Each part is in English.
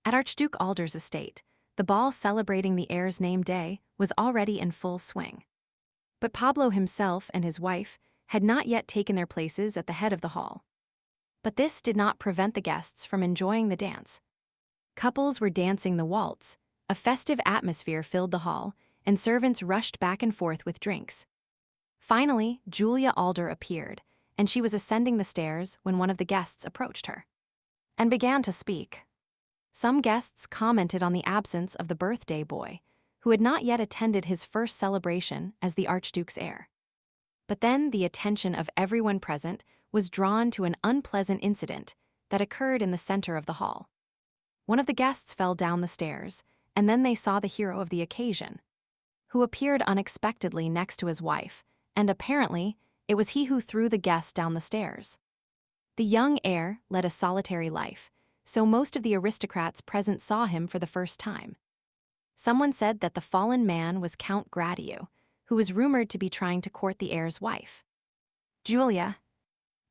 At Archduke Alder's estate, the ball celebrating the heir's name day was already in full swing. But Pablo himself and his wife had not yet taken their places at the head of the hall. But this did not prevent the guests from enjoying the dance. Couples were dancing the waltz, a festive atmosphere filled the hall, and servants rushed back and forth with drinks. Finally, Julia Alder appeared, and she was ascending the stairs when one of the guests approached her and began to speak. Some guests commented on the absence of the birthday boy, who had not yet attended his first celebration as the Archduke's heir. But then the attention of everyone present was drawn to an unpleasant incident that occurred in the center of the hall. One of the guests fell down the stairs, and then they saw the hero of the occasion, who appeared unexpectedly next to his wife, and apparently, it was he who threw the guest down the stairs. The young heir led a solitary life, so most of the aristocrats present saw him for the first time. Someone said that the fallen man was Count Gratiu, who was rumored to be trying to court the heir's wife, Julia.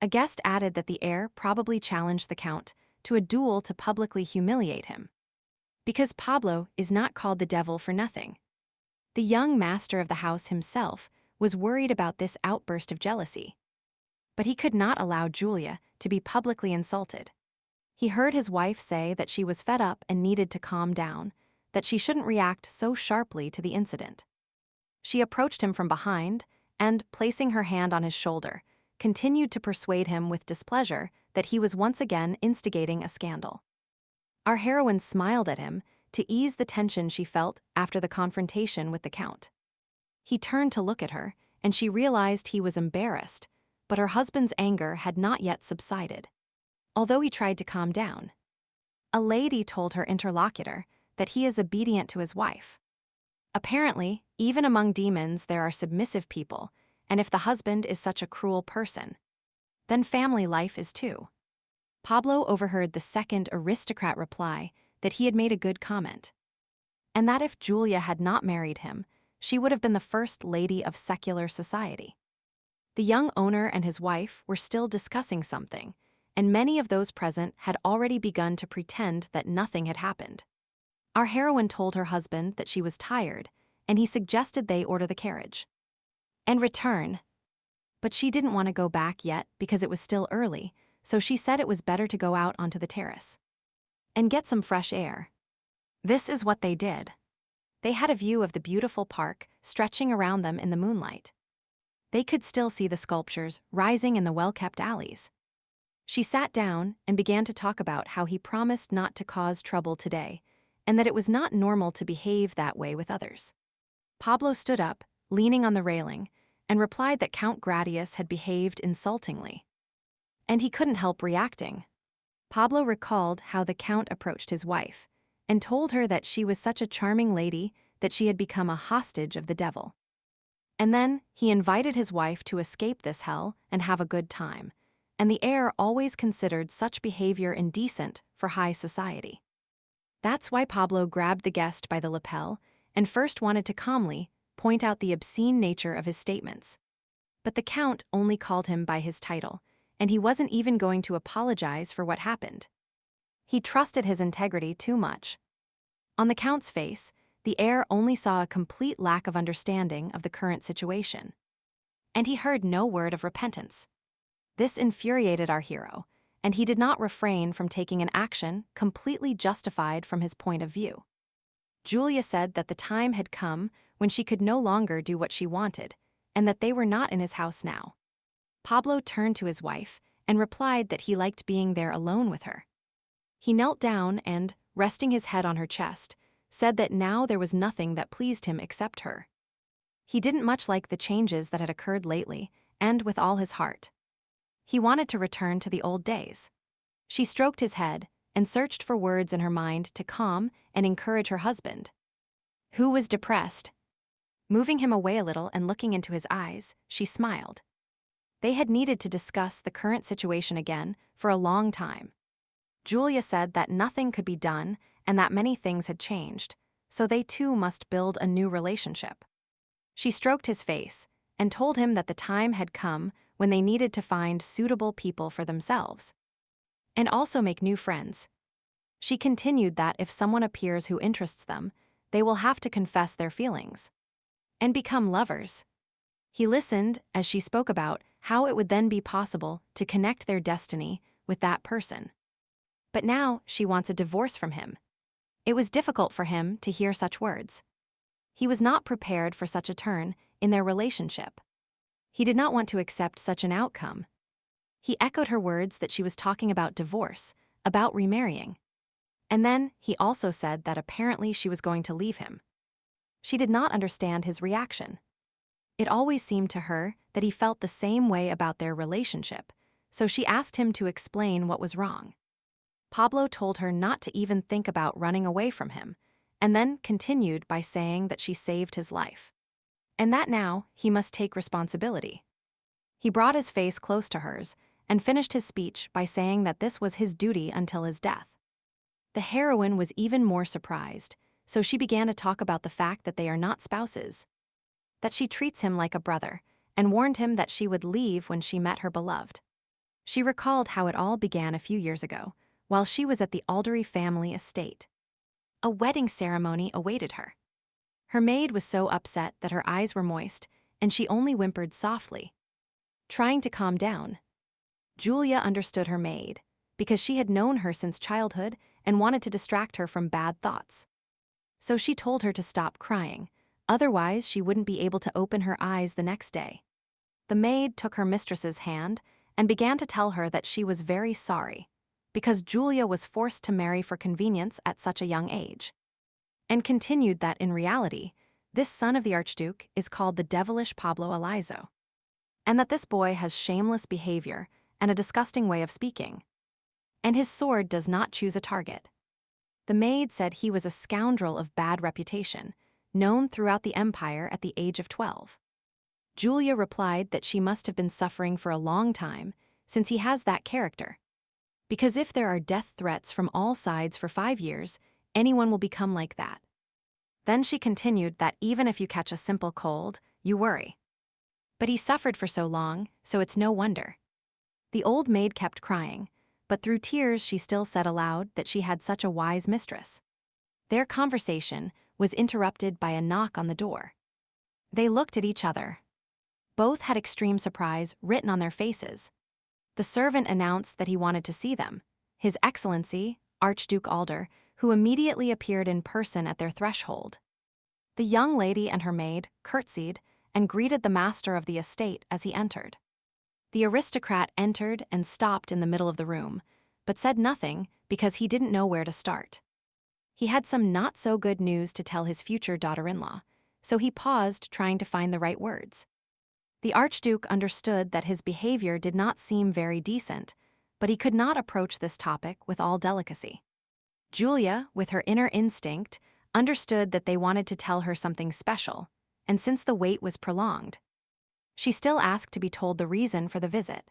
A guest added that the heir probably challenged the count to a duel to publicly humiliate him. Because Pablo is not called the devil for nothing. The young master of the house himself was worried about this outburst of jealousy. But he could not allow Julia to be publicly insulted. He heard his wife say that she was fed up and needed to calm down, that she shouldn't react so sharply to the incident. She approached him from behind and, placing her hand on his shoulder, continued to persuade him with displeasure that he was once again instigating a scandal. Our heroine smiled at him to ease the tension she felt after the confrontation with the count. He turned to look at her, and she realized he was embarrassed, but her husband's anger had not yet subsided, although he tried to calm down. A lady told her interlocutor that he is obedient to his wife. Apparently, even among demons there are submissive people, and if the husband is such a cruel person, then family life is too. Pablo overheard the second aristocrat reply that he had made a good comment, and that if Julia had not married him, she would have been the first lady of secular society. The young owner and his wife were still discussing something, and many of those present had already begun to pretend that nothing had happened. Our heroine told her husband that she was tired, and he suggested they order the carriage and return. But she didn't want to go back yet because it was still early, so she said it was better to go out onto the terrace and get some fresh air. This is what they did. They had a view of the beautiful park stretching around them in the moonlight. They could still see the sculptures rising in the well-kept alleys. She sat down and began to talk about how he promised not to cause trouble today, and that it was not normal to behave that way with others. Pablo stood up, leaning on the railing, and replied that Count Gratius had behaved insultingly. And he couldn't help reacting. Pablo recalled how the count approached his wife, and told her that she was such a charming lady that she had become a hostage of the devil. And then he invited his wife to escape this hell and have a good time, and the heir always considered such behavior indecent for high society. That's why Pablo grabbed the guest by the lapel and first wanted to calmly point out the obscene nature of his statements. But the count only called him by his title, and he wasn't even going to apologize for what happened. He trusted his integrity too much. On the count's face, the heir only saw a complete lack of understanding of the current situation. And he heard no word of repentance. This infuriated our hero, and he did not refrain from taking an action completely justified from his point of view. Julia said that the time had come when she could no longer do what she wanted, and that they were not in his house now. Pablo turned to his wife and replied that he liked being there alone with her. He knelt down and, resting his head on her chest, said that now there was nothing that pleased him except her. He didn't much like the changes that had occurred lately, and with all his heart. He wanted to return to the old days. She stroked his head and searched for words in her mind to calm and encourage her husband, who was depressed. Moving him away a little and looking into his eyes, she smiled. They had needed to discuss the current situation again for a long time. Julia said that nothing could be done and that many things had changed, so they too must build a new relationship. She stroked his face and told him that the time had come when they needed to find suitable people for themselves and also make new friends. She continued that if someone appears who interests them, they will have to confess their feelings and become lovers. He listened as she spoke about how it would then be possible to connect their destiny with that person. But now she wants a divorce from him. It was difficult for him to hear such words. He was not prepared for such a turn in their relationship. He did not want to accept such an outcome. He echoed her words that she was talking about divorce, about remarrying. And then he also said that apparently she was going to leave him. She did not understand his reaction. It always seemed to her that he felt the same way about their relationship, so she asked him to explain what was wrong. Pablo told her not to even think about running away from him, and then continued by saying that she saved his life, and that now he must take responsibility. He brought his face close to hers and finished his speech by saying that this was his duty until his death. The heroine was even more surprised, so she began to talk about the fact that they are not spouses, that she treats him like a brother, and warned him that she would leave when she met her beloved. She recalled how it all began a few years ago, while she was at the Alder family estate. A wedding ceremony awaited her. Her maid was so upset that her eyes were moist, and she only whimpered softly, trying to calm down. Julia understood her maid, because she had known her since childhood and wanted to distract her from bad thoughts. So she told her to stop crying, otherwise she wouldn't be able to open her eyes the next day. The maid took her mistress's hand and began to tell her that she was very sorry, because Julia was forced to marry for convenience at such a young age, and continued that in reality, this son of the Archduke is called the devilish Pablo Alizo, and that this boy has shameless behavior and a disgusting way of speaking, and his sword does not choose a target. The maid said he was a scoundrel of bad reputation, known throughout the empire at the age of 12. Julia replied that she must have been suffering for a long time, since he has that character. Because if there are death threats from all sides for 5 years, anyone will become like that. Then she continued that even if you catch a simple cold, you worry. But he suffered for so long, so it's no wonder. The old maid kept crying, but through tears she still said aloud that she had such a wise mistress. Their conversation was interrupted by a knock on the door. They looked at each other. Both had extreme surprise written on their faces. The servant announced that he wanted to see them, His Excellency, Archduke Alder, who immediately appeared in person at their threshold. The young lady and her maid curtsied and greeted the master of the estate as he entered. The aristocrat entered and stopped in the middle of the room, but said nothing because he didn't know where to start. He had some not-so-good news to tell his future daughter-in-law, so he paused trying to find the right words. The Archduke understood that his behavior did not seem very decent, but he could not approach this topic with all delicacy. Julia, with her inner instinct, understood that they wanted to tell her something special, and since the wait was prolonged, she still asked to be told the reason for the visit.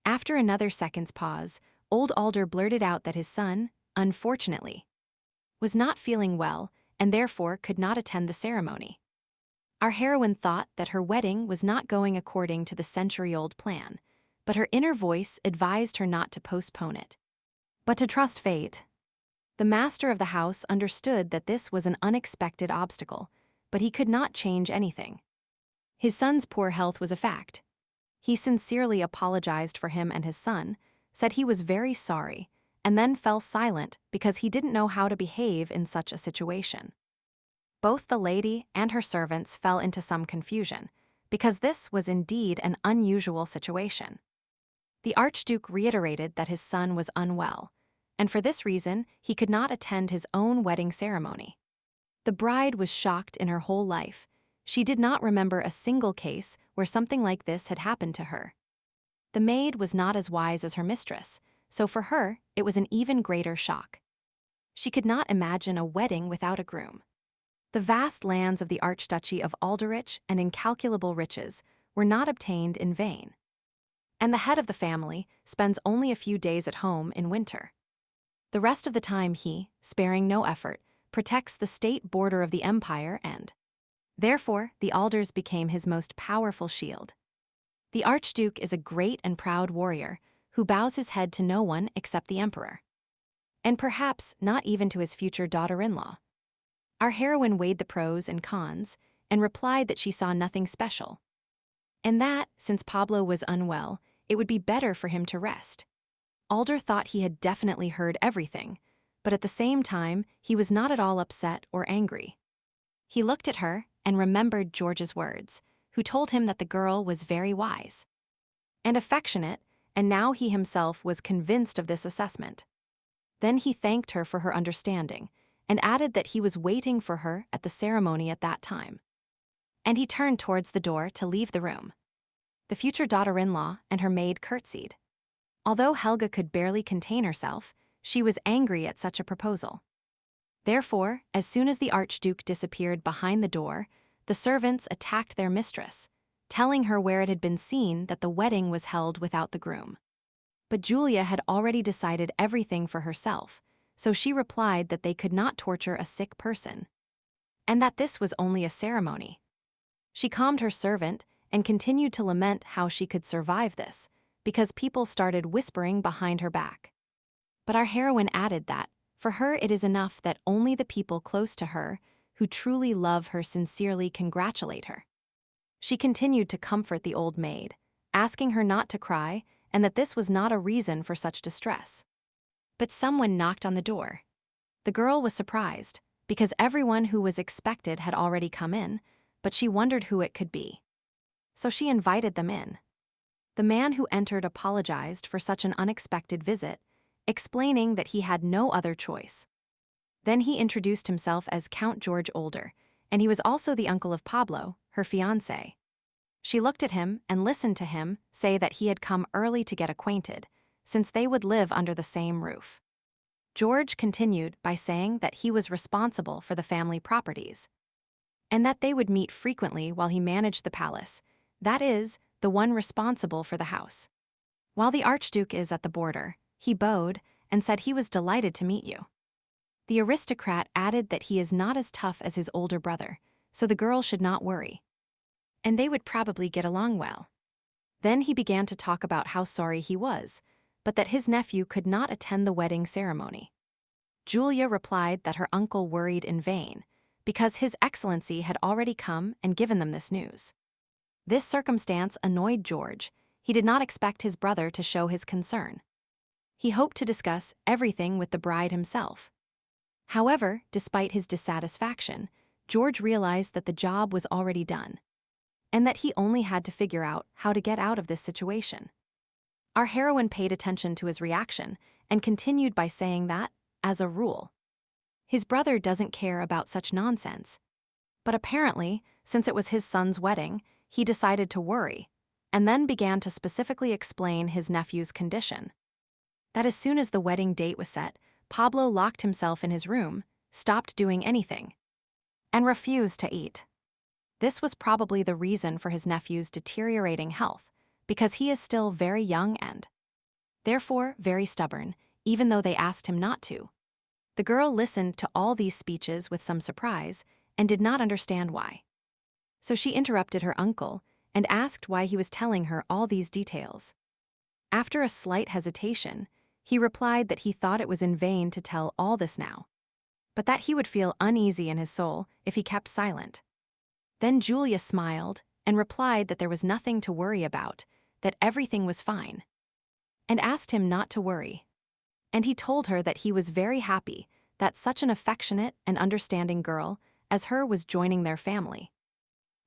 After another second's pause, old Alder blurted out that his son, unfortunately, was not feeling well and therefore could not attend the ceremony. Our heroine thought that her wedding was not going according to the century-old plan, but her inner voice advised her not to postpone it, but to trust fate. The master of the house understood that this was an unexpected obstacle, but he could not change anything. His son's poor health was a fact. He sincerely apologized for him and his son, said he was very sorry, and then fell silent because he didn't know how to behave in such a situation. Both the lady and her servants fell into some confusion, because this was indeed an unusual situation. The Archduke reiterated that his son was unwell, and for this reason he could not attend his own wedding ceremony. The bride was shocked in her whole life. She did not remember a single case where something like this had happened to her. The maid was not as wise as her mistress, so for her it was an even greater shock. She could not imagine a wedding without a groom. The vast lands of the Archduchy of Alderich and incalculable riches were not obtained in vain. And the head of the family spends only a few days at home in winter. The rest of the time he, sparing no effort, protects the state border of the empire and, therefore, the Alders became his most powerful shield. The Archduke is a great and proud warrior who bows his head to no one except the emperor. and perhaps not even to his future daughter-in-law. Our heroine weighed the pros and cons and replied that she saw nothing special, and that, since Pablo was unwell, it would be better for him to rest. Alder thought he had definitely heard everything, but at the same time, he was not at all upset or angry. He looked at her and remembered George's words, who told him that the girl was very wise and affectionate, and now he himself was convinced of this assessment. Then he thanked her for her understanding and added that he was waiting for her at the ceremony at that time. And he turned towards the door to leave the room. The future daughter-in-law and her maid curtsied. Although Helga could barely contain herself, she was angry at such a proposal. Therefore, as soon as the Archduke disappeared behind the door, the servants attacked their mistress, telling her where it had been seen that the wedding was held without the groom. But Julia had already decided everything for herself, so she replied that they could not torture a sick person, and that this was only a ceremony. She calmed her servant and continued to lament how she could survive this, because people started whispering behind her back. But our heroine added that, for her it is enough that only the people close to her, who truly love her, sincerely congratulate her. She continued to comfort the old maid, asking her not to cry and that this was not a reason for such distress. But someone knocked on the door. The girl was surprised, because everyone who was expected had already come in, but she wondered who it could be. So she invited them in. The man who entered apologized for such an unexpected visit, explaining that he had no other choice. Then he introduced himself as Count George Alder, and he was also the uncle of Pablo, her fiancé. She looked at him and listened to him say that he had come early to get acquainted, since they would live under the same roof. George continued by saying that he was responsible for the family properties, and that they would meet frequently while he managed the palace, that is, the one responsible for the house. While the Archduke is at the border, he bowed and said he was delighted to meet you. The aristocrat added that he is not as tough as his older brother, so the girl should not worry, and they would probably get along well. Then he began to talk about how sorry he was, but that his nephew could not attend the wedding ceremony. Julia replied that her uncle worried in vain, because His Excellency had already come and given them this news. This circumstance annoyed George. He did not expect his brother to show his concern. He hoped to discuss everything with the bride himself. However, despite his dissatisfaction, George realized that the job was already done, and that he only had to figure out how to get out of this situation. Our heroine paid attention to his reaction and continued by saying that, as a rule, his brother doesn't care about such nonsense. But apparently, since it was his son's wedding, he decided to worry, and then began to specifically explain his nephew's condition. That as soon as the wedding date was set, Pablo locked himself in his room, stopped doing anything, and refused to eat. This was probably the reason for his nephew's deteriorating health, because he is still very young and, therefore, very stubborn, even though they asked him not to. The girl listened to all these speeches with some surprise and did not understand why. So she interrupted her uncle and asked why he was telling her all these details. After a slight hesitation, he replied that he thought it was in vain to tell all this now, but that he would feel uneasy in his soul if he kept silent. Then Julia smiled and replied that there was nothing to worry about, that everything was fine, and asked him not to worry. And he told her that he was very happy that such an affectionate and understanding girl as her was joining their family,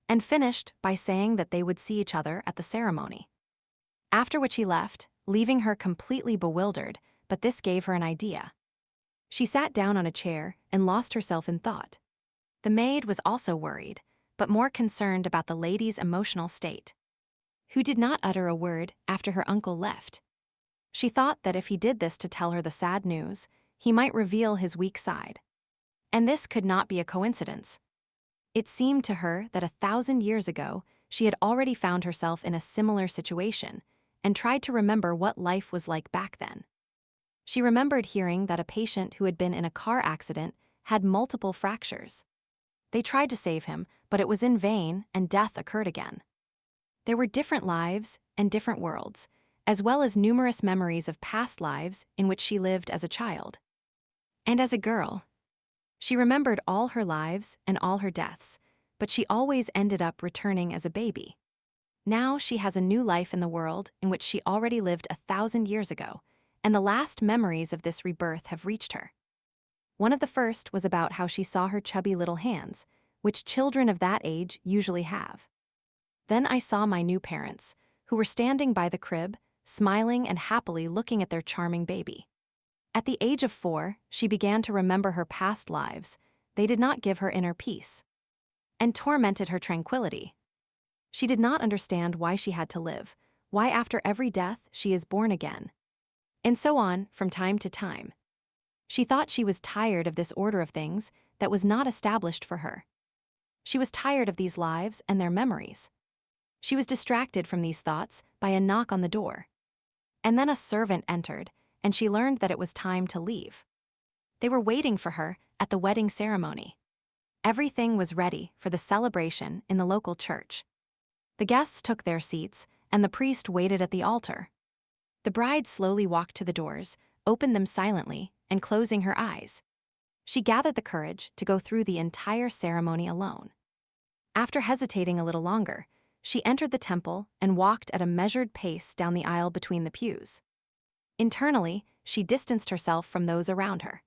and finished by saying that they would see each other at the ceremony. After which he left, leaving her completely bewildered, but this gave her an idea. She sat down on a chair and lost herself in thought. The maid was also worried, but more concerned about the lady's emotional state, who did not utter a word after her uncle left. She thought that if he did this to tell her the sad news, he might reveal his weak side. And this could not be a coincidence. It seemed to her that 1,000 years ago, she had already found herself in a similar situation and tried to remember what life was like back then. She remembered hearing that a patient who had been in a car accident had multiple fractures. They tried to save him, but it was in vain, and death occurred again. There were different lives and different worlds, as well as numerous memories of past lives in which she lived as a child. And as a girl, she remembered all her lives and all her deaths, but she always ended up returning as a baby. Now she has a new life in the world in which she already lived 1,000 years ago, and the last memories of this rebirth have reached her. One of the first was about how she saw her chubby little hands, which children of that age usually have. Then I saw my new parents, who were standing by the crib, smiling and happily looking at their charming baby. At the age of 4, she began to remember her past lives. They did not give her inner peace and tormented her tranquility. She did not understand why she had to live, why after every death she is born again, and so on from time to time. She thought she was tired of this order of things that was not established for her. She was tired of these lives and their memories. She was distracted from these thoughts by a knock on the door. And then a servant entered, and she learned that it was time to leave. They were waiting for her at the wedding ceremony. Everything was ready for the celebration in the local church. The guests took their seats, and the priest waited at the altar. The bride slowly walked to the doors, opened them silently, and closing her eyes. She gathered the courage to go through the entire ceremony alone. After hesitating a little longer, she entered the temple and walked at a measured pace down the aisle between the pews. Internally, she distanced herself from those around her.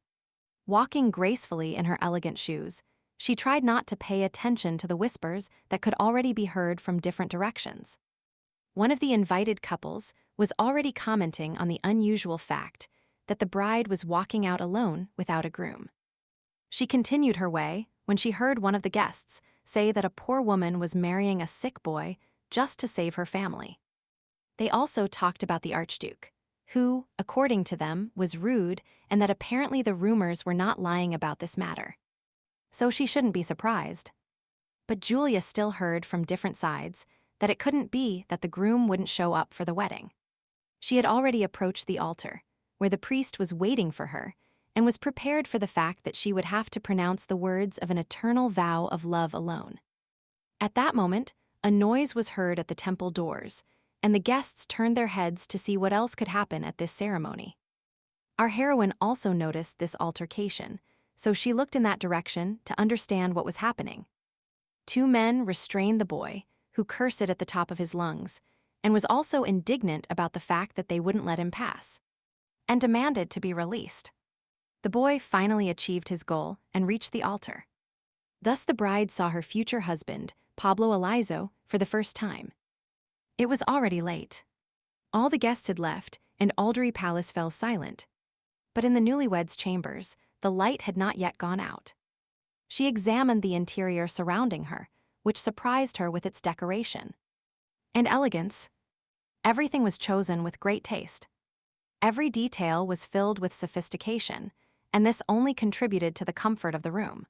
Walking gracefully in her elegant shoes, she tried not to pay attention to the whispers that could already be heard from different directions. One of the invited couples was already commenting on the unusual fact that the bride was walking out alone without a groom. She continued her way when she heard one of the guests say that a poor woman was marrying a sick boy just to save her family. They also talked about the Archduke, who, according to them, was rude and that apparently the rumors were not lying about this matter. So she shouldn't be surprised. But Julia still heard from different sides that it couldn't be that the groom wouldn't show up for the wedding. She had already approached the altar, where the priest was waiting for her, and was prepared for the fact that she would have to pronounce the words of an eternal vow of love alone. At that moment, a noise was heard at the temple doors, and the guests turned their heads to see what else could happen at this ceremony. Our heroine also noticed this altercation, so she looked in that direction to understand what was happening. 2 men restrained the boy, who cursed at the top of his lungs, and was also indignant about the fact that they wouldn't let him pass, and demanded to be released. The boy finally achieved his goal and reached the altar. Thus the bride saw her future husband, Pablo Alizo, for the first time. It was already late. All the guests had left, and Aldery Palace fell silent. But in the newlyweds' chambers, the light had not yet gone out. She examined the interior surrounding her, which surprised her with its decoration and elegance. Everything was chosen with great taste. Every detail was filled with sophistication, and this only contributed to the comfort of the room.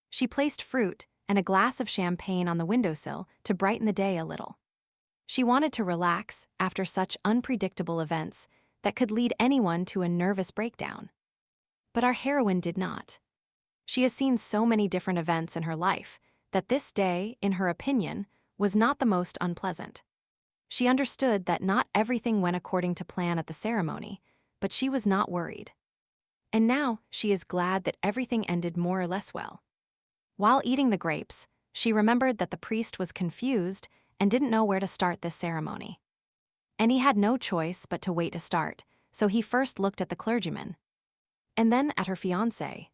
She placed fruit and a glass of champagne on the windowsill to brighten the day a little. She wanted to relax after such unpredictable events that could lead anyone to a nervous breakdown. But our heroine did not. She has seen so many different events in her life that this day, in her opinion, was not the most unpleasant. She understood that not everything went according to plan at the ceremony, but she was not worried. And now she is glad that everything ended more or less well. While eating the grapes, she remembered that the priest was confused and didn't know where to start this ceremony. And he had no choice but to wait to start, so he first looked at the clergyman, and then at her fiancé.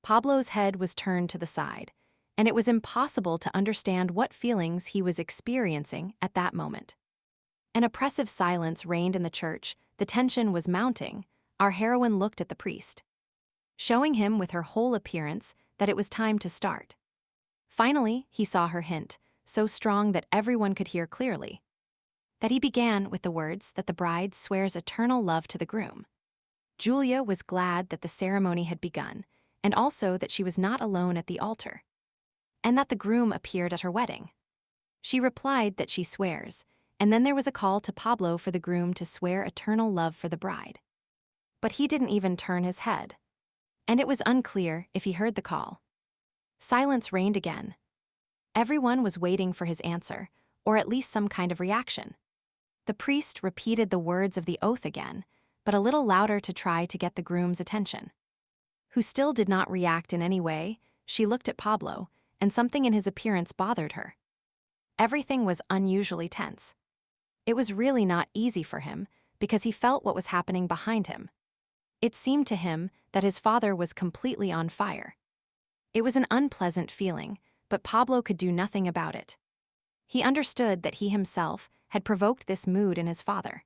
Pablo's head was turned to the side, and it was impossible to understand what feelings he was experiencing at that moment. An oppressive silence reigned in the church. The tension was mounting. Our heroine looked at the priest, showing him with her whole appearance that it was time to start. Finally, he saw her hint, so strong that everyone could hear clearly, that he began with the words that the bride swears eternal love to the groom. Julia was glad that the ceremony had begun, and also that she was not alone at the altar, and that the groom appeared at her wedding. She replied that she swears, and then there was a call to Pablo for the groom to swear eternal love for the bride. But he didn't even turn his head, and it was unclear if he heard the call. Silence reigned again. Everyone was waiting for his answer, or at least some kind of reaction. The priest repeated the words of the oath again, but a little louder to try to get the groom's attention. who still did not react in any way, she looked at Pablo, and something in his appearance bothered her. Everything was unusually tense. It was really not easy for him, because he felt what was happening behind him. It seemed to him that his father was completely on fire. It was an unpleasant feeling, but Pablo could do nothing about it. He understood that he himself had provoked this mood in his father.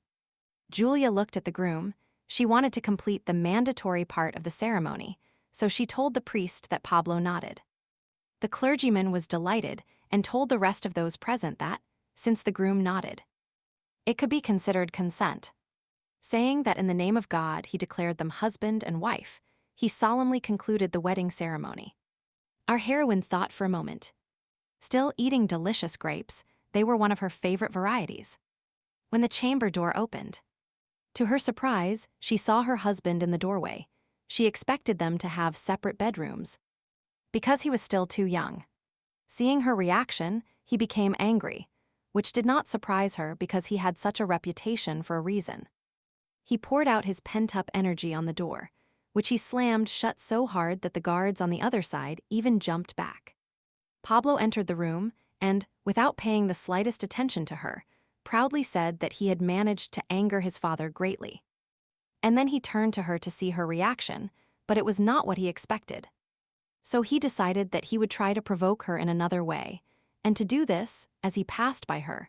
Julia looked at the groom. She wanted to complete the mandatory part of the ceremony, so she told the priest that Pablo nodded. The clergyman was delighted and told the rest of those present that, since the groom nodded, it could be considered consent. Saying that in the name of God he declared them husband and wife, he solemnly concluded the wedding ceremony. Our heroine thought for a moment. Still eating delicious grapes, they were one of her favorite varieties. When the chamber door opened, to her surprise, she saw her husband in the doorway. She expected them to have separate bedrooms, because he was still too young. Seeing her reaction, he became angry, which did not surprise her because he had such a reputation for a reason. He poured out his pent-up energy on the door, which he slammed shut so hard that the guards on the other side even jumped back. Pablo entered the room and, without paying the slightest attention to her, proudly said that he had managed to anger his father greatly. And then he turned to her to see her reaction, but it was not what he expected. So he decided that he would try to provoke her in another way, and to do this, as he passed by her,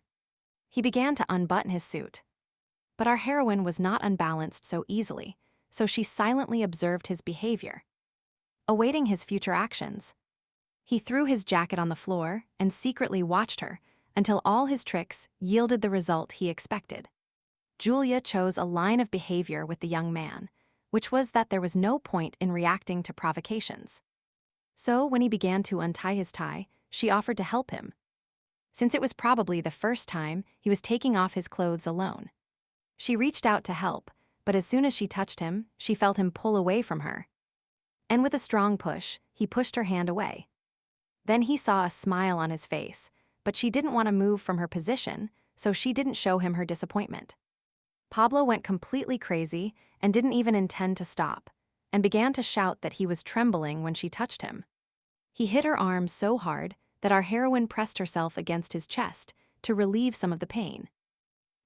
he began to unbutton his suit. But our heroine was not unbalanced so easily, so she silently observed his behavior, awaiting his future actions. He threw his jacket on the floor and secretly watched her until all his tricks yielded the result he expected. Julia chose a line of behavior with the young man, which was that there was no point in reacting to provocations. So when he began to untie his tie, she offered to help him, since it was probably the first time he was taking off his clothes alone. She reached out to help, but as soon as she touched him, she felt him pull away from her. And with a strong push, he pushed her hand away. Then he saw a smile on his face, but she didn't want to move from her position, so she didn't show him her disappointment. Pablo went completely crazy and didn't even intend to stop, and began to shout that he was trembling when she touched him. He hit her arm so hard that our heroine pressed herself against his chest to relieve some of the pain,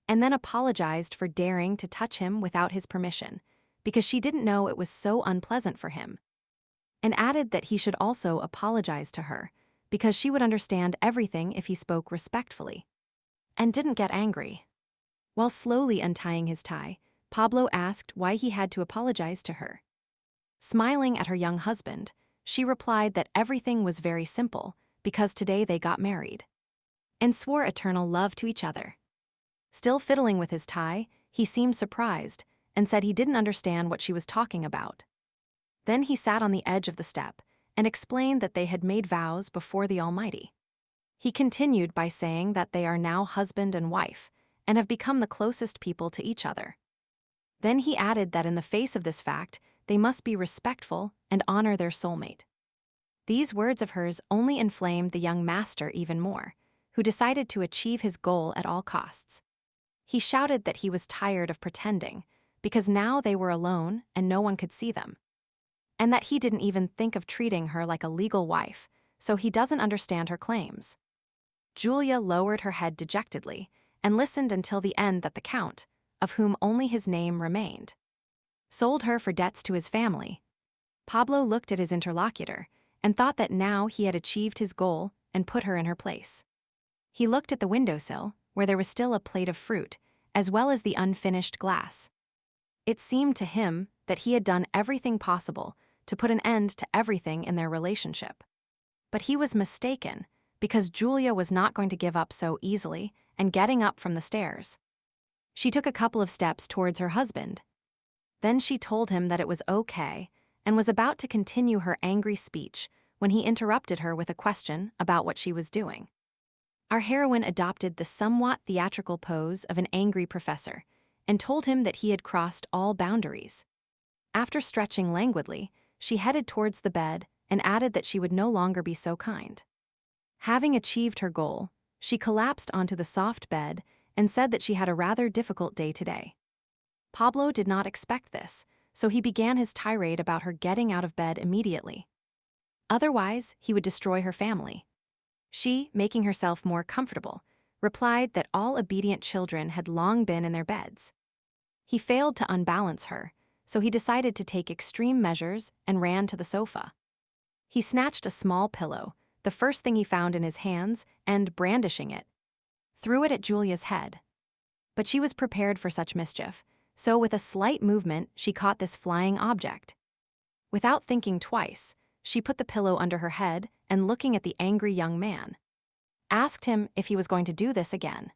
and then apologized for daring to touch him without his permission, because she didn't know it was so unpleasant for him, and added that he should also apologize to her, because she would understand everything if he spoke respectfully, and didn't get angry. While slowly untying his tie, Pablo asked why he had to apologize to her. Smiling at her young husband, she replied that everything was very simple because today they got married, and swore eternal love to each other. Still fiddling with his tie, he seemed surprised and said he didn't understand what she was talking about. Then he sat on the edge of the step and explained that they had made vows before the Almighty. He continued by saying that they are now husband and wife and have become the closest people to each other. Then he added that in the face of this fact, they must be respectful and honor their soulmate. These words of hers only inflamed the young master even more, who decided to achieve his goal at all costs. He shouted that he was tired of pretending, because now they were alone and no one could see them, and that he didn't even think of treating her like a legal wife, so he doesn't understand her claims. Julia lowered her head dejectedly and listened until the end that the count, of whom only his name remained, sold her for debts to his family. Pablo looked at his interlocutor and thought that now he had achieved his goal and put her in her place. He looked at the windowsill, where there was still a plate of fruit, as well as the unfinished glass. It seemed to him that he had done everything possible to put an end to everything in their relationship. But he was mistaken, because Julia was not going to give up so easily, and getting up from the stairs, she took a couple of steps towards her husband. Then she told him that it was okay, and was about to continue her angry speech when he interrupted her with a question about what she was doing. Our heroine adopted the somewhat theatrical pose of an angry professor and told him that he had crossed all boundaries. After stretching languidly, she headed towards the bed and added that she would no longer be so kind. Having achieved her goal, she collapsed onto the soft bed and said that she had a rather difficult day today. Pablo did not expect this, so he began his tirade about her getting out of bed immediately. Otherwise, he would destroy her family. She, making herself more comfortable, replied that all obedient children had long been in their beds. He failed to unbalance her, so he decided to take extreme measures and ran to the sofa. He snatched a small pillow, the first thing he found in his hands, and, brandishing it, threw it at Julia's head. But she was prepared for such mischief, so with a slight movement she caught this flying object. Without thinking twice, she put the pillow under her head and, looking at the angry young man, asked him if he was going to do this again.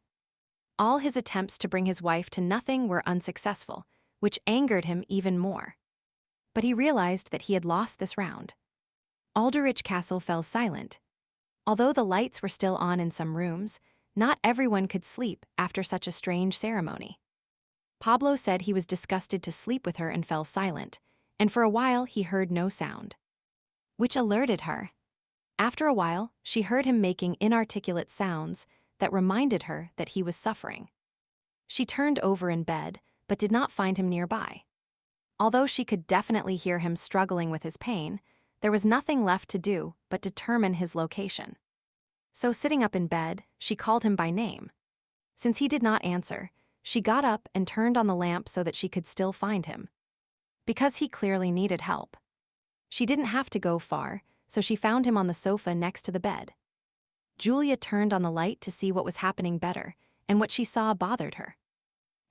All his attempts to bring his wife to nothing were unsuccessful, which angered him even more. But he realized that he had lost this round. Alderich Castle fell silent. Although the lights were still on in some rooms, not everyone could sleep after such a strange ceremony. Pablo said he was disgusted to sleep with her and fell silent, and for a while he heard no sound, which alerted her. After a while, she heard him making inarticulate sounds that reminded her that he was suffering. She turned over in bed, but did not find him nearby. Although she could definitely hear him struggling with his pain, there was nothing left to do but determine his location. So sitting up in bed, she called him by name. Since he did not answer, she got up and turned on the lamp so that she could still find him. Because he clearly needed help. She didn't have to go far, so she found him on the sofa next to the bed. Julia turned on the light to see what was happening better, and what she saw bothered her.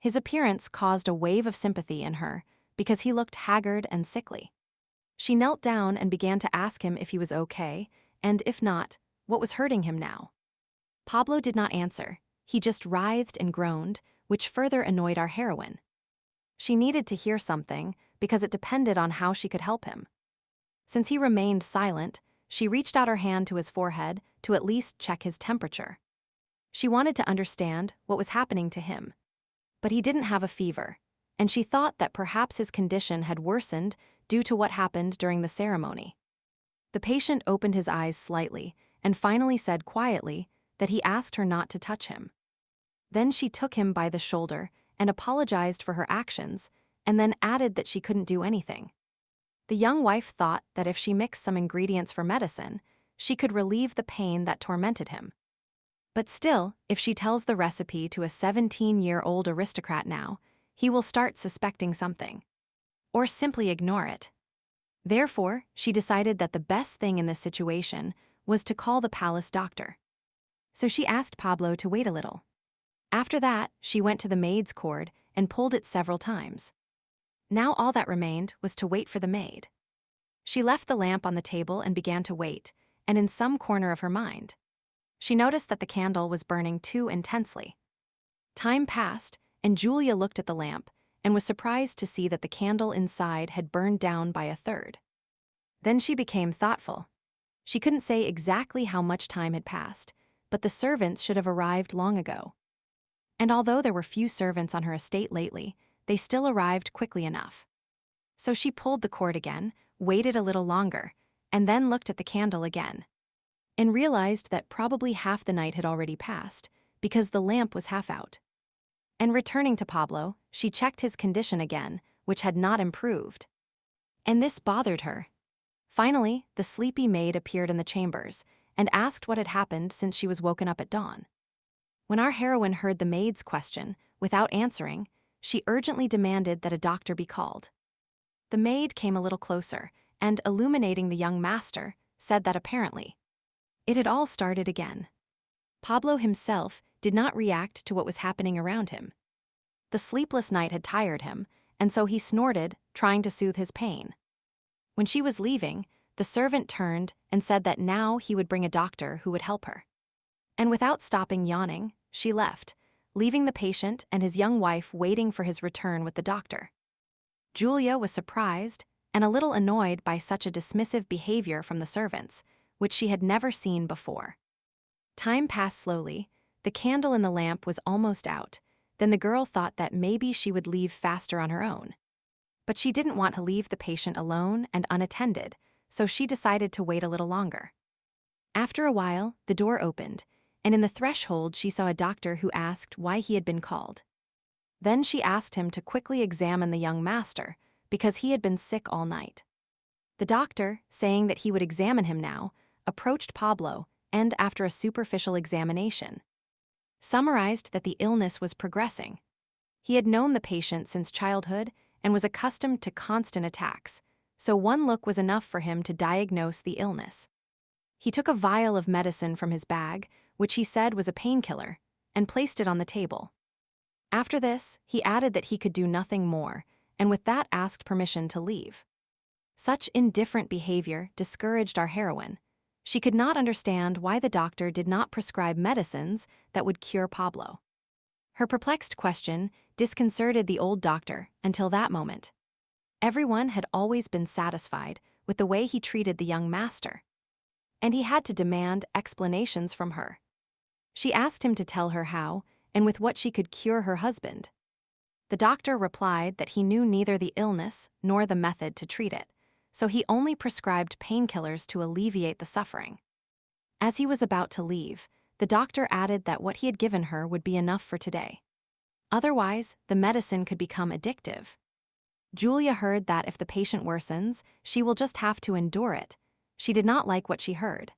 His appearance caused a wave of sympathy in her because he looked haggard and sickly. She knelt down and began to ask him if he was okay, and if not, what was hurting him now. Pablo did not answer. He just writhed and groaned, which further annoyed our heroine. She needed to hear something because it depended on how she could help him. Since he remained silent, she reached out her hand to his forehead to at least check his temperature. She wanted to understand what was happening to him. But he didn't have a fever, and she thought that perhaps his condition had worsened due to what happened during the ceremony. The patient opened his eyes slightly and finally said quietly that he asked her not to touch him. Then she took him by the shoulder and apologized for her actions, and then added that she couldn't do anything. The young wife thought that if she mixed some ingredients for medicine, she could relieve the pain that tormented him. But still, if she tells the recipe to a 17-year-old aristocrat now, he will start suspecting something. Or simply ignore it. Therefore, she decided that the best thing in this situation was to call the palace doctor. So she asked Pablo to wait a little. After that, she went to the maid's cord and pulled it several times. Now all that remained was to wait for the maid. She left the lamp on the table and began to wait, and in some corner of her mind, she noticed that the candle was burning too intensely. Time passed, and Julia looked at the lamp and was surprised to see that the candle inside had burned down by a third. Then she became thoughtful. She couldn't say exactly how much time had passed, but the servants should have arrived long ago. And although there were few servants on her estate lately, they still arrived quickly enough. So she pulled the cord again, waited a little longer, and then looked at the candle again, and realized that probably half the night had already passed, because the lamp was half out. And returning to Pablo, she checked his condition again, which had not improved. And this bothered her. Finally, the sleepy maid appeared in the chambers and asked what had happened since she was woken up at dawn. When our heroine heard the maid's question, without answering, she urgently demanded that a doctor be called. The maid came a little closer and, illuminating the young master, said that apparently it had all started again. Pablo himself did not react to what was happening around him. The sleepless night had tired him, and so he snorted, trying to soothe his pain. When she was leaving, the servant turned and said that now he would bring a doctor who would help her. And without stopping yawning, she left, leaving the patient and his young wife waiting for his return with the doctor. Julia was surprised and a little annoyed by such a dismissive behavior from the servants, which she had never seen before. Time passed slowly. The candle in the lamp was almost out. Then the girl thought that maybe she would leave faster on her own. But she didn't want to leave the patient alone and unattended, so she decided to wait a little longer. After a while, the door opened, and in the threshold she saw a doctor who asked why he had been called. Then she asked him to quickly examine the young master, because he had been sick all night. The doctor, saying that he would examine him now, approached Pablo and, after a superficial examination, summarized that the illness was progressing. He had known the patient since childhood and was accustomed to constant attacks, so one look was enough for him to diagnose the illness. He took a vial of medicine from his bag, which he said was a painkiller, and placed it on the table. After this, he added that he could do nothing more, and with that asked permission to leave. Such indifferent behavior discouraged our heroine. She could not understand why the doctor did not prescribe medicines that would cure Pablo. Her perplexed question disconcerted the old doctor until that moment. Everyone had always been satisfied with the way he treated the young master, and he had to demand explanations from her. She asked him to tell her how and with what she could cure her husband. The doctor replied that he knew neither the illness nor the method to treat it, so he only prescribed painkillers to alleviate the suffering. As he was about to leave, the doctor added that what he had given her would be enough for today. Otherwise, the medicine could become addictive. Julia heard that if the patient worsens, she will just have to endure it. She did not like what she heard.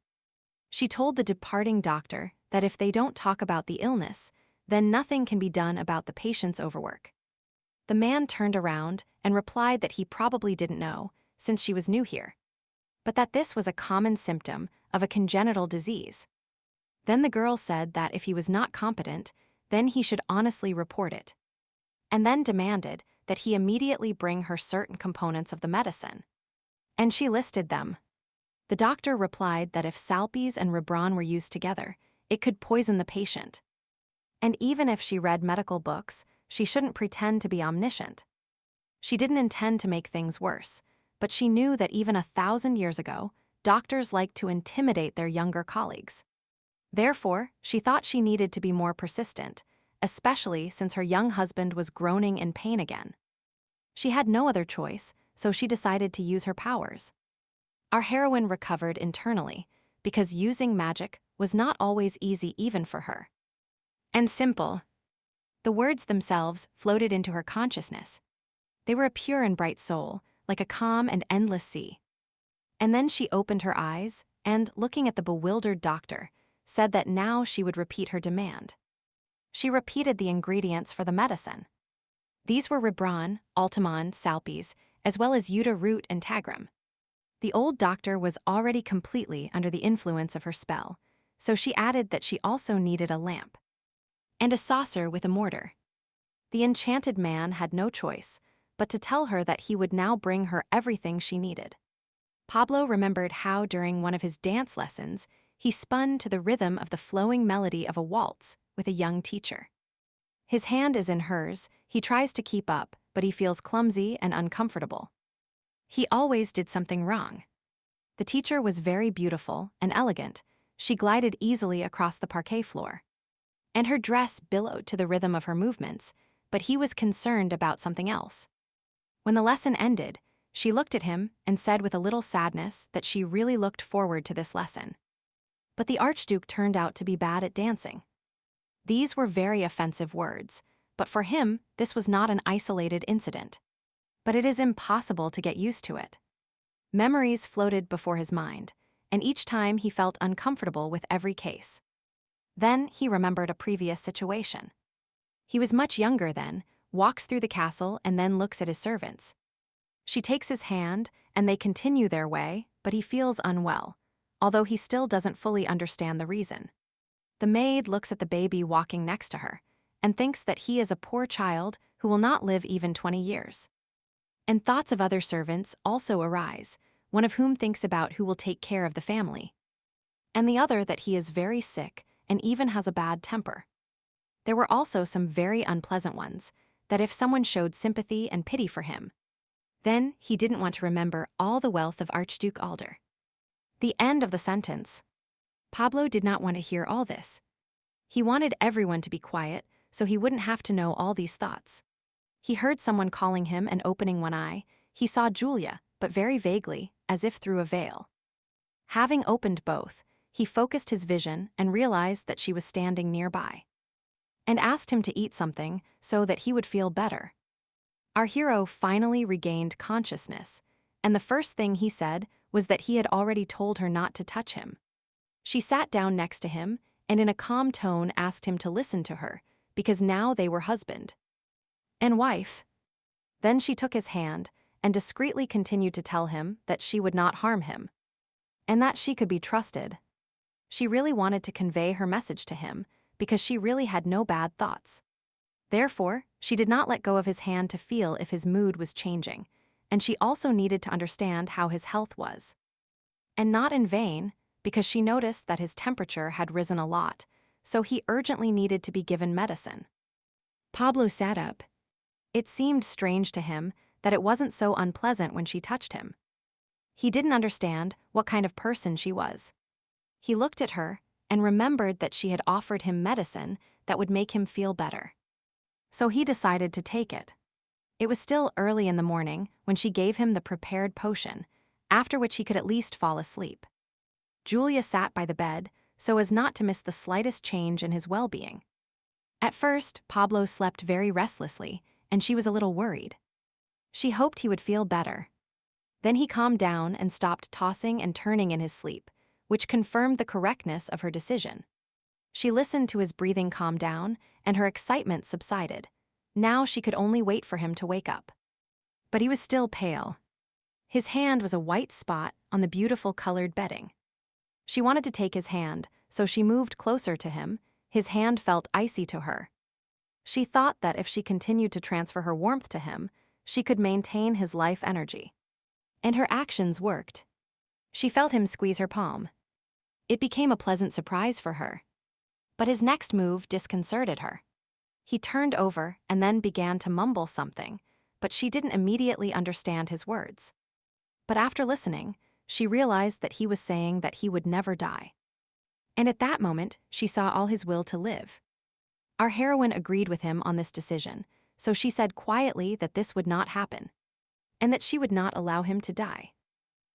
She told the departing doctor that if they don't talk about the illness, then nothing can be done about the patient's overwork. The man turned around and replied that he probably didn't know, since she was new here, but that this was a common symptom of a congenital disease. Then the girl said that if he was not competent, then he should honestly report it, and then demanded that he immediately bring her certain components of the medicine. And she listed them. The doctor replied that if salpes and ribron were used together, it could poison the patient. And even if she read medical books, she shouldn't pretend to be omniscient. She didn't intend to make things worse, but she knew that even 1,000 years ago, doctors liked to intimidate their younger colleagues. Therefore, she thought she needed to be more persistent, especially since her young husband was groaning in pain again. She had no other choice, so she decided to use her powers. Our heroine recovered internally, because using magic was not always easy even for her. And simple. The words themselves floated into her consciousness. They were a pure and bright soul, like a calm and endless sea. And then she opened her eyes and, looking at the bewildered doctor, said that now she would repeat her demand. She repeated the ingredients for the medicine. These were ribron, altamon, salpes, as well as yuta root and tagrum. The old doctor was already completely under the influence of her spell, so she added that she also needed a lamp and a saucer with a mortar. The enchanted man had no choice but to tell her that he would now bring her everything she needed. Pablo remembered how during one of his dance lessons, he spun to the rhythm of the flowing melody of a waltz with a young teacher. His hand is in hers, he tries to keep up, but he feels clumsy and uncomfortable. He always did something wrong. The teacher was very beautiful and elegant. She glided easily across the parquet floor, and her dress billowed to the rhythm of her movements, but he was concerned about something else. When the lesson ended, she looked at him and said with a little sadness that she really looked forward to this lesson. But the Archduke turned out to be bad at dancing. These were very offensive words, but for him, this was not an isolated incident. But it is impossible to get used to it. Memories floated before his mind, and each time he felt uncomfortable with every case. Then he remembered a previous situation. He was much younger then, walks through the castle and then looks at his servants. She takes his hand, and they continue their way, but he feels unwell, although he still doesn't fully understand the reason. The maid looks at the baby walking next to her, and thinks that he is a poor child who will not live even 20 years. And thoughts of other servants also arise, one of whom thinks about who will take care of the family, and the other that he is very sick and even has a bad temper. There were also some very unpleasant ones, that if someone showed sympathy and pity for him, then he didn't want to remember all the wealth of Archduke Alder. The end of the sentence. Pablo did not want to hear all this. He wanted everyone to be quiet, so he wouldn't have to know all these thoughts. He heard someone calling him and opening one eye. He saw Julia, but very vaguely, as if through a veil. Having opened both, he focused his vision and realized that she was standing nearby, and asked him to eat something so that he would feel better. Our hero finally regained consciousness, and the first thing he said was that he had already told her not to touch him. She sat down next to him and in a calm tone asked him to listen to her, because now they were husband and wife. Then she took his hand and discreetly continued to tell him that she would not harm him, and that she could be trusted. She really wanted to convey her message to him, because she really had no bad thoughts. Therefore, she did not let go of his hand to feel if his mood was changing, and she also needed to understand how his health was. And not in vain, because she noticed that his temperature had risen a lot, so he urgently needed to be given medicine. Pablo sat up. It seemed strange to him that it wasn't so unpleasant when she touched him. He didn't understand what kind of person she was. He looked at her and remembered that she had offered him medicine that would make him feel better. So he decided to take it. It was still early in the morning when she gave him the prepared potion, after which he could at least fall asleep. Julia sat by the bed so as not to miss the slightest change in his well-being. At first, Pablo slept very restlessly, and she was a little worried. She hoped he would feel better. Then he calmed down and stopped tossing and turning in his sleep, which confirmed the correctness of her decision. She listened to his breathing calm down, and her excitement subsided. Now she could only wait for him to wake up. But he was still pale. His hand was a white spot on the beautiful colored bedding. She wanted to take his hand, so she moved closer to him. His hand felt icy to her. She thought that if she continued to transfer her warmth to him, she could maintain his life energy. And her actions worked. She felt him squeeze her palm. It became a pleasant surprise for her. But his next move disconcerted her. He turned over and then began to mumble something, but she didn't immediately understand his words. But after listening, she realized that he was saying that he would never die. And at that moment, she saw all his will to live. Our heroine agreed with him on this decision, so she said quietly that this would not happen, and that she would not allow him to die.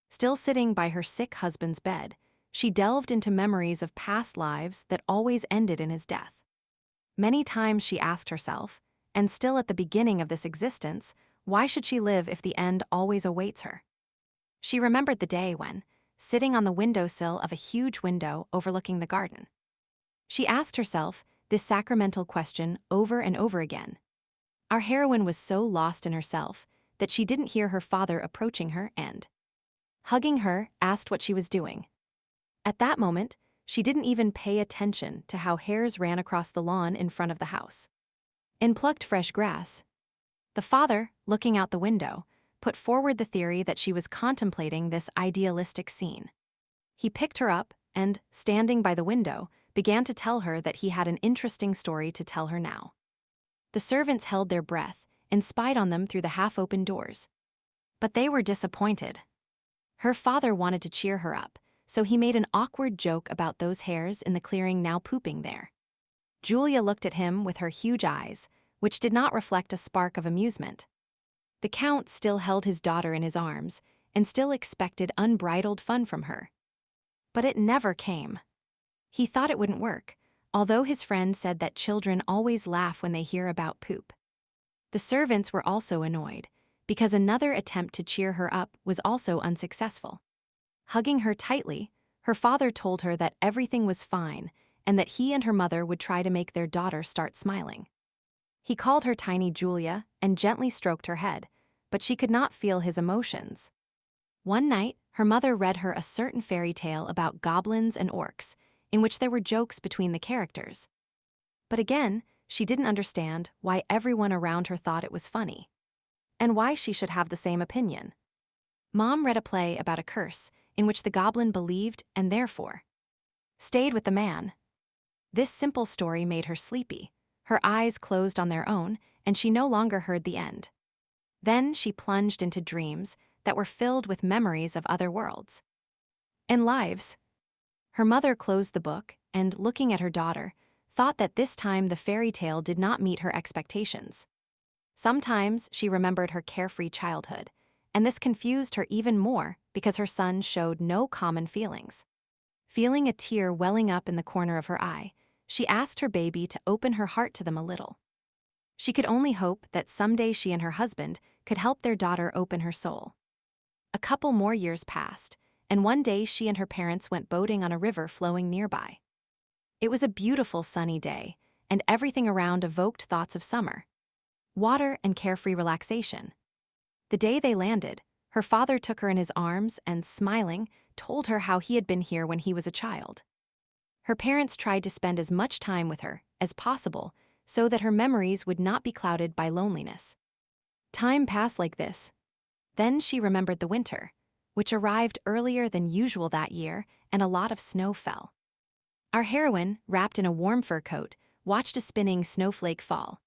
Still sitting by her sick husband's bed, she delved into memories of past lives that always ended in his death. Many times she asked herself, and still at the beginning of this existence, why should she live if the end always awaits her? She remembered the day when, sitting on the windowsill of a huge window overlooking the garden, she asked herself this sacramental question over and over again. Our heroine was so lost in herself that she didn't hear her father approaching her and, hugging her, asked what she was doing. At that moment, she didn't even pay attention to how hares ran across the lawn in front of the house and plucked fresh grass. The father, looking out the window, put forward the theory that she was contemplating this idealistic scene. He picked her up and, standing by the window, began to tell her that he had an interesting story to tell her now. The servants held their breath and spied on them through the half-open doors. But they were disappointed. Her father wanted to cheer her up, so he made an awkward joke about those hares in the clearing now pooping there. Julia looked at him with her huge eyes, which did not reflect a spark of amusement. The Count still held his daughter in his arms and still expected unbridled fun from her. But it never came. He thought it wouldn't work, although his friend said that children always laugh when they hear about poop. The servants were also annoyed, because another attempt to cheer her up was also unsuccessful. Hugging her tightly, her father told her that everything was fine and that he and her mother would try to make their daughter start smiling. He called her tiny Julia and gently stroked her head, but she could not feel his emotions. One night, her mother read her a certain fairy tale about goblins and orcs, in which there were jokes between the characters. But again, she didn't understand why everyone around her thought it was funny, and why she should have the same opinion. Mom read a play about a curse in which the goblin believed and therefore stayed with the man. This simple story made her sleepy. Her eyes closed on their own, and she no longer heard the end. Then she plunged into dreams that were filled with memories of other worlds and lives. Her mother closed the book and, looking at her daughter, thought that this time the fairy tale did not meet her expectations. Sometimes she remembered her carefree childhood, and this confused her even more because her son showed no common feelings. Feeling a tear welling up in the corner of her eye, she asked her baby to open her heart to them a little. She could only hope that someday she and her husband could help their daughter open her soul. A couple more years passed, and one day she and her parents went boating on a river flowing nearby. It was a beautiful sunny day, and everything around evoked thoughts of summer, water, and carefree relaxation. The day they landed, her father took her in his arms and, smiling, told her how he had been here when he was a child. Her parents tried to spend as much time with her as possible so that her memories would not be clouded by loneliness. Time passed like this. Then she remembered the winter, which arrived earlier than usual that year, and a lot of snow fell. Our heroine, wrapped in a warm fur coat, watched a spinning snowflake fall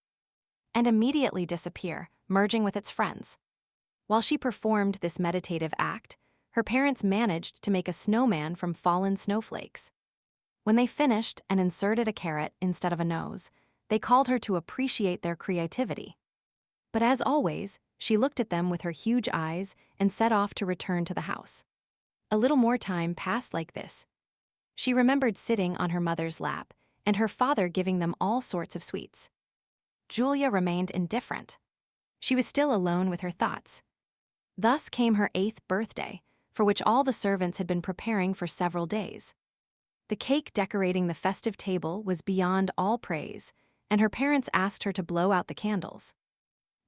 and immediately disappear, merging with its friends. While she performed this meditative act, her parents managed to make a snowman from fallen snowflakes. When they finished and inserted a carrot instead of a nose, they called her to appreciate their creativity. But as always, she looked at them with her huge eyes and set off to return to the house. A little more time passed like this. She remembered sitting on her mother's lap and her father giving them all sorts of sweets. Julia remained indifferent. She was still alone with her thoughts. Thus came her 8th birthday, for which all the servants had been preparing for several days. The cake decorating the festive table was beyond all praise, and her parents asked her to blow out the candles.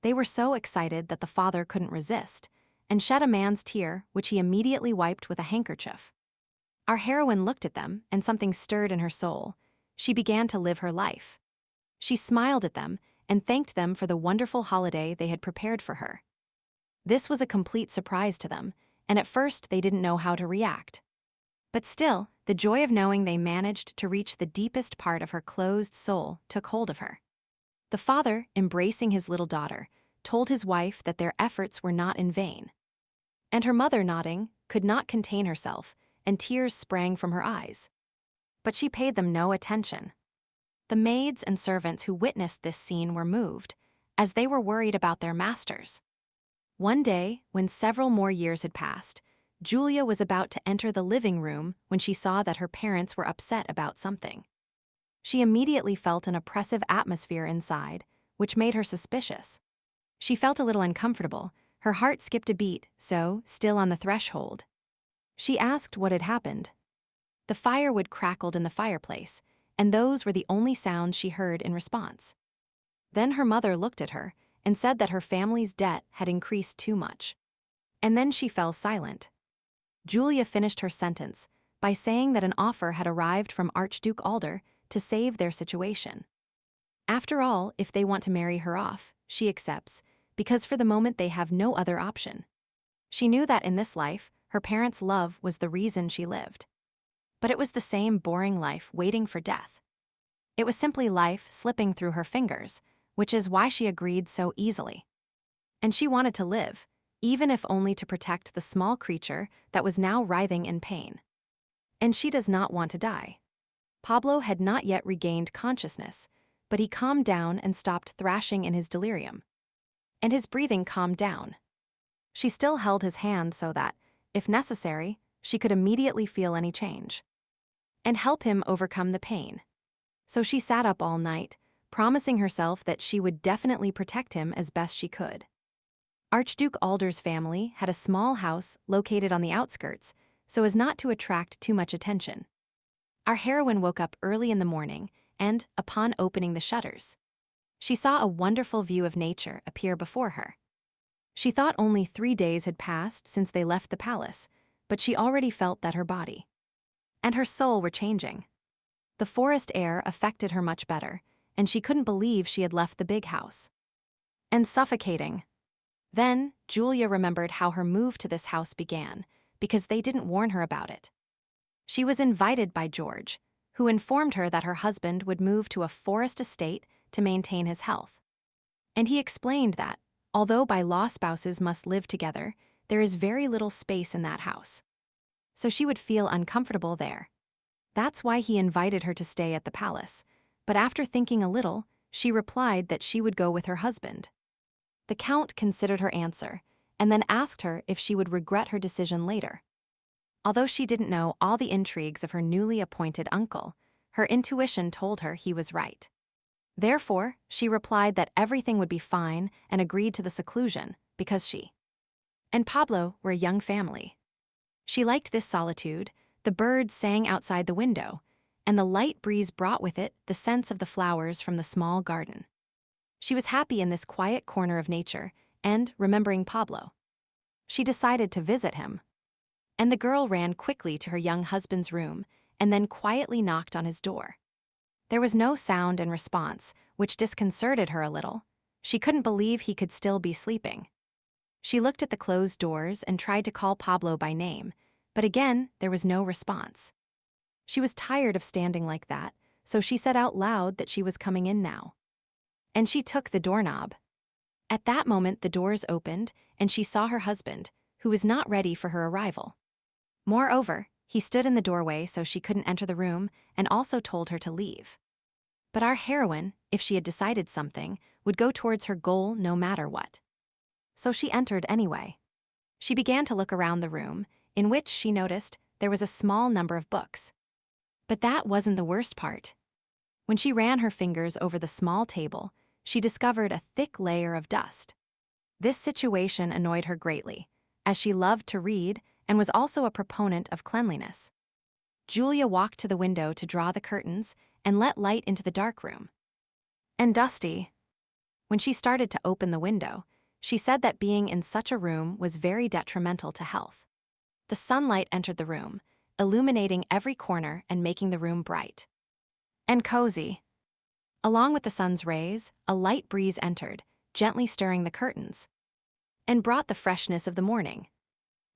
They were so excited that the father couldn't resist, and shed a man's tear, which he immediately wiped with a handkerchief. Our heroine looked at them, and something stirred in her soul. She began to live her life. She smiled at them and thanked them for the wonderful holiday they had prepared for her. This was a complete surprise to them, and at first they didn't know how to react. But still, the joy of knowing they managed to reach the deepest part of her closed soul took hold of her. The father, embracing his little daughter, told his wife that their efforts were not in vain. And her mother, nodding, could not contain herself, and tears sprang from her eyes. But she paid them no attention. The maids and servants who witnessed this scene were moved, as they were worried about their masters. One day, when several more years had passed, Julia was about to enter the living room when she saw that her parents were upset about something. She immediately felt an oppressive atmosphere inside, which made her suspicious. She felt a little uncomfortable, her heart skipped a beat, so, still on the threshold. She asked what had happened. The firewood crackled in the fireplace, and those were the only sounds she heard in response. Then her mother looked at her and said that her family's debt had increased too much. And then she fell silent. Julia finished her sentence by saying that an offer had arrived from Archduke Alder to save their situation. After all, if they want to marry her off, she accepts, because for the moment they have no other option. She knew that in this life, her parents' love was the reason she lived. But it was the same boring life waiting for death. It was simply life slipping through her fingers, which is why she agreed so easily. And she wanted to live, even if only to protect the small creature that was now writhing in pain. And she does not want to die. Pablo had not yet regained consciousness, but he calmed down and stopped thrashing in his delirium. And his breathing calmed down. She still held his hand so that, if necessary, she could immediately feel any change and help him overcome the pain. So she sat up all night, promising herself that she would definitely protect him as best she could. Archduke Alder's family had a small house located on the outskirts, so as not to attract too much attention. Our heroine woke up early in the morning and, upon opening the shutters, she saw a wonderful view of nature appear before her. She thought only 3 days had passed since they left the palace, but she already felt that her body and her soul were changing. The forest air affected her much better, and she couldn't believe she had left the big house. And suffocating. Then, Julia remembered how her move to this house began, because they didn't warn her about it. She was invited by George, who informed her that her husband would move to a forest estate to maintain his health. And he explained that, although by law spouses must live together, there is very little space in that house. So she would feel uncomfortable there. That's why he invited her to stay at the palace, but after thinking a little, she replied that she would go with her husband. The Count considered her answer, and then asked her if she would regret her decision later. Although she didn't know all the intrigues of her newly appointed uncle, her intuition told her he was right. Therefore, she replied that everything would be fine and agreed to the seclusion because she and Pablo were a young family. She liked this solitude, the birds sang outside the window, and the light breeze brought with it the scents of the flowers from the small garden. She was happy in this quiet corner of nature, and, remembering Pablo, she decided to visit him. And the girl ran quickly to her young husband's room and then quietly knocked on his door. There was no sound in response, which disconcerted her a little. She couldn't believe he could still be sleeping. She looked at the closed doors and tried to call Pablo by name, but again, there was no response. She was tired of standing like that, so she said out loud that she was coming in now. And she took the doorknob. At that moment, the doors opened, and she saw her husband, who was not ready for her arrival. Moreover, he stood in the doorway so she couldn't enter the room and also told her to leave. But our heroine, if she had decided something, would go towards her goal no matter what. So she entered anyway. She began to look around the room, in which she noticed there was a small number of books. But that wasn't the worst part. When she ran her fingers over the small table, she discovered a thick layer of dust. This situation annoyed her greatly, as she loved to read and was also a proponent of cleanliness. Julia walked to the window to draw the curtains and let light into the dark room. And dusty. When she started to open the window, she said that being in such a room was very detrimental to health. The sunlight entered the room, illuminating every corner and making the room bright and cozy. Along with the sun's rays, a light breeze entered, gently stirring the curtains, and brought the freshness of the morning.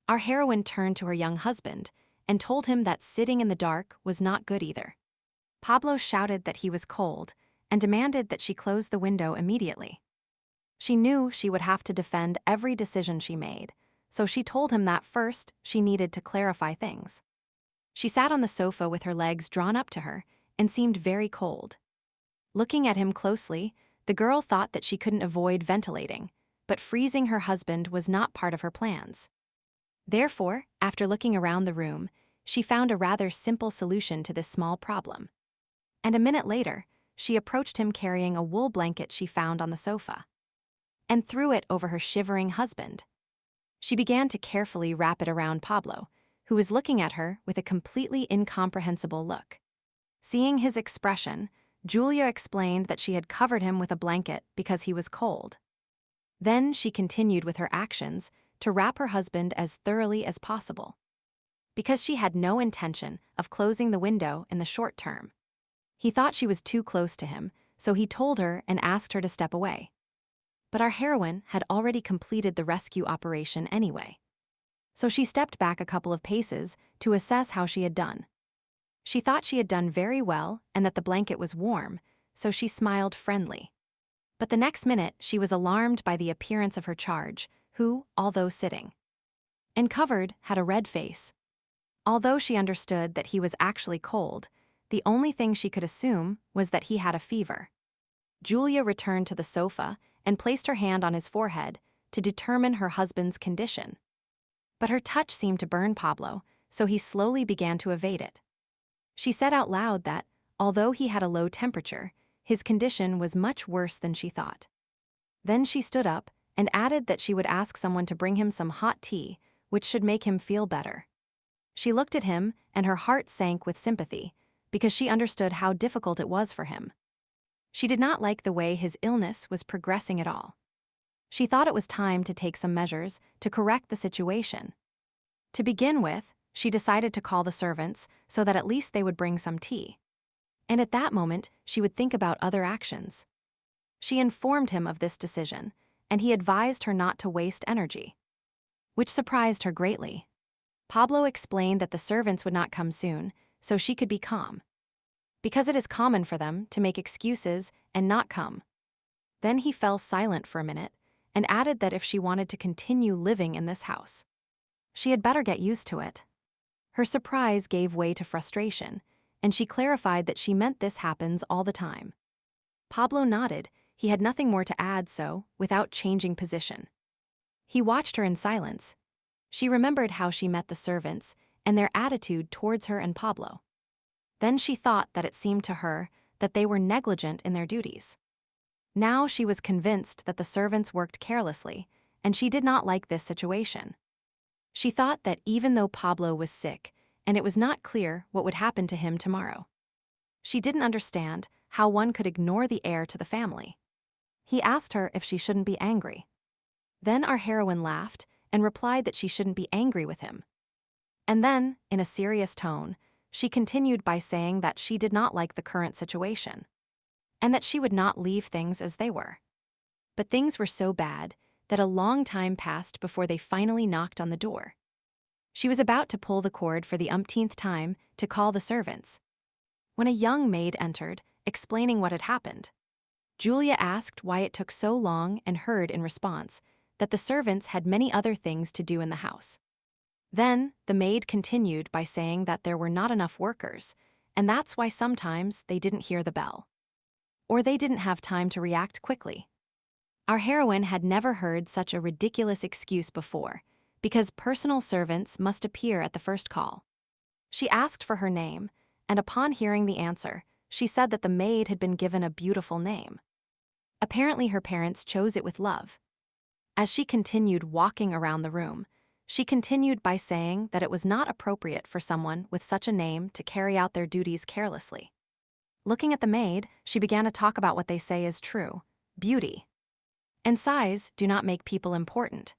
Our heroine turned to her young husband and told him that sitting in the dark was not good either. Pablo shouted that he was cold and demanded that she close the window immediately. She knew she would have to defend every decision she made, so she told him that first she needed to clarify things. She sat on the sofa with her legs drawn up to her and seemed very cold. Looking at him closely, the girl thought that she couldn't avoid ventilating, but freezing her husband was not part of her plans. Therefore, after looking around the room, she found a rather simple solution to this small problem. And a minute later, she approached him carrying a wool blanket she found on the sofa, and threw it over her shivering husband. She began to carefully wrap it around Pablo, who was looking at her with a completely incomprehensible look. Seeing his expression, Julia explained that she had covered him with a blanket because he was cold. Then she continued with her actions to wrap her husband as thoroughly as possible, because she had no intention of closing the window in the short term. He thought she was too close to him, so he told her and asked her to step away. But our heroine had already completed the rescue operation anyway. So she stepped back a couple of paces to assess how she had done. She thought she had done very well and that the blanket was warm, so she smiled friendly. But the next minute, she was alarmed by the appearance of her charge, who, although sitting and covered, had a red face. Although she understood that he was actually cold, the only thing she could assume was that he had a fever. Julia returned to the sofa and placed her hand on his forehead to determine her husband's condition. But her touch seemed to burn Pablo, so he slowly began to evade it. She said out loud that, although he had a low temperature, his condition was much worse than she thought. Then she stood up and added that she would ask someone to bring him some hot tea, which should make him feel better. She looked at him, and her heart sank with sympathy, because she understood how difficult it was for him. She did not like the way his illness was progressing at all. She thought it was time to take some measures to correct the situation. To begin with, she decided to call the servants so that at least they would bring some tea. And at that moment, she would think about other actions. She informed him of this decision, and he advised her not to waste energy, which surprised her greatly. Pablo explained that the servants would not come soon, so she could be calm, because it is common for them to make excuses and not come. Then he fell silent for a minute and added that if she wanted to continue living in this house, she had better get used to it. Her surprise gave way to frustration, and she clarified that she meant this happens all the time. Pablo nodded. He had nothing more to add, so, without changing position, he watched her in silence. She remembered how she met the servants and their attitude towards her and Pablo. Then she thought that it seemed to her that they were negligent in their duties. Now she was convinced that the servants worked carelessly, and she did not like this situation. She thought that even though Pablo was sick, and it was not clear what would happen to him tomorrow, she didn't understand how one could ignore the heir to the family. He asked her if she shouldn't be angry. Then our heroine laughed and replied that she shouldn't be angry with him. And then, in a serious tone, she continued by saying that she did not like the current situation, and that she would not leave things as they were. But things were so bad that a long time passed before they finally knocked on the door. She was about to pull the cord for the umpteenth time to call the servants, when a young maid entered, explaining what had happened. Julia asked why it took so long and heard in response that the servants had many other things to do in the house. Then, the maid continued by saying that there were not enough workers, and that's why sometimes they didn't hear the bell. Or they didn't have time to react quickly. Our heroine had never heard such a ridiculous excuse before, because personal servants must appear at the first call. She asked for her name, and upon hearing the answer, she said that the maid had been given a beautiful name. Apparently her parents chose it with love. As she continued walking around the room, she continued by saying that it was not appropriate for someone with such a name to carry out their duties carelessly. Looking at the maid, she began to talk about what they say is true: beauty and size do not make people important.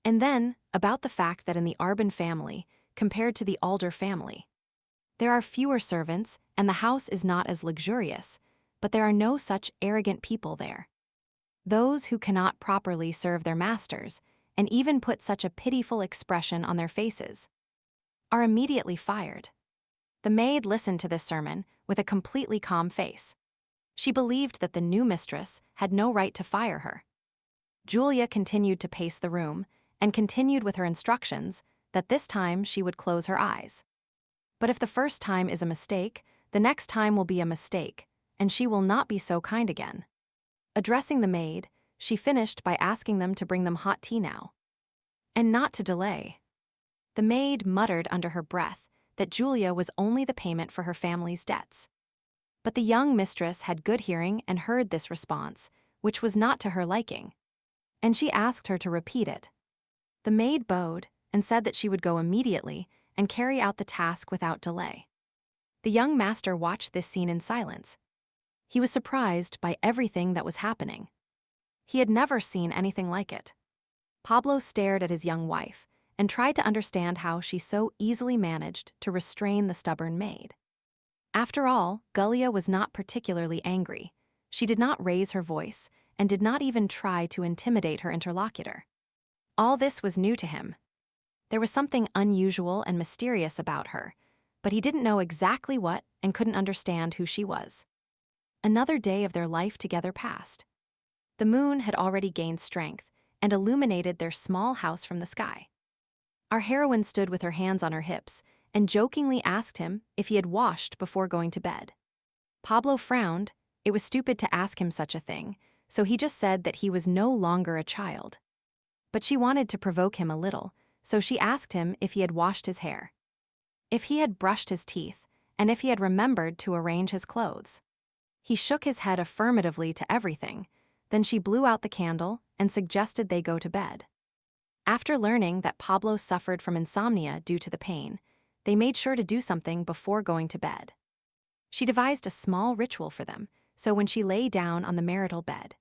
And then, about the fact that in the Arbin family, compared to the Alder family, there are fewer servants and the house is not as luxurious, but there are no such arrogant people there. Those who cannot properly serve their masters, and even put such a pitiful expression on their faces, are immediately fired. The maid listened to this sermon with a completely calm face. She believed that the new mistress had no right to fire her. Julia continued to pace the room and continued with her instructions that this time she would close her eyes. But if the first time is a mistake, the next time will be a mistake, and she will not be so kind again. Addressing the maid, she finished by asking them to bring them hot tea now, and not to delay. The maid muttered under her breath that Julia was only the payment for her family's debts. But the young mistress had good hearing and heard this response, which was not to her liking, and she asked her to repeat it. The maid bowed and said that she would go immediately and carry out the task without delay. The young master watched this scene in silence. He was surprised by everything that was happening. He had never seen anything like it. Pablo stared at his young wife and tried to understand how she so easily managed to restrain the stubborn maid. After all, Julia was not particularly angry. She did not raise her voice and did not even try to intimidate her interlocutor. All this was new to him. There was something unusual and mysterious about her, but he didn't know exactly what and couldn't understand who she was. Another day of their life together passed. The moon had already gained strength and illuminated their small house from the sky. Our heroine stood with her hands on her hips and jokingly asked him if he had washed before going to bed. Pablo frowned. It was stupid to ask him such a thing, so he just said that he was no longer a child. But she wanted to provoke him a little, so she asked him if he had washed his hair, if he had brushed his teeth, and if he had remembered to arrange his clothes. He shook his head affirmatively to everything. Then she blew out the candle and suggested they go to bed. After learning that Pablo suffered from insomnia due to the pain, they made sure to do something before going to bed. She devised a small ritual for them, so when she lay down on the marital bed,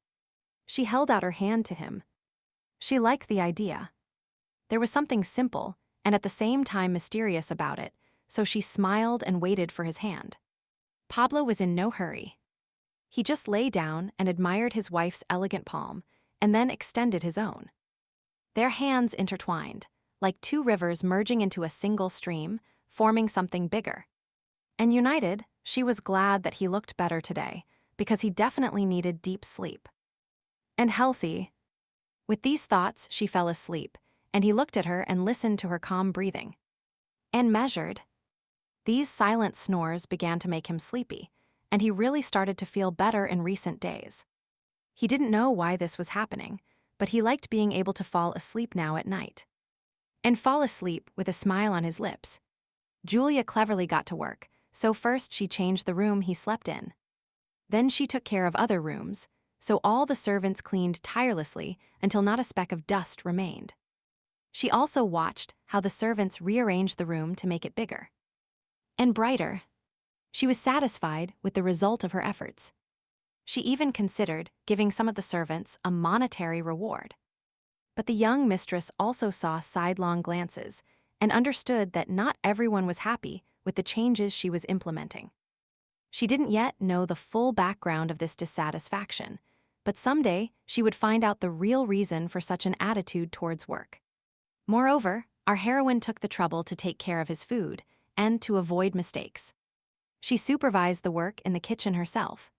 she held out her hand to him. She liked the idea. There was something simple and at the same time mysterious about it, so she smiled and waited for his hand. Pablo was in no hurry. He just lay down and admired his wife's elegant palm, and then extended his own. Their hands intertwined, like two rivers merging into a single stream, forming something bigger. And united, she was glad that he looked better today, because he definitely needed deep sleep. And healthy. With these thoughts, she fell asleep, and he looked at her and listened to her calm breathing. And measured. These silent snores began to make him sleepy, and he really started to feel better in recent days. He didn't know why this was happening, but he liked being able to fall asleep now at night. And fall asleep with a smile on his lips. Julia cleverly got to work, so first she changed the room he slept in. Then she took care of other rooms, so all the servants cleaned tirelessly until not a speck of dust remained. She also watched how the servants rearranged the room to make it bigger and brighter. She was satisfied with the result of her efforts. She even considered giving some of the servants a monetary reward. But the young mistress also saw sidelong glances and understood that not everyone was happy with the changes she was implementing. She didn't yet know the full background of this dissatisfaction, but someday she would find out the real reason for such an attitude towards work. Moreover, our heroine took the trouble to take care of his food and to avoid mistakes. She supervised the work in the kitchen herself.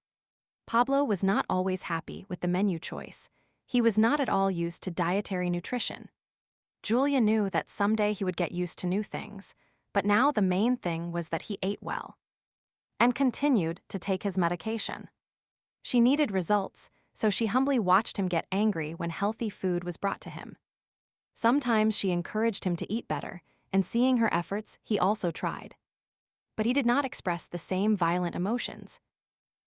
Pablo was not always happy with the menu choice. He was not at all used to dietary nutrition. Julia knew that someday he would get used to new things, but now the main thing was that he ate well and continued to take his medication. She needed results, so she humbly watched him get angry when healthy food was brought to him. Sometimes she encouraged him to eat better, and seeing her efforts, he also tried. But he did not express the same violent emotions.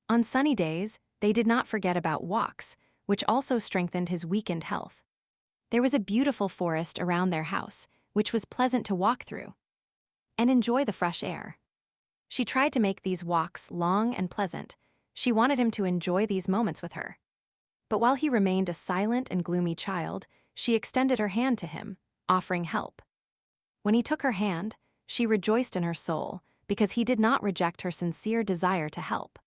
On sunny days, they did not forget about walks, which also strengthened his weakened health. There was a beautiful forest around their house, which was pleasant to walk through and enjoy the fresh air. She tried to make these walks long and pleasant. She wanted him to enjoy these moments with her. But while he remained a silent and gloomy child, she extended her hand to him, offering help. When he took her hand, she rejoiced in her soul because he did not reject her sincere desire to help.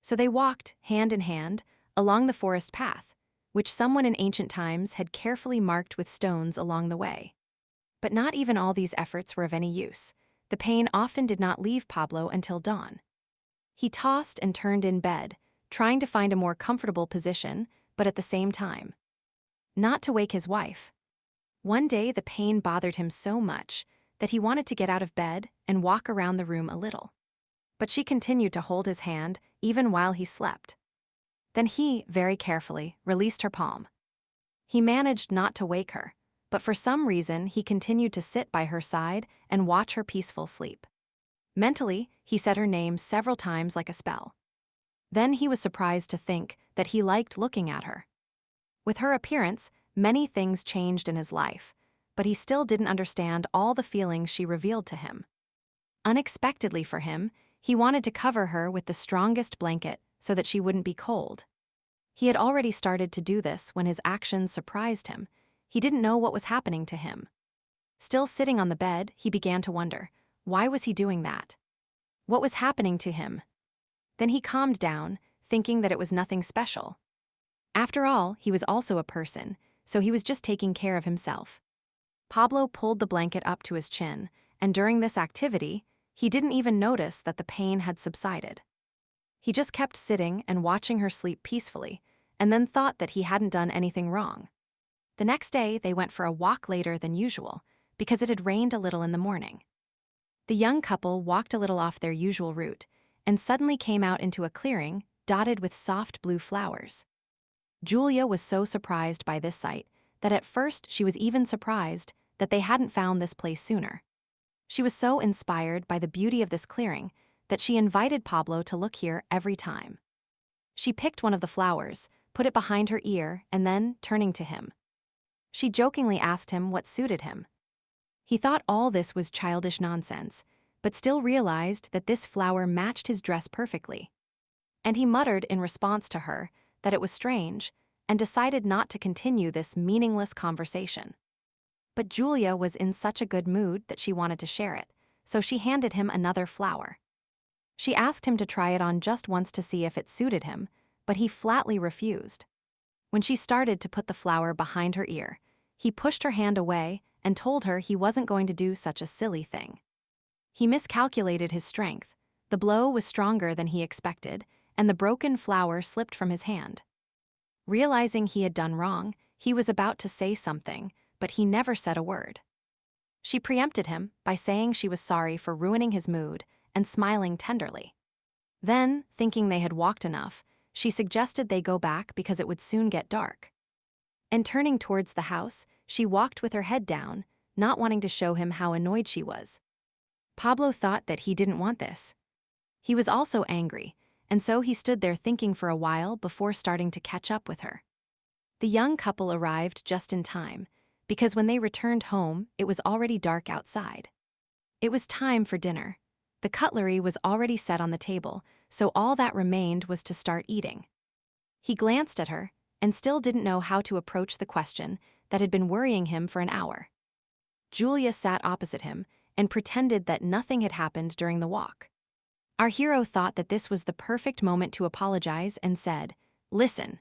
So they walked, hand in hand, along the forest path, which someone in ancient times had carefully marked with stones along the way. But not even all these efforts were of any use. The pain often did not leave Pablo until dawn. He tossed and turned in bed, trying to find a more comfortable position, but at the same time, not to wake his wife. One day the pain bothered him so much that he wanted to get out of bed and walk around the room a little. But she continued to hold his hand even while he slept. Then he, very carefully, released her palm. He managed not to wake her, but for some reason he continued to sit by her side and watch her peaceful sleep. Mentally, he said her name several times like a spell. Then he was surprised to think that he liked looking at her. With her appearance, many things changed in his life, but he still didn't understand all the feelings she revealed to him. Unexpectedly for him, he wanted to cover her with the strongest blanket so that she wouldn't be cold. He had already started to do this when his actions surprised him. He didn't know what was happening to him. Still sitting on the bed, he began to wonder, why was he doing that? What was happening to him? Then he calmed down, thinking that it was nothing special. After all, he was also a person, so he was just taking care of himself. Pablo pulled the blanket up to his chin, and during this activity, he didn't even notice that the pain had subsided. He just kept sitting and watching her sleep peacefully, and then thought that he hadn't done anything wrong. The next day, they went for a walk later than usual, because it had rained a little in the morning. The young couple walked a little off their usual route, and suddenly came out into a clearing dotted with soft blue flowers. Julia was so surprised by this sight that at first she was even surprised that they hadn't found this place sooner. She was so inspired by the beauty of this clearing that she invited Pablo to look here every time. She picked one of the flowers, put it behind her ear, and then, turning to him, she jokingly asked him what suited him. He thought all this was childish nonsense, but still realized that this flower matched his dress perfectly. And he muttered in response to her that it was strange, and decided not to continue this meaningless conversation. But Julia was in such a good mood that she wanted to share it, so she handed him another flower. She asked him to try it on just once to see if it suited him, but he flatly refused. When she started to put the flower behind her ear, he pushed her hand away and told her he wasn't going to do such a silly thing. He miscalculated his strength. The blow was stronger than he expected, and the broken flower slipped from his hand. Realizing he had done wrong, he was about to say something, but he never said a word. She preempted him by saying she was sorry for ruining his mood and smiling tenderly. Then, thinking they had walked enough, she suggested they go back because it would soon get dark. And turning towards the house, she walked with her head down, not wanting to show him how annoyed she was. Pablo thought that he didn't want this. He was also angry, and so he stood there thinking for a while before starting to catch up with her. The young couple arrived just in time, because when they returned home, it was already dark outside. It was time for dinner. The cutlery was already set on the table, so all that remained was to start eating. He glanced at her, and still didn't know how to approach the question that had been worrying him for an hour. Julia sat opposite him and pretended that nothing had happened during the walk. Our hero thought that this was the perfect moment to apologize and said, "Listen."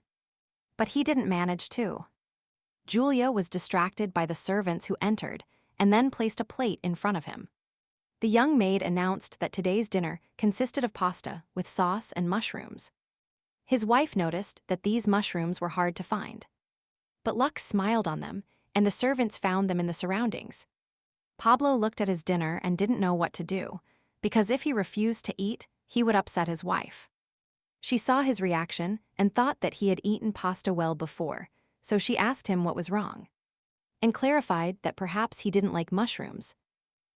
But he didn't manage to. Julia was distracted by the servants who entered and then placed a plate in front of him. The young maid announced that today's dinner consisted of pasta with sauce and mushrooms. His wife noticed that these mushrooms were hard to find. But luck smiled on them, and the servants found them in the surroundings. Pablo looked at his dinner and didn't know what to do, because if he refused to eat, he would upset his wife. She saw his reaction and thought that he had eaten pasta well before, so she asked him what was wrong, and clarified that perhaps he didn't like mushrooms.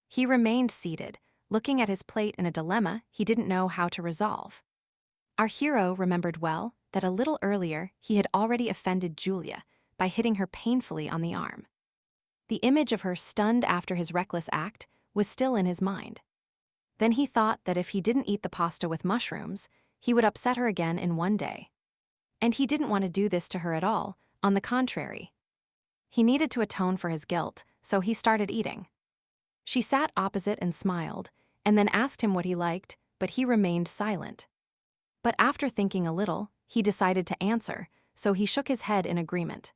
He remained seated, looking at his plate in a dilemma he didn't know how to resolve. Our hero remembered well that a little earlier he had already offended Julia by hitting her painfully on the arm. The image of her stunned after his reckless act was still in his mind. Then he thought that if he didn't eat the pasta with mushrooms, he would upset her again in one day. And he didn't want to do this to her at all, on the contrary. He needed to atone for his guilt, so he started eating. She sat opposite and smiled, and then asked him what he liked, but he remained silent. But after thinking a little, he decided to answer, so he shook his head in agreement.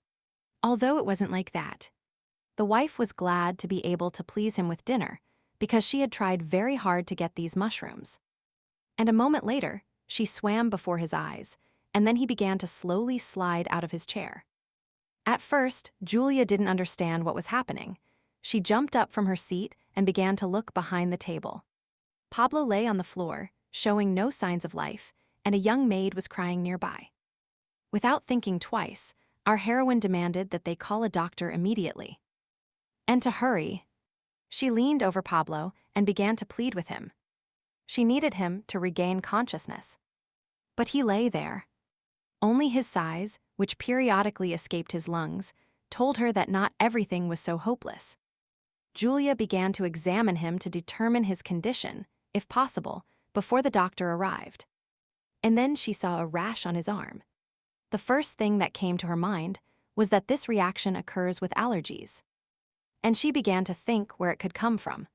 Although it wasn't like that. The wife was glad to be able to please him with dinner, because she had tried very hard to get these mushrooms. And a moment later, she swam before his eyes, and then he began to slowly slide out of his chair. At first, Julia didn't understand what was happening. She jumped up from her seat and began to look behind the table. Pablo lay on the floor, showing no signs of life, and a young maid was crying nearby. Without thinking twice, our heroine demanded that they call a doctor immediately. And to hurry. She leaned over Pablo and began to plead with him. She needed him to regain consciousness. But he lay there. Only his sighs, which periodically escaped his lungs, told her that not everything was so hopeless. Julia began to examine him to determine his condition, if possible, before the doctor arrived. And then she saw a rash on his arm. The first thing that came to her mind was that this reaction occurs with allergies. And she began to think where it could come from.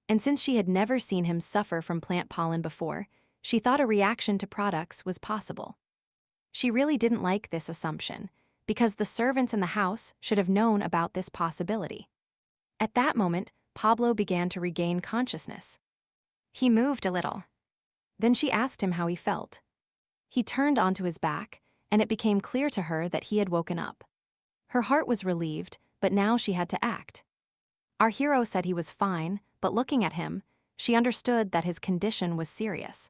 And since she had never seen him suffer from plant pollen before, she thought a reaction to products was possible. She really didn't like this assumption, because the servants in the house should have known about this possibility. At that moment, Pablo began to regain consciousness. He moved a little. Then she asked him how he felt. He turned onto his back, and it became clear to her that he had woken up. Her heart was relieved, but now she had to act. Our hero said he was fine, but looking at him, she understood that his condition was serious.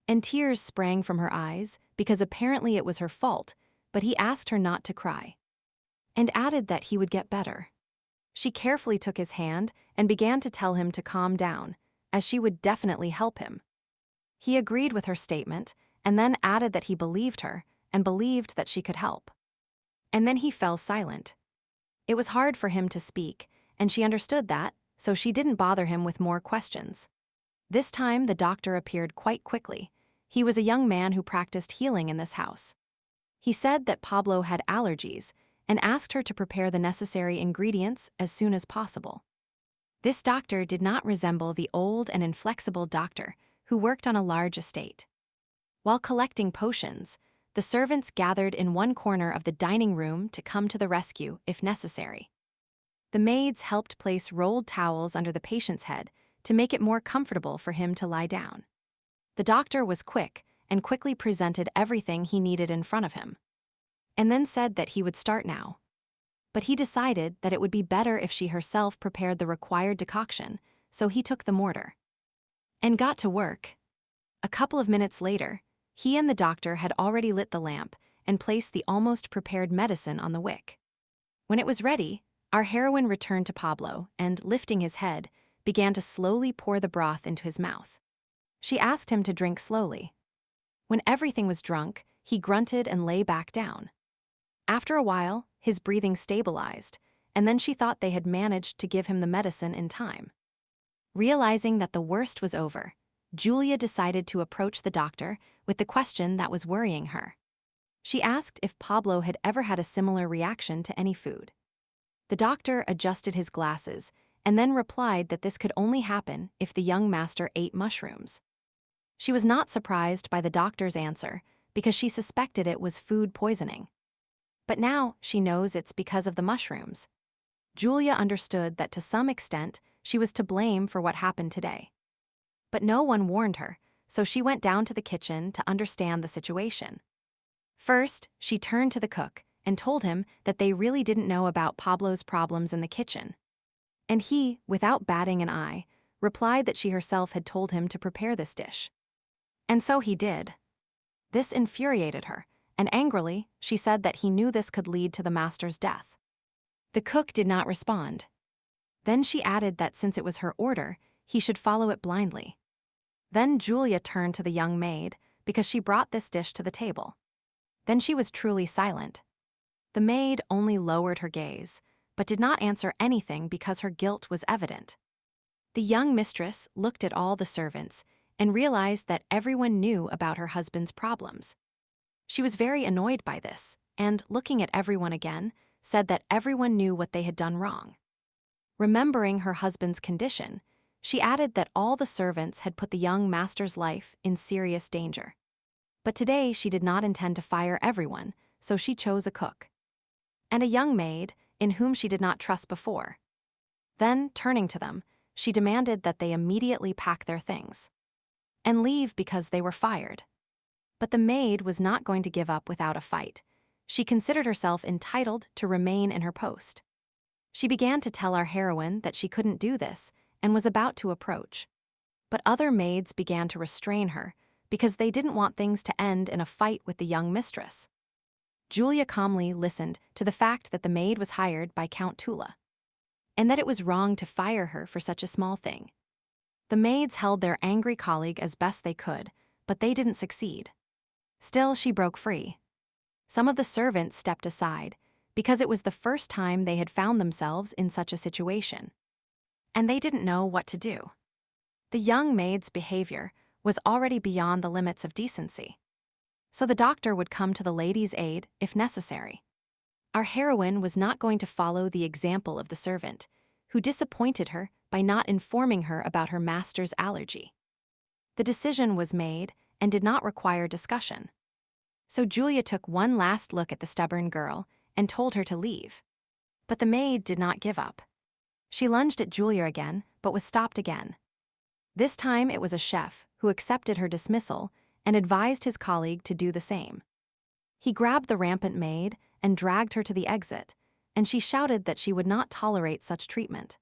And tears sprang from her eyes, because apparently it was her fault, but he asked her not to cry. And added that he would get better. She carefully took his hand and began to tell him to calm down, as she would definitely help him. He agreed with her statement, and then added that he believed her, and believed that she could help. And then he fell silent. It was hard for him to speak, and she understood that, so she didn't bother him with more questions. This time the doctor appeared quite quickly. He was a young man who practiced healing in this house. He said that Pablo had allergies, and asked her to prepare the necessary ingredients as soon as possible. This doctor did not resemble the old and inflexible doctor who worked on a large estate. While collecting potions, the servants gathered in one corner of the dining room to come to the rescue if necessary. The maids helped place rolled towels under the patient's head to make it more comfortable for him to lie down. The doctor was quick and quickly presented everything he needed in front of him, and then said that he would start now. But he decided that it would be better if she herself prepared the required decoction, so he took the mortar and got to work. A couple of minutes later, he and the doctor had already lit the lamp and placed the almost prepared medicine on the wick. When it was ready, our heroine returned to Pablo and, lifting his head, began to slowly pour the broth into his mouth. She asked him to drink slowly. When everything was drunk, he grunted and lay back down. After a while, his breathing stabilized, and then she thought they had managed to give him the medicine in time. Realizing that the worst was over, Julia decided to approach the doctor with the question that was worrying her. She asked if Pablo had ever had a similar reaction to any food. The doctor adjusted his glasses and then replied that this could only happen if the young master ate mushrooms. She was not surprised by the doctor's answer because she suspected it was food poisoning. But now she knows it's because of the mushrooms. Julia understood that to some extent she was to blame for what happened today. But no one warned her, so she went down to the kitchen to understand the situation. First, she turned to the cook and told him that they really didn't know about Pablo's problems in the kitchen. And he, without batting an eye, replied that she herself had told him to prepare this dish. And so he did. This infuriated her, and angrily, she said that he knew this could lead to the master's death. The cook did not respond. Then she added that since it was her order, he should follow it blindly. Then Julia turned to the young maid because she brought this dish to the table. Then she was truly silent. The maid only lowered her gaze, but did not answer anything because her guilt was evident. The young mistress looked at all the servants and realized that everyone knew about her husband's problems. She was very annoyed by this, and looking at everyone again, said that everyone knew what they had done wrong. Remembering her husband's condition, she added that all the servants had put the young master's life in serious danger. But today she did not intend to fire everyone, so she chose a cook. And a young maid, in whom she did not trust before. Then, turning to them, she demanded that they immediately pack their things and leave because they were fired. But the maid was not going to give up without a fight. She considered herself entitled to remain in her post. She began to tell our heroine that she couldn't do this and was about to approach. But other maids began to restrain her because they didn't want things to end in a fight with the young mistress. Julia calmly listened to the fact that the maid was hired by Count Tula, and that it was wrong to fire her for such a small thing. The maids held their angry colleague as best they could, but they didn't succeed. Still, she broke free. Some of the servants stepped aside, because it was the first time they had found themselves in such a situation. And they didn't know what to do. The young maid's behavior was already beyond the limits of decency. So the doctor would come to the lady's aid if necessary. Our heroine was not going to follow the example of the servant, who disappointed her by not informing her about her master's allergy. The decision was made and did not require discussion. So Julia took one last look at the stubborn girl and told her to leave. But the maid did not give up. She lunged at Julia again, but was stopped again. This time it was a chef who accepted her dismissal and advised his colleague to do the same. He grabbed the rampant maid and dragged her to the exit, and she shouted that she would not tolerate such treatment.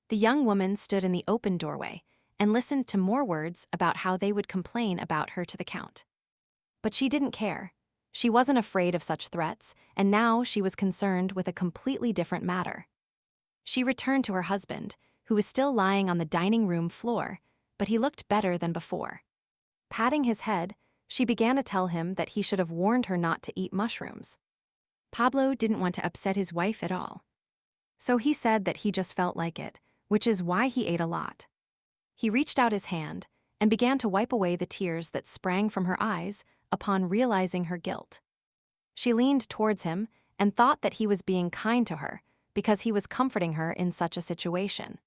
The young woman stood in the open doorway and listened to more words about how they would complain about her to the count. But she didn't care. She wasn't afraid of such threats, and now she was concerned with a completely different matter. She returned to her husband, who was still lying on the dining room floor, but he looked better than before. Patting his head, she began to tell him that he should have warned her not to eat mushrooms. Pablo didn't want to upset his wife at all. So he said that he just felt like it, which is why he ate a lot. He reached out his hand and began to wipe away the tears that sprang from her eyes upon realizing her guilt. She leaned towards him and thought that he was being kind to her because he was comforting her in such a situation.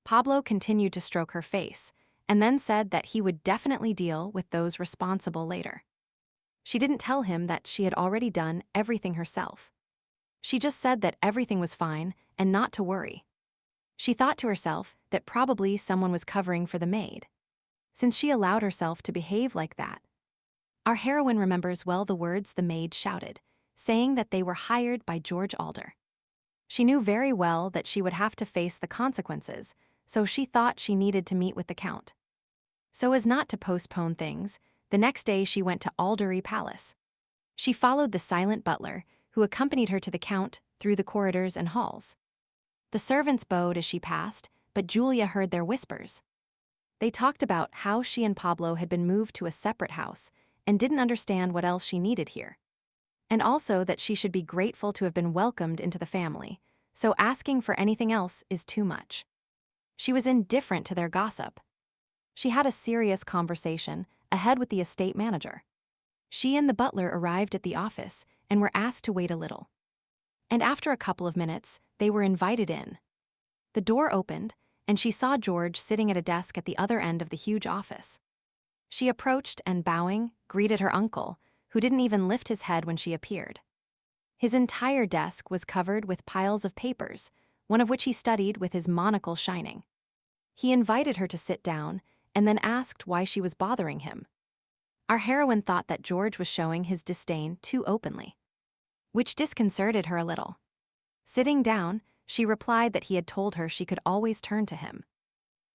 Pablo continued to stroke her face and then said that he would definitely deal with those responsible later. She didn't tell him that she had already done everything herself. She just said that everything was fine and not to worry. She thought to herself that probably someone was covering for the maid, since she allowed herself to behave like that. Our heroine remembers well the words the maid shouted, saying that they were hired by George Alder. She knew very well that she would have to face the consequences, so she thought she needed to meet with the count. So as not to postpone things, the next day she went to Aldery Palace. She followed the silent butler, who accompanied her to the count through the corridors and halls. The servants bowed as she passed, but Julia heard their whispers. They talked about how she and Pablo had been moved to a separate house and didn't understand what else she needed here. And also that she should be grateful to have been welcomed into the family, so asking for anything else is too much. She was indifferent to their gossip. She had a serious conversation ahead with the estate manager. She and the butler arrived at the office and were asked to wait a little. And after a couple of minutes, they were invited in. The door opened, and she saw George sitting at a desk at the other end of the huge office. She approached and, bowing, greeted her uncle, who didn't even lift his head when she appeared. His entire desk was covered with piles of papers, one of which he studied with his monocle shining. He invited her to sit down and then asked why she was bothering him. Our heroine thought that George was showing his disdain too openly, which disconcerted her a little. Sitting down, she replied that he had told her she could always turn to him.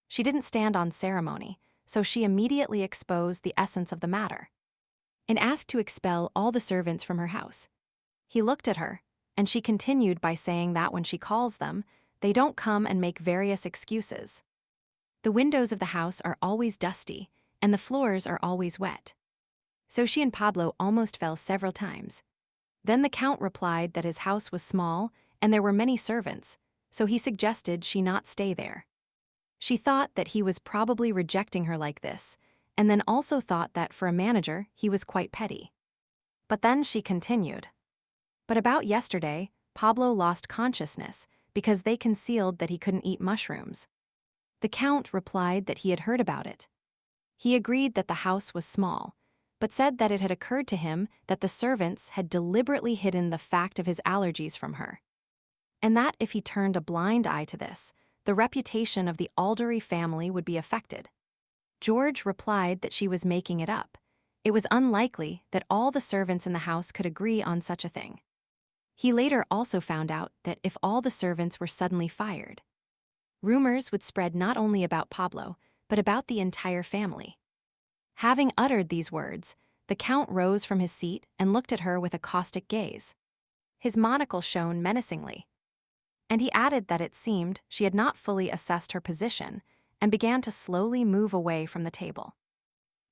She didn't stand on ceremony, so she immediately exposed the essence of the matter and asked to expel all the servants from her house. He looked at her, and she continued by saying that when she calls them, they don't come and make various excuses. The windows of the house are always dusty, and the floors are always wet. So she and Pablo almost fell several times. Then the Count replied that his house was small and there were many servants, so he suggested she not stay there. She thought that he was probably rejecting her like this, and then also thought that for a manager he was quite petty. But then she continued. But about yesterday, Pablo lost consciousness because they concealed that he couldn't eat mushrooms. The Count replied that he had heard about it. He agreed that the house was small, but said that it had occurred to him that the servants had deliberately hidden the fact of his allergies from her, and that if he turned a blind eye to this, the reputation of the Aldery family would be affected. George replied that she was making it up. It was unlikely that all the servants in the house could agree on such a thing. He later also found out that if all the servants were suddenly fired, rumors would spread not only about Pablo, but about the entire family. Having uttered these words, the Count rose from his seat and looked at her with a caustic gaze. His monocle shone menacingly. And he added that it seemed she had not fully assessed her position and began to slowly move away from the table.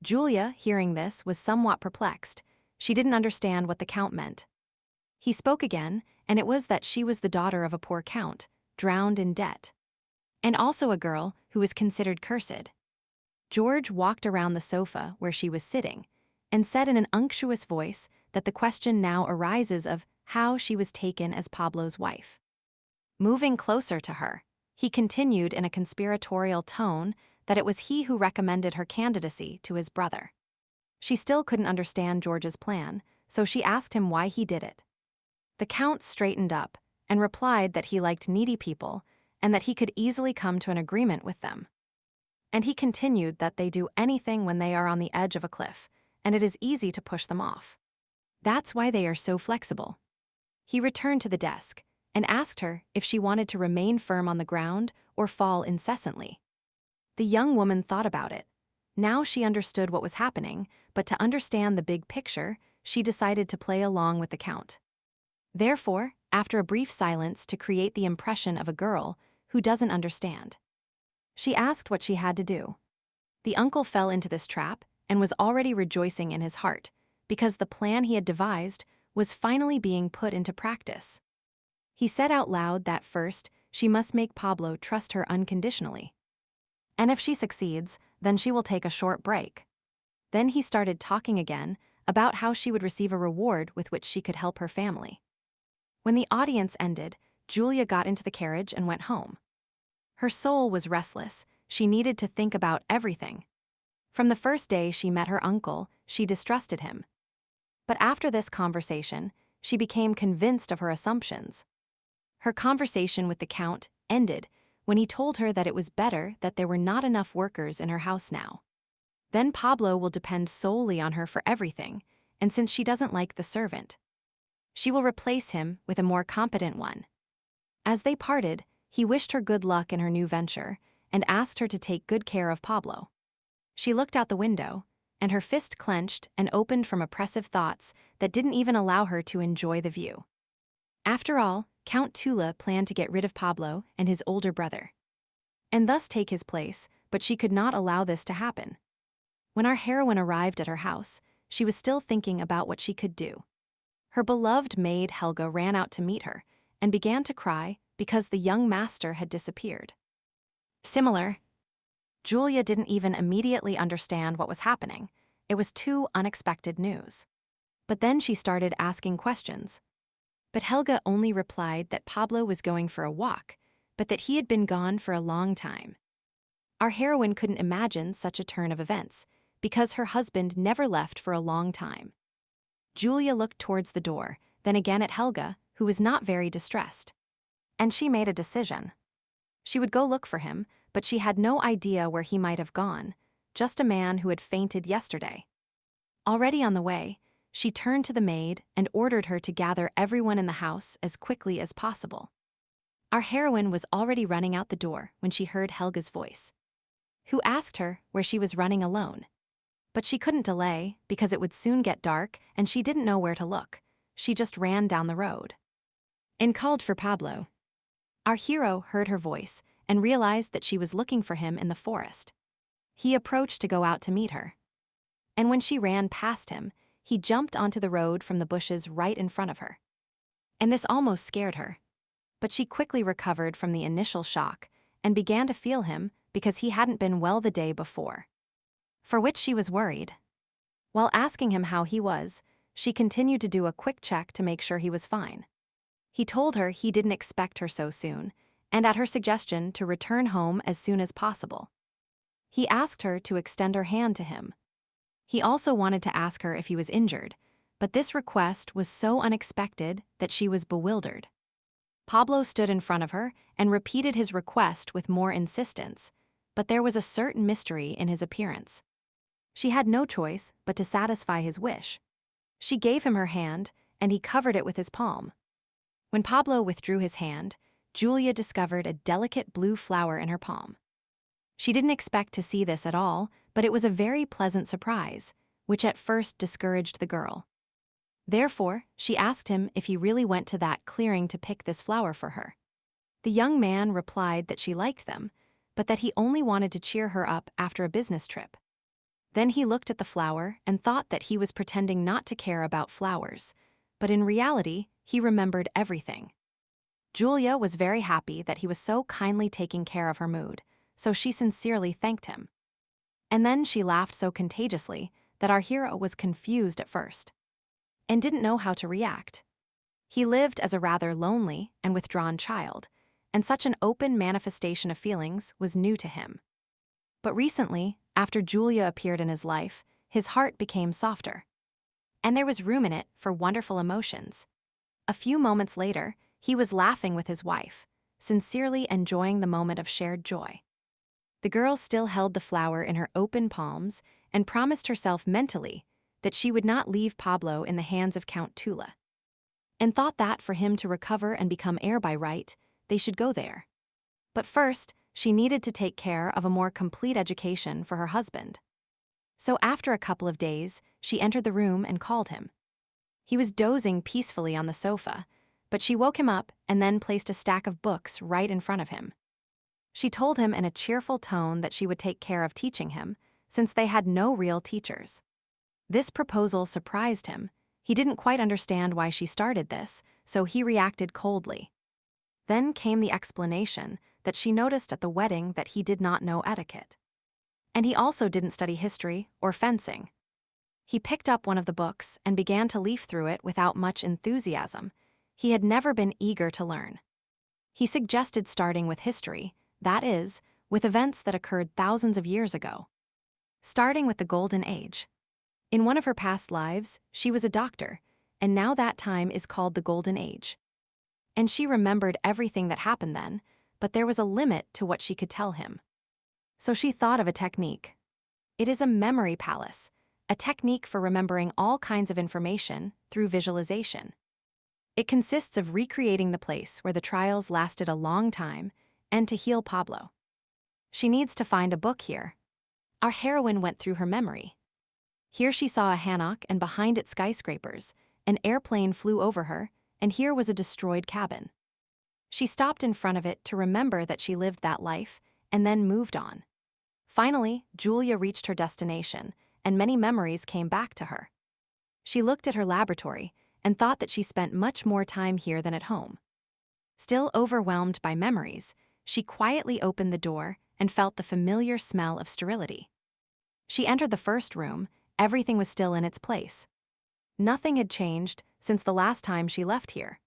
Julia, hearing this, was somewhat perplexed. She didn't understand what the Count meant. He spoke again, and it was that she was the daughter of a poor count, drowned in debt, and also a girl who was considered cursed. George walked around the sofa where she was sitting and said in an unctuous voice that the question now arises of how she was taken as Pablo's wife. Moving closer to her, he continued in a conspiratorial tone that it was he who recommended her candidacy to his brother. She still couldn't understand George's plan, so she asked him why he did it. The Count straightened up and replied that he liked needy people and that he could easily come to an agreement with them. And he continued that they do anything when they are on the edge of a cliff, and it is easy to push them off. That's why they are so flexible. He returned to the desk and asked her if she wanted to remain firm on the ground or fall incessantly. The young woman thought about it. Now she understood what was happening, but to understand the big picture, she decided to play along with the Count. Therefore, after a brief silence to create the impression of a girl who doesn't understand, she asked what she had to do. The uncle fell into this trap and was already rejoicing in his heart because the plan he had devised was finally being put into practice. He said out loud that first she must make Pablo trust her unconditionally. And if she succeeds, then she will take a short break. Then he started talking again about how she would receive a reward with which she could help her family. When the audience ended, Julia got into the carriage and went home. Her soul was restless. She needed to think about everything. From the first day she met her uncle, she distrusted him. But after this conversation, she became convinced of her assumptions. Her conversation with the Count ended when he told her that it was better that there were not enough workers in her house now. Then Pablo will depend solely on her for everything, and since she doesn't like the servant, she will replace him with a more competent one. As they parted, he wished her good luck in her new venture and asked her to take good care of Pablo. She looked out the window, and her fist clenched and opened from oppressive thoughts that didn't even allow her to enjoy the view. After all, Count Tula planned to get rid of Pablo and his older brother, and thus take his place, but she could not allow this to happen. When our heroine arrived at her house, she was still thinking about what she could do. Her beloved maid Helga ran out to meet her and began to cry because the young master had disappeared. Similar, Julia didn't even immediately understand what was happening. It was too unexpected news. But then she started asking questions. But Helga only replied that Pablo was going for a walk, but that he had been gone for a long time. Our heroine couldn't imagine such a turn of events, because her husband never left for a long time. Julia looked towards the door, then again at Helga, who was not very distressed. And she made a decision. She would go look for him, but she had no idea where he might have gone, just a man who had fainted yesterday. Already on the way, she turned to the maid and ordered her to gather everyone in the house as quickly as possible. Our heroine was already running out the door when she heard Helga's voice, who asked her where she was running alone. But she couldn't delay because it would soon get dark and she didn't know where to look. She just ran down the road and called for Pablo. Our hero heard her voice and realized that she was looking for him in the forest. He approached to go out to meet her. And when she ran past him, he jumped onto the road from the bushes right in front of her. And this almost scared her. But she quickly recovered from the initial shock and began to feel him because he hadn't been well the day before, for which she was worried. While asking him how he was, she continued to do a quick check to make sure he was fine. He told her he didn't expect her so soon, and at her suggestion to return home as soon as possible. He asked her to extend her hand to him. He also wanted to ask her if he was injured, but this request was so unexpected that she was bewildered. Pablo stood in front of her and repeated his request with more insistence, but there was a certain mystery in his appearance. She had no choice but to satisfy his wish. She gave him her hand, and he covered it with his palm. When Pablo withdrew his hand, Julia discovered a delicate blue flower in her palm. She didn't expect to see this at all, but it was a very pleasant surprise, which at first discouraged the girl. Therefore, she asked him if he really went to that clearing to pick this flower for her. The young man replied that she liked them, but that he only wanted to cheer her up after a business trip. Then he looked at the flower and thought that he was pretending not to care about flowers, but in reality, he remembered everything. Julia was very happy that he was so kindly taking care of her mood, so she sincerely thanked him. And then she laughed so contagiously that our hero was confused at first and didn't know how to react. He lived as a rather lonely and withdrawn child, and such an open manifestation of feelings was new to him. But recently, after Julia appeared in his life, his heart became softer. And there was room in it for wonderful emotions. A few moments later, he was laughing with his wife, sincerely enjoying the moment of shared joy. The girl still held the flower in her open palms and promised herself mentally that she would not leave Pablo in the hands of Count Tula, and thought that for him to recover and become heir by right, they should go there. But first, she needed to take care of a more complete education for her husband. So after a couple of days, she entered the room and called him. He was dozing peacefully on the sofa, but she woke him up and then placed a stack of books right in front of him. She told him in a cheerful tone that she would take care of teaching him, since they had no real teachers. This proposal surprised him. He didn't quite understand why she started this, so he reacted coldly. Then came the explanation that she noticed at the wedding that he did not know etiquette. And he also didn't study history or fencing. He picked up one of the books and began to leaf through it without much enthusiasm. He had never been eager to learn. He suggested starting with history, that is, with events that occurred thousands of years ago. Starting with the Golden Age. In one of her past lives, she was a doctor, and now that time is called the Golden Age. And she remembered everything that happened then, but there was a limit to what she could tell him. So she thought of a technique. It is a memory palace, a technique for remembering all kinds of information through visualization. It consists of recreating the place where the trials lasted a long time and to heal Pablo. She needs to find a book here. Our heroine went through her memory. Here she saw a hammock and behind it skyscrapers, an airplane flew over her, and here was a destroyed cabin. She stopped in front of it to remember that she lived that life, and then moved on. Finally, Julia reached her destination, and many memories came back to her. She looked at her laboratory and thought that she spent much more time here than at home. Still overwhelmed by memories, she quietly opened the door and felt the familiar smell of sterility. She entered the first room. Everything was still in its place. Nothing had changed since the last time she left here.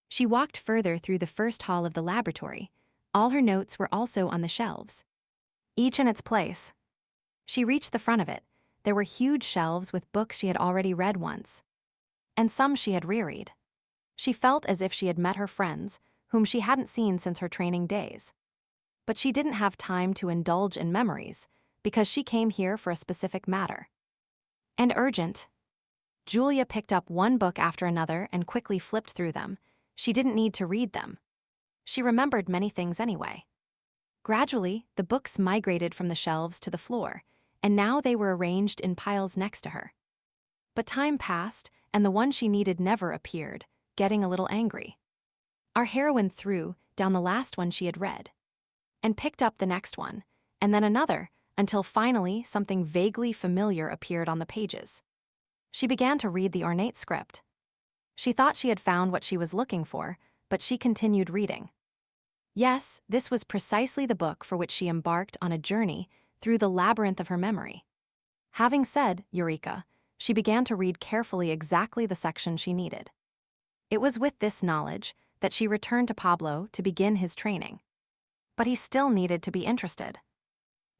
She walked further through the first hall of the laboratory. All her notes were also on the shelves, each in its place. She reached the front of it. There were huge shelves with books she had already read once, and some she had reread. She felt as if she had met her friends, whom she hadn't seen since her training days. But she didn't have time to indulge in memories, because she came here for a specific matter. And urgent. Julia picked up one book after another and quickly flipped through them. She didn't need to read them. She remembered many things anyway. Gradually, the books migrated from the shelves to the floor, and now they were arranged in piles next to her. But time passed, and the one she needed never appeared, getting a little angry. Our heroine threw down the last one she had read, and picked up the next one, and then another, until finally something vaguely familiar appeared on the pages. She began to read the ornate script. She thought she had found what she was looking for, but she continued reading. Yes, this was precisely the book for which she embarked on a journey through the labyrinth of her memory. Having said Eureka, she began to read carefully exactly the section she needed. It was with this knowledge that she returned to Pablo to begin his training. But he still needed to be interested.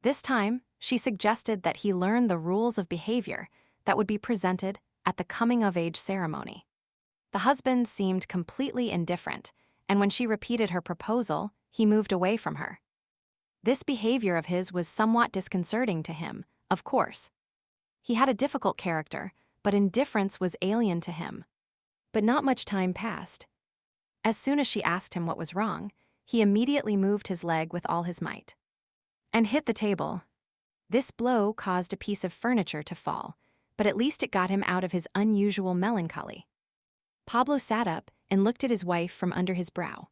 This time, she suggested that he learn the rules of behavior that would be presented at the coming-of-age ceremony. The husband seemed completely indifferent, and when she repeated her proposal, he moved away from her. This behavior of his was somewhat disconcerting to him, of course. He had a difficult character, but indifference was alien to him. But not much time passed. As soon as she asked him what was wrong, he immediately moved his leg with all his might and hit the table. This blow caused a piece of furniture to fall, but at least it got him out of his unusual melancholy. Pablo sat up and looked at his wife from under his brow.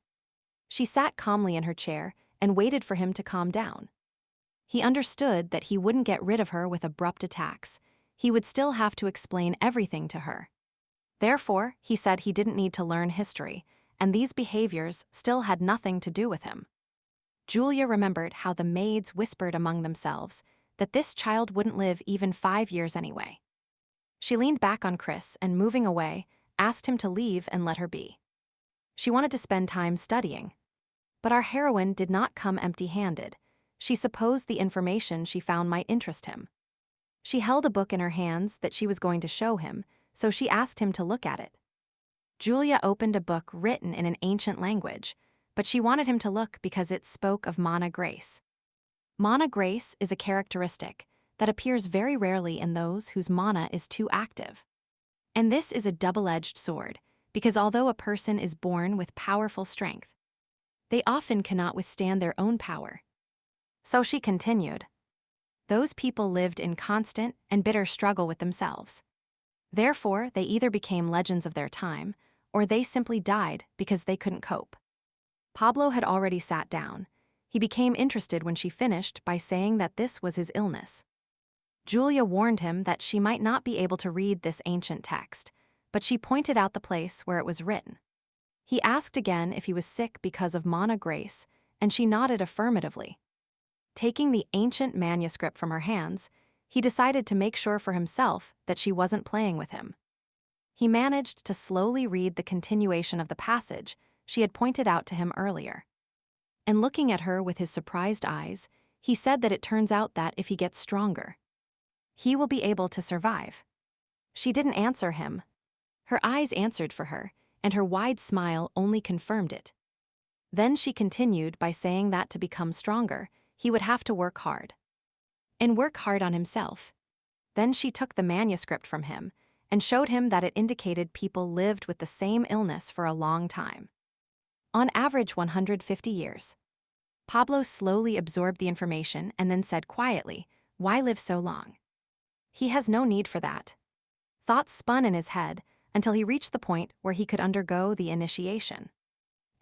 She sat calmly in her chair and waited for him to calm down. He understood that he wouldn't get rid of her with abrupt attacks. He would still have to explain everything to her. Therefore, he said he didn't need to learn history, and these behaviors still had nothing to do with him. Julia remembered how the maids whispered among themselves that this child wouldn't live even 5 years anyway. She leaned back on Chris and, moving away, asked him to leave and let her be. She wanted to spend time studying. But our heroine did not come empty-handed. She supposed the information she found might interest him. She held a book in her hands that she was going to show him, so she asked him to look at it. Julia opened a book written in an ancient language, but she wanted him to look because it spoke of mana grace. Mana grace is a characteristic that appears very rarely in those whose mana is too active. And this is a double-edged sword, because although a person is born with powerful strength, they often cannot withstand their own power. So she continued. Those people lived in constant and bitter struggle with themselves. Therefore, they either became legends of their time, or they simply died because they couldn't cope. Pablo had already sat down. He became interested when she finished by saying that this was his illness. Julia warned him that she might not be able to read this ancient text, but she pointed out the place where it was written. He asked again if he was sick because of mana grace, and she nodded affirmatively. Taking the ancient manuscript from her hands, he decided to make sure for himself that she wasn't playing with him. He managed to slowly read the continuation of the passage she had pointed out to him earlier. And looking at her with his surprised eyes, he said that it turns out that if he gets stronger, he will be able to survive. She didn't answer him. Her eyes answered for her, and her wide smile only confirmed it. Then she continued by saying that to become stronger, he would have to work hard. And work hard on himself. Then she took the manuscript from him and showed him that it indicated people lived with the same illness for a long time. On average 150 years. Pablo slowly absorbed the information and then said quietly, "Why live so long? He has no need for that." Thoughts spun in his head until he reached the point where he could undergo the initiation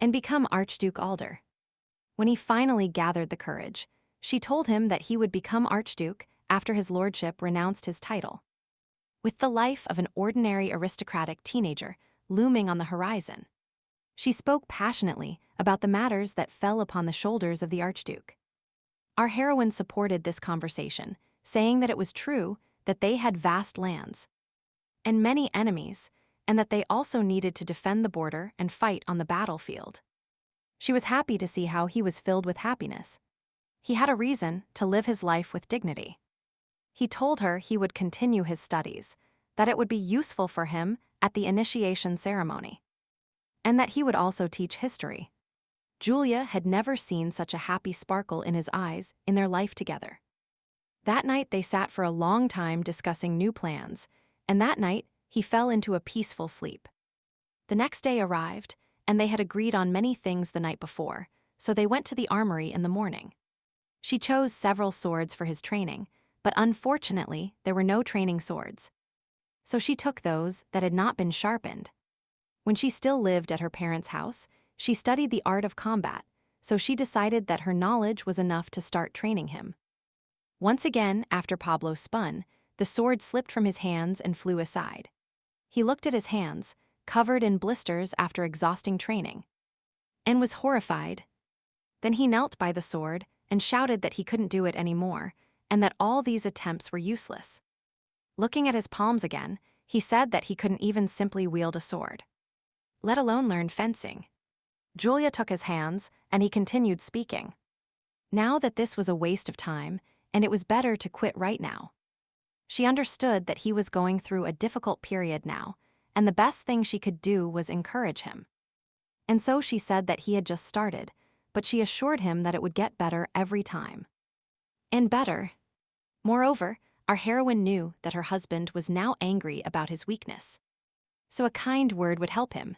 and become Archduke Alder. When he finally gathered the courage, she told him that he would become Archduke after his lordship renounced his title. with the life of an ordinary aristocratic teenager looming on the horizon. She spoke passionately about the matters that fell upon the shoulders of the Archduke. Our heroine supported this conversation, saying that it was true that they had vast lands and many enemies, and that they also needed to defend the border and fight on the battlefield. She was happy to see how he was filled with happiness. He had a reason to live his life with dignity. He told her he would continue his studies, that it would be useful for him at the initiation ceremony, and that he would also teach history. Julia had never seen such a happy sparkle in his eyes in their life together. That night they sat for a long time discussing new plans, and that night he fell into a peaceful sleep. The next day arrived, and they had agreed on many things the night before, so they went to the armory in the morning. She chose several swords for his training, but unfortunately there were no training swords. So she took those that had not been sharpened. When she still lived at her parents' house, she studied the art of combat, so she decided that her knowledge was enough to start training him. Once again, after Pablo spun, the sword slipped from his hands and flew aside. He looked at his hands, covered in blisters after exhausting training, and was horrified. Then he knelt by the sword and shouted that he couldn't do it anymore, and that all these attempts were useless. Looking at his palms again, he said that he couldn't even simply wield a sword, let alone learn fencing. Julia took his hands, and he continued speaking. Now that this was a waste of time, and it was better to quit right now. She understood that he was going through a difficult period now, and the best thing she could do was encourage him. And so she said that he had just started, but she assured him that it would get better every time. And better. Moreover, our heroine knew that her husband was now angry about his weakness. So a kind word would help him.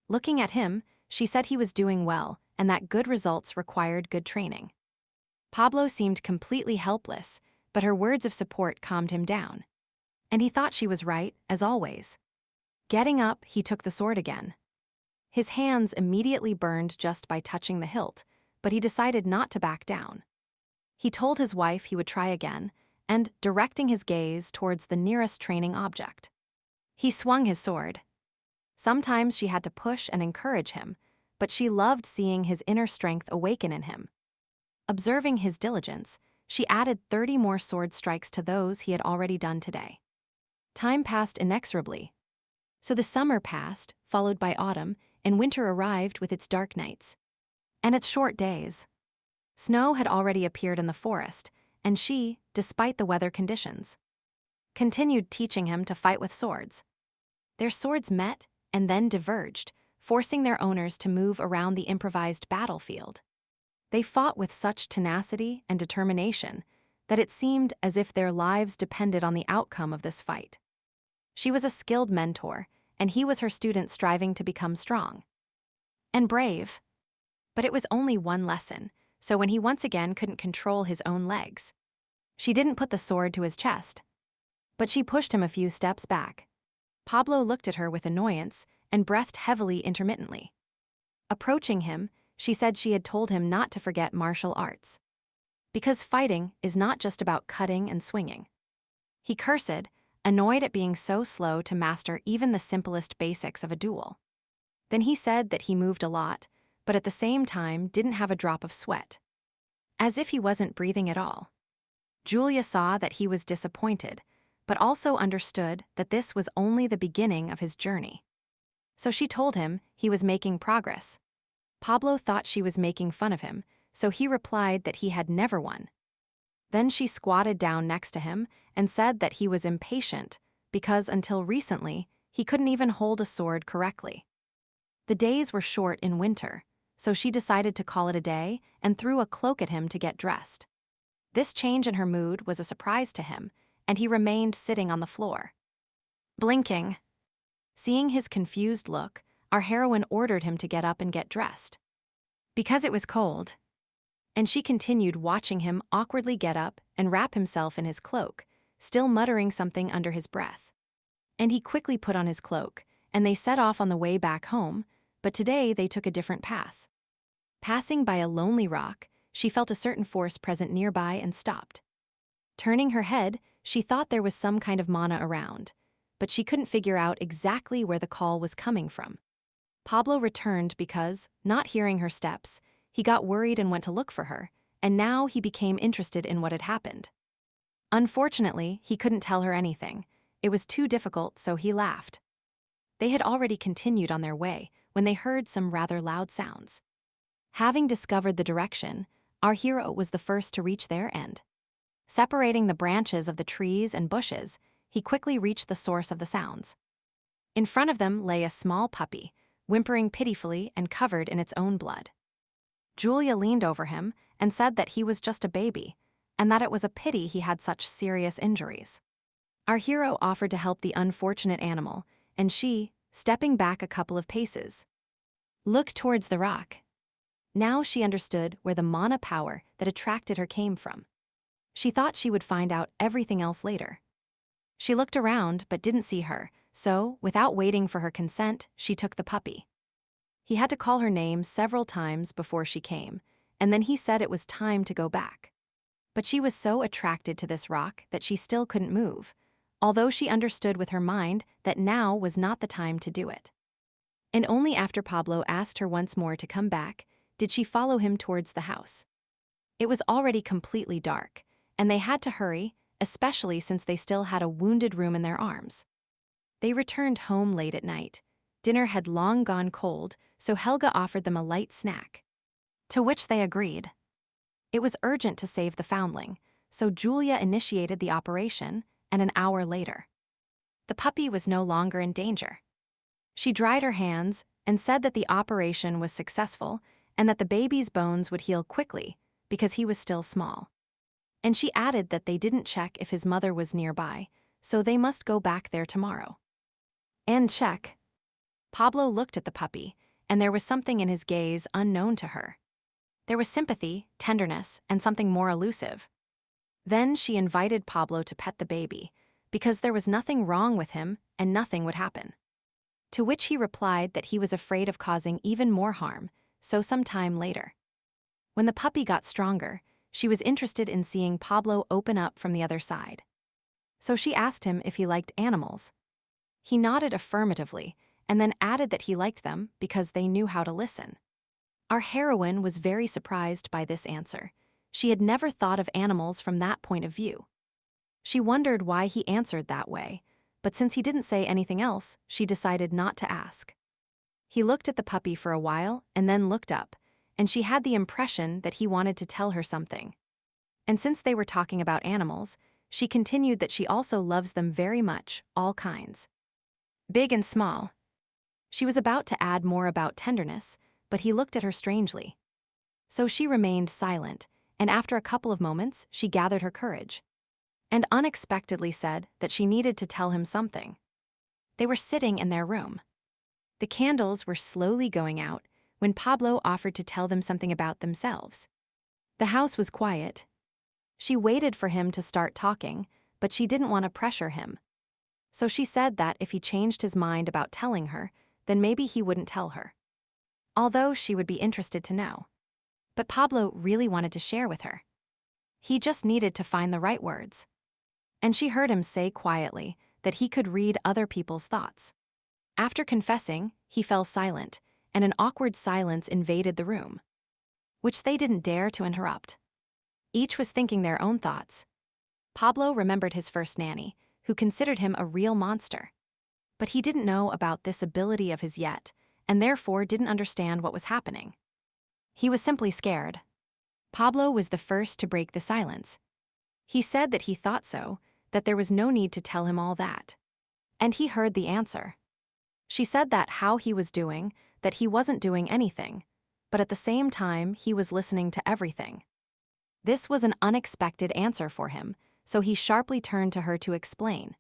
Looking at him, she said he was doing well and that good results required good training. Pablo seemed completely helpless, but her words of support calmed him down. And he thought she was right, as always. Getting up, he took the sword again. His hands immediately burned just by touching the hilt, but he decided not to back down. He told his wife he would try again, and directing his gaze towards the nearest training object. He swung his sword. Sometimes she had to push and encourage him, but she loved seeing his inner strength awaken in him. Observing his diligence, she added 30 more sword strikes to those he had already done today. Time passed inexorably. So the summer passed, followed by autumn, and winter arrived with its dark nights and its short days. Snow had already appeared in the forest, and she, despite the weather conditions, continued teaching him to fight with swords. Their swords met and then diverged, forcing their owners to move around the improvised battlefield. They fought with such tenacity and determination that it seemed as if their lives depended on the outcome of this fight. She was a skilled mentor, and he was her student striving to become strong and brave. But it was only one lesson, so when he once again couldn't control his own legs, she didn't put the sword to his chest, but she pushed him a few steps back. Pablo looked at her with annoyance and breathed heavily intermittently. Approaching him, she said she had told him not to forget martial arts, because fighting is not just about cutting and swinging. He cursed, annoyed at being so slow to master even the simplest basics of a duel. Then he said that he moved a lot, but at the same time didn't have a drop of sweat, as if he wasn't breathing at all. Julia saw that he was disappointed, but also understood that this was only the beginning of his journey. So she told him he was making progress. Pablo thought she was making fun of him, so he replied that he had never won. Then she squatted down next to him and said that he was impatient because until recently he couldn't even hold a sword correctly. The days were short in winter, so she decided to call it a day and threw a cloak at him to get dressed. This change in her mood was a surprise to him, and he remained sitting on the floor, blinking. Seeing his confused look, our heroine ordered him to get up and get dressed, because it was cold. And she continued watching him awkwardly get up and wrap himself in his cloak, still muttering something under his breath. And he quickly put on his cloak, and they set off on the way back home, but today they took a different path. Passing by a lonely rock, she felt a certain force present nearby and stopped. Turning her head, she thought there was some kind of mana around, but she couldn't figure out exactly where the call was coming from. Pablo returned because, not hearing her steps, he got worried and went to look for her, and now he became interested in what had happened. Unfortunately, he couldn't tell her anything. It was too difficult, so he laughed. They had already continued on their way when they heard some rather loud sounds. Having discovered the direction, our hero was the first to reach their end. Separating the branches of the trees and bushes, he quickly reached the source of the sounds. In front of them lay a small puppy, whimpering pitifully and covered in its own blood. Julia leaned over him and said that he was just a baby, and that it was a pity he had such serious injuries. Our hero offered to help the unfortunate animal, and she, stepping back a couple of paces, looked towards the rock. Now she understood where the mana power that attracted her came from. She thought she would find out everything else later. She looked around but didn't see her, so, without waiting for her consent, she took the puppy. He had to call her name several times before she came, and then he said it was time to go back. But she was so attracted to this rock that she still couldn't move, although she understood with her mind that now was not the time to do it. And only after Pablo asked her once more to come back did she follow him towards the house. It was already completely dark, and they had to hurry, especially since they still had a wounded room in their arms. They returned home late at night. Dinner had long gone cold, so Helga offered them a light snack, to which they agreed. It was urgent to save the foundling, so Julia initiated the operation, and an hour later, the puppy was no longer in danger. She dried her hands and said that the operation was successful and that the baby's bones would heal quickly because he was still small. And she added that they didn't check if his mother was nearby, so they must go back there tomorrow. And check. Pablo looked at the puppy, and there was something in his gaze unknown to her. There was sympathy, tenderness, and something more elusive. Then she invited Pablo to pet the baby, because there was nothing wrong with him and nothing would happen. To which he replied that he was afraid of causing even more harm, so some time later. When the puppy got stronger, she was interested in seeing Pablo open up from the other side. So she asked him if he liked animals. He nodded affirmatively, and then added that he liked them because they knew how to listen. Our heroine was very surprised by this answer. She had never thought of animals from that point of view. She wondered why he answered that way, but since he didn't say anything else, she decided not to ask. He looked at the puppy for a while and then looked up, and she had the impression that he wanted to tell her something. And since they were talking about animals, she continued that she also loves them very much, all kinds, big and small. She was about to add more about tenderness, but he looked at her strangely. So she remained silent, and after a couple of moments, she gathered her courage and unexpectedly said that she needed to tell him something. They were sitting in their room. The candles were slowly going out when Pablo offered to tell them something about themselves. The house was quiet. She waited for him to start talking, but she didn't want to pressure him. So she said that if he changed his mind about telling her, then maybe he wouldn't tell her. Although she would be interested to know. But Pablo really wanted to share with her. He just needed to find the right words. And she heard him say quietly that he could read other people's thoughts. After confessing, he fell silent, and an awkward silence invaded the room, which they didn't dare to interrupt. Each was thinking their own thoughts. Pablo remembered his first nanny, who considered him a real monster. But he didn't know about this ability of his yet, and therefore didn't understand what was happening. He was simply scared. Pablo was the first to break the silence. He said that he thought so, that there was no need to tell him all that. And he heard the answer. She said that how he was doing, that he wasn't doing anything, but at the same time he was listening to everything. This was an unexpected answer for him, so he sharply turned to her to explain.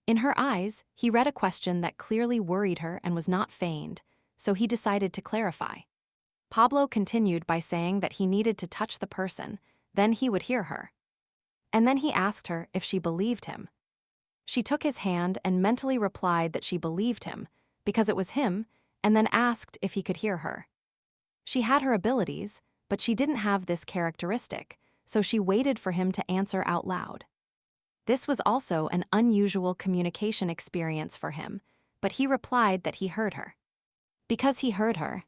In her eyes, he read a question that clearly worried her and was not feigned, so he decided to clarify. Pablo continued by saying that he needed to touch the person, then he would hear her. And then he asked her if she believed him. She took his hand and mentally replied that she believed him, because it was him, and then asked if he could hear her. She had her abilities, but she didn't have this characteristic, so she waited for him to answer out loud. This was also an unusual communication experience for him, but he replied that he heard her. Because he heard her,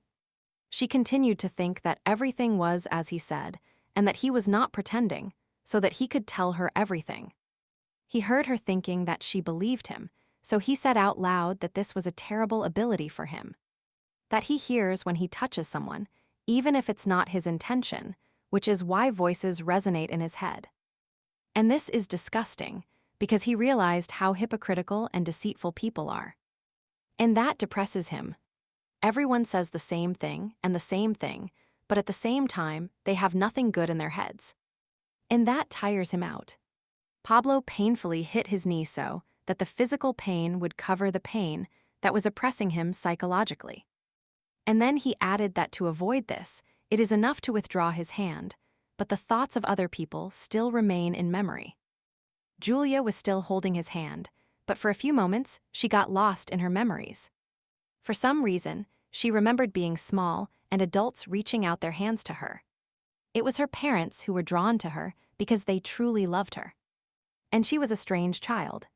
she continued to think that everything was as he said, and that he was not pretending, so that he could tell her everything. He heard her thinking that she believed him, so he said out loud that this was a terrible ability for him. That he hears when he touches someone, even if it's not his intention, which is why voices resonate in his head. And this is disgusting, because he realized how hypocritical and deceitful people are. And that depresses him. Everyone says the same thing and the same thing, but at the same time, they have nothing good in their heads. And that tires him out. Pablo painfully hit his knee so that the physical pain would cover the pain that was oppressing him psychologically. And then he added that to avoid this, it is enough to withdraw his hand, but the thoughts of other people still remain in memory. Julia was still holding his hand, but for a few moments, she got lost in her memories. For some reason, she remembered being small and adults reaching out their hands to her. It was her parents who were drawn to her because they truly loved her. And she was a strange child.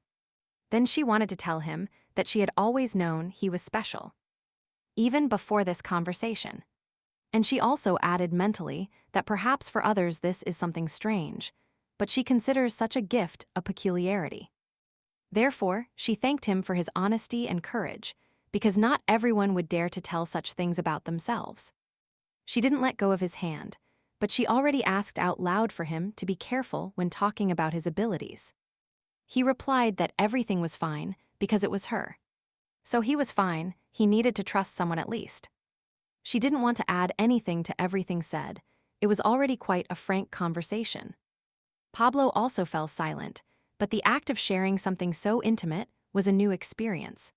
Then she wanted to tell him that she had always known he was special, even before this conversation. And she also added mentally that perhaps for others this is something strange, but she considers such a gift a peculiarity. Therefore, she thanked him for his honesty and courage, because not everyone would dare to tell such things about themselves. She didn't let go of his hand, but she already asked out loud for him to be careful when talking about his abilities. He replied that everything was fine because it was her. So he was fine, he needed to trust someone at least. She didn't want to add anything to everything said. It was already quite a frank conversation. Pablo also fell silent, but the act of sharing something so intimate was a new experience.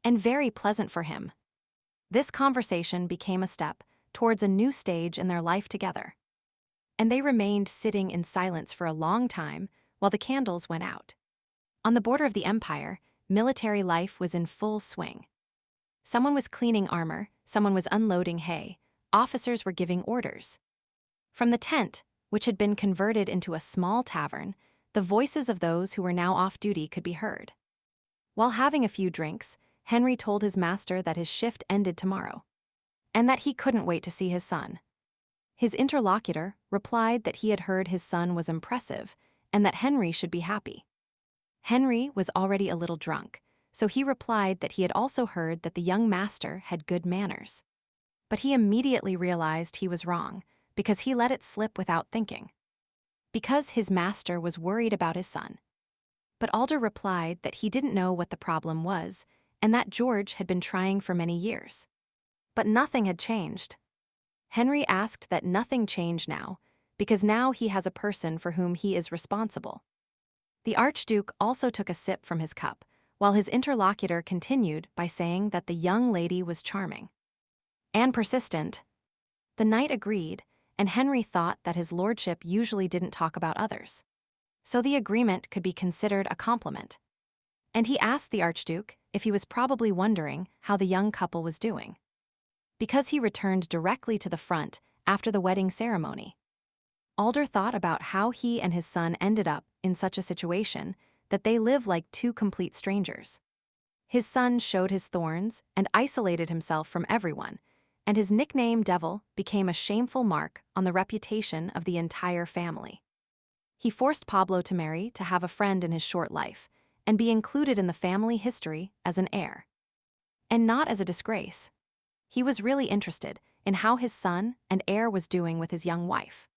And very pleasant for him. This conversation became a step towards a new stage in their life together. And they remained sitting in silence for a long time while the candles went out. On the border of the empire, military life was in full swing. Someone was cleaning armor, someone was unloading hay, officers were giving orders. From the tent, which had been converted into a small tavern, the voices of those who were now off duty could be heard. While having a few drinks, Henry told his master that his shift ended tomorrow, and that he couldn't wait to see his son. His interlocutor replied that he had heard his son was impressive and that Henry should be happy. Henry was already a little drunk, so he replied that he had also heard that the young master had good manners. But he immediately realized he was wrong, because he let it slip without thinking. Because his master was worried about his son. But Alder replied that he didn't know what the problem was, and that George had been trying for many years. But nothing had changed. Henry asked that nothing change now, because now he has a person for whom he is responsible. The Archduke also took a sip from his cup, while his interlocutor continued by saying that the young lady was charming and persistent. The knight agreed, and Henry thought that his lordship usually didn't talk about others. So the agreement could be considered a compliment. And he asked the Archduke if he was probably wondering how the young couple was doing, because he returned directly to the front after the wedding ceremony. Alder thought about how he and his son ended up in such a situation that they live like two complete strangers. His son showed his thorns and isolated himself from everyone, and his nickname Devil became a shameful mark on the reputation of the entire family. He forced Pablo to marry to have a friend in his short life and be included in the family history as an heir. And not as a disgrace. He was really interested in how his son and heir was doing with his young wife.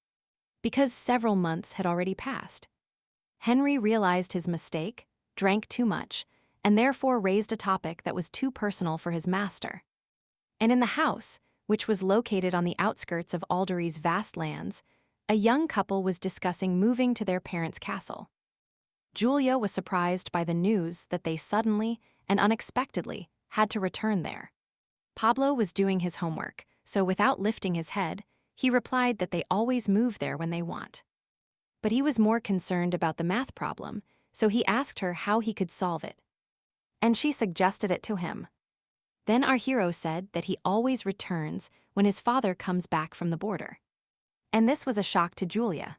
Because several months had already passed. Henry realized his mistake, drank too much, and therefore raised a topic that was too personal for his master. And in the house, which was located on the outskirts of Alder's vast lands, a young couple was discussing moving to their parents' castle. Julia was surprised by the news that they suddenly and unexpectedly had to return there. Pablo was doing his homework, so without lifting his head, he replied that they always move there when they want. But he was more concerned about the math problem, so he asked her how he could solve it. And she suggested it to him. Then our hero said that he always returns when his father comes back from the border. And this was a shock to Julia.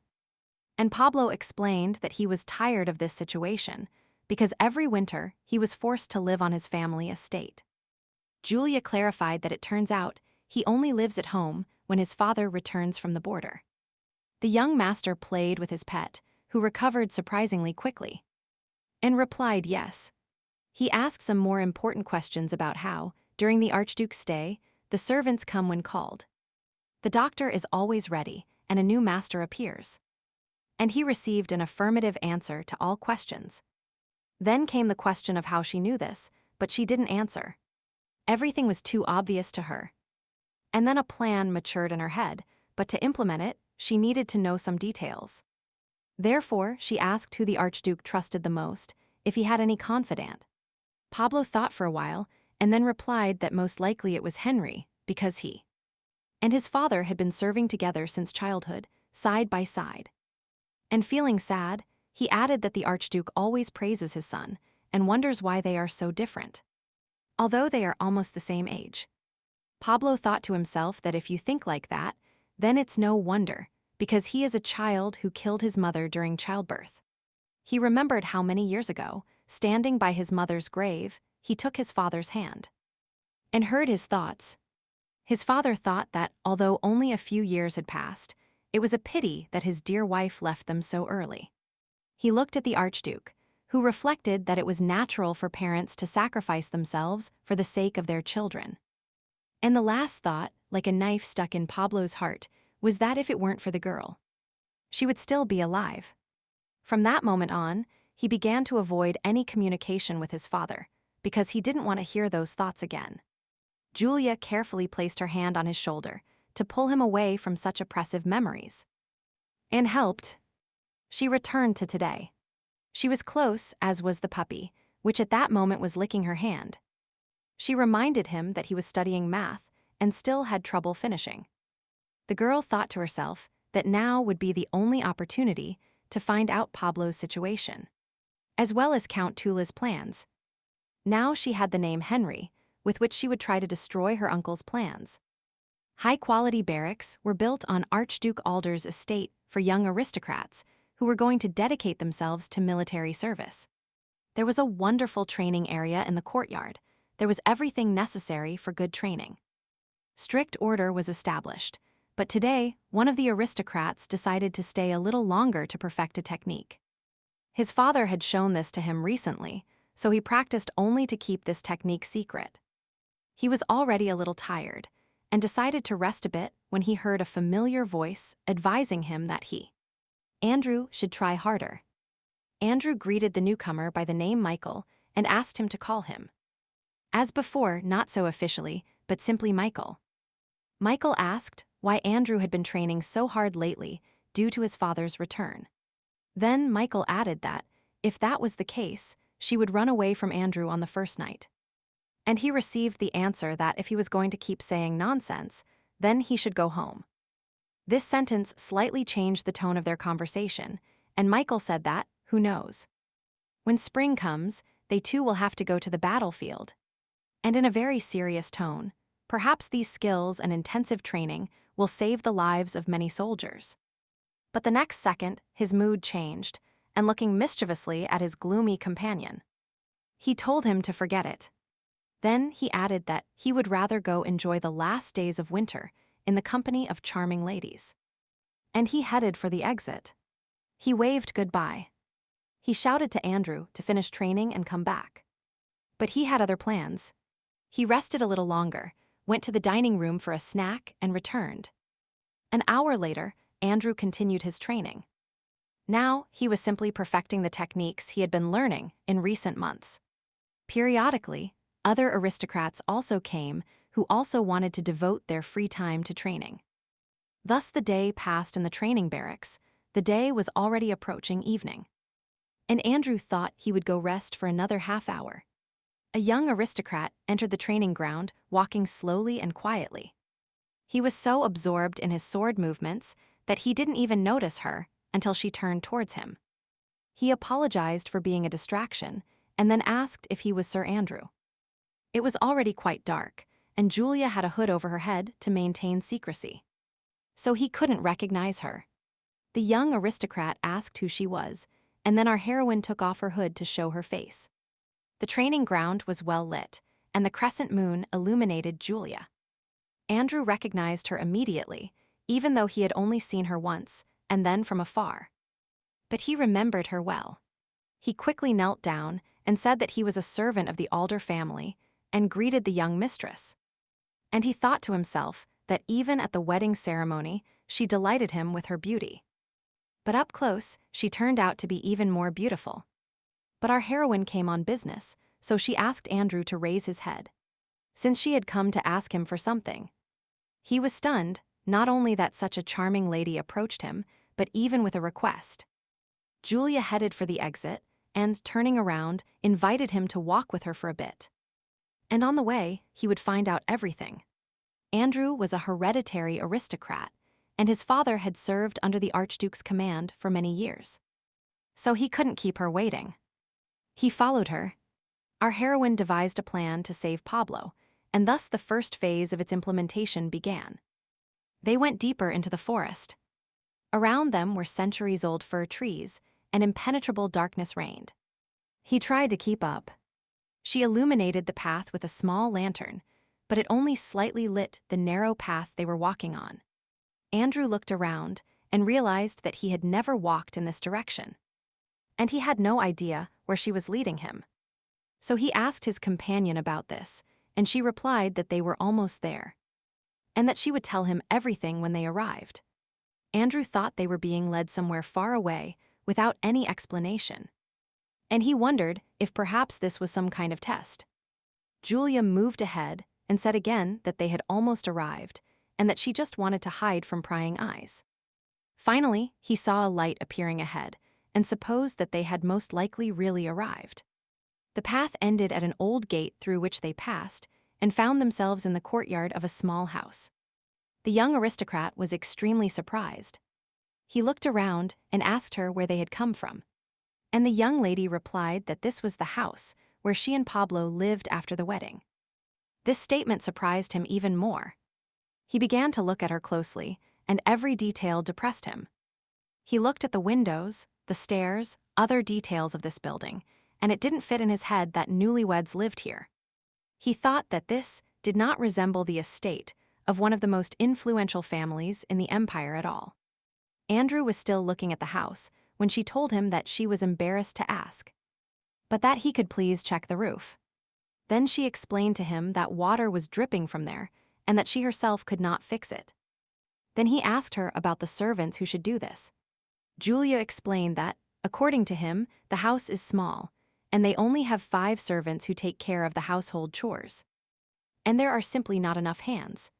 And Pablo explained that he was tired of this situation because every winter he was forced to live on his family estate. Julia clarified that it turns out he only lives at home when his father returns from the border. The young master played with his pet, who recovered surprisingly quickly, and replied yes. He asked some more important questions about how, during the Archduke's stay, the servants come when called. The doctor is always ready, and a new master appears. And he received an affirmative answer to all questions. Then came the question of how she knew this, but she didn't answer. Everything was too obvious to her. And then a plan matured in her head, but to implement it, she needed to know some details. Therefore, she asked who the Archduke trusted the most, if he had any confidant. Pablo thought for a while, and then replied that most likely it was Henry, because he and his father had been serving together since childhood, side by side. And feeling sad, he added that the Archduke always praises his son and wonders why they are so different, although they are almost the same age. Pablo thought to himself that if you think like that, then it's no wonder, because he is a child who killed his mother during childbirth. He remembered how many years ago, standing by his mother's grave, he took his father's hand and heard his thoughts. His father thought that, although only a few years had passed, it was a pity that his dear wife left them so early. He looked at the Archduke, who reflected that it was natural for parents to sacrifice themselves for the sake of their children. And the last thought, like a knife stuck in Pablo's heart, was that if it weren't for the girl, she would still be alive. From that moment on, he began to avoid any communication with his father, because he didn't want to hear those thoughts again. Julia carefully placed her hand on his shoulder to pull him away from such oppressive memories. And helped. She returned to today. She was close, as was the puppy, which at that moment was licking her hand. She reminded him that he was studying math and still had trouble finishing. The girl thought to herself that now would be the only opportunity to find out Pablo's situation, as well as Count Tula's plans. Now she had the name Henry, with which she would try to destroy her uncle's plans. High-quality barracks were built on Archduke Alder's estate for young aristocrats who were going to dedicate themselves to military service. There was a wonderful training area in the courtyard. There was everything necessary for good training. Strict order was established, but today, one of the aristocrats decided to stay a little longer to perfect a technique. His father had shown this to him recently, so he practiced only to keep this technique secret. He was already a little tired, and decided to rest a bit when he heard a familiar voice advising him that Andrew should try harder. Andrew greeted the newcomer by the name Michael and asked him to call him. As before, not so officially, but simply Michael. Michael asked why Andrew had been training so hard lately due to his father's return. Then Michael added that, if that was the case, she would run away from Andrew on the first night. And he received the answer that if he was going to keep saying nonsense, then he should go home. This sentence slightly changed the tone of their conversation, and Michael said that, who knows? When spring comes, they too will have to go to the battlefield. And in a very serious tone, perhaps these skills and intensive training will save the lives of many soldiers. But the next second, his mood changed, and looking mischievously at his gloomy companion, he told him to forget it. Then he added that he would rather go enjoy the last days of winter in the company of charming ladies. And he headed for the exit. He waved goodbye. He shouted to Andrew to finish training and come back. But he had other plans. He rested a little longer, went to the dining room for a snack, and returned. An hour later, Andrew continued his training. Now, he was simply perfecting the techniques he had been learning in recent months. Periodically, other aristocrats also came who also wanted to devote their free time to training. Thus the day passed in the training barracks. The day was already approaching evening. And Andrew thought he would go rest for another half hour. A young aristocrat entered the training ground, walking slowly and quietly. He was so absorbed in his sword movements that he didn't even notice her until she turned towards him. He apologized for being a distraction and then asked if he was Sir Andrew. It was already quite dark, and Julia had a hood over her head to maintain secrecy. So he couldn't recognize her. The young aristocrat asked who she was, and then our heroine took off her hood to show her face. The training ground was well lit, and the crescent moon illuminated Julia. Andrew recognized her immediately, even though he had only seen her once, and then from afar. But he remembered her well. He quickly knelt down and said that he was a servant of the Alder family and greeted the young mistress. And he thought to himself that even at the wedding ceremony, she delighted him with her beauty. But up close, she turned out to be even more beautiful. But our heroine came on business, so she asked Andrew to raise his head, since she had come to ask him for something. He was stunned, not only that such a charming lady approached him, but even with a request. Julia headed for the exit, and, turning around, invited him to walk with her for a bit. And on the way, he would find out everything. Andrew was a hereditary aristocrat, and his father had served under the Archduke's command for many years. So he couldn't keep her waiting. He followed her. Our heroine devised a plan to save Pablo, and thus the first phase of its implementation began. They went deeper into the forest. Around them were centuries-old fir trees, and impenetrable darkness reigned. He tried to keep up. She illuminated the path with a small lantern, but it only slightly lit the narrow path they were walking on. Andrew looked around and realized that he had never walked in this direction. And he had no idea where she was leading him. So he asked his companion about this, and she replied that they were almost there, and that she would tell him everything when they arrived. Andrew thought they were being led somewhere far away without any explanation. And he wondered if perhaps this was some kind of test. Julia moved ahead and said again that they had almost arrived, and that she just wanted to hide from prying eyes. Finally, he saw a light appearing ahead, and supposed that they had most likely really arrived. The path ended at an old gate through which they passed, and found themselves in the courtyard of a small house. The young aristocrat was extremely surprised. He looked around and asked her where they had come from. And the young lady replied that this was the house where she and Pablo lived after the wedding. This statement surprised him even more. He began to look at her closely, and every detail depressed him. He looked at the windows, the stairs, other details of this building, and it didn't fit in his head that newlyweds lived here. He thought that this did not resemble the estate of one of the most influential families in the empire at all. Andrew was still looking at the house when she told him that she was embarrassed to ask, but that he could please check the roof. Then she explained to him that water was dripping from there and that she herself could not fix it. Then he asked her about the servants who should do this. Julia explained that, according to him, the house is small, and they only have 5 servants who take care of the household chores. And there are simply not enough hands.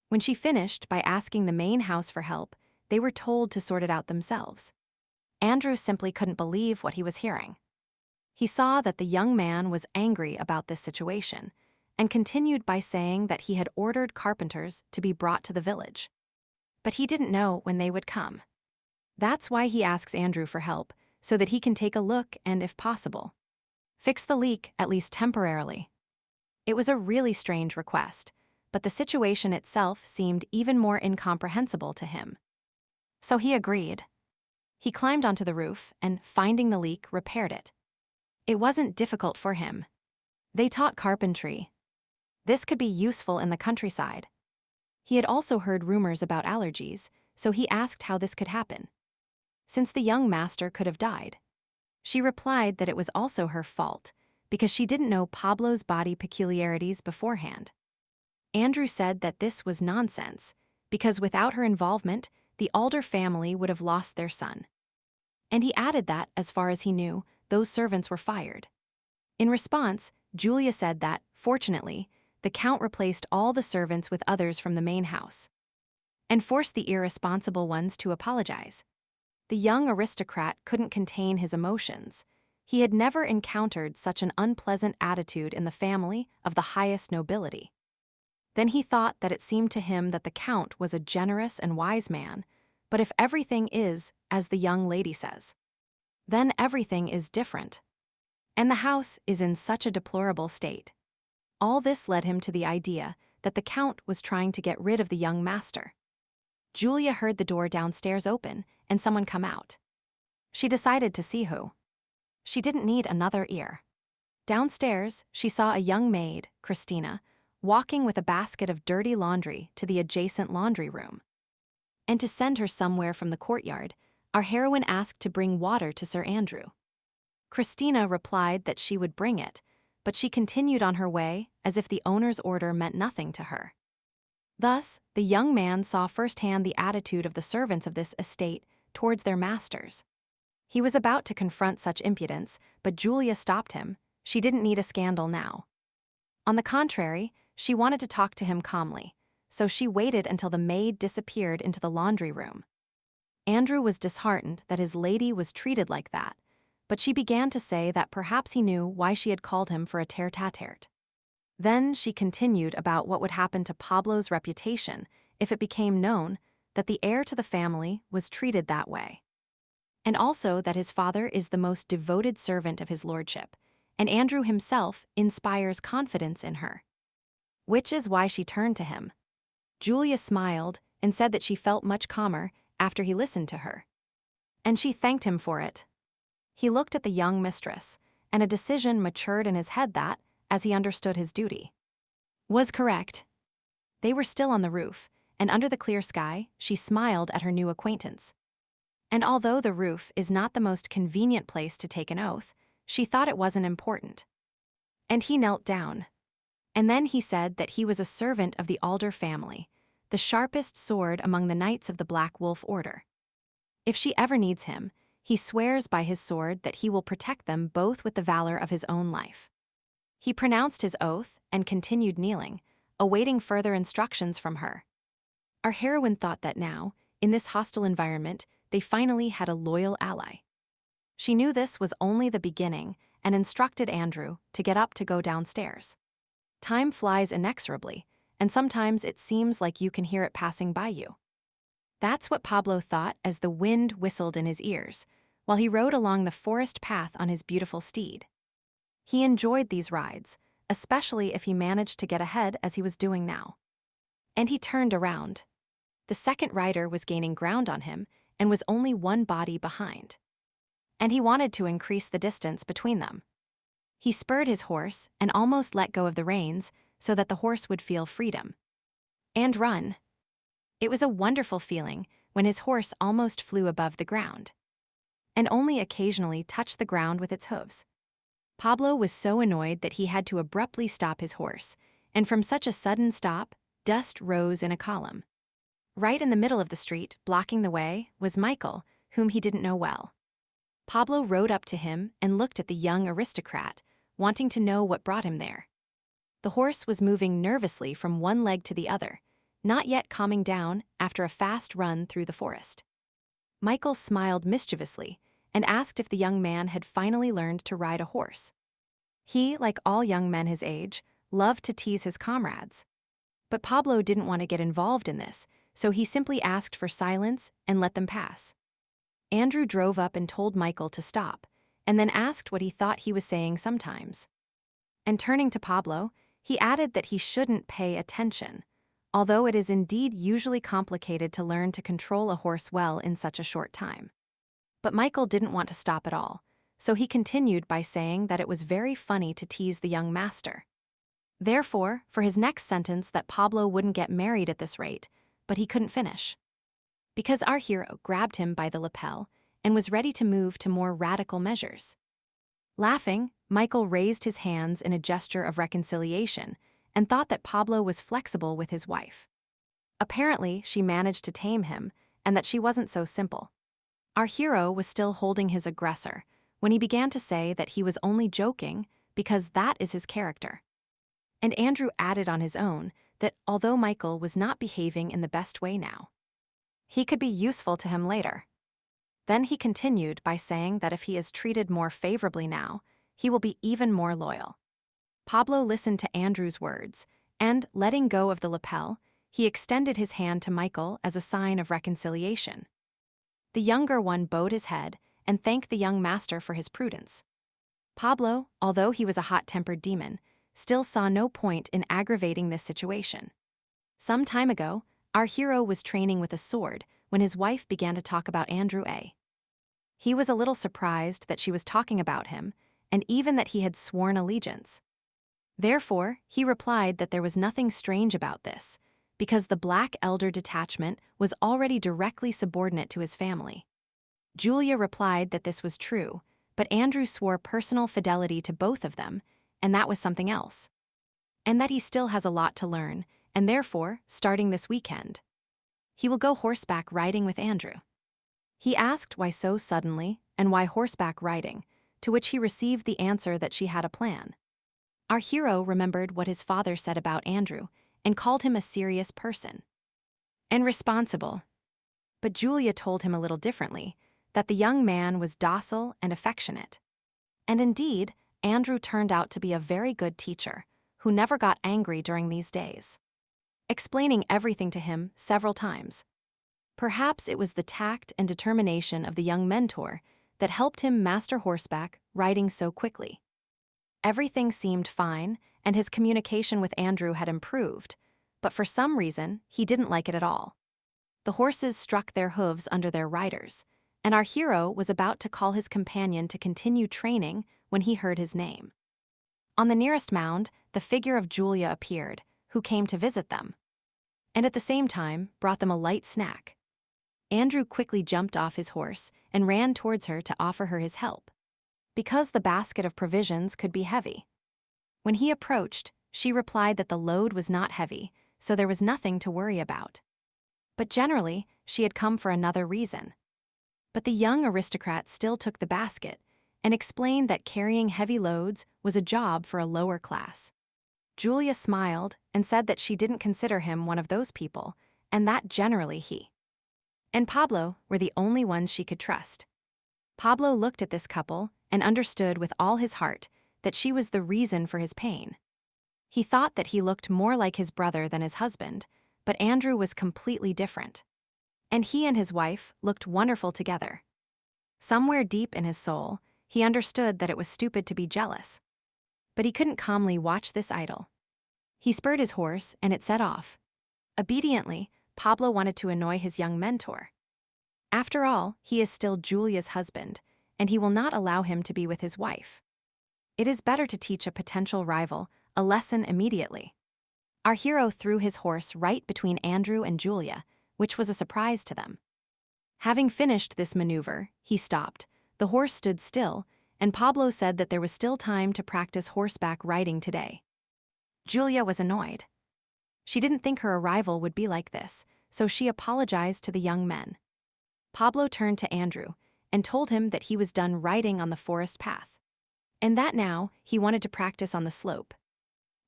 When she finished by asking the main house for help, they were told to sort it out themselves. Andrew simply couldn't believe what he was hearing. He saw that the young man was angry about this situation, and continued by saying that he had ordered carpenters to be brought to the village. But he didn't know when they would come. That's why he asks Andrew for help, so that he can take a look and, if possible, fix the leak, at least temporarily. It was a really strange request, but the situation itself seemed even more incomprehensible to him. So he agreed. He climbed onto the roof and, finding the leak, repaired it. It wasn't difficult for him. They taught carpentry. This could be useful in the countryside. He had also heard rumors about allergies, so he asked how this could happen, since the young master could have died. She replied that it was also her fault, because she didn't know Pablo's body peculiarities beforehand. Andrew said that this was nonsense, because without her involvement, the Alder family would have lost their son. And he added that, as far as he knew, those servants were fired. In response, Julia said that, fortunately, the Count replaced all the servants with others from the main house, and forced the irresponsible ones to apologize. The young aristocrat couldn't contain his emotions. He had never encountered such an unpleasant attitude in the family of the highest nobility. Then he thought that it seemed to him that the Count was a generous and wise man, but if everything is, as the young lady says, then everything is different. And the house is in such a deplorable state. All this led him to the idea that the Count was trying to get rid of the young master. Julia heard the door downstairs open and someone come out. She decided to see who. She didn't need another ear. Downstairs, she saw a young maid, Christina, walking with a basket of dirty laundry to the adjacent laundry room. And to send her somewhere from the courtyard, our heroine asked to bring water to Sir Andrew. Christina replied that she would bring it, but she continued on her way as if the owner's order meant nothing to her. Thus, the young man saw firsthand the attitude of the servants of this estate towards their masters. He was about to confront such impudence, but Julia stopped him. She didn't need a scandal now. On the contrary, she wanted to talk to him calmly, so she waited until the maid disappeared into the laundry room. Andrew was disheartened that his lady was treated like that, but she began to say that perhaps he knew why she had called him for a tete-a-tete. Then she continued about what would happen to Pablo's reputation if it became known that the heir to the family was treated that way. And also that his father is the most devoted servant of his lordship, and Andrew himself inspires confidence in her. Which is why she turned to him. Julia smiled and said that she felt much calmer after he listened to her. And she thanked him for it. He looked at the young mistress, and a decision matured in his head that, as he understood his duty, was correct. They were still on the roof, and under the clear sky, she smiled at her new acquaintance. And although the roof is not the most convenient place to take an oath, she thought it wasn't important. And he knelt down. And then he said that he was a servant of the Alder family, the sharpest sword among the knights of the Black Wolf Order. If she ever needs him, he swears by his sword that he will protect them both with the valor of his own life. He pronounced his oath and continued kneeling, awaiting further instructions from her. Our heroine thought that now, in this hostile environment, they finally had a loyal ally. She knew this was only the beginning and instructed Andrew to get up to go downstairs. Time flies inexorably, and sometimes it seems like you can hear it passing by you. That's what Pablo thought as the wind whistled in his ears, while he rode along the forest path on his beautiful steed. He enjoyed these rides, especially if he managed to get ahead as he was doing now. And he turned around. The second rider was gaining ground on him and was only one body behind. And he wanted to increase the distance between them. He spurred his horse and almost let go of the reins so that the horse would feel freedom. And run. It was a wonderful feeling when his horse almost flew above the ground, and only occasionally touched the ground with its hooves. Pablo was so annoyed that he had to abruptly stop his horse, and from such a sudden stop, dust rose in a column. Right in the middle of the street, blocking the way, was Michael, whom he didn't know well. Pablo rode up to him and looked at the young aristocrat, wanting to know what brought him there. The horse was moving nervously from one leg to the other, not yet calming down after a fast run through the forest. Michael smiled mischievously and asked if the young man had finally learned to ride a horse. He, like all young men his age, loved to tease his comrades. But Pablo didn't want to get involved in this, so he simply asked for silence and let them pass. Andrew drove up and told Michael to stop, and then asked what he thought he was saying sometimes. And turning to Pablo, he added that he shouldn't pay attention, although it is indeed usually complicated to learn to control a horse well in such a short time. But Michael didn't want to stop at all, so he continued by saying that it was very funny to tease the young master. Therefore, for his next sentence that Pablo wouldn't get married at this rate, but he couldn't finish. Because our hero grabbed him by the lapel and was ready to move to more radical measures. Laughing, Michael raised his hands in a gesture of reconciliation and thought that Pablo was flexible with his wife. Apparently, she managed to tame him, and that she wasn't so simple. Our hero was still holding his aggressor when he began to say that he was only joking because that is his character. And Andrew added on his own that although Michael was not behaving in the best way now, he could be useful to him later. Then he continued by saying that if he is treated more favorably now, he will be even more loyal. Pablo listened to Andrew's words, and, letting go of the lapel, he extended his hand to Michael as a sign of reconciliation. The younger one bowed his head and thanked the young master for his prudence. Pablo, although he was a hot-tempered demon, still saw no point in aggravating this situation. Some time ago, our hero was training with a sword when his wife began to talk about Andrew A. He was a little surprised that she was talking about him, and even that he had sworn allegiance. Therefore, he replied that there was nothing strange about this, because the Black Elder detachment was already directly subordinate to his family. Julia replied that this was true, but Andrew swore personal fidelity to both of them, and that was something else. And that he still has a lot to learn, and therefore, starting this weekend, he will go horseback riding with Andrew. He asked why so suddenly, and why horseback riding, to which he received the answer that she had a plan. Our hero remembered what his father said about Andrew, and called him a serious person and responsible. But Julia told him a little differently, that the young man was docile and affectionate. And indeed, Andrew turned out to be a very good teacher, who never got angry during these days, explaining everything to him several times. Perhaps it was the tact and determination of the young mentor that helped him master horseback riding so quickly. Everything seemed fine, and his communication with Andrew had improved, but for some reason, he didn't like it at all. The horses struck their hooves under their riders, and our hero was about to call his companion to continue training when he heard his name. On the nearest mound, the figure of Julia appeared, who came to visit them, and at the same time brought them a light snack. Andrew quickly jumped off his horse and ran towards her to offer her his help, because the basket of provisions could be heavy. When he approached, she replied that the load was not heavy, so there was nothing to worry about. But generally, she had come for another reason. But the young aristocrat still took the basket and explained that carrying heavy loads was a job for a lower class. Julia smiled and said that she didn't consider him one of those people, and that generally he and Pablo were the only ones she could trust. Pablo looked at this couple and understood with all his heart that she was the reason for his pain. He thought that he looked more like his brother than his husband, but Andrew was completely different. And he and his wife looked wonderful together. Somewhere deep in his soul, he understood that it was stupid to be jealous. But he couldn't calmly watch this idol. He spurred his horse, and it set off. Obediently, Pablo wanted to annoy his young mentor. After all, he is still Julia's husband, and he will not allow him to be with his wife. It is better to teach a potential rival a lesson immediately. Our hero threw his horse right between Andrew and Julia, which was a surprise to them. Having finished this maneuver, he stopped, the horse stood still, and Pablo said that there was still time to practice horseback riding today. Julia was annoyed. She didn't think her arrival would be like this, so she apologized to the young men. Pablo turned to Andrew and told him that he was done riding on the forest path, and that now he wanted to practice on the slope.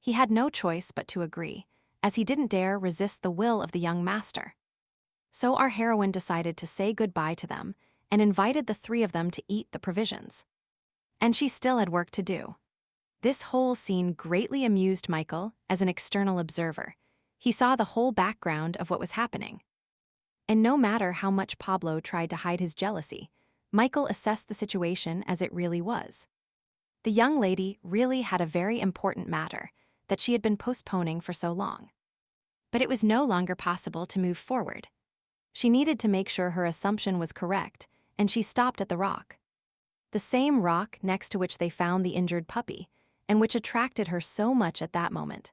He had no choice but to agree, as he didn't dare resist the will of the young master. So our heroine decided to say goodbye to them and invited the three of them to eat the provisions. And she still had work to do. This whole scene greatly amused Michael as an external observer. He saw the whole background of what was happening. And no matter how much Pablo tried to hide his jealousy, Michael assessed the situation as it really was. The young lady really had a very important matter that she had been postponing for so long. But it was no longer possible to move forward. She needed to make sure her assumption was correct, and she stopped at the rock. The same rock next to which they found the injured puppy, and which attracted her so much at that moment.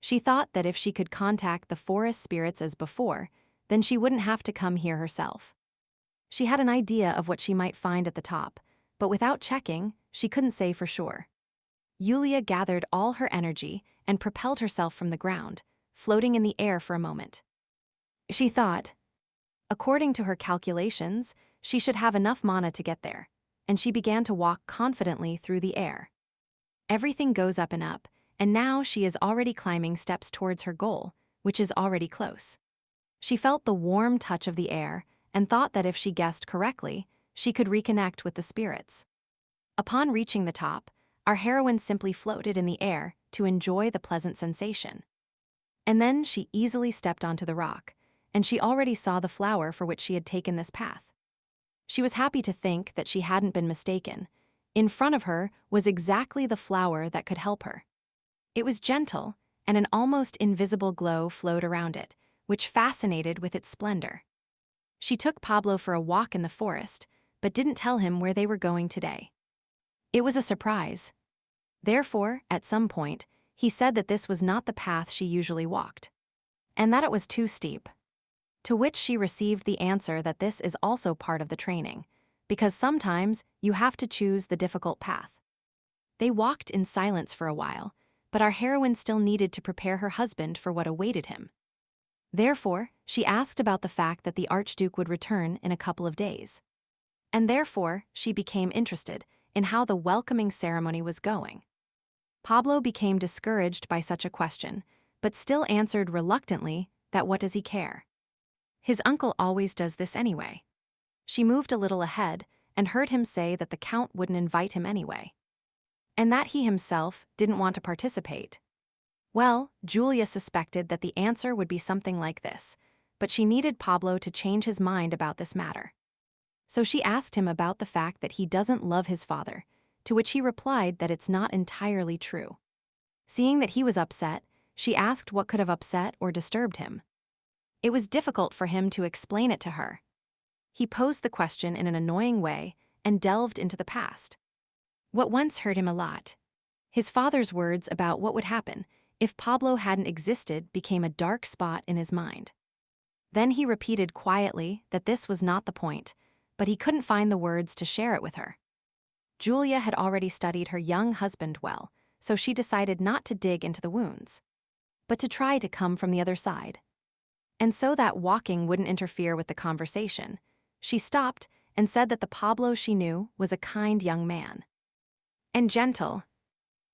She thought that if she could contact the forest spirits as before, then she wouldn't have to come here herself. She had an idea of what she might find at the top, but without checking, she couldn't say for sure. Julia gathered all her energy and propelled herself from the ground, floating in the air for a moment. She thought, according to her calculations, she should have enough mana to get there, and she began to walk confidently through the air. Everything goes up, and now she is already climbing steps towards her goal, which is already close. She felt the warm touch of the air and thought that if she guessed correctly, she could reconnect with the spirits. Upon reaching the top, our heroine simply floated in the air to enjoy the pleasant sensation. And then she easily stepped onto the rock, and she already saw the flower for which she had taken this path. She was happy to think that she hadn't been mistaken. In front of her was exactly the flower that could help her. It was gentle, and an almost invisible glow flowed around it, which fascinated with its splendor. She took Pablo for a walk in the forest, but didn't tell him where they were going today. It was a surprise. Therefore, at some point, he said that this was not the path she usually walked, and that it was too steep. To which she received the answer that this is also part of the training, because sometimes you have to choose the difficult path. They walked in silence for a while, but our heroine still needed to prepare her husband for what awaited him. Therefore, she asked about the fact that the Archduke would return in a couple of days. And therefore, she became interested in how the welcoming ceremony was going. Pablo became discouraged by such a question, but still answered reluctantly that what does he care? His uncle always does this anyway. She moved a little ahead and heard him say that the Count wouldn't invite him anyway, and that he himself didn't want to participate. Well, Julia suspected that the answer would be something like this, but she needed Pablo to change his mind about this matter. So she asked him about the fact that he doesn't love his father, to which he replied that it's not entirely true. Seeing that he was upset, she asked what could have upset or disturbed him. It was difficult for him to explain it to her. He posed the question in an annoying way and delved into the past. What once hurt him a lot. His father's words about what would happen if Pablo hadn't existed became a dark spot in his mind. Then he repeated quietly that this was not the point, but he couldn't find the words to share it with her. Julia had already studied her young husband well, so she decided not to dig into the wounds, but to try to come from the other side. And so that walking wouldn't interfere with the conversation, she stopped and said that the Pablo she knew was a kind young man. And gentle.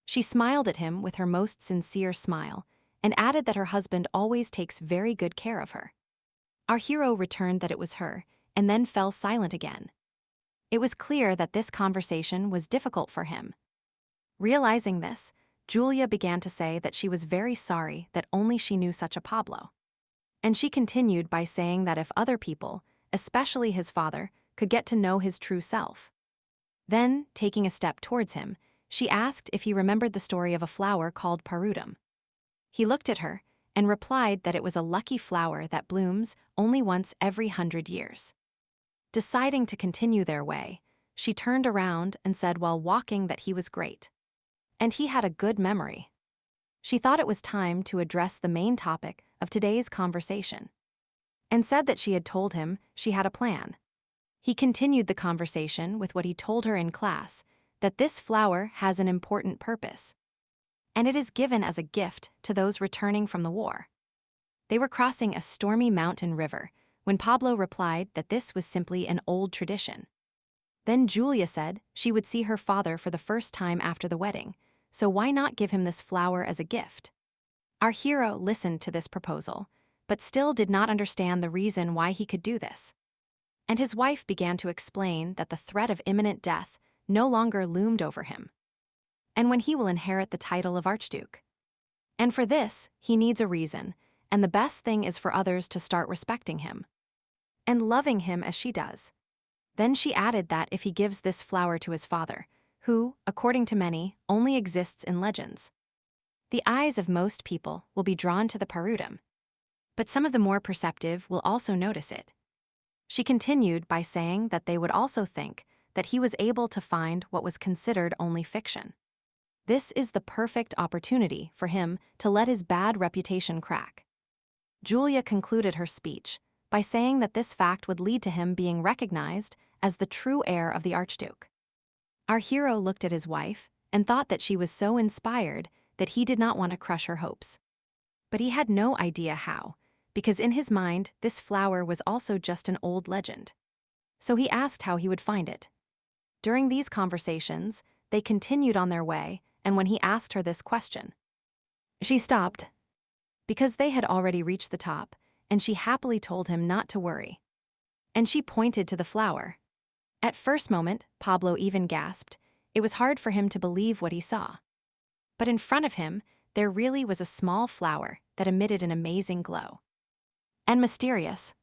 She smiled at him with her most sincere smile and added that her husband always takes very good care of her. Our hero returned that it was her, and then fell silent again. It was clear that this conversation was difficult for him. Realizing this, Julia began to say that she was very sorry that only she knew such a Pablo. And she continued by saying that if other people, especially his father, could get to know his true self. Then, taking a step towards him, she asked if he remembered the story of a flower called parudum. He looked at her and replied that it was a lucky flower that blooms only once every 100 years. Deciding to continue their way, she turned around and said while walking that he was great. And he had a good memory. She thought it was time to address the main topic of today's conversation, and said that she had told him she had a plan. He continued the conversation with what he told her in class, that this flower has an important purpose, and it is given as a gift to those returning from the war. They were crossing a stormy mountain river when Pablo replied that this was simply an old tradition. Then Julia said she would see her father for the first time after the wedding, so why not give him this flower as a gift? Our hero listened to this proposal, but still did not understand the reason why he could do this. And his wife began to explain that the threat of imminent death no longer loomed over him, and when he will inherit the title of Archduke. And for this, he needs a reason, and the best thing is for others to start respecting him and loving him as she does. Then she added that if he gives this flower to his father, who, according to many, only exists in legends, the eyes of most people will be drawn to the parudum, but some of the more perceptive will also notice it. She continued by saying that they would also think that he was able to find what was considered only fiction. This is the perfect opportunity for him to let his bad reputation crack. Julia concluded her speech by saying that this fact would lead to him being recognized as the true heir of the Archduke. Our hero looked at his wife and thought that she was so inspired that he did not want to crush her hopes. But he had no idea how, because in his mind this flower was also just an old legend. So he asked how he would find it. During these conversations, they continued on their way, and when he asked her this question, she stopped, because they had already reached the top, and she happily told him not to worry. And she pointed to the flower. At first moment, Pablo even gasped. It was hard for him to believe what he saw. But in front of him, there really was a small flower that emitted an amazing glow. And mysterious.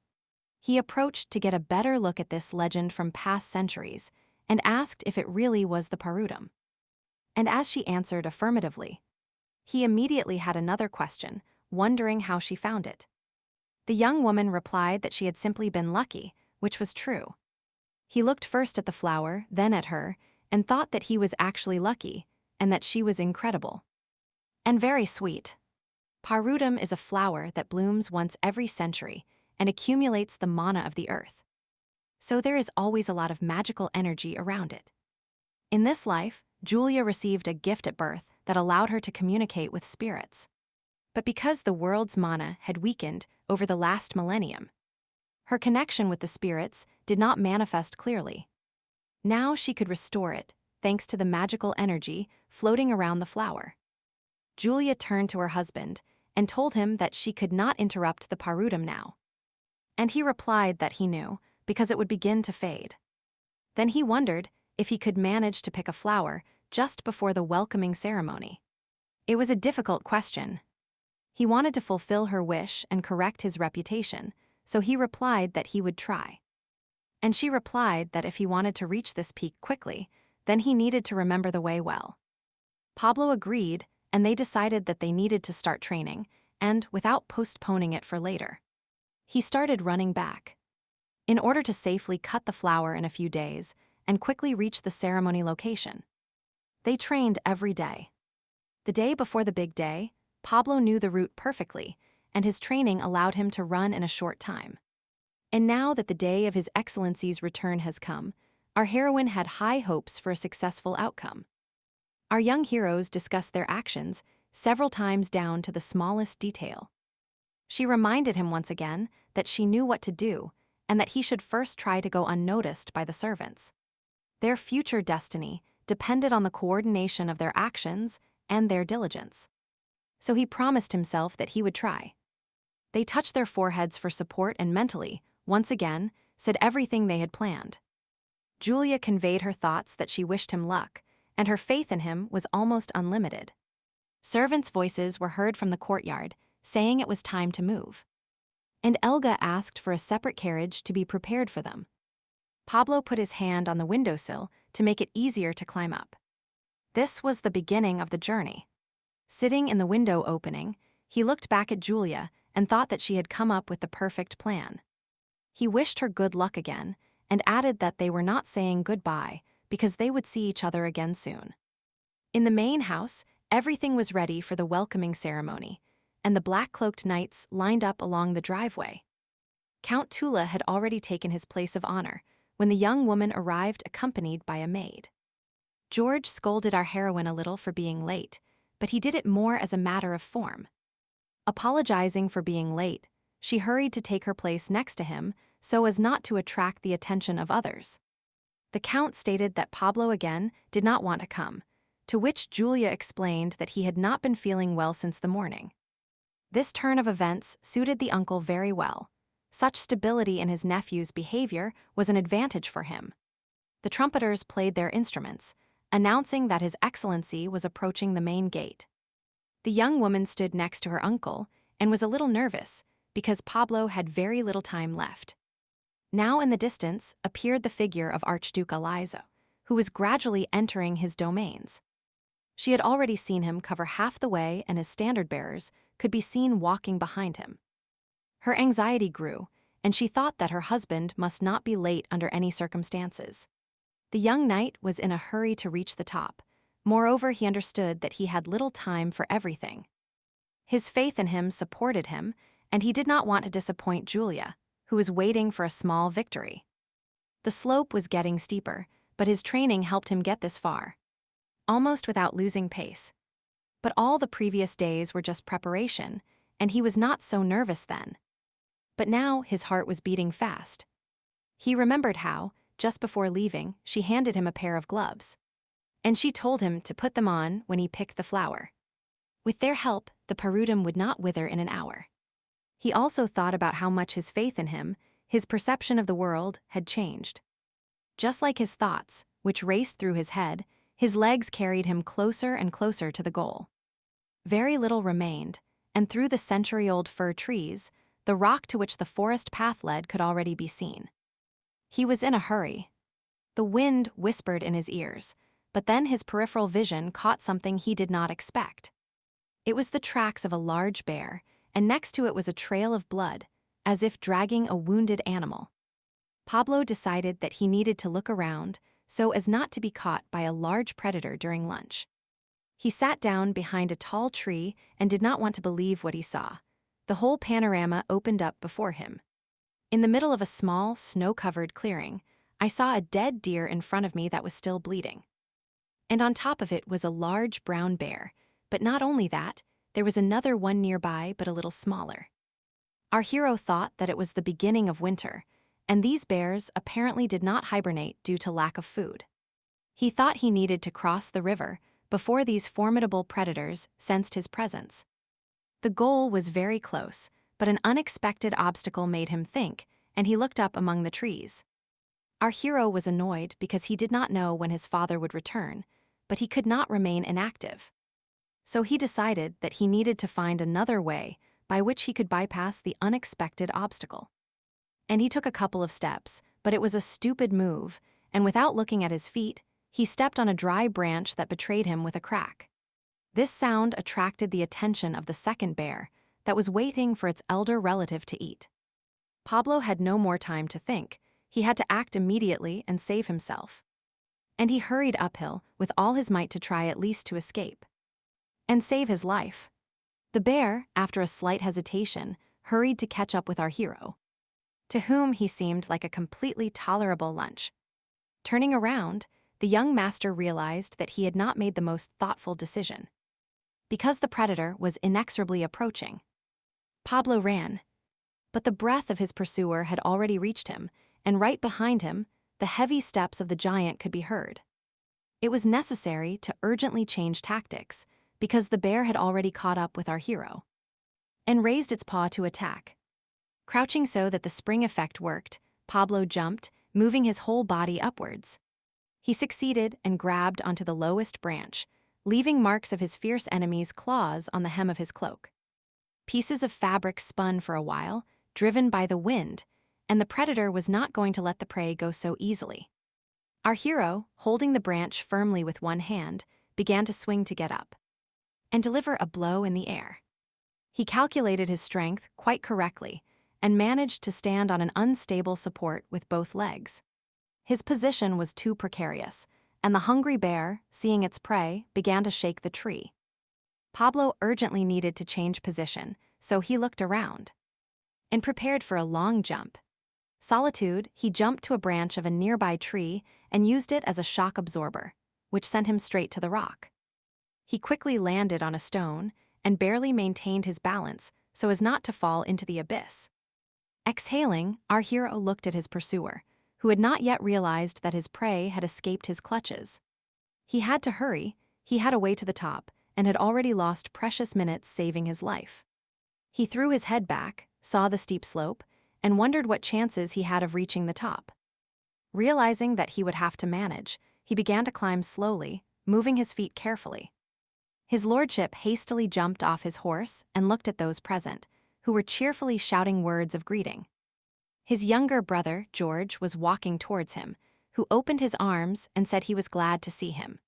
He approached to get a better look at this legend from past centuries and asked if it really was the parudum. And as she answered affirmatively, he immediately had another question, wondering how she found it. The young woman replied that she had simply been lucky, which was true. He looked first at the flower, then at her, and thought that he was actually lucky, and that she was incredible. And very sweet. Parudam is a flower that blooms once every century and accumulates the mana of the earth. So there is always a lot of magical energy around it. In this life, Julia received a gift at birth that allowed her to communicate with spirits. But because the world's mana had weakened over the last millennium, her connection with the spirits did not manifest clearly. Now she could restore it, thanks to the magical energy floating around the flower. Julia turned to her husband and told him that she could not interrupt the Parudam now. And he replied that he knew, because it would begin to fade. Then he wondered if he could manage to pick a flower just before the welcoming ceremony. It was a difficult question. He wanted to fulfill her wish and correct his reputation, so he replied that he would try. And she replied that if he wanted to reach this peak quickly, then he needed to remember the way well. Pablo agreed, and they decided that they needed to start training, and without postponing it for later. He started running back. In order to safely cut the flower in a few days and quickly reach the ceremony location. They trained every day. The day before the big day, Pablo knew the route perfectly, and his training allowed him to run in a short time. And now that the day of His Excellency's return has come, our heroine had high hopes for a successful outcome. Our young heroes discussed their actions several times down to the smallest detail. She reminded him once again that she knew what to do and that he should first try to go unnoticed by the servants. Their future destiny depended on the coordination of their actions and their diligence. So he promised himself that he would try. They touched their foreheads for support and mentally, once again, said everything they had planned. Julia conveyed her thoughts that she wished him luck, and her faith in him was almost unlimited. Servants' voices were heard from the courtyard, saying it was time to move. And Elga asked for a separate carriage to be prepared for them. Pablo put his hand on the windowsill to make it easier to climb up. This was the beginning of the journey. Sitting in the window opening, he looked back at Julia and thought that she had come up with the perfect plan. He wished her good luck again and added that they were not saying goodbye because they would see each other again soon. In the main house, everything was ready for the welcoming ceremony, and the black-cloaked knights lined up along the driveway. Count Tula had already taken his place of honor when the young woman arrived accompanied by a maid. George scolded our heroine a little for being late, but he did it more as a matter of form. Apologizing for being late, she hurried to take her place next to him so as not to attract the attention of others. The Count stated that Pablo again did not want to come, to which Julia explained that he had not been feeling well since the morning. This turn of events suited the uncle very well. Such stability in his nephew's behavior was an advantage for him. The trumpeters played their instruments, announcing that His Excellency was approaching the main gate. The young woman stood next to her uncle and was a little nervous because Pablo had very little time left. Now in the distance appeared the figure of Archduke Alder, who was gradually entering his domains. She had already seen him cover half the way, and his standard-bearers could be seen walking behind him. Her anxiety grew, and she thought that her husband must not be late under any circumstances. The young knight was in a hurry to reach the top. Moreover, he understood that he had little time for everything. His faith in him supported him, and he did not want to disappoint Julia, who was waiting for a small victory. The slope was getting steeper, but his training helped him get this far, almost without losing pace. But all the previous days were just preparation, and he was not so nervous then. But now his heart was beating fast. He remembered how, just before leaving, she handed him a pair of gloves. And she told him to put them on when he picked the flower. With their help, the Parudam would not wither in an hour. He also thought about how much his faith in him, his perception of the world, had changed. Just like his thoughts, which raced through his head, his legs carried him closer and closer to the goal. Very little remained, and through the century-old fir trees, the rock to which the forest path led could already be seen. He was in a hurry. The wind whispered in his ears, but then his peripheral vision caught something he did not expect. It was the tracks of a large bear, and next to it was a trail of blood, as if dragging a wounded animal. Pablo decided that he needed to look around so as not to be caught by a large predator during lunch. He sat down behind a tall tree and did not want to believe what he saw. The whole panorama opened up before him. In the middle of a small, snow-covered clearing, I saw a dead deer in front of me that was still bleeding. And on top of it was a large brown bear, but not only that, there was another one nearby but a little smaller. Our hero thought that it was the beginning of winter, and these bears apparently did not hibernate due to lack of food. He thought he needed to cross the river before these formidable predators sensed his presence. The goal was very close, but an unexpected obstacle made him think, and he looked up among the trees. Our hero was annoyed because he did not know when his father would return, but he could not remain inactive. So he decided that he needed to find another way by which he could bypass the unexpected obstacle. And he took a couple of steps, but it was a stupid move, and without looking at his feet, he stepped on a dry branch that betrayed him with a crack. This sound attracted the attention of the second bear that was waiting for its elder relative to eat. Pablo had no more time to think. He had to act immediately and save himself. And he hurried uphill with all his might to try at least to escape and save his life. The bear, after a slight hesitation, hurried to catch up with our hero, to whom he seemed like a completely tolerable lunch. Turning around, the young master realized that he had not made the most thoughtful decision, because the predator was inexorably approaching. Pablo ran, but the breath of his pursuer had already reached him, and right behind him, the heavy steps of the giant could be heard. It was necessary to urgently change tactics, because the bear had already caught up with our hero and raised its paw to attack. Crouching so that the spring effect worked, Pablo jumped, moving his whole body upwards. He succeeded and grabbed onto the lowest branch, leaving marks of his fierce enemy's claws on the hem of his cloak. Pieces of fabric spun for a while, driven by the wind, and the predator was not going to let the prey go so easily. Our hero, holding the branch firmly with one hand, began to swing to get up and deliver a blow in the air. He calculated his strength quite correctly and managed to stand on an unstable support with both legs. His position was too precarious, and the hungry bear, seeing its prey, began to shake the tree. Pablo urgently needed to change position, so he looked around and prepared for a long jump. Solitude, he jumped to a branch of a nearby tree and used it as a shock absorber, which sent him straight to the rock. He quickly landed on a stone and barely maintained his balance so as not to fall into the abyss. Exhaling, our hero looked at his pursuer, who had not yet realized that his prey had escaped his clutches. He had to hurry, he had a way to the top, and had already lost precious minutes saving his life. He threw his head back, saw the steep slope, and wondered what chances he had of reaching the top. Realizing that he would have to manage, he began to climb slowly, moving his feet carefully. His lordship hastily jumped off his horse and looked at those present, who were cheerfully shouting words of greeting. His younger brother, George, was walking towards him, who opened his arms and said he was glad to see him.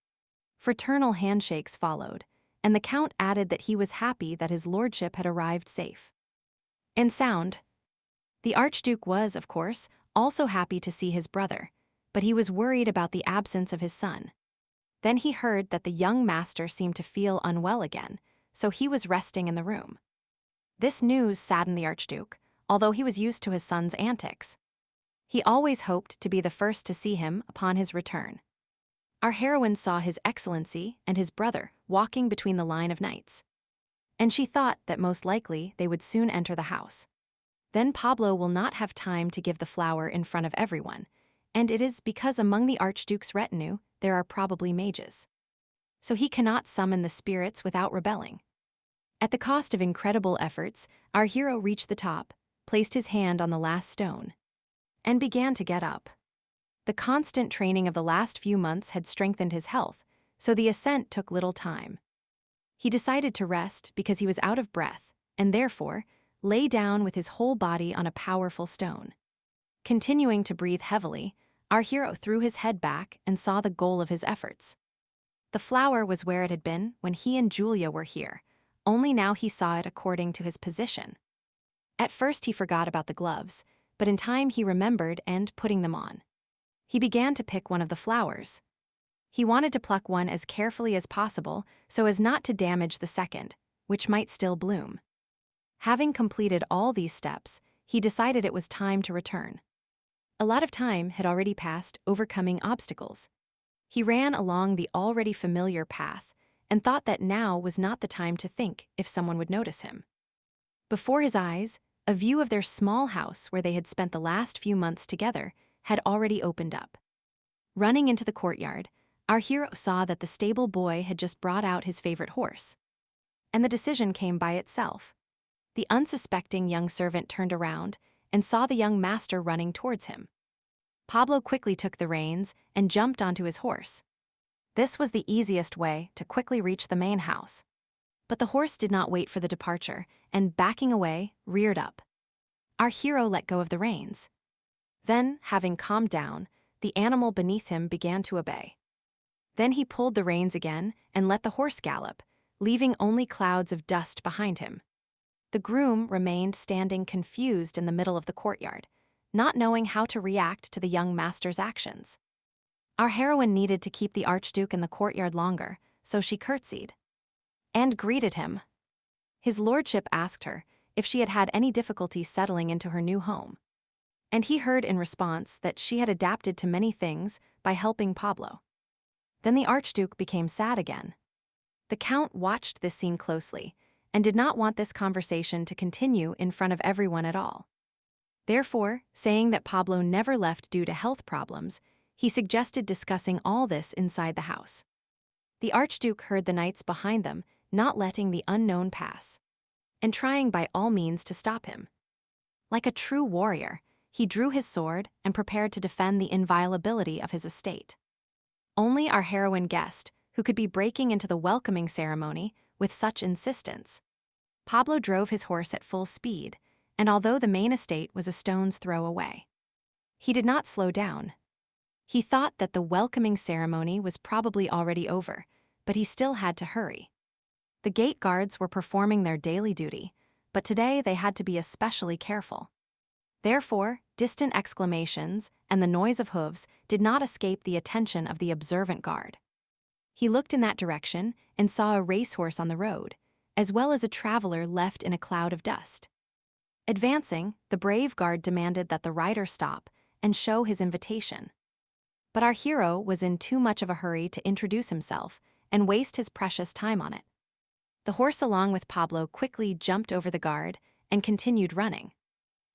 Fraternal handshakes followed, and the count added that he was happy that his lordship had arrived safe and sound. The Archduke was, of course, also happy to see his brother, but he was worried about the absence of his son. Then he heard that the young master seemed to feel unwell again, so he was resting in the room. This news saddened the Archduke, although he was used to his son's antics. He always hoped to be the first to see him upon his return. Our heroine saw His Excellency and his brother walking between the line of knights, and she thought that most likely they would soon enter the house. Then Pablo will not have time to give the flower in front of everyone, and it is because among the Archduke's retinue there are probably mages. So he cannot summon the spirits without rebelling. At the cost of incredible efforts, our hero reached the top, placed his hand on the last stone, and began to get up. The constant training of the last few months had strengthened his health, so the ascent took little time. He decided to rest because he was out of breath, and therefore lay down with his whole body on a powerful stone. Continuing to breathe heavily, our hero threw his head back and saw the goal of his efforts. The flower was where it had been when he and Julia were here, only now he saw it according to his position. At first he forgot about the gloves, but in time he remembered and putting them on. He began to pick one of the flowers. He wanted to pluck one as carefully as possible so as not to damage the second, which might still bloom. Having completed all these steps, he decided it was time to return. A lot of time had already passed overcoming obstacles. He ran along the already familiar path and thought that now was not the time to think if someone would notice him. Before his eyes, a view of their small house where they had spent the last few months together had already opened up. Running into the courtyard, our hero saw that the stable boy had just brought out his favorite horse. And the decision came by itself. The unsuspecting young servant turned around and saw the young master running towards him. Pablo quickly took the reins and jumped onto his horse. This was the easiest way to quickly reach the main house. But the horse did not wait for the departure and, backing away, reared up. Our hero let go of the reins. Then, having calmed down, the animal beneath him began to obey. Then he pulled the reins again and let the horse gallop, leaving only clouds of dust behind him. The groom remained standing confused in the middle of the courtyard, not knowing how to react to the young master's actions. Our heroine needed to keep the Archduke in the courtyard longer, so she curtsied and greeted him. His lordship asked her if she had had any difficulty settling into her new home. And he heard in response that she had adapted to many things by helping Pablo. Then the Archduke became sad again. The Count watched this scene closely and did not want this conversation to continue in front of everyone at all. Therefore, saying that Pablo never left due to health problems, he suggested discussing all this inside the house. The Archduke heard the knights behind them not letting the unknown pass, and trying by all means to stop him. Like a true warrior, he drew his sword and prepared to defend the inviolability of his estate. Only our heroine guessed who could be breaking into the welcoming ceremony with such insistence. Pablo drove his horse at full speed, and although the main estate was a stone's throw away, he did not slow down. He thought that the welcoming ceremony was probably already over, but he still had to hurry. The gate guards were performing their daily duty, but today they had to be especially careful. Therefore, distant exclamations and the noise of hooves did not escape the attention of the observant guard. He looked in that direction and saw a racehorse on the road, as well as a traveler left in a cloud of dust. Advancing, the brave guard demanded that the rider stop and show his invitation. But our hero was in too much of a hurry to introduce himself and waste his precious time on it. The horse along with Pablo quickly jumped over the guard and continued running,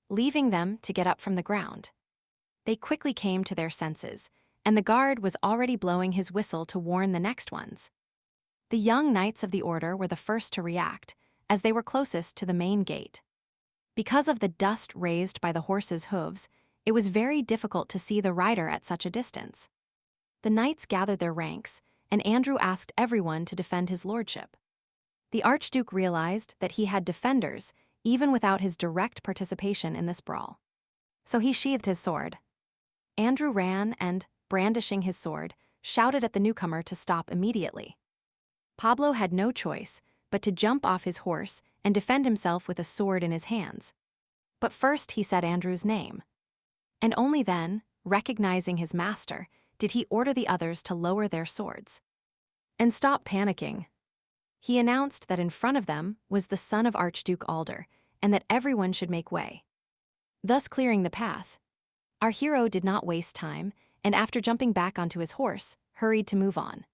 leaving them to get up from the ground. They quickly came to their senses, and the guard was already blowing his whistle to warn the next ones. The young knights of the order were the first to react, as they were closest to the main gate. Because of the dust raised by the horse's hooves, it was very difficult to see the rider at such a distance. The knights gathered their ranks, and Andrew asked everyone to defend his lordship. The Archduke realized that he had defenders even without his direct participation in this brawl. So he sheathed his sword. Andrew ran and, brandishing his sword, shouted at the newcomer to stop immediately. Pablo had no choice but to jump off his horse and defend himself with a sword in his hands. But first he said Andrew's name. And only then, recognizing his master, did he order the others to lower their swords and stop panicking. He announced that in front of them was the son of Archduke Alder, and that everyone should make way, thus clearing the path. Our hero did not waste time, and after jumping back onto his horse, hurried to move on,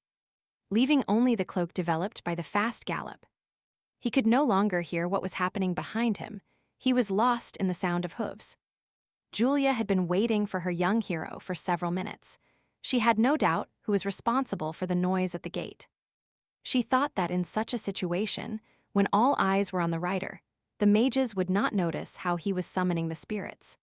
leaving only the cloak developed by the fast gallop. He could no longer hear what was happening behind him. He was lost in the sound of hooves. Julia had been waiting for her young hero for several minutes. She had no doubt who was responsible for the noise at the gate. She thought that in such a situation, when all eyes were on the rider, the mages would not notice how he was summoning the spirits.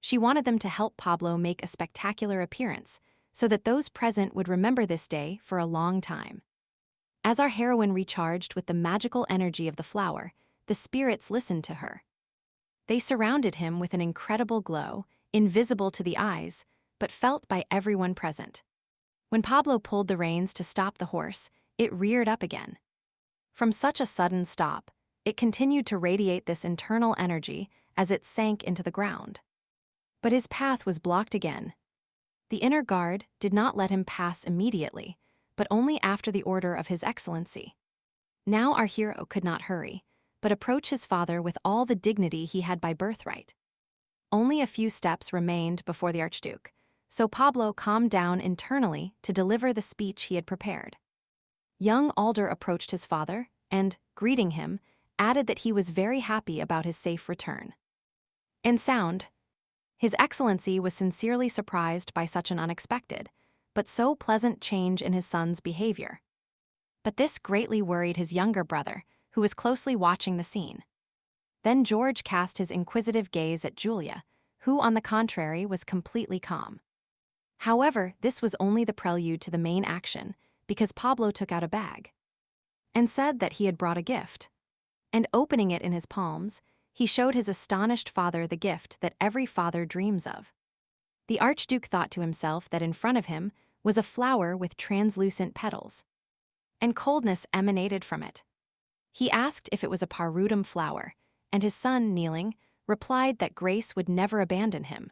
She wanted them to help Pablo make a spectacular appearance, so that those present would remember this day for a long time. As our heroine recharged with the magical energy of the flower, the spirits listened to her. They surrounded him with an incredible glow, invisible to the eyes, but felt by everyone present. When Pablo pulled the reins to stop the horse, it reared up again. From such a sudden stop, it continued to radiate this internal energy as it sank into the ground. But his path was blocked again. The inner guard did not let him pass immediately, but only after the order of His Excellency. Now our hero could not hurry, but approach his father with all the dignity he had by birthright. Only a few steps remained before the Archduke, so Pablo calmed down internally to deliver the speech he had prepared. Young Alder approached his father and, greeting him, added that he was very happy about his safe return. In sound, His Excellency was sincerely surprised by such an unexpected, but so pleasant change in his son's behavior. But this greatly worried his younger brother, who was closely watching the scene. Then George cast his inquisitive gaze at Julia, who, on the contrary, was completely calm. However, this was only the prelude to the main action, because Pablo took out a bag and said that he had brought a gift. And opening it in his palms, he showed his astonished father the gift that every father dreams of. The Archduke thought to himself that in front of him was a flower with translucent petals, and coldness emanated from it. He asked if it was a parudum flower, and his son, kneeling, replied that grace would never abandon him.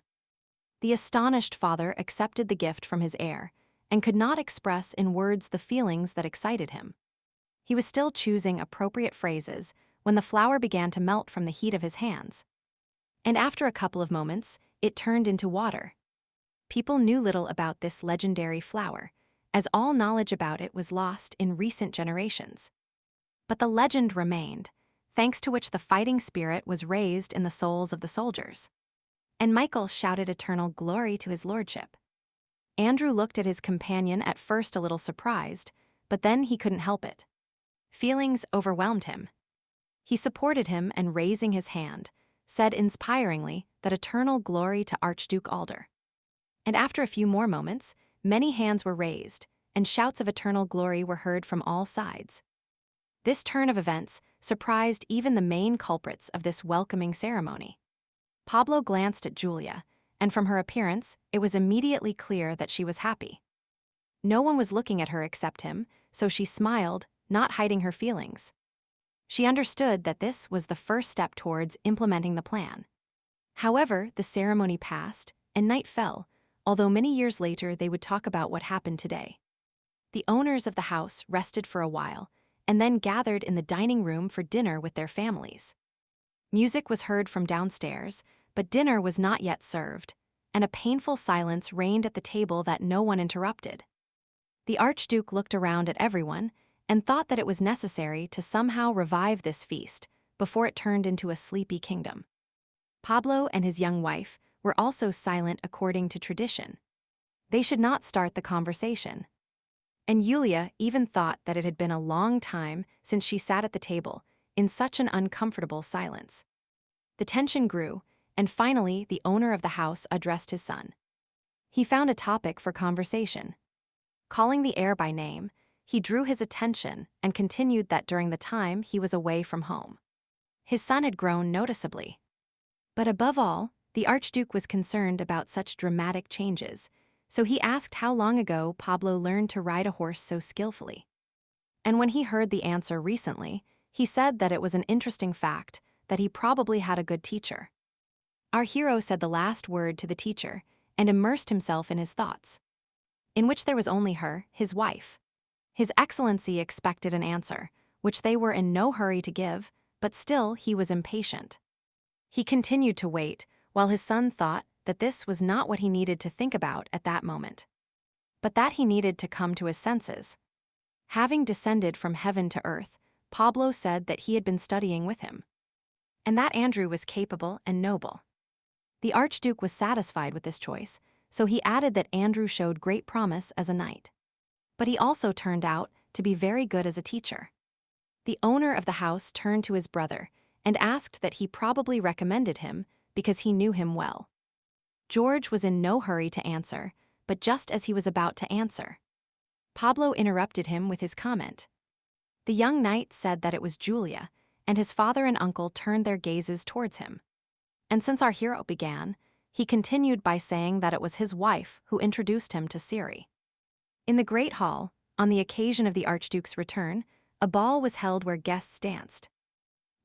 The astonished father accepted the gift from his heir, and could not express in words the feelings that excited him. He was still choosing appropriate phrases when the flower began to melt from the heat of his hands. And after a couple of moments, it turned into water. People knew little about this legendary flower, as all knowledge about it was lost in recent generations. But the legend remained, thanks to which the fighting spirit was raised in the souls of the soldiers. And Michael shouted eternal glory to his lordship. Andrew looked at his companion at first a little surprised, but then he couldn't help it. Feelings overwhelmed him. He supported him and, raising his hand, said inspiringly that eternal glory to Archduke Alder. And after a few more moments, many hands were raised, and shouts of eternal glory were heard from all sides. This turn of events surprised even the main culprits of this welcoming ceremony. Pablo glanced at Julia, and from her appearance, it was immediately clear that she was happy. No one was looking at her except him, so she smiled, not hiding her feelings. She understood that this was the first step towards implementing the plan. However, the ceremony passed, and night fell, although many years later they would talk about what happened today. The owners of the house rested for a while, and then gathered in the dining room for dinner with their families. Music was heard from downstairs, but dinner was not yet served, and a painful silence reigned at the table that no one interrupted. The Archduke looked around at everyone and thought that it was necessary to somehow revive this feast before it turned into a sleepy kingdom. Pablo and his young wife were also silent according to tradition. They should not start the conversation. And Julia even thought that it had been a long time since she sat at the table in such an uncomfortable silence. The tension grew, and finally the owner of the house addressed his son. He found a topic for conversation. Calling the heir by name, he drew his attention and continued that during the time he was away from home, his son had grown noticeably. But above all, the Archduke was concerned about such dramatic changes, so he asked how long ago Pablo learned to ride a horse so skillfully. And when he heard the answer recently, he said that it was an interesting fact that he probably had a good teacher. Our hero said the last word to the teacher and immersed himself in his thoughts, in which there was only her, his wife. His Excellency expected an answer, which they were in no hurry to give, but still he was impatient. He continued to wait, while his son thought that this was not what he needed to think about at that moment, but that he needed to come to his senses. Having descended from heaven to earth, Pablo said that he had been studying with him, and that Andrew was capable and noble. The Archduke was satisfied with this choice, so he added that Andrew showed great promise as a knight. But he also turned out to be very good as a teacher. The owner of the house turned to his brother and asked that he probably recommended him because he knew him well. George was in no hurry to answer, but just as he was about to answer, Pablo interrupted him with his comment. The young knight said that it was Julia, and his father and uncle turned their gazes towards him. And since our hero began, he continued by saying that it was his wife who introduced him to Ciri. In the Great Hall, on the occasion of the Archduke's return, a ball was held where guests danced.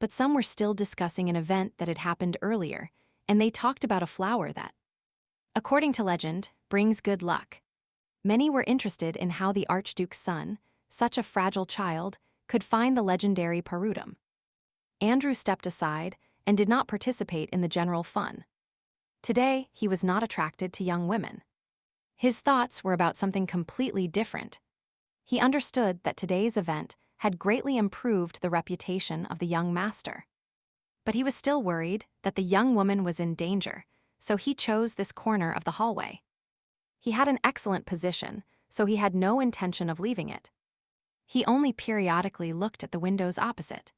but some were still discussing an event that had happened earlier, and they talked about a flower that, according to legend, brings good luck. Many were interested in how the Archduke's son, such a fragile child, could find the legendary parutum. Andrew stepped aside and did not participate in the general fun. Today, he was not attracted to young women. His thoughts were about something completely different. He understood that today's event had greatly improved the reputation of the young master. But he was still worried that the young woman was in danger, so he chose this corner of the hallway. He had an excellent position, so he had no intention of leaving it. He only periodically looked at the windows opposite.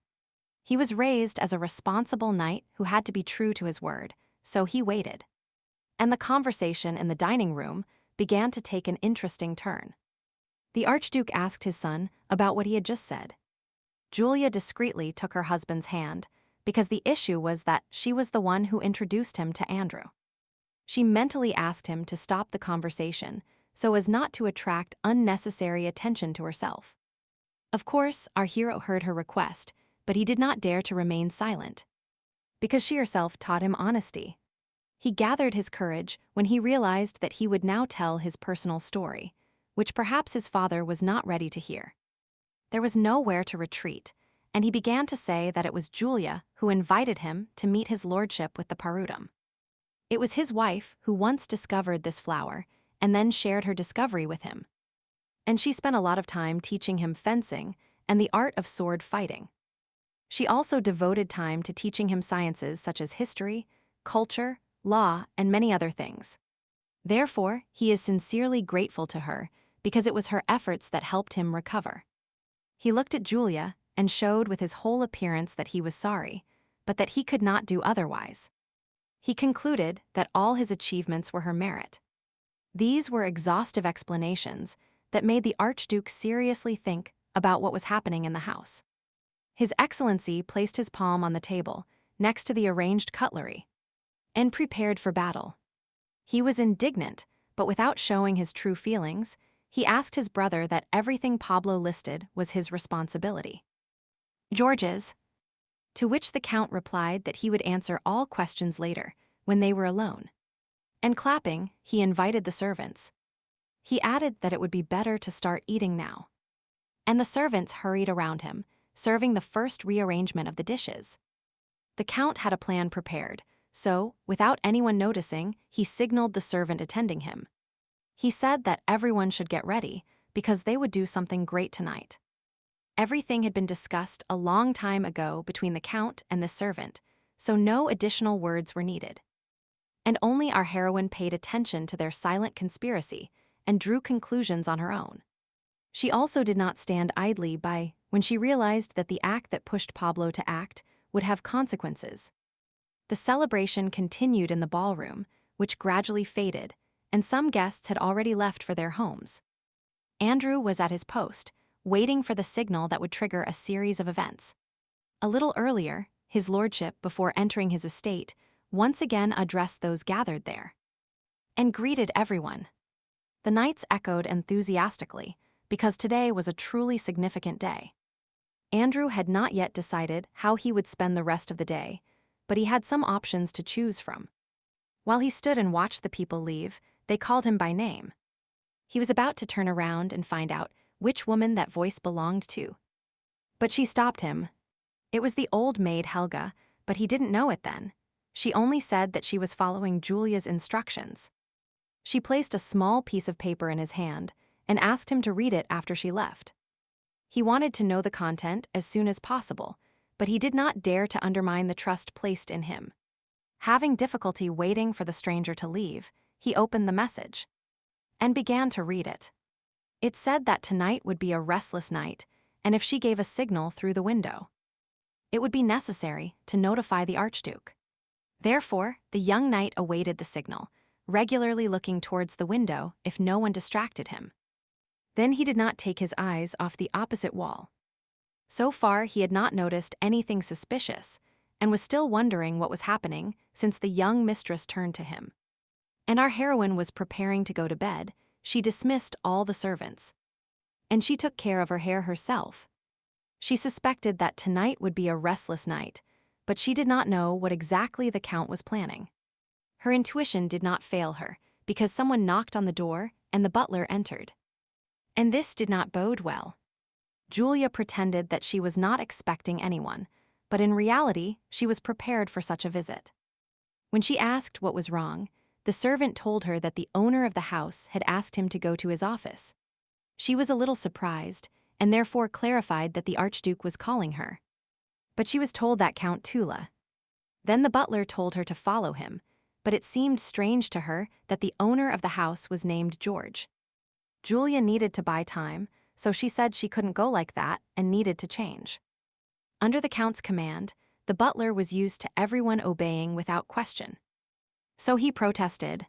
He was raised as a responsible knight who had to be true to his word, so he waited. And the conversation in the dining room began to take an interesting turn. The Archduke asked his son about what he had just said. Julia discreetly took her husband's hand, because the issue was that she was the one who introduced him to Andrew. She mentally asked him to stop the conversation so as not to attract unnecessary attention to herself. Of course, our hero heard her request, but he did not dare to remain silent, because she herself taught him honesty. He gathered his courage when he realized that he would now tell his personal story, which perhaps his father was not ready to hear. There was nowhere to retreat, and he began to say that it was Julia who invited him to meet his lordship with the parutum. It was his wife who once discovered this flower and then shared her discovery with him. And she spent a lot of time teaching him fencing and the art of sword fighting. She also devoted time to teaching him sciences such as history, culture, law, and many other things. Therefore, he is sincerely grateful to her because it was her efforts that helped him recover. He looked at Julia and showed with his whole appearance that he was sorry, but that he could not do otherwise. He concluded that all his achievements were her merit. These were exhaustive explanations that made the Archduke seriously think about what was happening in the house. His Excellency placed his palm on the table, next to the arranged cutlery, and prepared for battle. He was indignant, but without showing his true feelings, he asked his brother that everything Pablo listed was his responsibility. George's. To which the Count replied that he would answer all questions later, when they were alone. And clapping, he invited the servants. He added that it would be better to start eating now. And the servants hurried around him, serving the first rearrangement of the dishes. The Count had a plan prepared, so, without anyone noticing, he signaled the servant attending him. He said that everyone should get ready, because they would do something great tonight. Everything had been discussed a long time ago between the Count and the servant, so no additional words were needed. And only our heroine paid attention to their silent conspiracy and drew conclusions on her own. She also did not stand idly by when she realized that the act that pushed Pablo to act would have consequences. The celebration continued in the ballroom, which gradually faded, and some guests had already left for their homes. Andrew was at his post, waiting for the signal that would trigger a series of events. A little earlier, his lordship, before entering his estate, once again addressed those gathered there and greeted everyone. The knights echoed enthusiastically, because today was a truly significant day. Andrew had not yet decided how he would spend the rest of the day, but he had some options to choose from. While he stood and watched the people leave, they called him by name. He was about to turn around and find out which woman that voice belonged to. But she stopped him. It was the old maid Helga, but he didn't know it then. She only said that she was following Julia's instructions. She placed a small piece of paper in his hand and asked him to read it after she left. He wanted to know the content as soon as possible, but he did not dare to undermine the trust placed in him. Having difficulty waiting for the stranger to leave, he opened the message and began to read it. It said that tonight would be a restless night, and if she gave a signal through the window, it would be necessary to notify the Archduke. Therefore, the young knight awaited the signal, regularly looking towards the window if no one distracted him. Then he did not take his eyes off the opposite wall. So far, he had not noticed anything suspicious, and was still wondering what was happening since the young mistress turned to him. And our heroine was preparing to go to bed. She dismissed all the servants. And she took care of her hair herself. She suspected that tonight would be a restless night, but she did not know what exactly the Count was planning. Her intuition did not fail her, because someone knocked on the door and the butler entered. And this did not bode well. Julia pretended that she was not expecting anyone, but in reality, she was prepared for such a visit. When she asked what was wrong, the servant told her that the owner of the house had asked him to go to his office. She was a little surprised, and therefore clarified that the Archduke was calling her. But she was told that Count Tula. Then the butler told her to follow him, but it seemed strange to her that the owner of the house was named George. Julia needed to buy time, so she said she couldn't go like that and needed to change. Under the Count's command, the butler was used to everyone obeying without question. So he protested.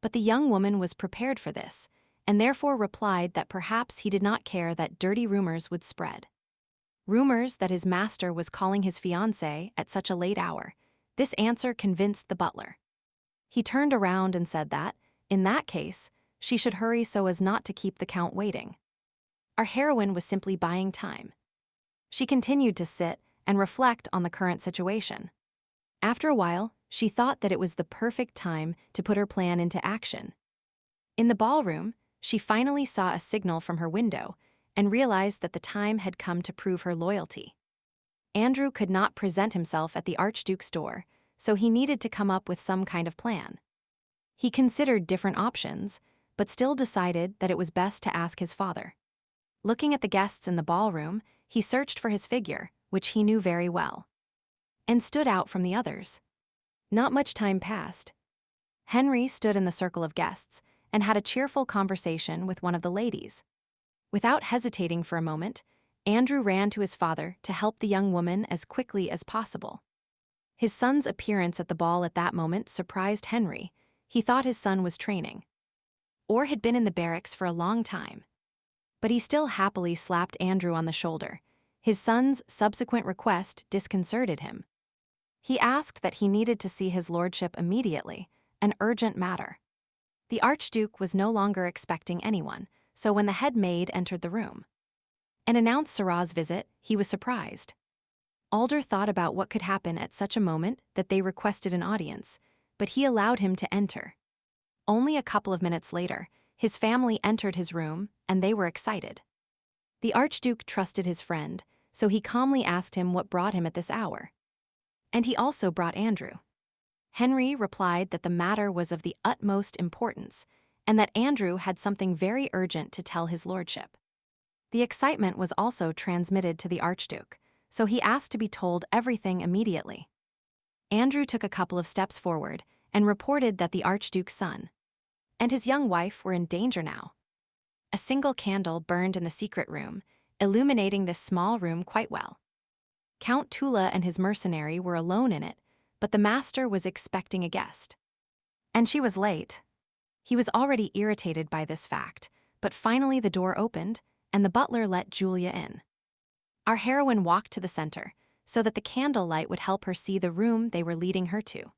But the young woman was prepared for this, and therefore replied that perhaps he did not care that dirty rumors would spread. Rumors that his master was calling his fiancée at such a late hour. This answer convinced the butler. He turned around and said that, in that case, she should hurry so as not to keep the Count waiting. Our heroine was simply buying time. She continued to sit and reflect on the current situation. After a while, she thought that it was the perfect time to put her plan into action. In the ballroom, she finally saw a signal from her window and realized that the time had come to prove her loyalty. Andrew could not present himself at the Archduke's door, so he needed to come up with some kind of plan. He considered different options, but still decided that it was best to ask his father. Looking at the guests in the ballroom, he searched for his figure, which he knew very well, and stood out from the others. Not much time passed. Henry stood in the circle of guests and had a cheerful conversation with one of the ladies. Without hesitating for a moment, Andrew ran to his father to help the young woman as quickly as possible. His son's appearance at the ball at that moment surprised Henry. He thought his son was training, or had been in the barracks for a long time. But he still happily slapped Andrew on the shoulder. His son's subsequent request disconcerted him. He asked that he needed to see his lordship immediately, an urgent matter. The Archduke was no longer expecting anyone, so when the head maid entered the room and announced Sirrah's visit, he was surprised. Alder thought about what could happen at such a moment that they requested an audience, but he allowed him to enter. Only a couple of minutes later, his family entered his room, and they were excited. The Archduke trusted his friend, so he calmly asked him what brought him at this hour. And he also brought Andrew. Henry replied that the matter was of the utmost importance, and that Andrew had something very urgent to tell his lordship. The excitement was also transmitted to the Archduke, so he asked to be told everything immediately. Andrew took a couple of steps forward and reported that the Archduke's son and his young wife were in danger now. A single candle burned in the secret room, illuminating this small room quite well. Count Tula and his mercenary were alone in it, but the master was expecting a guest. And she was late. He was already irritated by this fact, but finally the door opened, and the butler let Julia in. Our heroine walked to the center, so that the candlelight would help her see the room they were leading her to.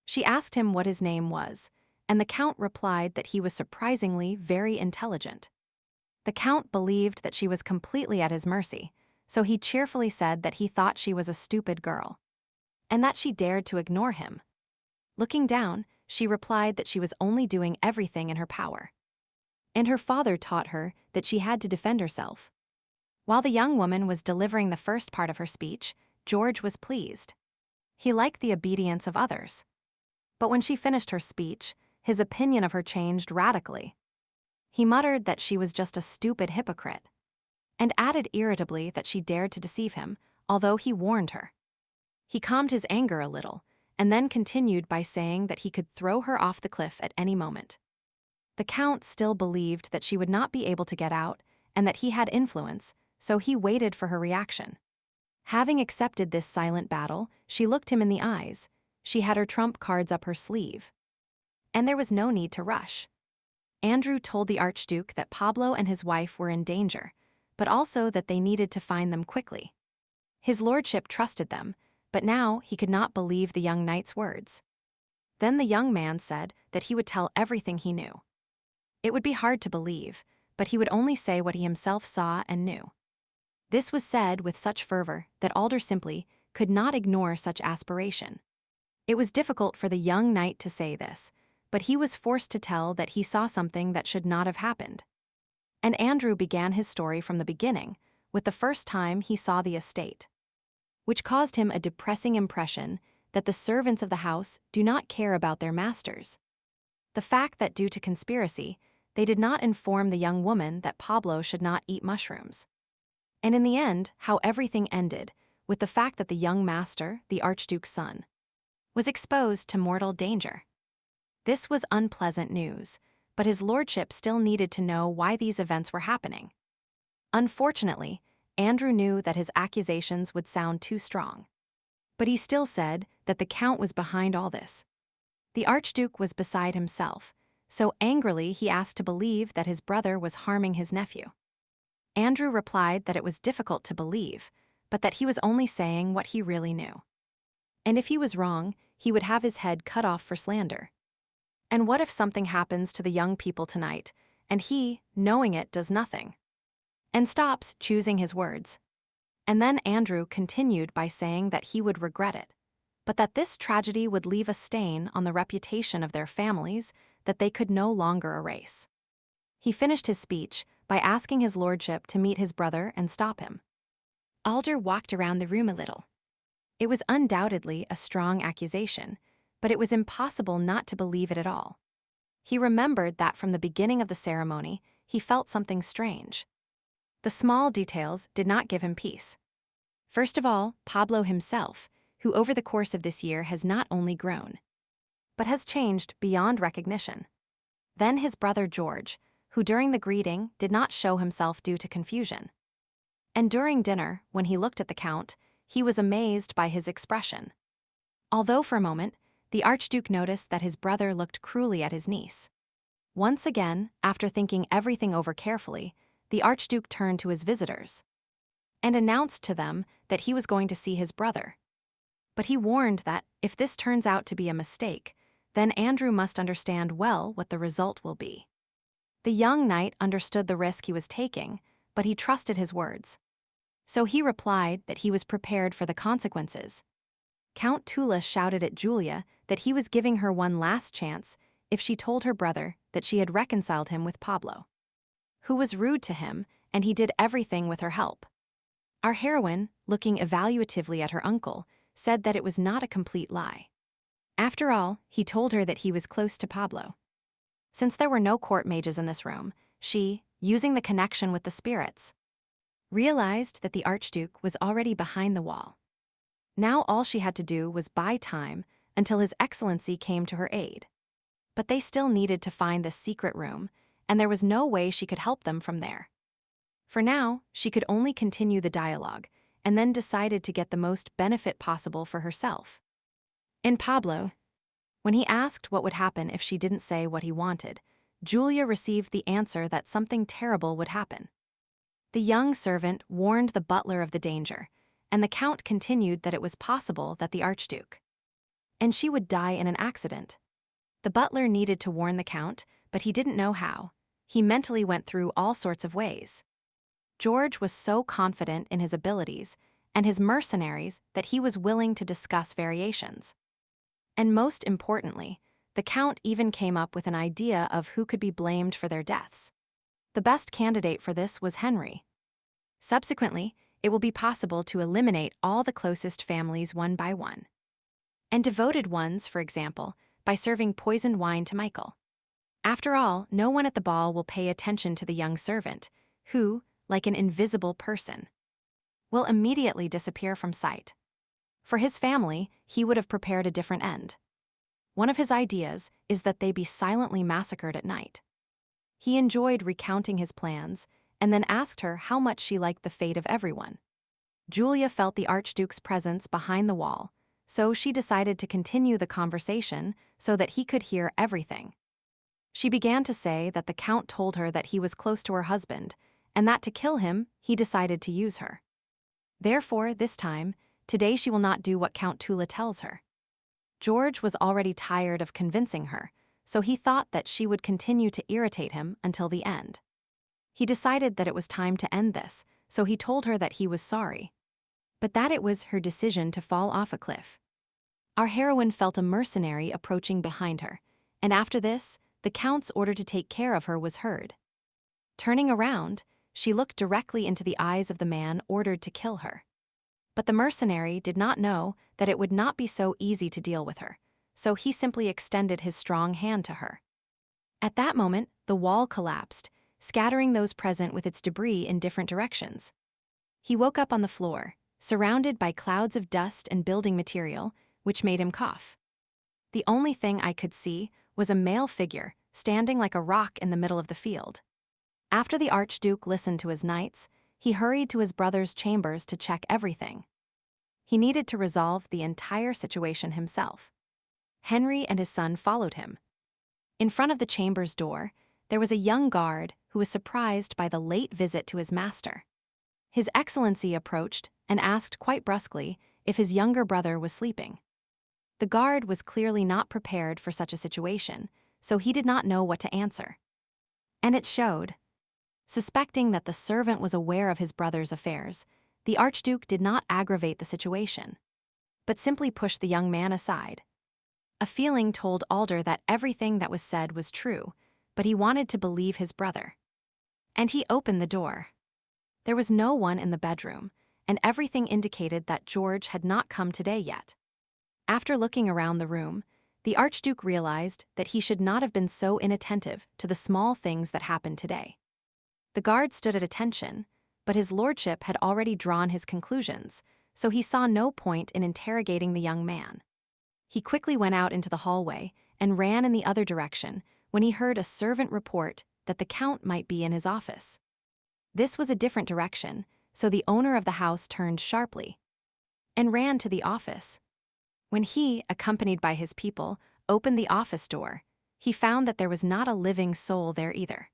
She asked him what his name was, and the Count replied that he was surprisingly very intelligent. The Count believed that she was completely at his mercy, so he cheerfully said that he thought she was a stupid girl, and that she dared to ignore him. Looking down, she replied that she was only doing everything in her power. And her father taught her that she had to defend herself. While the young woman was delivering the first part of her speech, George was pleased. He liked the obedience of others. But when she finished her speech, his opinion of her changed radically. He muttered that she was just a stupid hypocrite, and added irritably that she dared to deceive him, although he warned her. He calmed his anger a little, and then continued by saying that he could throw her off the cliff at any moment. The Count still believed that she would not be able to get out, and that he had influence, so he waited for her reaction. Having accepted this silent battle, she looked him in the eyes. She had her trump cards up her sleeve. And there was no need to rush. Andrew told the Archduke that Pablo and his wife were in danger, but also that they needed to find them quickly. His lordship trusted them, but now he could not believe the young knight's words. Then the young man said that he would tell everything he knew. It would be hard to believe, but he would only say what he himself saw and knew. This was said with such fervor that Alder simply could not ignore such aspiration. It was difficult for the young knight to say this, but he was forced to tell that he saw something that should not have happened. And Andrew began his story from the beginning, with the first time he saw the estate, which caused him a depressing impression that the servants of the house do not care about their masters. The fact that due to conspiracy, they did not inform the young woman that Pablo should not eat mushrooms. And in the end, how everything ended, with the fact that the young master, the Archduke's son, was exposed to mortal danger. This was unpleasant news, but his lordship still needed to know why these events were happening. Unfortunately, Andrew knew that his accusations would sound too strong. But he still said that the count was behind all this. The Archduke was beside himself, so angrily he asked to believe that his brother was harming his nephew. Andrew replied that it was difficult to believe, but that he was only saying what he really knew. And if he was wrong, he would have his head cut off for slander. And what if something happens to the young people tonight, and he, knowing it, does nothing? And stops choosing his words. And then Andrew continued by saying that he would regret it, but that this tragedy would leave a stain on the reputation of their families that they could no longer erase. He finished his speech by asking his lordship to meet his brother and stop him. Alder walked around the room a little. It was undoubtedly a strong accusation, but it was impossible not to believe it at all. He remembered that from the beginning of the ceremony, he felt something strange. The small details did not give him peace. First of all, Pablo himself, who over the course of this year has not only grown, but has changed beyond recognition. Then his brother George, who during the greeting did not show himself due to confusion. And during dinner, when he looked at the count, he was amazed by his expression. Although for a moment, the Archduke noticed that his brother looked cruelly at his niece. Once again, after thinking everything over carefully, the Archduke turned to his visitors and announced to them that he was going to see his brother. But he warned that if this turns out to be a mistake, then Andrew must understand well what the result will be. The young knight understood the risk he was taking, but he trusted his words. So he replied that he was prepared for the consequences. Count Tula shouted at Julia that he was giving her one last chance if she told her brother that she had reconciled him with Pablo, who was rude to him, and he did everything with her help. Our heroine, looking evaluatively at her uncle, said that it was not a complete lie. After all, he told her that he was close to Pablo. Since there were no court mages in this room, she, using the connection with the spirits, realized that the Archduke was already behind the wall. Now all she had to do was buy time until His Excellency came to her aid. But they still needed to find this secret room, and there was no way she could help them from there. For now, she could only continue the dialogue, and then decided to get the most benefit possible for herself. In Pablo, when he asked what would happen if she didn't say what he wanted, Julia received the answer that something terrible would happen. The young servant warned the butler of the danger, and the count continued that it was possible that the Archduke and she would die in an accident. The butler needed to warn the count, but he didn't know how. He mentally went through all sorts of ways. George was so confident in his abilities and his mercenaries that he was willing to discuss variations. And most importantly, the count even came up with an idea of who could be blamed for their deaths. The best candidate for this was Henry. Subsequently, it will be possible to eliminate all the closest families one by one. And devoted ones, for example, by serving poisoned wine to Michael. After all, no one at the ball will pay attention to the young servant, who, like an invisible person, will immediately disappear from sight. For his family, he would have prepared a different end. One of his ideas is that they be silently massacred at night. He enjoyed recounting his plans, and then asked her how much she liked the fate of everyone. Julia felt the Archduke's presence behind the wall, so she decided to continue the conversation so that he could hear everything. She began to say that the count told her that he was close to her husband, and that to kill him, he decided to use her. Therefore, this time, today she will not do what Count Tula tells her. George was already tired of convincing her, so he thought that she would continue to irritate him until the end. He decided that it was time to end this, so he told her that he was sorry, but that it was her decision to fall off a cliff. Our heroine felt a mercenary approaching behind her, and after this, the Count's order to take care of her was heard. Turning around, she looked directly into the eyes of the man ordered to kill her. But the mercenary did not know that it would not be so easy to deal with her, so he simply extended his strong hand to her. At that moment, the wall collapsed, scattering those present with its debris in different directions. He woke up on the floor, surrounded by clouds of dust and building material, which made him cough. The only thing I could see was a male figure standing like a rock in the middle of the field. After the Archduke listened to his knights, he hurried to his brother's chambers to check everything. He needed to resolve the entire situation himself. Henry and his son followed him. In front of the chamber's door, there was a young guard who was surprised by the late visit to his master. His Excellency approached and asked quite brusquely if his younger brother was sleeping. The guard was clearly not prepared for such a situation, so he did not know what to answer. And it showed. Suspecting that the servant was aware of his brother's affairs, the Archduke did not aggravate the situation, but simply pushed the young man aside. A feeling told Alder that everything that was said was true, but he wanted to believe his brother. And he opened the door. There was no one in the bedroom, and everything indicated that George had not come today yet. After looking around the room, the Archduke realized that he should not have been so inattentive to the small things that happened today. The guard stood at attention, but his lordship had already drawn his conclusions, so he saw no point in interrogating the young man. He quickly went out into the hallway and ran in the other direction when he heard a servant report that the Count might be in his office. This was a different direction, so the owner of the house turned sharply and ran to the office. When he, accompanied by his people, opened the office door, he found that there was not a living soul there either.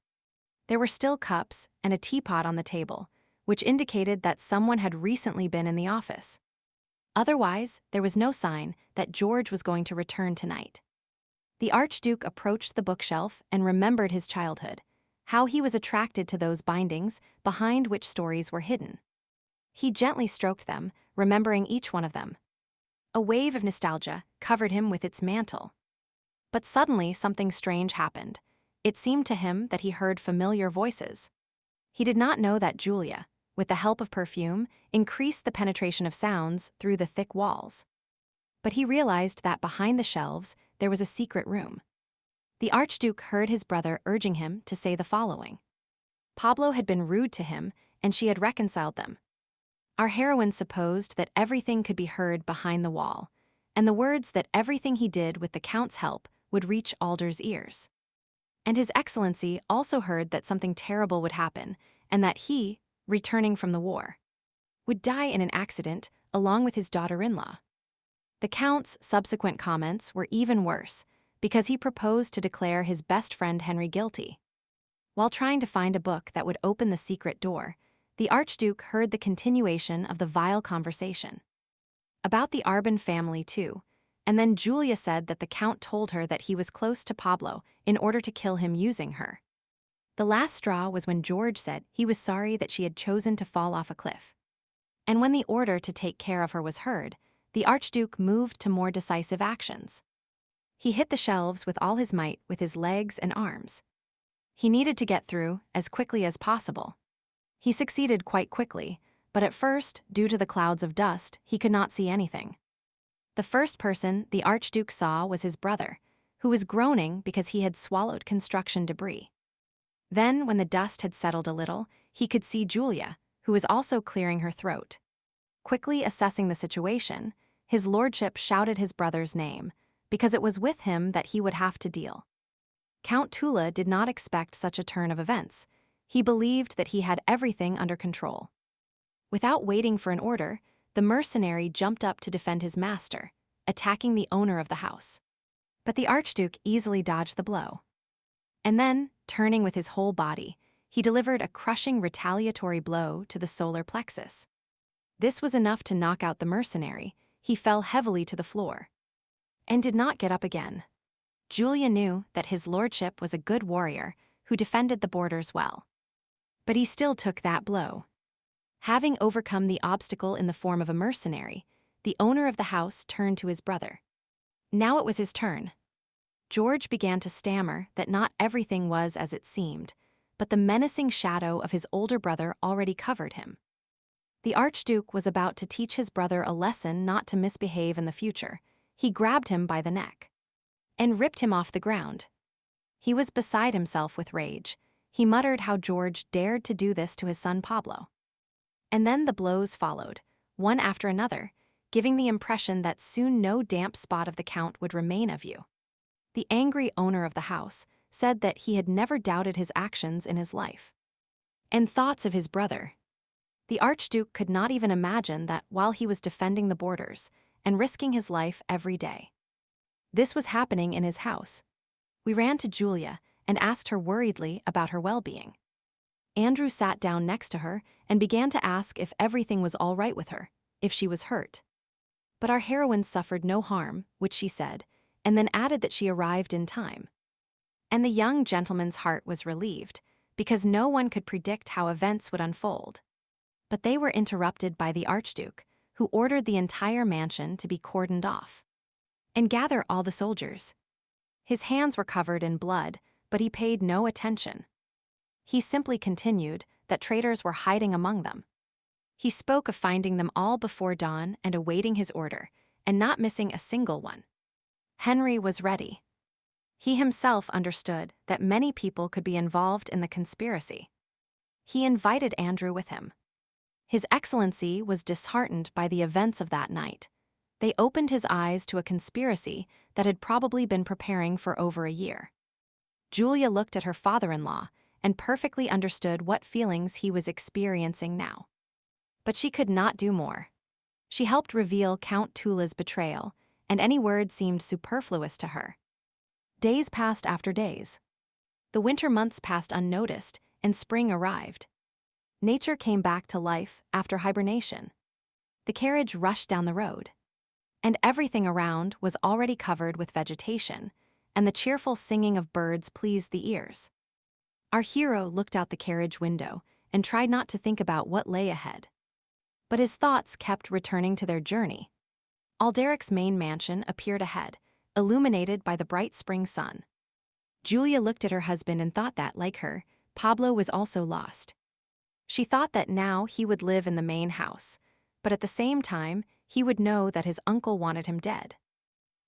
There were still cups and a teapot on the table, which indicated that someone had recently been in the office. Otherwise, there was no sign that George was going to return tonight. The Archduke approached the bookshelf and remembered his childhood, how he was attracted to those bindings behind which stories were hidden. He gently stroked them, remembering each one of them. A wave of nostalgia covered him with its mantle. But suddenly something strange happened. It seemed to him that he heard familiar voices. He did not know that Julia, with the help of perfume, increased the penetration of sounds through the thick walls. But he realized that behind the shelves there was a secret room. The Archduke heard his brother urging him to say the following. Pablo had been rude to him, and she had reconciled them. Our heroine supposed that everything could be heard behind the wall, and the words that everything he did with the Count's help would reach Alder's ears. And His Excellency also heard that something terrible would happen, and that he, returning from the war, would die in an accident along with his daughter-in-law. The Count's subsequent comments were even worse, because he proposed to declare his best friend Henry guilty. While trying to find a book that would open the secret door, the Archduke heard the continuation of the vile conversation. About the Arbon family, too, and then Julia said that the Count told her that he was close to Pablo in order to kill him using her. The last straw was when George said he was sorry that she had chosen to fall off a cliff. And when the order to take care of her was heard, the Archduke moved to more decisive actions. He hit the shelves with all his might with his legs and arms. He needed to get through as quickly as possible. He succeeded quite quickly, but at first, due to the clouds of dust, he could not see anything. The first person the Archduke saw was his brother, who was groaning because he had swallowed construction debris. Then, when the dust had settled a little, he could see Julia, who was also clearing her throat. Quickly assessing the situation, his lordship shouted his brother's name, because it was with him that he would have to deal. Count Tula did not expect such a turn of events. He believed that he had everything under control. Without waiting for an order, the mercenary jumped up to defend his master, attacking the owner of the house. But the Archduke easily dodged the blow. And then, turning with his whole body, he delivered a crushing retaliatory blow to the solar plexus. This was enough to knock out the mercenary. He fell heavily to the floor and did not get up again. Julia knew that his lordship was a good warrior who defended the borders well. But he still took that blow. Having overcome the obstacle in the form of a mercenary, the owner of the house turned to his brother. Now it was his turn. George began to stammer that not everything was as it seemed, but the menacing shadow of his older brother already covered him. The Archduke was about to teach his brother a lesson not to misbehave in the future. He grabbed him by the neck and ripped him off the ground. He was beside himself with rage. He muttered how George dared to do this to his son Pablo. And then the blows followed, one after another, giving the impression that soon no damp spot of the Count would remain of you. The angry owner of the house said that he had never doubted his actions in his life. And thoughts of his brother. The Archduke could not even imagine that while he was defending the borders and risking his life every day, this was happening in his house. We ran to Julia and asked her worriedly about her well-being. Andrew sat down next to her and began to ask if everything was all right with her, if she was hurt. But our heroine suffered no harm, which she said, and then added that she arrived in time. And the young gentleman's heart was relieved, because no one could predict how events would unfold. But they were interrupted by the Archduke, who ordered the entire mansion to be cordoned off and gather all the soldiers. His hands were covered in blood, but he paid no attention. He simply continued that traitors were hiding among them. He spoke of finding them all before dawn and awaiting his order, and not missing a single one. Henry was ready. He himself understood that many people could be involved in the conspiracy. He invited Andrew with him. His Excellency was disheartened by the events of that night. They opened his eyes to a conspiracy that had probably been preparing for over a year. Julia looked at her father-in-law and perfectly understood what feelings he was experiencing now. But she could not do more. She helped reveal Count Tula's betrayal, and any word seemed superfluous to her. Days passed after days. The winter months passed unnoticed, and spring arrived. Nature came back to life after hibernation. The carriage rushed down the road, and everything around was already covered with vegetation, and the cheerful singing of birds pleased the ears. Our hero looked out the carriage window and tried not to think about what lay ahead. But his thoughts kept returning to their journey. Alderic's main mansion appeared ahead, illuminated by the bright spring sun. Julia looked at her husband and thought that, like her, Pablo was also lost. She thought that now he would live in the main house, but at the same time, he would know that his uncle wanted him dead.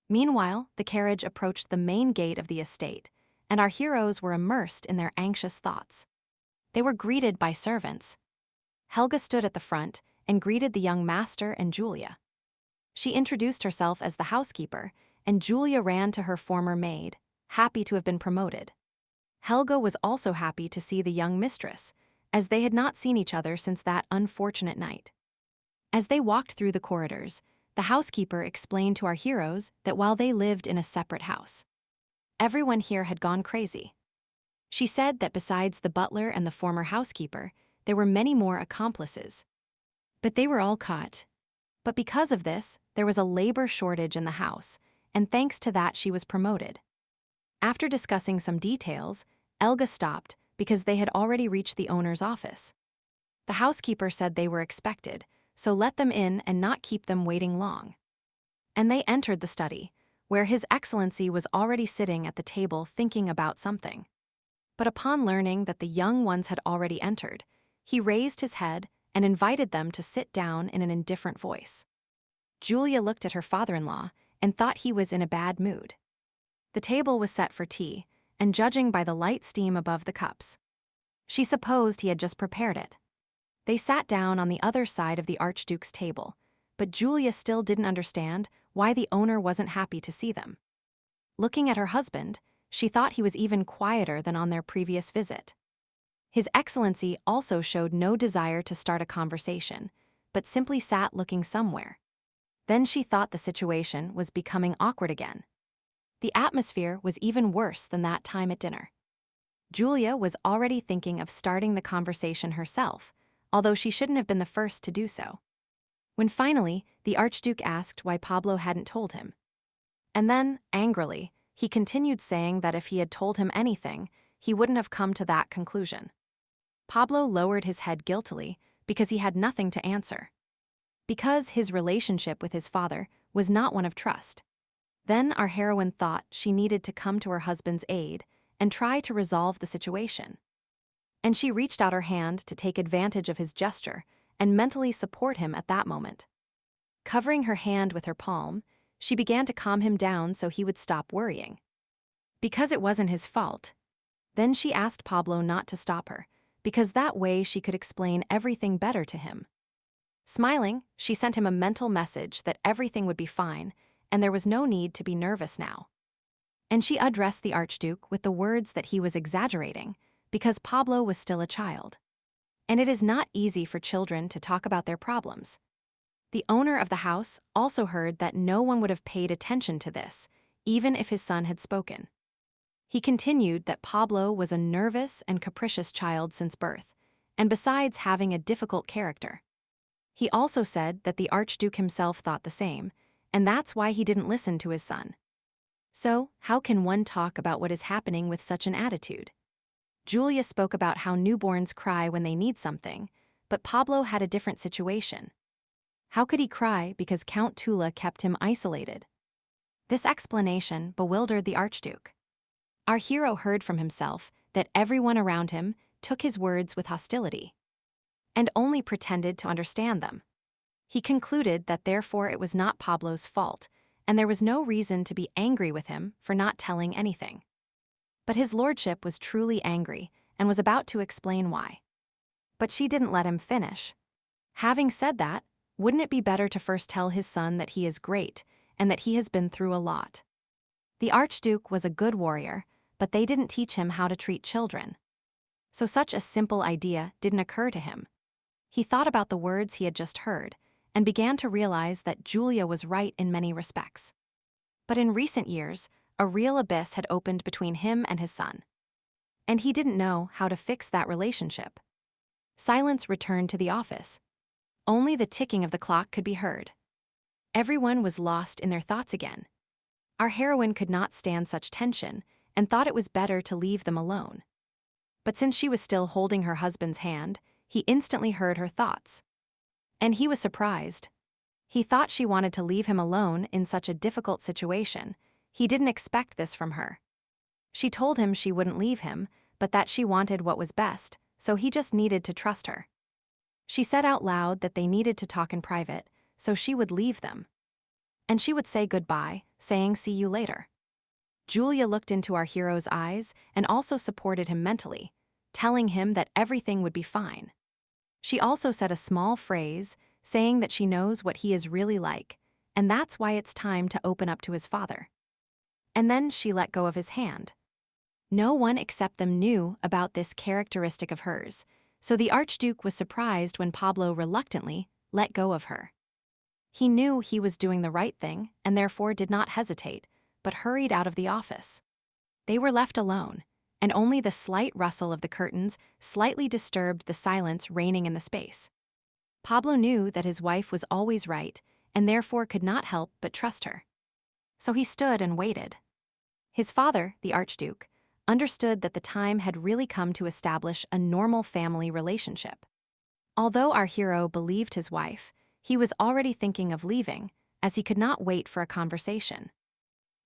Meanwhile, the carriage approached the main gate of the estate, and our heroes were immersed in their anxious thoughts. They were greeted by servants. Helga stood at the front and greeted the young master and Julia. She introduced herself as the housekeeper, and Julia ran to her former maid, happy to have been promoted. Helga was also happy to see the young mistress, as they had not seen each other since that unfortunate night. As they walked through the corridors, the housekeeper explained to our heroes that while they lived in a separate house, everyone here had gone crazy. She said that besides the butler and the former housekeeper, there were many more accomplices. But they were all caught. But because of this, there was a labor shortage in the house, and thanks to that she was promoted. After discussing some details, Elga stopped because they had already reached the owner's office. The housekeeper said they were expected, so let them in and not keep them waiting long. And they entered the study, where His Excellency was already sitting at the table thinking about something. But upon learning that the young ones had already entered, he raised his head and invited them to sit down in an indifferent voice. Julia looked at her father-in-law and thought he was in a bad mood. The table was set for tea, and judging by the light steam above the cups, she supposed he had just prepared it. They sat down on the other side of the Archduke's table, but Julia still didn't understand why the owner wasn't happy to see them. Looking at her husband, she thought he was even quieter than on their previous visit. His Excellency also showed no desire to start a conversation, but simply sat looking somewhere. Then she thought the situation was becoming awkward again. The atmosphere was even worse than that time at dinner. Julia was already thinking of starting the conversation herself, although she shouldn't have been the first to do so. When finally, the Archduke asked why Pablo hadn't told him. And then, angrily, he continued saying that if he had told him anything, he wouldn't have come to that conclusion. Pablo lowered his head guiltily, because he had nothing to answer. Because his relationship with his father was not one of trust. Then our heroine thought she needed to come to her husband's aid and try to resolve the situation. And she reached out her hand to take advantage of his gesture and mentally support him at that moment. Covering her hand with her palm, she began to calm him down so he would stop worrying. Because it wasn't his fault. Then she asked Pablo not to stop her, because that way she could explain everything better to him. Smiling, she sent him a mental message that everything would be fine and there was no need to be nervous now. And she addressed the Archduke with the words that he was exaggerating because Pablo was still a child. And it is not easy for children to talk about their problems. The owner of the house also heard that no one would have paid attention to this, even if his son had spoken. He continued that Pablo was a nervous and capricious child since birth, and besides having a difficult character. He also said that the Archduke himself thought the same, and that's why he didn't listen to his son. So, how can one talk about what is happening with such an attitude? Julia spoke about how newborns cry when they need something, but Pablo had a different situation. How could he cry because Count Tula kept him isolated? This explanation bewildered the Archduke. Our hero heard from himself that everyone around him took his words with hostility and only pretended to understand them. He concluded that therefore it was not Pablo's fault, and there was no reason to be angry with him for not telling anything. But his lordship was truly angry and was about to explain why. But she didn't let him finish. Having said that, wouldn't it be better to first tell his son that he is great and that he has been through a lot? The Archduke was a good warrior, but they didn't teach him how to treat children. So such a simple idea didn't occur to him. He thought about the words he had just heard and began to realize that Julia was right in many respects. But in recent years, a real abyss had opened between him and his son. And he didn't know how to fix that relationship. Silence returned to the office. Only the ticking of the clock could be heard. Everyone was lost in their thoughts again. Our heroine could not stand such tension and thought it was better to leave them alone. But since she was still holding her husband's hand, he instantly heard her thoughts. And he was surprised. He thought she wanted to leave him alone in such a difficult situation. He didn't expect this from her. She told him she wouldn't leave him, but that she wanted what was best, so he just needed to trust her. She said out loud that they needed to talk in private, so she would leave them. And she would say goodbye, saying see you later. Julia looked into our hero's eyes and also supported him mentally, telling him that everything would be fine. She also said a small phrase, saying that she knows what he is really like, and that's why it's time to open up to his father. And then she let go of his hand. No one except them knew about this characteristic of hers, so the Archduke was surprised when Pablo reluctantly let go of her. He knew he was doing the right thing and therefore did not hesitate, but hurried out of the office. They were left alone, and only the slight rustle of the curtains slightly disturbed the silence reigning in the space. Pablo knew that his wife was always right and therefore could not help but trust her. So he stood and waited. His father, the Archduke, understood that the time had really come to establish a normal family relationship. Although our hero believed his wife, he was already thinking of leaving, as he could not wait for a conversation.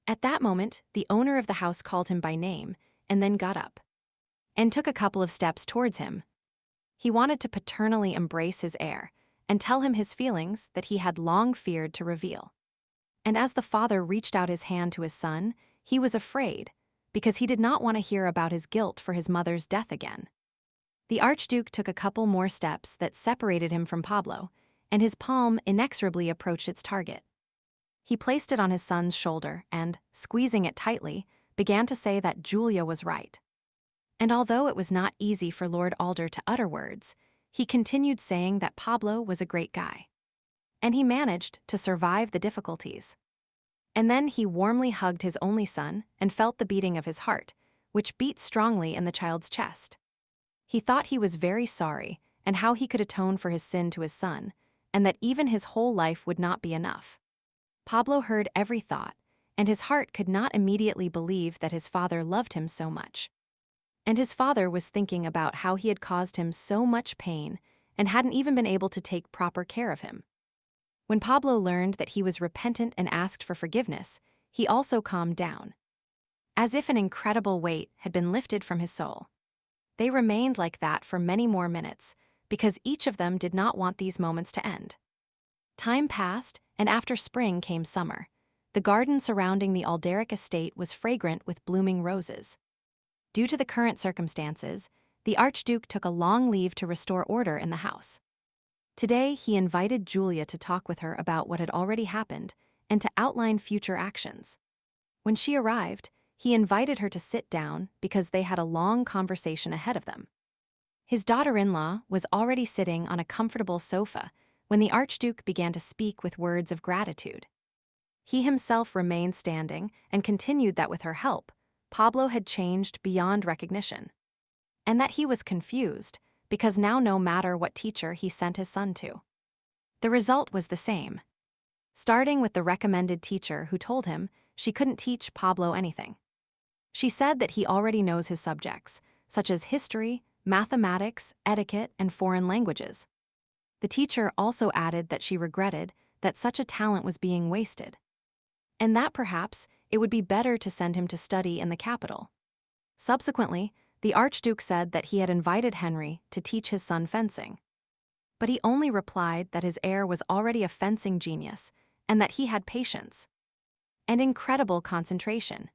At that moment, the owner of the house called him by name and then got up and took a couple of steps towards him. He wanted to paternally embrace his heir and tell him his feelings that he had long feared to reveal. And as the father reached out his hand to his son, he was afraid, because he did not want to hear about his guilt for his mother's death again. The Archduke took a couple more steps that separated him from Pablo, and his palm inexorably approached its target. He placed it on his son's shoulder and, squeezing it tightly, began to say that Julia was right. And although it was not easy for Lord Alder to utter words, he continued saying that Pablo was a great guy. And he managed to survive the difficulties. And then he warmly hugged his only son and felt the beating of his heart, which beat strongly in the child's chest. He thought he was very sorry and how he could atone for his sin to his son, and that even his whole life would not be enough. Pablo heard every thought, and his heart could not immediately believe that his father loved him so much. And his father was thinking about how he had caused him so much pain and hadn't even been able to take proper care of him. When Pablo learned that he was repentant and asked for forgiveness, he also calmed down, as if an incredible weight had been lifted from his soul. They remained like that for many more minutes, because each of them did not want these moments to end. Time passed, and after spring came summer. The garden surrounding the Alderic estate was fragrant with blooming roses. Due to the current circumstances, the Archduke took a long leave to restore order in the house. Today, he invited Julia to talk with her about what had already happened and to outline future actions. When she arrived, he invited her to sit down because they had a long conversation ahead of them. His daughter-in-law was already sitting on a comfortable sofa when the Archduke began to speak with words of gratitude. He himself remained standing and continued that with her help, Pablo had changed beyond recognition, and that he was confused because now no matter what teacher he sent his son to, the result was the same. Starting with the recommended teacher who told him she couldn't teach Pablo anything. She said that he already knows his subjects, such as history, mathematics, etiquette, and foreign languages. The teacher also added that she regretted that such a talent was being wasted, and that perhaps it would be better to send him to study in the capital. Subsequently, the Archduke said that he had invited Henry to teach his son fencing. But he only replied that his heir was already a fencing genius and that he had patience and incredible concentration.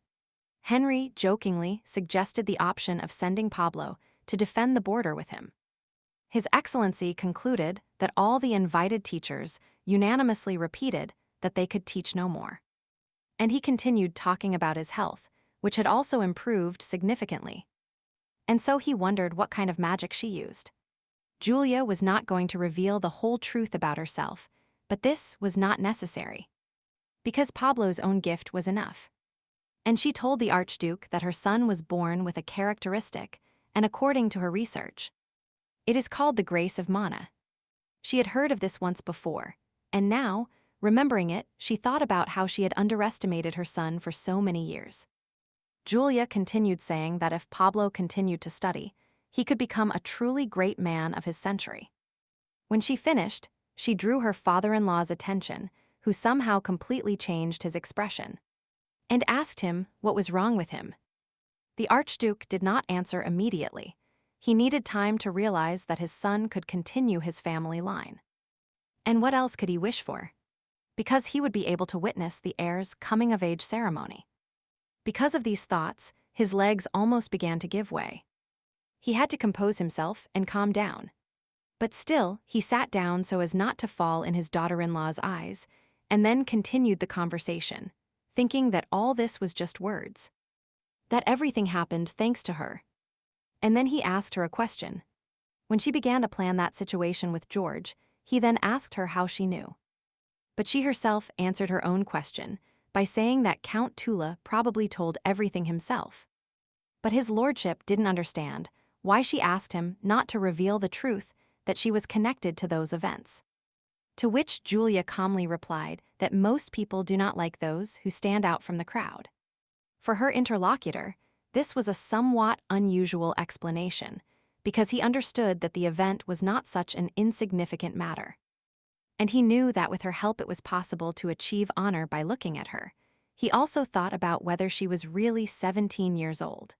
Henry jokingly suggested the option of sending Pablo to defend the border with him. His Excellency concluded that all the invited teachers unanimously repeated that they could teach no more. And he continued talking about his health, which had also improved significantly. And so he wondered what kind of magic she used. Julia was not going to reveal the whole truth about herself, but this was not necessary, because Pablo's own gift was enough. And she told the Archduke that her son was born with a characteristic, and according to her research, it is called the grace of mana. She had heard of this once before, and now, remembering it, she thought about how she had underestimated her son for so many years. Julia continued saying that if Pablo continued to study, he could become a truly great man of his century. When she finished, she drew her father-in-law's attention, who somehow completely changed his expression, and asked him what was wrong with him. The Archduke did not answer immediately. He needed time to realize that his son could continue his family line. And what else could he wish for? Because he would be able to witness the heir's coming-of-age ceremony. Because of these thoughts, his legs almost began to give way. He had to compose himself and calm down. But still, he sat down so as not to fall in his daughter-in-law's eyes, and then continued the conversation, thinking that all this was just words, that everything happened thanks to her. And then he asked her a question. When she began to plan that situation with George, he then asked her how she knew. But she herself answered her own question by saying that Count Tula probably told everything himself. But his lordship didn't understand why she asked him not to reveal the truth that she was connected to those events. To which Julia calmly replied that most people do not like those who stand out from the crowd. For her interlocutor, this was a somewhat unusual explanation, because he understood that the event was not such an insignificant matter. And he knew that with her help it was possible to achieve honor by looking at her. He also thought about whether she was really 17 years old.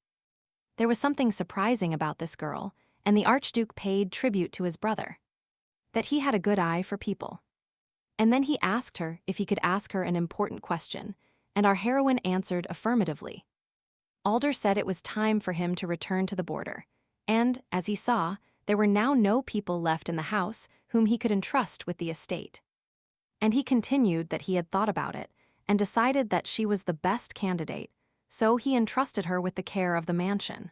There was something surprising about this girl, and the Archduke paid tribute to his brother, that he had a good eye for people. And then he asked her if he could ask her an important question, and our heroine answered affirmatively. Alder said it was time for him to return to the border, and, as he saw, there were now no people left in the house whom he could entrust with the estate. And he continued that he had thought about it, and decided that she was the best candidate, so he entrusted her with the care of the mansion.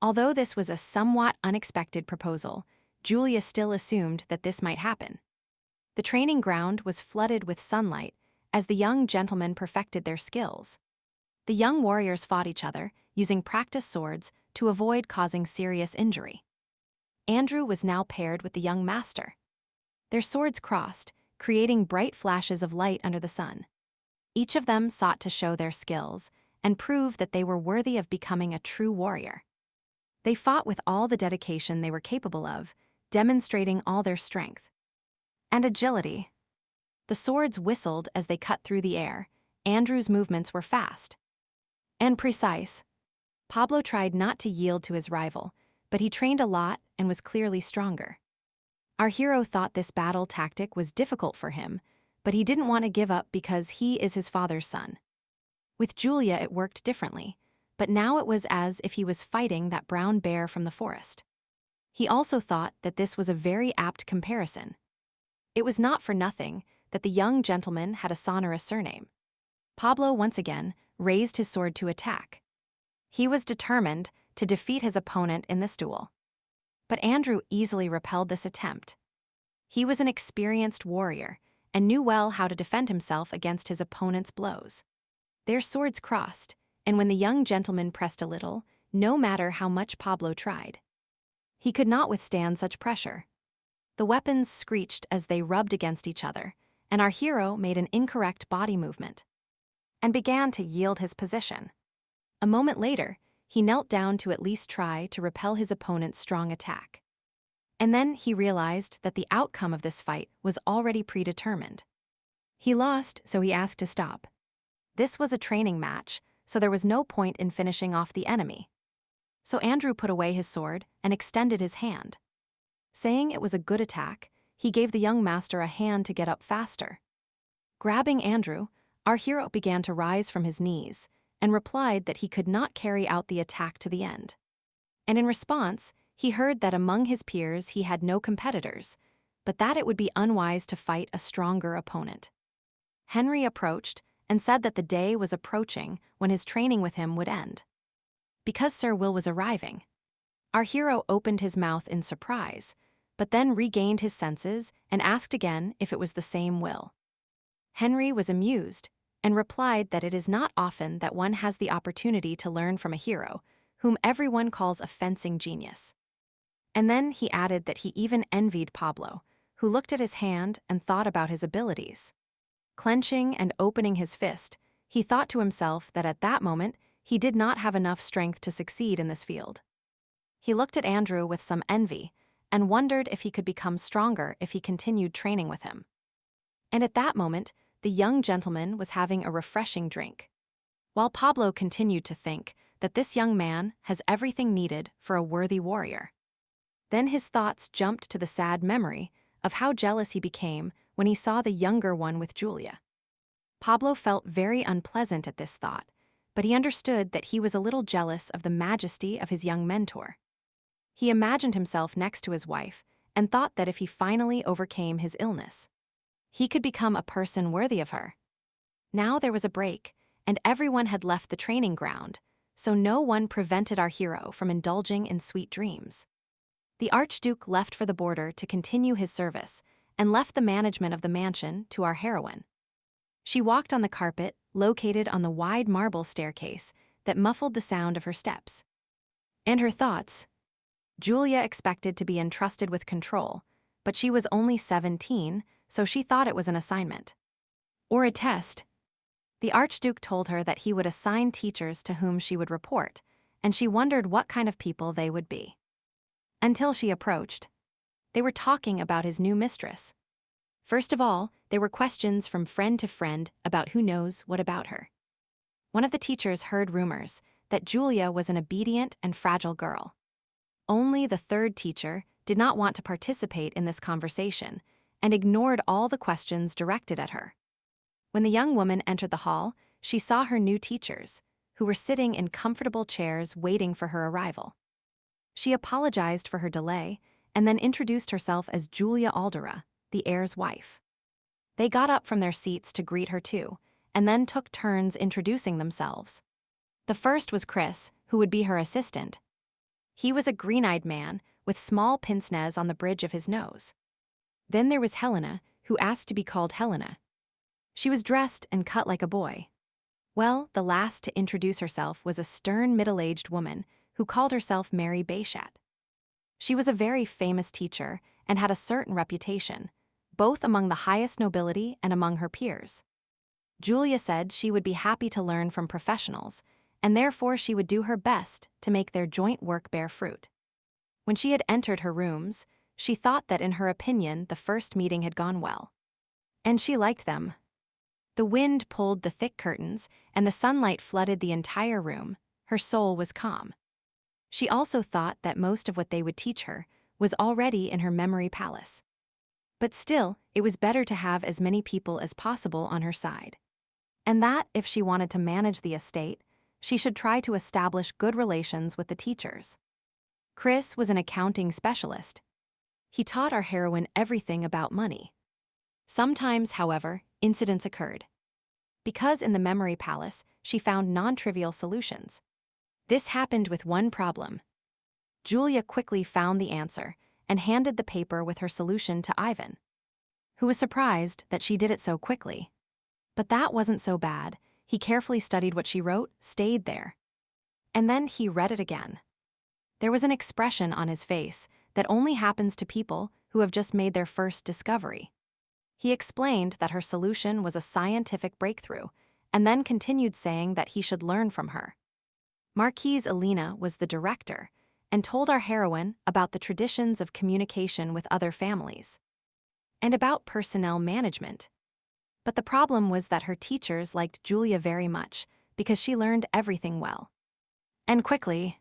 Although this was a somewhat unexpected proposal, Julia still assumed that this might happen. The training ground was flooded with sunlight as the young gentlemen perfected their skills. The young warriors fought each other, using practice swords to avoid causing serious injury. Andrew was now paired with the young master. Their swords crossed, creating bright flashes of light under the sun. Each of them sought to show their skills and prove that they were worthy of becoming a true warrior. They fought with all the dedication they were capable of, demonstrating all their strength and agility. The swords whistled as they cut through the air. Andrew's movements were fast and precise. Pablo tried not to yield to his rival, but he trained a lot and was clearly stronger. Our hero thought this battle tactic was difficult for him, but he didn't want to give up because he is his father's son. With Julia, it worked differently, but now it was as if he was fighting that brown bear from the forest. He also thought that this was a very apt comparison. It was not for nothing that the young gentleman had a sonorous surname. Pablo once again raised his sword to attack. He was determined to defeat his opponent in this duel. But Andrew easily repelled this attempt. He was an experienced warrior and knew well how to defend himself against his opponent's blows. Their swords crossed, and when the young gentleman pressed a little, no matter how much Pablo tried, he could not withstand such pressure. The weapons screeched as they rubbed against each other, and our hero made an incorrect body movement and began to yield his position. A moment later, he knelt down to at least try to repel his opponent's strong attack. And then he realized that the outcome of this fight was already predetermined. He lost, so he asked to stop. This was a training match, so there was no point in finishing off the enemy. So Andrew put away his sword and extended his hand. Saying it was a good attack, he gave the young master a hand to get up faster. Grabbing Andrew, our hero began to rise from his knees and replied that he could not carry out the attack to the end. And in response, he heard that among his peers he had no competitors, but that it would be unwise to fight a stronger opponent. Henry approached and said that the day was approaching when his training with him would end. Because Sir Will was arriving, our hero opened his mouth in surprise, but then regained his senses and asked again if it was the same Will. Henry was amused and replied that it is not often that one has the opportunity to learn from a hero, whom everyone calls a fencing genius. And then he added that he even envied Pablo, who looked at his hand and thought about his abilities. Clenching and opening his fist, he thought to himself that at that moment he did not have enough strength to succeed in this field. He looked at Andrew with some envy and wondered if he could become stronger if he continued training with him. And at that moment, the young gentleman was having a refreshing drink, while Pablo continued to think that this young man has everything needed for a worthy warrior. Then his thoughts jumped to the sad memory of how jealous he became when he saw the younger one with Julia. Pablo felt very unpleasant at this thought, but he understood that he was a little jealous of the majesty of his young mentor. He imagined himself next to his wife and thought that if he finally overcame his illness, he could become a person worthy of her. Now there was a break, and everyone had left the training ground, so no one prevented our hero from indulging in sweet dreams. The Archduke left for the border to continue his service and left the management of the mansion to our heroine. She walked on the carpet located on the wide marble staircase that muffled the sound of her steps. And her thoughts. Julia expected to be entrusted with control, but she was only 17, so she thought it was an assignment. Or a test. The Archduke told her that he would assign teachers to whom she would report, and she wondered what kind of people they would be. Until she approached. They were talking about his new mistress. First of all, there were questions from friend to friend about who knows what about her. One of the teachers heard rumors that Julia was an obedient and fragile girl. Only the third teacher did not want to participate in this conversation and ignored all the questions directed at her. When the young woman entered the hall, she saw her new teachers, who were sitting in comfortable chairs waiting for her arrival. She apologized for her delay and then introduced herself as Julia Alder, the heir's wife. They got up from their seats to greet her too, and then took turns introducing themselves. The first was Chris, who would be her assistant. He was a green-eyed man with small pince-nez on the bridge of his nose. Then there was Helena, who asked to be called Helena. She was dressed and cut like a boy. Well, the last to introduce herself was a stern middle-aged woman who called herself Mary Baychat. She was a very famous teacher and had a certain reputation, both among the highest nobility and among her peers. Julia said she would be happy to learn from professionals, and therefore she would do her best to make their joint work bear fruit. When she had entered her rooms, She thought that in her opinion the first meeting had gone well. And she liked them. The wind pulled the thick curtains, and the sunlight flooded the entire room. Her soul was calm. She also thought that most of what they would teach her was already in her memory palace. But still, it was better to have as many people as possible on her side. And that, if she wanted to manage the estate, she should try to establish good relations with the teachers. Chris was an accounting specialist. He taught our heroine everything about money. Sometimes, however, incidents occurred. Because in the memory palace, she found non-trivial solutions. This happened with one problem. Julia quickly found the answer and handed the paper with her solution to Ivan, who was surprised that she did it so quickly. But that wasn't so bad. He carefully studied what she wrote, stayed there. And then he read it again. There was an expression on his face that only happens to people who have just made their first discovery. He explained that her solution was a scientific breakthrough, and then continued saying that he should learn from her. Marquise Elena was the director, and told our heroine about the traditions of communication with other families, and about personnel management. But the problem was that her teachers liked Julia very much, because she learned everything well. And quickly.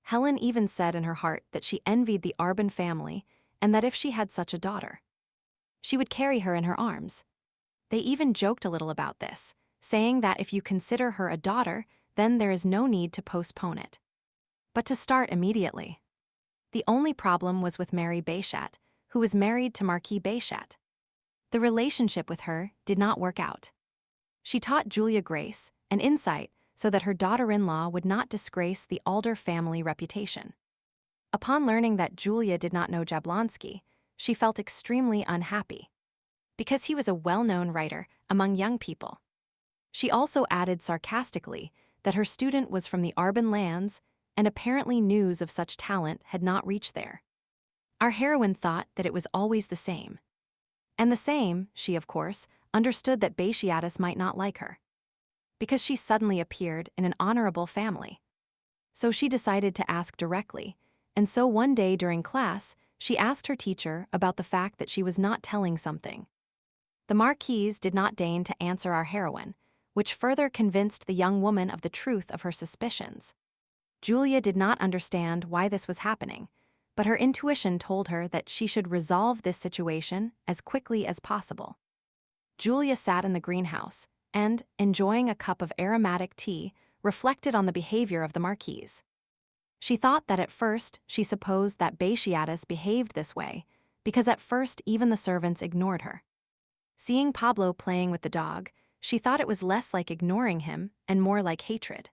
Helen even said in her heart that she envied the Arbon family, and that if she had such a daughter, she would carry her in her arms. They even joked a little about this, saying that if you consider her a daughter, then there is no need to postpone it, but to start immediately. The only problem was with Mary Bechat, who was married to Marquis Bechat. The relationship with her did not work out. She taught Julia grace and insight so that her daughter-in-law would not disgrace the Alder family reputation. Upon learning that Julia did not know Jablonski, she felt extremely unhappy, because he was a well-known writer among young people. She also added sarcastically that her student was from the Arbon lands, and apparently news of such talent had not reached there. Our heroine thought that it was always the same. And the same, she of course, understood that Beatrice might not like her, because she suddenly appeared in an honorable family. So she decided to ask directly, and so one day during class, she asked her teacher about the fact that she was not telling something. The Marquise did not deign to answer our heroine, which further convinced the young woman of the truth of her suspicions. Julia did not understand why this was happening, but her intuition told her that she should resolve this situation as quickly as possible. Julia sat in the greenhouse and, enjoying a cup of aromatic tea, reflected on the behavior of the Marquise. She thought that at first she supposed that Beatrice behaved this way, because at first even the servants ignored her. Seeing Pablo playing with the dog, she thought it was less like ignoring him and more like hatred.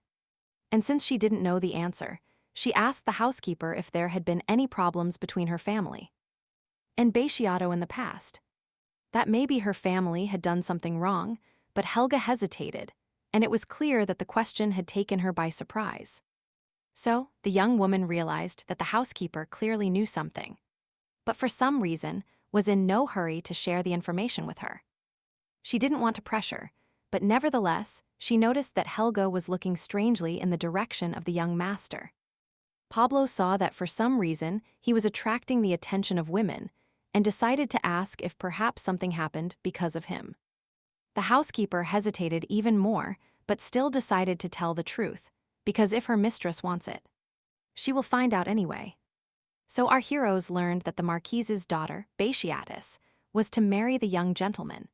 And since she didn't know the answer, she asked the housekeeper if there had been any problems between her family and Beatrice in the past. That maybe her family had done something wrong, but Helga hesitated, and it was clear that the question had taken her by surprise. So, the young woman realized that the housekeeper clearly knew something, but for some reason was in no hurry to share the information with her. She didn't want to pressure, but nevertheless, she noticed that Helga was looking strangely in the direction of the young master. Pablo saw that for some reason he was attracting the attention of women, and decided to ask if perhaps something happened because of him. The housekeeper hesitated even more, but still decided to tell the truth, because if her mistress wants it, she will find out anyway. So our heroes learned that the Marquise's daughter, Beatrice, was to marry the young gentleman.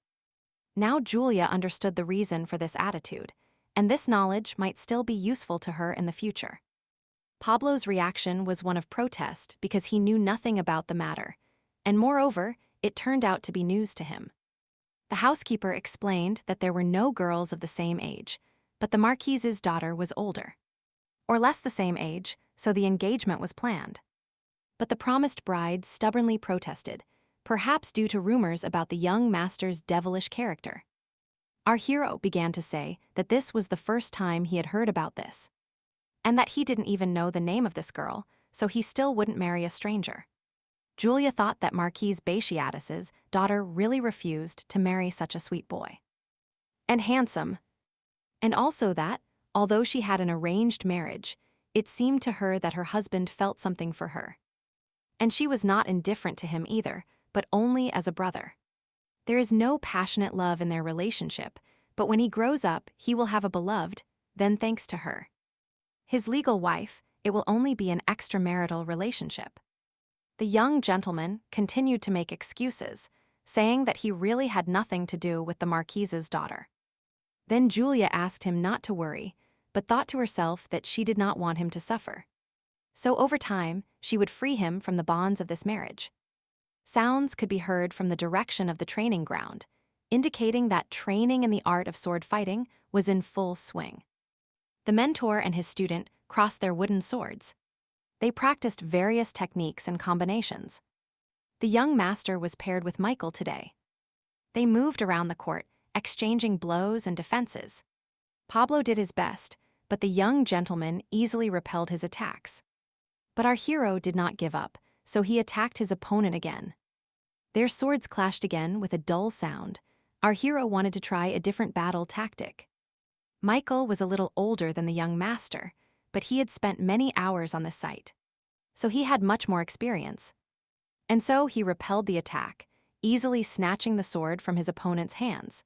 Now Julia understood the reason for this attitude, and this knowledge might still be useful to her in the future. Pablo's reaction was one of protest because he knew nothing about the matter, and moreover, it turned out to be news to him. The housekeeper explained that there were no girls of the same age, but the Marquise's daughter was older, or less the same age, so the engagement was planned. But the promised bride stubbornly protested, perhaps due to rumors about the young master's devilish character. Our hero began to say that this was the first time he had heard about this, and that he didn't even know the name of this girl, so he still wouldn't marry a stranger. Julia thought that Marquise Beatrice's daughter really refused to marry such a sweet boy. And handsome. And also that, although she had an arranged marriage, it seemed to her that her husband felt something for her. And she was not indifferent to him either, but only as a brother. There is no passionate love in their relationship, but when he grows up, he will have a beloved, then thanks to her. His legal wife, it will only be an extramarital relationship. The young gentleman continued to make excuses, saying that he really had nothing to do with the Marquise's daughter. Then Julia asked him not to worry, but thought to herself that she did not want him to suffer. So over time, she would free him from the bonds of this marriage. Sounds could be heard from the direction of the training ground, indicating that training in the art of sword fighting was in full swing. The mentor and his student crossed their wooden swords. They practiced various techniques and combinations. The young master was paired with Michael today. They moved around the court, exchanging blows and defenses. Pablo did his best, but the young gentleman easily repelled his attacks. But our hero did not give up, so he attacked his opponent again. Their swords clashed again with a dull sound. Our hero wanted to try a different battle tactic. Michael was a little older than the young master, but he had spent many hours on this site, so he had much more experience. And so he repelled the attack, easily snatching the sword from his opponent's hands,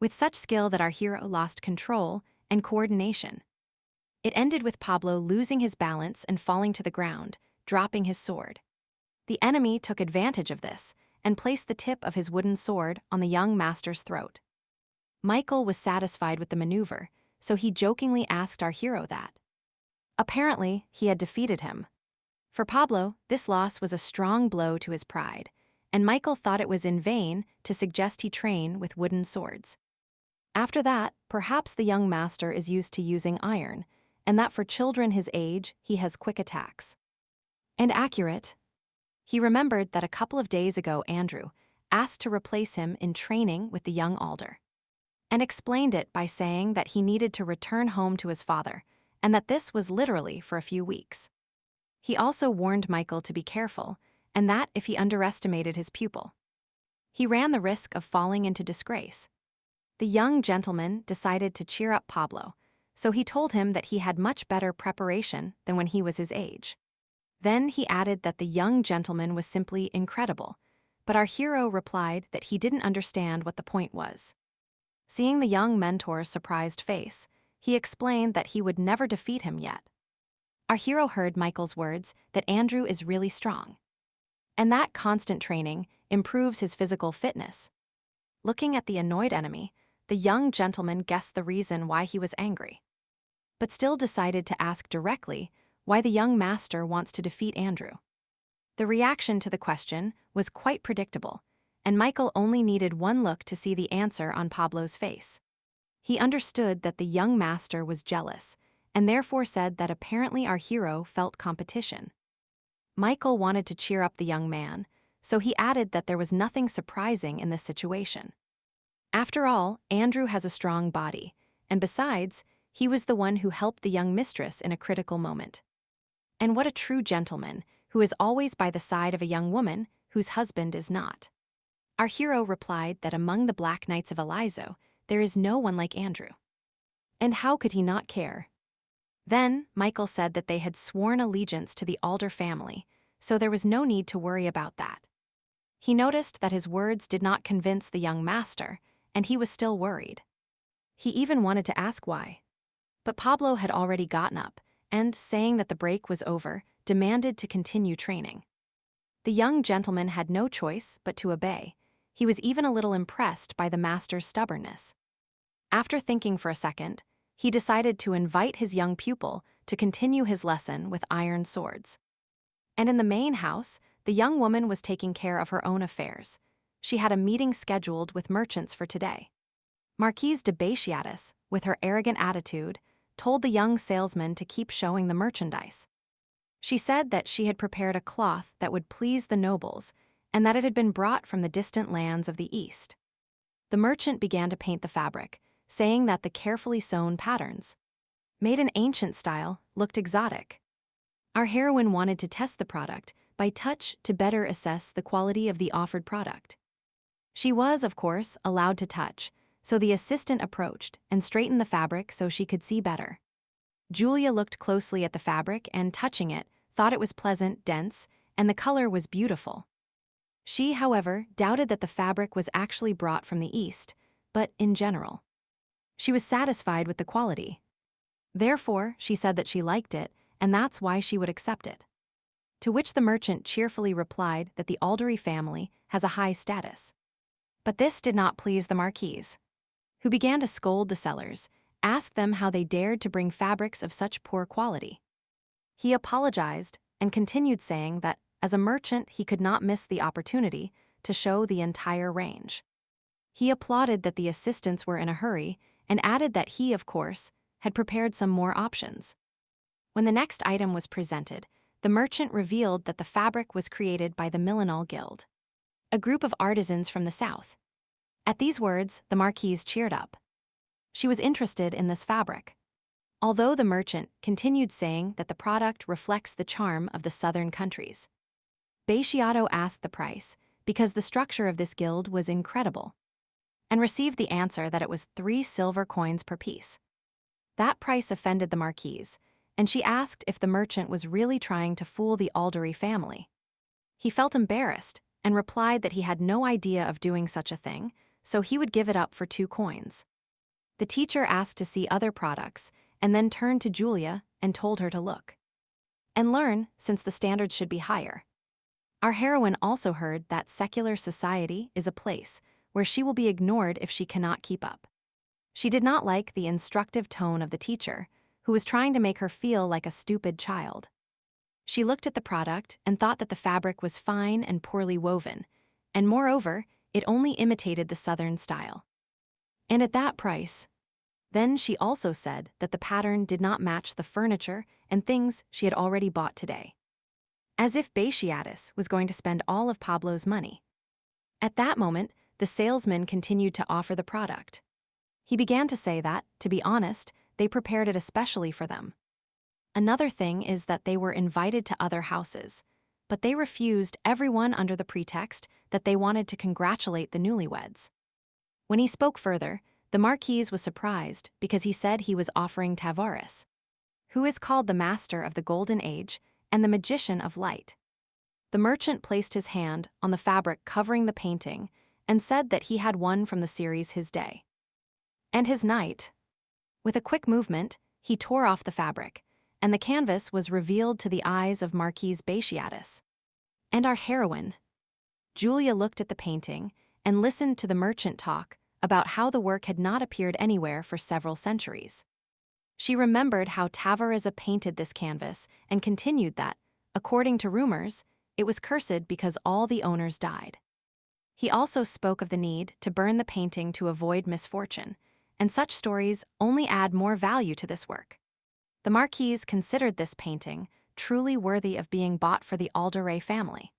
with such skill that our hero lost control and coordination. It ended with Pablo losing his balance and falling to the ground, dropping his sword. The enemy took advantage of this and placed the tip of his wooden sword on the young master's throat. Michael was satisfied with the maneuver, so he jokingly asked our hero that. Apparently, he had defeated him. For Pablo, this loss was a strong blow to his pride, and Michael thought it was in vain to suggest he train with wooden swords. After that, perhaps the young master is used to using iron, and that for children his age, he has quick attacks. And accurate. He remembered that a couple of days ago Andrew asked to replace him in training with the young Alder, and explained it by saying that he needed to return home to his father, and that this was literally for a few weeks. He also warned Michael to be careful, and that if he underestimated his pupil, he ran the risk of falling into disgrace. The young gentleman decided to cheer up Pablo, so he told him that he had much better preparation than when he was his age. Then he added that the young gentleman was simply incredible, but our hero replied that he didn't understand what the point was. Seeing the young mentor's surprised face, he explained that he would never defeat him yet. Our hero heard Michael's words that Andrew is really strong, and that constant training improves his physical fitness. Looking at the annoyed enemy, the young gentleman guessed the reason why he was angry, but still decided to ask directly why the young master wants to defeat Andrew. The reaction to the question was quite predictable, and Michael only needed one look to see the answer on Pablo's face. He understood that the young master was jealous, and therefore said that apparently our hero felt competition. Michael wanted to cheer up the young man, so he added that there was nothing surprising in this situation. After all, Andrew has a strong body, and besides, he was the one who helped the young mistress in a critical moment. And what a true gentleman, who is always by the side of a young woman whose husband is not. Our hero replied that among the Black Knights of Alizo, there is no one like Andrew. And how could he not care? Then, Michael said that they had sworn allegiance to the Alder family, so there was no need to worry about that. He noticed that his words did not convince the young master, and he was still worried. He even wanted to ask why. But Pablo had already gotten up, and, saying that the break was over, demanded to continue training. The young gentleman had no choice but to obey. He was even a little impressed by the master's stubbornness. After thinking for a second, he decided to invite his young pupil to continue his lesson with iron swords. And in the main house, the young woman was taking care of her own affairs. She had a meeting scheduled with merchants for today. Marquise de Bachiatus, with her arrogant attitude, told the young salesman to keep showing the merchandise. She said that she had prepared a cloth that would please the nobles, and that it had been brought from the distant lands of the East. The merchant began to paint the fabric, saying that the carefully sewn patterns, made in ancient style, looked exotic. Our heroine wanted to test the product by touch to better assess the quality of the offered product. She was, of course, allowed to touch, so the assistant approached and straightened the fabric so she could see better. Julia looked closely at the fabric and, touching it, thought it was pleasant, dense, and the color was beautiful. She, however, doubted that the fabric was actually brought from the East, but in general. She was satisfied with the quality. Therefore, she said that she liked it, and that's why she would accept it. To which the merchant cheerfully replied that the Alder family has a high status. But this did not please the Marquise, who began to scold the sellers, asked them how they dared to bring fabrics of such poor quality. He apologized and continued saying that, as a merchant, he could not miss the opportunity to show the entire range. He applauded that the assistants were in a hurry and added that he, of course, had prepared some more options. When the next item was presented, the merchant revealed that the fabric was created by the Millinol Guild, a group of artisans from the south. At these words, the Marquise cheered up. She was interested in this fabric, although the merchant continued saying that the product reflects the charm of the southern countries. Basciato asked the price because the structure of this guild was incredible, and received the answer that it was 3 silver coins per piece. That price offended the Marquise, and she asked if the merchant was really trying to fool the Alder family. He felt embarrassed and replied that he had no idea of doing such a thing, so he would give it up for 2 coins. The teacher asked to see other products and then turned to Julia and told her to look and learn, since the standards should be higher. Our heroine also heard that secular society is a place where she will be ignored if she cannot keep up. She did not like the instructive tone of the teacher, who was trying to make her feel like a stupid child. She looked at the product and thought that the fabric was fine and poorly woven, and moreover, it only imitated the southern style. And at that price. Then she also said that the pattern did not match the furniture and things she had already bought today. As if Basciatus was going to spend all of Pablo's money. At that moment, the salesman continued to offer the product. He began to say that, to be honest, they prepared it especially for them. Another thing is that they were invited to other houses, but they refused everyone under the pretext that they wanted to congratulate the newlyweds. When he spoke further, the Marquise was surprised because he said he was offering Tavares, who is called the master of the Golden Age and the magician of light. The merchant placed his hand on the fabric covering the painting and said that he had one from the series His Day and His Night. With a quick movement, he tore off the fabric, and the canvas was revealed to the eyes of Marquise Basciatus. And our heroine, Julia, looked at the painting and listened to the merchant talk about how the work had not appeared anywhere for several centuries. She remembered how Tavares painted this canvas and continued that, according to rumors, it was cursed because all the owners died. He also spoke of the need to burn the painting to avoid misfortune, and such stories only add more value to this work. The Marquise considered this painting truly worthy of being bought for the Alder family.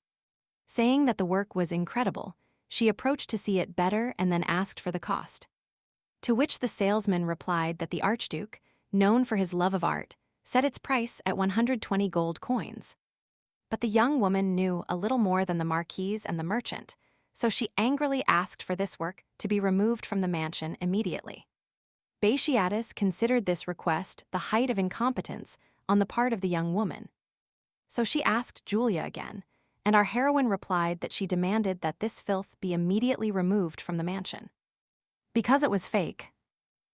Saying that the work was incredible, she approached to see it better and then asked for the cost. To which the salesman replied that the Archduke, known for his love of art, set its price at 120 gold coins. But the young woman knew a little more than the Marquise and the merchant, so she angrily asked for this work to be removed from the mansion immediately. Basciatus considered this request the height of incompetence on the part of the young woman. So she asked Julia again, and our heroine replied that she demanded that this filth be immediately removed from the mansion. Because it was fake.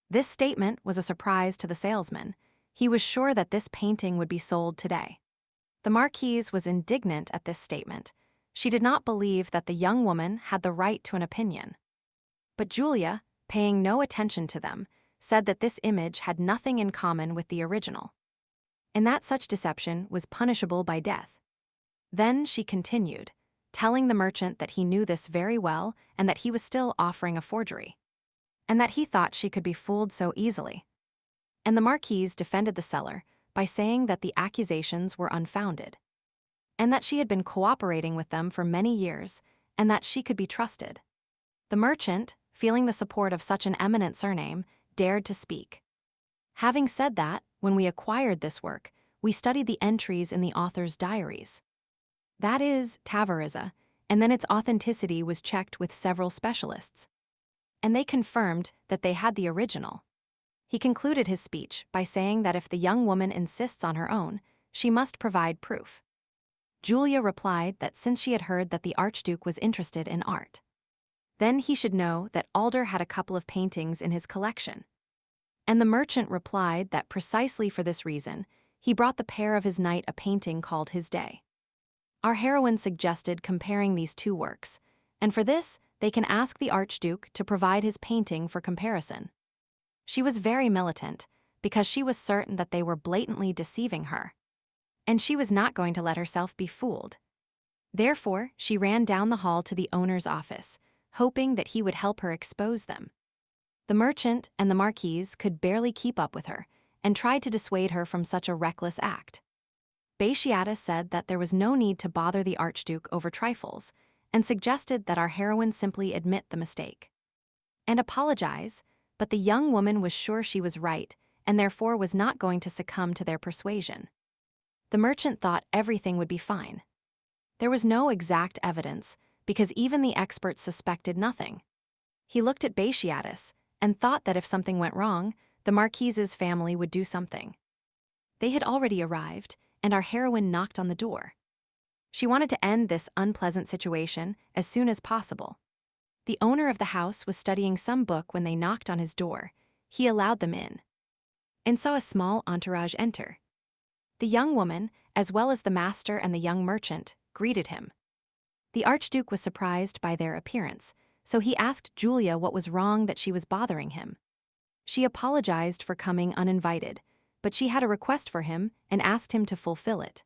This statement was a surprise to the salesman. He was sure that this painting would be sold today. The Marquise was indignant at this statement. She did not believe that the young woman had the right to an opinion. But Julia, paying no attention to them, said that this image had nothing in common with the original, and that such deception was punishable by death. Then she continued, telling the merchant that he knew this very well and that he was still offering a forgery, and that he thought she could be fooled so easily. And the Marquise defended the seller by saying that the accusations were unfounded, and that she had been cooperating with them for many years, and that she could be trusted. The merchant, feeling the support of such an eminent surname, dared to speak. Having said that, when we acquired this work, we studied the entries in the author's diaries. That is, Tavares, and then its authenticity was checked with several specialists. And they confirmed that they had the original. He concluded his speech by saying that if the young woman insists on her own, she must provide proof. Julia replied that since she had heard that the Archduke was interested in art, then he should know that Alder had a couple of paintings in his collection. And the merchant replied that precisely for this reason, he brought the pair of his knight a painting called His Day. Our heroine suggested comparing these two works, and for this, they can ask the Archduke to provide his painting for comparison. She was very militant, because she was certain that they were blatantly deceiving her. And she was not going to let herself be fooled. Therefore, she ran down the hall to the owner's office, hoping that he would help her expose them. The merchant and the marquise could barely keep up with her, and tried to dissuade her from such a reckless act. Beatiatus said that there was no need to bother the Archduke over trifles, and suggested that our heroine simply admit the mistake and apologize, but the young woman was sure she was right, and therefore was not going to succumb to their persuasion. The merchant thought everything would be fine. There was no exact evidence, because even the experts suspected nothing. He looked at Beatiatus, and thought that if something went wrong, the Marquise's family would do something. They had already arrived, and our heroine knocked on the door. She wanted to end this unpleasant situation as soon as possible. The owner of the house was studying some book when they knocked on his door. He allowed them in, and saw a small entourage enter. The young woman, as well as the master and the young merchant, greeted him. The Archduke was surprised by their appearance, so he asked Julia what was wrong that she was bothering him. She apologized for coming uninvited, but she had a request for him and asked him to fulfill it.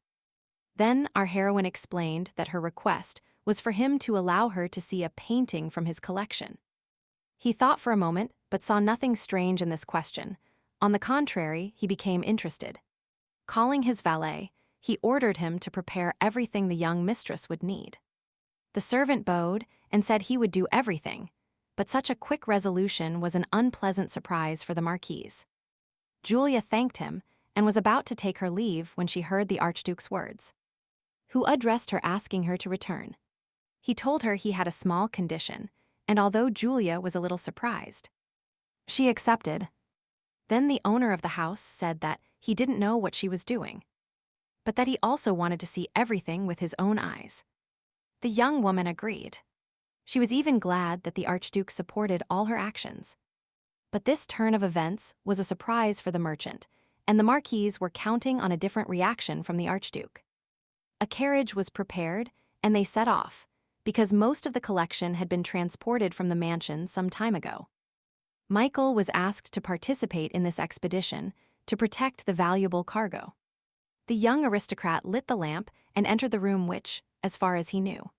Then our heroine explained that her request was for him to allow her to see a painting from his collection. He thought for a moment, but saw nothing strange in this question. On the contrary, he became interested. Calling his valet, he ordered him to prepare everything the young mistress would need. The servant bowed and said he would do everything, but such a quick resolution was an unpleasant surprise for the Marquise. Julia thanked him and was about to take her leave when she heard the Archduke's words, who addressed her asking her to return. He told her he had a small condition, and although Julia was a little surprised, she accepted. Then the owner of the house said that he didn't know what she was doing, but that he also wanted to see everything with his own eyes. The young woman agreed. She was even glad that the Archduke supported all her actions. But this turn of events was a surprise for the merchant, and the Marquise were counting on a different reaction from the Archduke. A carriage was prepared, and they set off, because most of the collection had been transported from the mansion some time ago. Michael was asked to participate in this expedition to protect the valuable cargo. The young aristocrat lit the lamp and entered the room which, as far as he knew,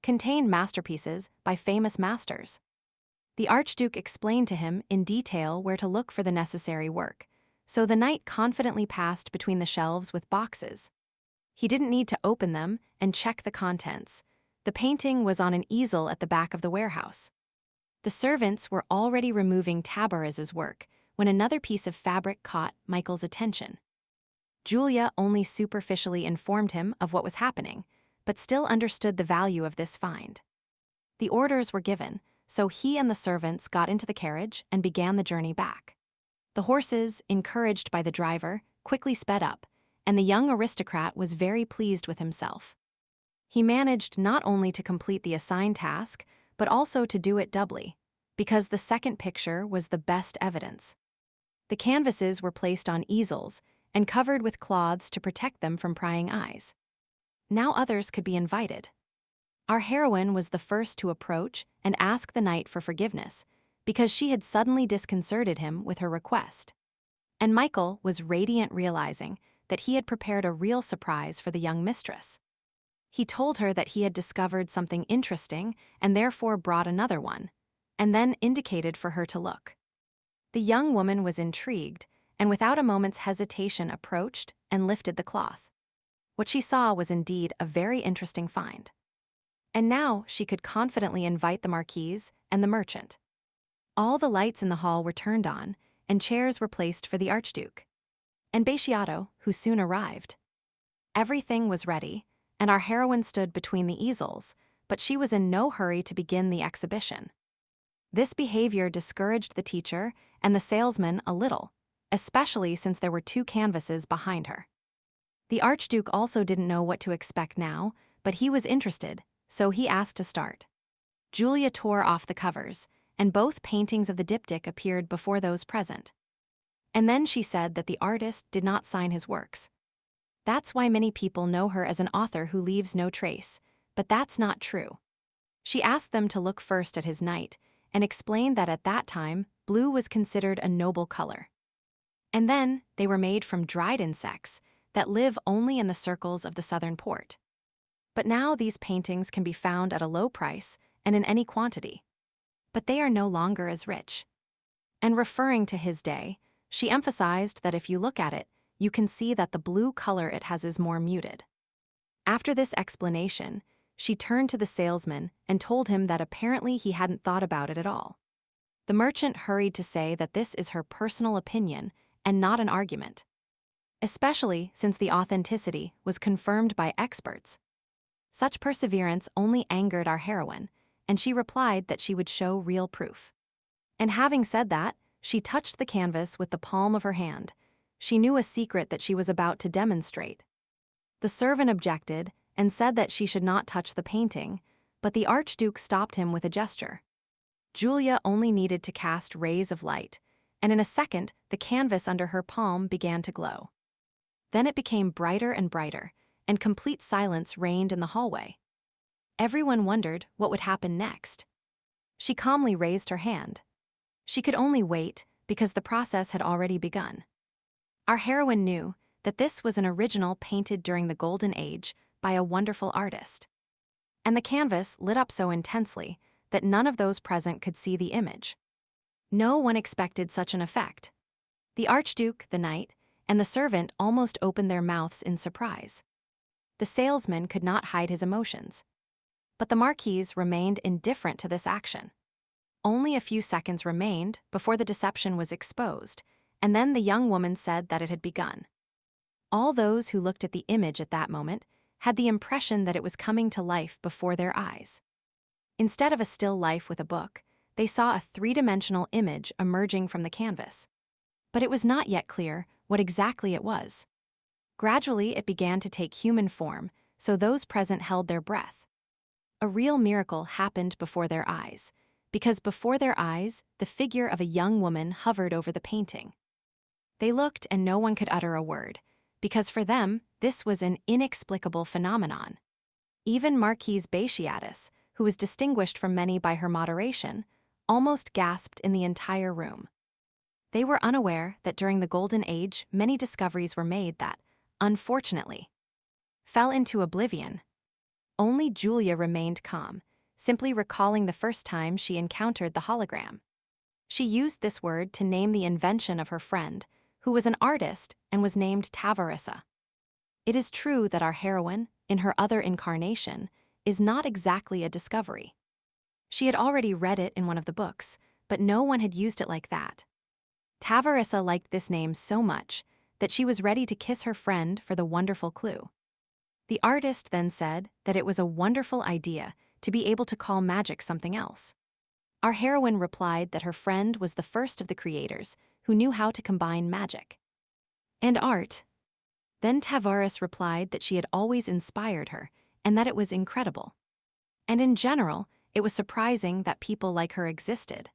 contained masterpieces by famous masters. The Archduke explained to him in detail where to look for the necessary work, so the knight confidently passed between the shelves with boxes. He didn't need to open them and check the contents. The painting was on an easel at the back of the warehouse. The servants were already removing Tabariz's work when another piece of fabric caught Michael's attention. Julia only superficially informed him of what was happening, but still understood the value of this find. The orders were given, so he and the servants got into the carriage and began the journey back. The horses, encouraged by the driver, quickly sped up, and the young aristocrat was very pleased with himself. He managed not only to complete the assigned task, but also to do it doubly, because the second picture was the best evidence. The canvases were placed on easels and covered with cloths to protect them from prying eyes. Now others could be invited. Our heroine was the first to approach and ask the knight for forgiveness, because she had suddenly disconcerted him with her request. And Michael was radiant, realizing that he had prepared a real surprise for the young mistress. He told her that he had discovered something interesting and therefore brought another one, and then indicated for her to look. The young woman was intrigued, and without a moment's hesitation approached and lifted the cloth. What she saw was indeed a very interesting find. And now she could confidently invite the Marquise and the merchant. All the lights in the hall were turned on, and chairs were placed for the Archduke and Beatiato, who soon arrived. Everything was ready, and our heroine stood between the easels, but she was in no hurry to begin the exhibition. This behavior discouraged the teacher and the salesman a little, especially since there were two canvases behind her. The Archduke also didn't know what to expect now, but he was interested, so he asked to start. Julia tore off the covers, and both paintings of the diptych appeared before those present. And then she said that the artist did not sign his works. That's why many people know her as an author who leaves no trace, but that's not true. She asked them to look first at his knight and explained that at that time, blue was considered a noble color. And then they were made from dried insects that live only in the circles of the southern port. But now these paintings can be found at a low price and in any quantity. But they are no longer as rich. And referring to his day, she emphasized that if you look at it, you can see that the blue color it has is more muted. After this explanation, she turned to the salesman and told him that apparently he hadn't thought about it at all. The merchant hurried to say that this is her personal opinion and not an argument, especially since the authenticity was confirmed by experts. Such perseverance only angered our heroine, and she replied that she would show real proof. And having said that, she touched the canvas with the palm of her hand. She knew a secret that she was about to demonstrate. The servant objected and said that she should not touch the painting, but the Archduke stopped him with a gesture. Julia only needed to cast rays of light, and in a second, the canvas under her palm began to glow. Then it became brighter and brighter, and complete silence reigned in the hallway. Everyone wondered what would happen next. She calmly raised her hand. She could only wait because the process had already begun. Our heroine knew that this was an original painted during the Golden Age by a wonderful artist. And the canvas lit up so intensely that none of those present could see the image. No one expected such an effect. The Archduke, the knight, and the servant almost opened their mouths in surprise. The salesman could not hide his emotions. But the Marquise remained indifferent to this action. Only a few seconds remained before the deception was exposed, and then the young woman said that it had begun. All those who looked at the image at that moment had the impression that it was coming to life before their eyes. Instead of a still life with a book, they saw a three-dimensional image emerging from the canvas. But it was not yet clear what exactly it was. Gradually, it began to take human form, so those present held their breath. A real miracle happened before their eyes, because before their eyes, the figure of a young woman hovered over the painting. They looked and no one could utter a word, because for them, this was an inexplicable phenomenon. Even Marquise Beatiatus, who was distinguished from many by her moderation, almost gasped in the entire room. They were unaware that during the Golden Age, many discoveries were made that, unfortunately, fell into oblivion. Only Julia remained calm, simply recalling the first time she encountered the hologram. She used this word to name the invention of her friend, who was an artist and was named Tavarissa. It is true that our heroine, in her other incarnation, is not exactly a discovery. She had already read it in one of the books, but no one had used it like that. Tavarissa liked this name so much that she was ready to kiss her friend for the wonderful clue. The artist then said that it was a wonderful idea to be able to call magic something else. Our heroine replied that her friend was the first of the creators who knew how to combine magic and art. Then Tavares replied that she had always inspired her and that it was incredible. And in general, it was surprising that people like her existed.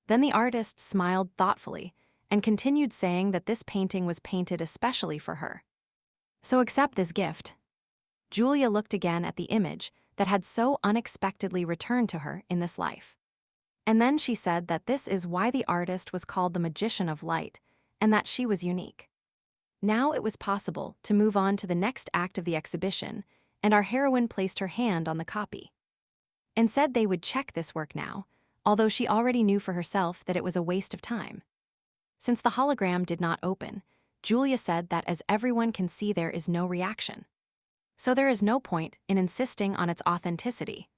Then the artist smiled thoughtfully and continued saying that this painting was painted especially for her. So accept this gift. Julia looked again at the image that had so unexpectedly returned to her in this life. And then she said that this is why the artist was called the Magician of Light, and that she was unique. Now it was possible to move on to the next act of the exhibition, and our heroine placed her hand on the copy and said they would check this work now, although she already knew for herself that it was a waste of time. Since the hologram did not open, Julia said that as everyone can see, there is no reaction. So there is no point in insisting on its authenticity.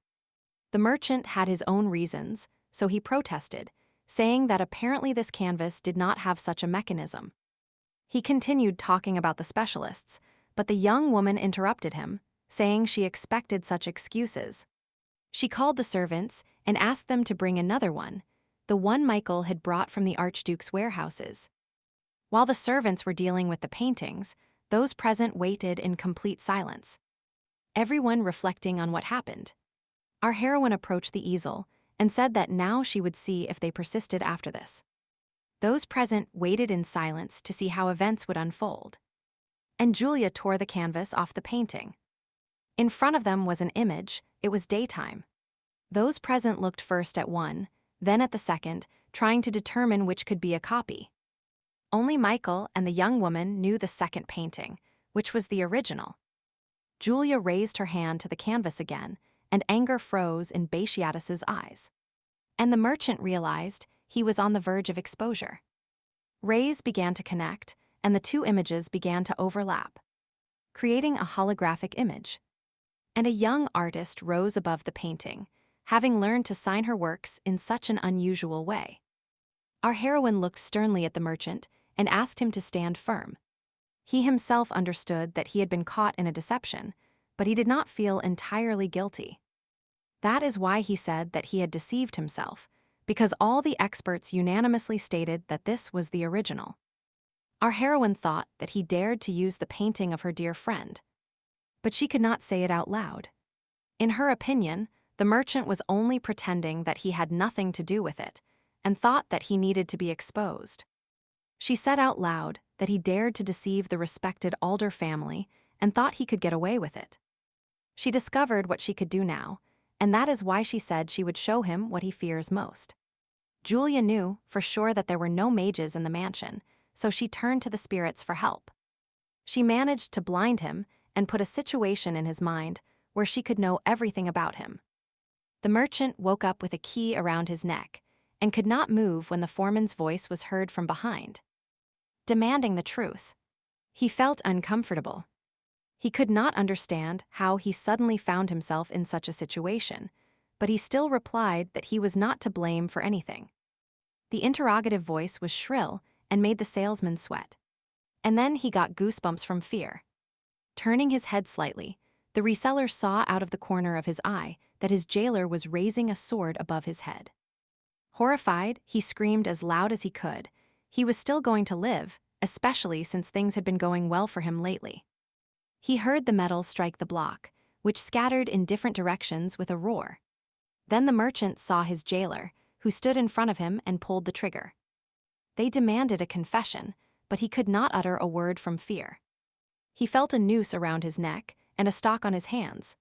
The merchant had his own reasons, so he protested, saying that apparently this canvas did not have such a mechanism. He continued talking about the specialists, but the young woman interrupted him, saying she expected such excuses. She called the servants and asked them to bring another one, the one Michael had brought from the Archduke's warehouses. While the servants were dealing with the paintings, Those present waited in complete silence, everyone reflecting on what happened. Our heroine approached the easel and said that now she would see if they persisted after this. Those present waited in silence to see how events would unfold. And Julia tore the canvas off the painting. In front of them was an image. It was daytime. Those present looked first at one, then at the second, trying to determine which could be a copy. Only Michael and the young woman knew the second painting, which was the original. Julia raised her hand to the canvas again, and anger froze in Beatiatus's eyes. And the merchant realized he was on the verge of exposure. Rays began to connect, and the two images began to overlap, creating a holographic image. And a young artist rose above the painting, having learned to sign her works in such an unusual way. Our heroine looked sternly at the merchant and asked him to stand firm. He himself understood that he had been caught in a deception, but he did not feel entirely guilty. That is why he said that he had deceived himself, because all the experts unanimously stated that this was the original. Our heroine thought that he dared to use the painting of her dear friend, but she could not say it out loud. In her opinion, the merchant was only pretending that he had nothing to do with it, and thought that he needed to be exposed. She said out loud that he dared to deceive the respected Alder family and thought he could get away with it. She discovered what she could do now, and that is why she said she would show him what he fears most. Julia knew for sure that there were no mages in the mansion, so she turned to the spirits for help. She managed to blind him and put a situation in his mind where she could know everything about him. The merchant woke up with a key around his neck and could not move when the foreman's voice was heard from behind, demanding the truth. He felt uncomfortable. He could not understand how he suddenly found himself in such a situation, but he still replied that he was not to blame for anything. The interrogative voice was shrill and made the salesman sweat. And then he got goosebumps from fear. Turning his head slightly, the reseller saw out of the corner of his eye that his jailer was raising a sword above his head. Horrified, he screamed as loud as he could. He was still going to live, especially since things had been going well for him lately. He heard the metal strike the block, which scattered in different directions with a roar. Then the merchant saw his jailer, who stood in front of him and pulled the trigger. They demanded a confession, but he could not utter a word from fear. He felt a noose around his neck and a stock on his hands.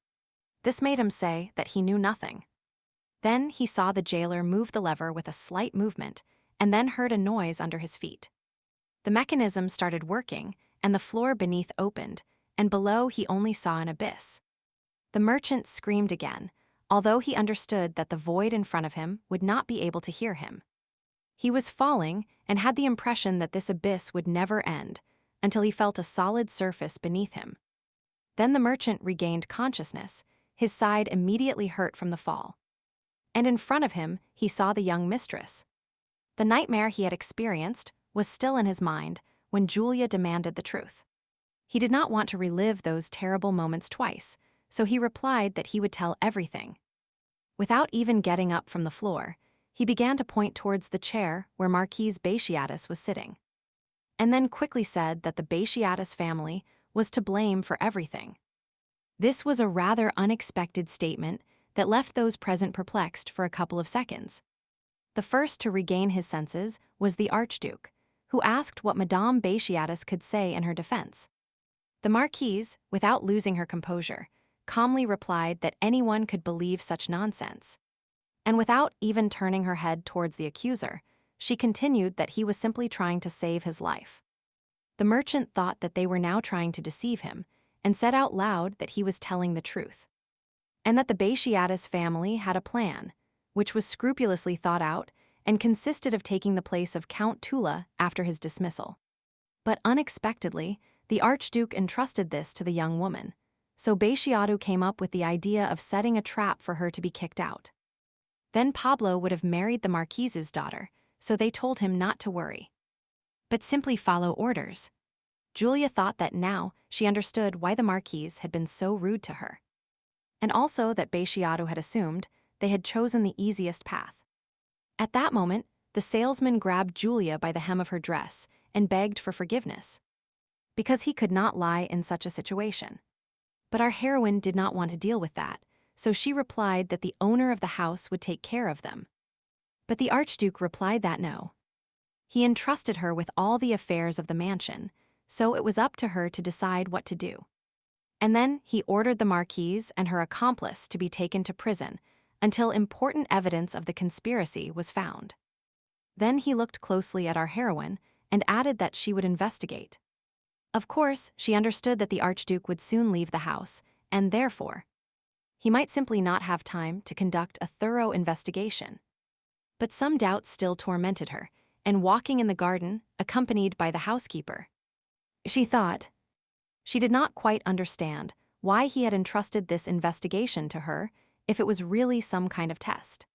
This made him say that he knew nothing. Then he saw the jailer move the lever with a slight movement and then heard a noise under his feet. The mechanism started working, and the floor beneath opened, and below he only saw an abyss. The merchant screamed again, although he understood that the void in front of him would not be able to hear him. He was falling and had the impression that this abyss would never end, until he felt a solid surface beneath him. Then the merchant regained consciousness, his side immediately hurt from the fall. And in front of him, he saw the young mistress. The nightmare he had experienced was still in his mind when Julia demanded the truth. He did not want to relive those terrible moments twice, so he replied that he would tell everything. Without even getting up from the floor, he began to point towards the chair where Marquise Beatiatus was sitting, and then quickly said that the Beatiatus family was to blame for everything. This was a rather unexpected statement that left those present perplexed for a couple of seconds. The first to regain his senses was the Archduke, who asked what Madame Beatiatus could say in her defense. The Marquise, without losing her composure, calmly replied that anyone could believe such nonsense. And without even turning her head towards the accuser, she continued that he was simply trying to save his life. The merchant thought that they were now trying to deceive him, and said out loud that he was telling the truth, and that the Beatiatus family had a plan, which was scrupulously thought out and consisted of taking the place of Count Tula after his dismissal. But unexpectedly, the Archduke entrusted this to the young woman, so Beatiatu came up with the idea of setting a trap for her to be kicked out. Then Pablo would have married the Marquise's daughter, so they told him not to worry, but simply follow orders. Julia thought that now she understood why the Marquise had been so rude to her, and also that Beatiatu had assumed they had chosen the easiest path. At that moment, the salesman grabbed Julia by the hem of her dress and begged for forgiveness. because he could not lie in such a situation. But our heroine did not want to deal with that, so she replied that the owner of the house would take care of them. But the Archduke replied that no. He entrusted her with all the affairs of the mansion, so it was up to her to decide what to do. And then he ordered the Marquise and her accomplice to be taken to prison until important evidence of the conspiracy was found. Then he looked closely at our heroine and added that she would investigate. Of course, she understood that the Archduke would soon leave the house, and therefore, he might simply not have time to conduct a thorough investigation. But some doubts still tormented her, and walking in the garden, accompanied by the housekeeper, she thought. She did not quite understand why he had entrusted this investigation to her if it was really some kind of test.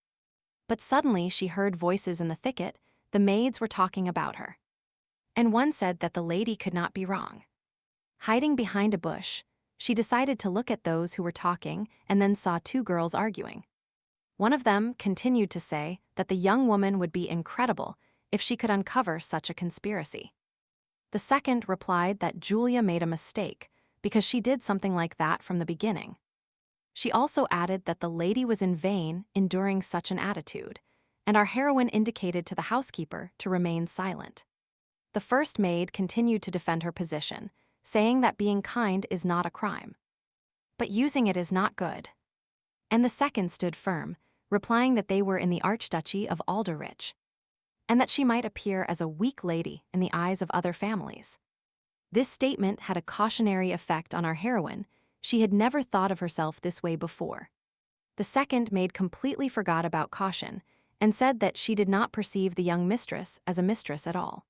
But suddenly she heard voices in the thicket. The maids were talking about her. And one said that the lady could not be wrong. Hiding behind a bush, she decided to look at those who were talking and then saw two girls arguing. One of them continued to say that the young woman would be incredible if she could uncover such a conspiracy. The second replied that Julia made a mistake because she did something like that from the beginning. She also added that the lady was in vain enduring such an attitude, and our heroine indicated to the housekeeper to remain silent. The first maid continued to defend her position, saying that being kind is not a crime, but using it is not good. And the second stood firm, replying that they were in the Archduchy of Alderich, and that she might appear as a weak lady in the eyes of other families. This statement had a cautionary effect on our heroine. She had never thought of herself this way before. The second maid completely forgot about caution and said that she did not perceive the young mistress as a mistress at all.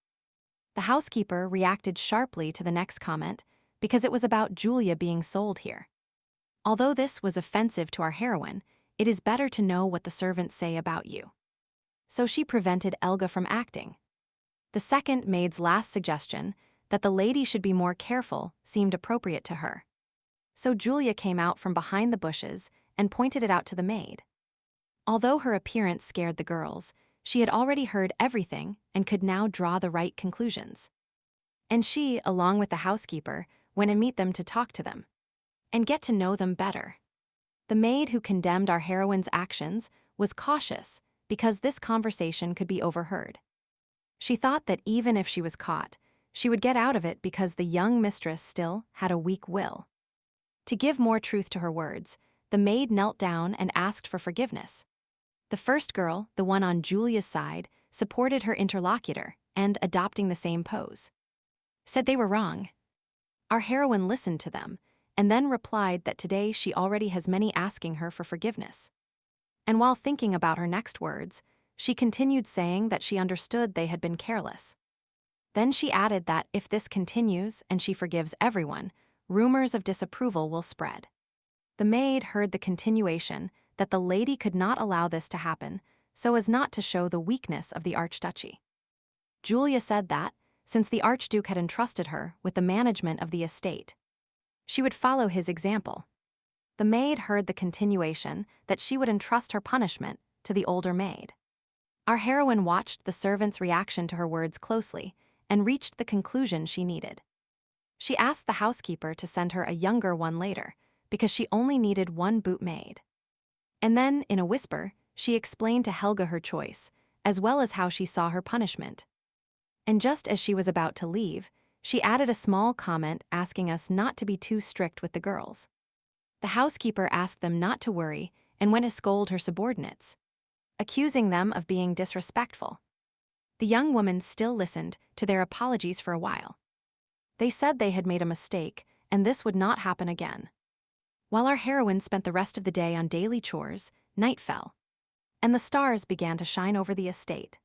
The housekeeper reacted sharply to the next comment because it was about Julia being sold here. Although this was offensive to our heroine, it is better to know what the servants say about you. So she prevented Elga from acting. The second maid's last suggestion, that the lady should be more careful, seemed appropriate to her. So Julia came out from behind the bushes and pointed it out to the maid. Although her appearance scared the girls, she had already heard everything and could now draw the right conclusions. And she, along with the housekeeper, went to meet them to talk to them and get to know them better. The maid who condemned our heroine's actions was cautious because this conversation could be overheard. She thought that even if she was caught, she would get out of it because the young mistress still had a weak will. To give more truth to her words, the maid knelt down and asked for forgiveness. The first girl, the one on Julia's side, supported her interlocutor and, adopting the same pose, said they were wrong. Our heroine listened to them and then replied that today she already has many asking her for forgiveness. And while thinking about her next words, she continued saying that she understood they had been careless. Then she added that if this continues and she forgives everyone, rumors of disapproval will spread. The maid heard the continuation that the lady could not allow this to happen so as not to show the weakness of the Archduchy. Julia said that, since the Archduke had entrusted her with the management of the estate, she would follow his example. The maid heard the continuation that she would entrust her punishment to the older maid. Our heroine watched the servant's reaction to her words closely and reached the conclusion she needed. She asked the housekeeper to send her a younger one later because she only needed one boot maid. And then, in a whisper, she explained to Helga her choice, as well as how she saw her punishment. And just as she was about to leave, she added a small comment asking us not to be too strict with the girls. The housekeeper asked them not to worry and went to scold her subordinates, accusing them of being disrespectful. The young woman still listened to their apologies for a while. They said they had made a mistake and this would not happen again. While our heroine spent the rest of the day on daily chores, night fell, and the stars began to shine over the estate.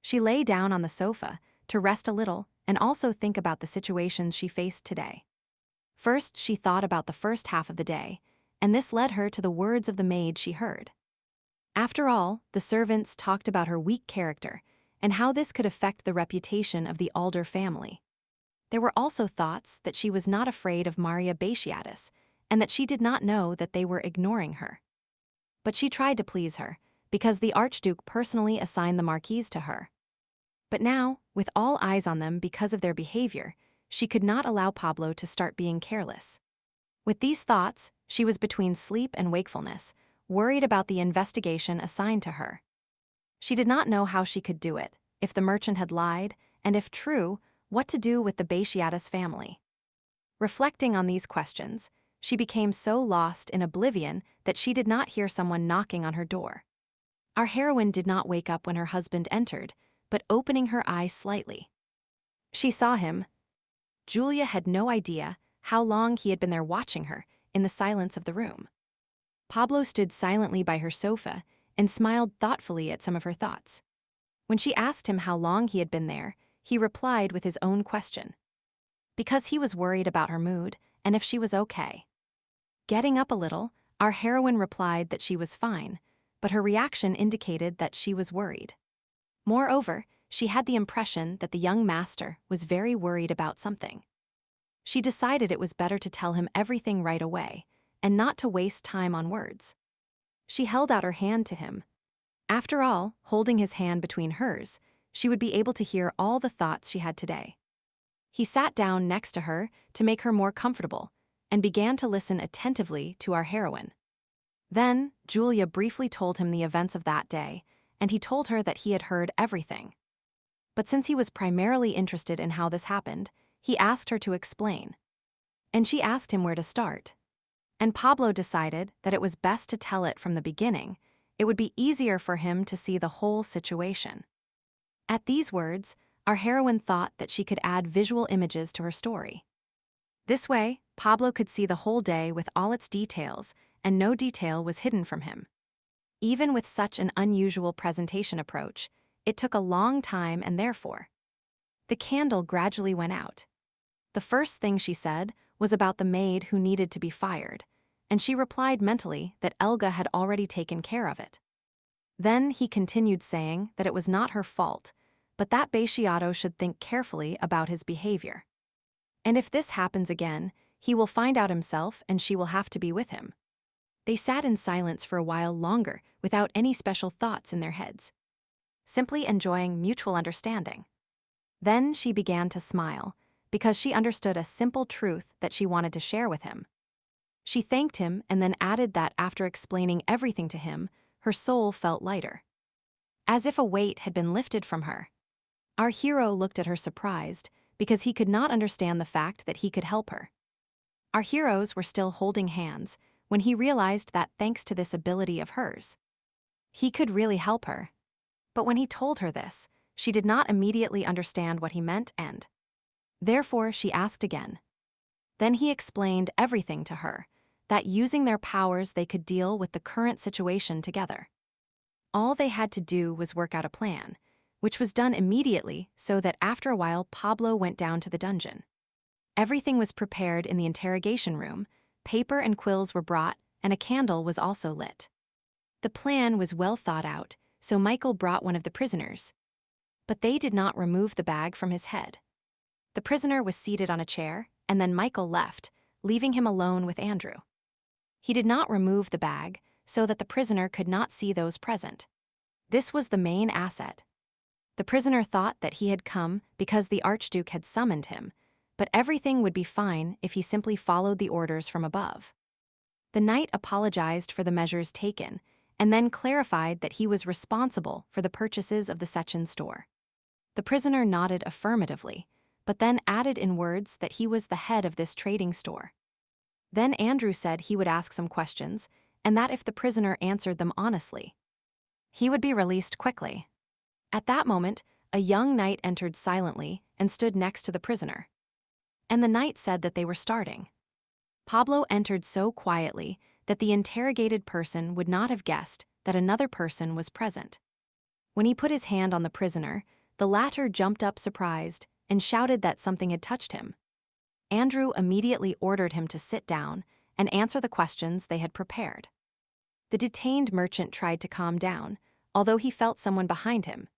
She lay down on the sofa to rest a little and also think about the situations she faced today. First, she thought about the first half of the day, and this led her to the words of the maid she heard. After all, the servants talked about her weak character and how this could affect the reputation of the Alder family. There were also thoughts that she was not afraid of Maria Batiatus and that she did not know that they were ignoring her. But she tried to please her, because the Archduke personally assigned the Marquise to her. But now, with all eyes on them because of their behavior, she could not allow Pablo to start being careless. With these thoughts, she was between sleep and wakefulness, worried about the investigation assigned to her. She did not know how she could do it, if the merchant had lied, and if true, what to do with the Baciatus family. Reflecting on these questions, she became so lost in oblivion that she did not hear someone knocking on her door. Our heroine did not wake up when her husband entered, but opening her eyes slightly. She saw him. Julia had no idea how long he had been there watching her in the silence of the room. Pablo stood silently by her sofa and smiled thoughtfully at some of her thoughts. When she asked him how long he had been there, he replied with his own question. Because he was worried about her mood and if she was okay. Getting up a little, our heroine replied that she was fine, but her reaction indicated that she was worried. Moreover, she had the impression that the young master was very worried about something. She decided it was better to tell him everything right away, and not to waste time on words. She held out her hand to him. After all, holding his hand between hers, she would be able to hear all the thoughts she had today. He sat down next to her to make her more comfortable, and began to listen attentively to our heroine. Then, Julia briefly told him the events of that day, and he told her that he had heard everything. But since he was primarily interested in how this happened, he asked her to explain. And she asked him where to start. And Pablo decided that it was best to tell it from the beginning. It would be easier for him to see the whole situation. At these words, our heroine thought that she could add visual images to her story. This way, Pablo could see the whole day with all its details, and no detail was hidden from him. Even with such an unusual presentation approach, it took a long time and therefore. The candle gradually went out. The first thing she said was about the maid who needed to be fired, and she replied mentally that Elga had already taken care of it. Then he continued saying that it was not her fault, but that Baciato should think carefully about his behavior. And if this happens again, he will find out himself and she will have to be with him. They sat in silence for a while longer without any special thoughts in their heads, simply enjoying mutual understanding. Then she began to smile, because she understood a simple truth that she wanted to share with him. She thanked him and then added that after explaining everything to him, her soul felt lighter, as if a weight had been lifted from her. Our hero looked at her surprised, because he could not understand the fact that he could help her. Our heroes were still holding hands when he realized that thanks to this ability of hers, he could really help her. But when he told her this, she did not immediately understand what he meant and therefore she asked again. Then he explained everything to her, that using their powers they could deal with the current situation together. All they had to do was work out a plan, which was done immediately so that after a while Pablo went down to the dungeon. Everything was prepared in the interrogation room, paper and quills were brought, and a candle was also lit. The plan was well thought out, so Michael brought one of the prisoners. But they did not remove the bag from his head. The prisoner was seated on a chair, and then Michael left, leaving him alone with Andrew. He did not remove the bag, so that the prisoner could not see those present. This was the main asset. The prisoner thought that he had come because the Archduke had summoned him, but everything would be fine if he simply followed the orders from above. The knight apologized for the measures taken, and then clarified that he was responsible for the purchases of the Sechin store. The prisoner nodded affirmatively, but then added in words that he was the head of this trading store. Then Andrew said he would ask some questions, and that if the prisoner answered them honestly, he would be released quickly. At that moment, a young knight entered silently and stood next to the prisoner. And the knight said that they were starting. Pablo entered so quietly that the interrogated person would not have guessed that another person was present. When he put his hand on the prisoner, the latter jumped up surprised and shouted that something had touched him. Andrew immediately ordered him to sit down and answer the questions they had prepared. The detained merchant tried to calm down, although he felt someone behind him.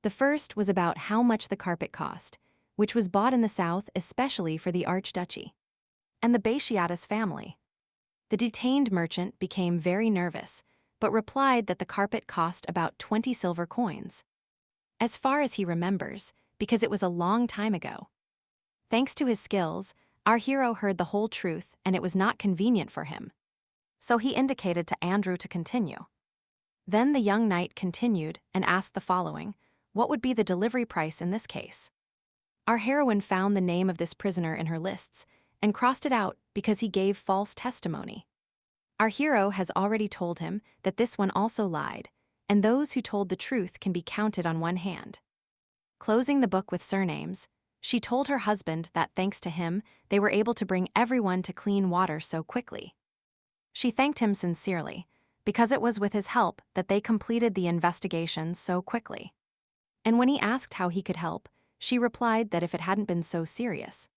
The first was about how much the carpet cost, which was bought in the south especially for the Archduchy, and the Baciatus family. The detained merchant became very nervous, but replied that the carpet cost about 20 silver coins. As far as he remembers, because it was a long time ago. Thanks to his skills, our hero heard the whole truth and it was not convenient for him. So he indicated to Andrew to continue. Then the young knight continued and asked the following: what would be the delivery price in this case? Our heroine found the name of this prisoner in her lists and crossed it out because he gave false testimony. Our hero has already told him that this one also lied, and those who told the truth can be counted on one hand. Closing the book with surnames, she told her husband that thanks to him, they were able to bring everyone to clean water so quickly. She thanked him sincerely, because it was with his help that they completed the investigation so quickly. And when he asked how he could help, she replied that if it hadn't been so serious,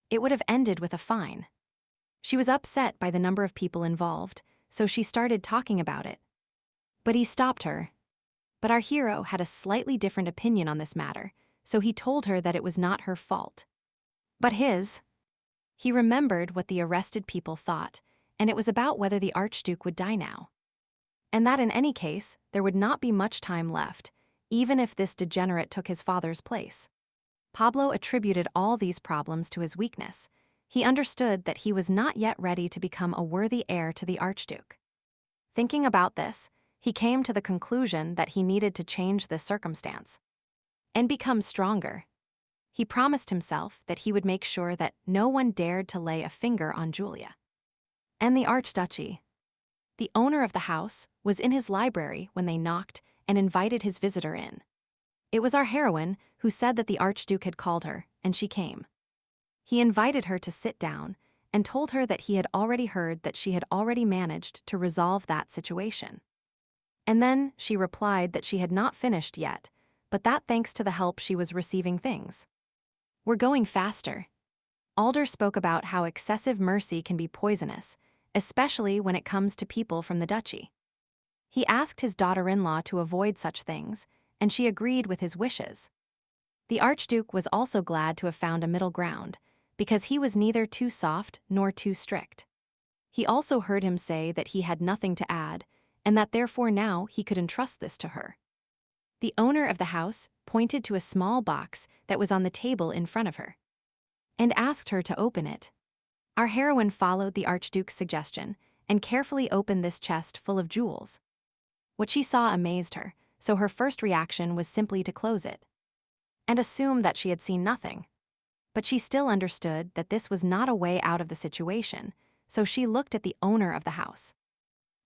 it would have ended with a fine. She was upset by the number of people involved, so she started talking about it. But he stopped her. But our hero had a slightly different opinion on this matter, so he told her that it was not her fault, but his. He remembered what the arrested people thought, and it was about whether the Archduke would die now. And that in any case, there would not be much time left, even if this degenerate took his father's place. Pablo attributed all these problems to his weakness. He understood that he was not yet ready to become a worthy heir to the Archduke. Thinking about this, he came to the conclusion that he needed to change this circumstance and become stronger. He promised himself that he would make sure that no one dared to lay a finger on Julia and the Archduchy. The owner of the house was in his library when they knocked and invited his visitor in. It was our heroine who said that the Archduke had called her, and she came. He invited her to sit down and told her that he had already heard that she had already managed to resolve that situation. And then she replied that she had not finished yet, but that thanks to the help she was receiving things were going faster. Alder spoke about how excessive mercy can be poisonous, especially when it comes to people from the duchy. He asked his daughter-in-law to avoid such things, and she agreed with his wishes. The Archduke was also glad to have found a middle ground, because he was neither too soft nor too strict. He also heard him say that he had nothing to add, and that therefore now he could entrust this to her. The owner of the house pointed to a small box that was on the table in front of her and asked her to open it. Our heroine followed the Archduke's suggestion and carefully opened this chest full of jewels. What she saw amazed her, so her first reaction was simply to close it and assume that she had seen nothing. But she still understood that this was not a way out of the situation, so she looked at the owner of the house.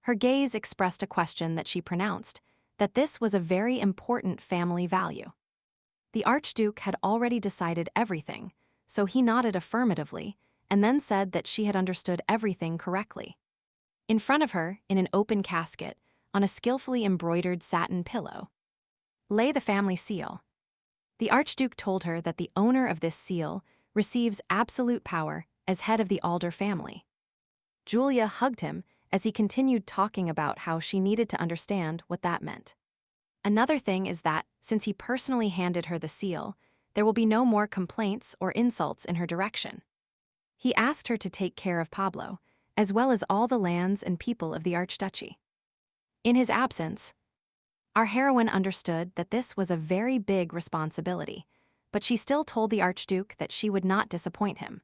Her gaze expressed a question that she pronounced, that this was a very important family value. The Archduke had already decided everything, so he nodded affirmatively and then said that she had understood everything correctly. In front of her, in an open casket, on a skillfully embroidered satin pillow, lay the family seal. The Archduke told her that the owner of this seal receives absolute power as head of the Alder family. Julia hugged him as he continued talking about how she needed to understand what that meant. Another thing is that, since he personally handed her the seal, there will be no more complaints or insults in her direction. He asked her to take care of Pablo, as well as all the lands and people of the Archduchy. In his absence, our heroine understood that this was a very big responsibility, but she still told the Archduke that she would not disappoint him.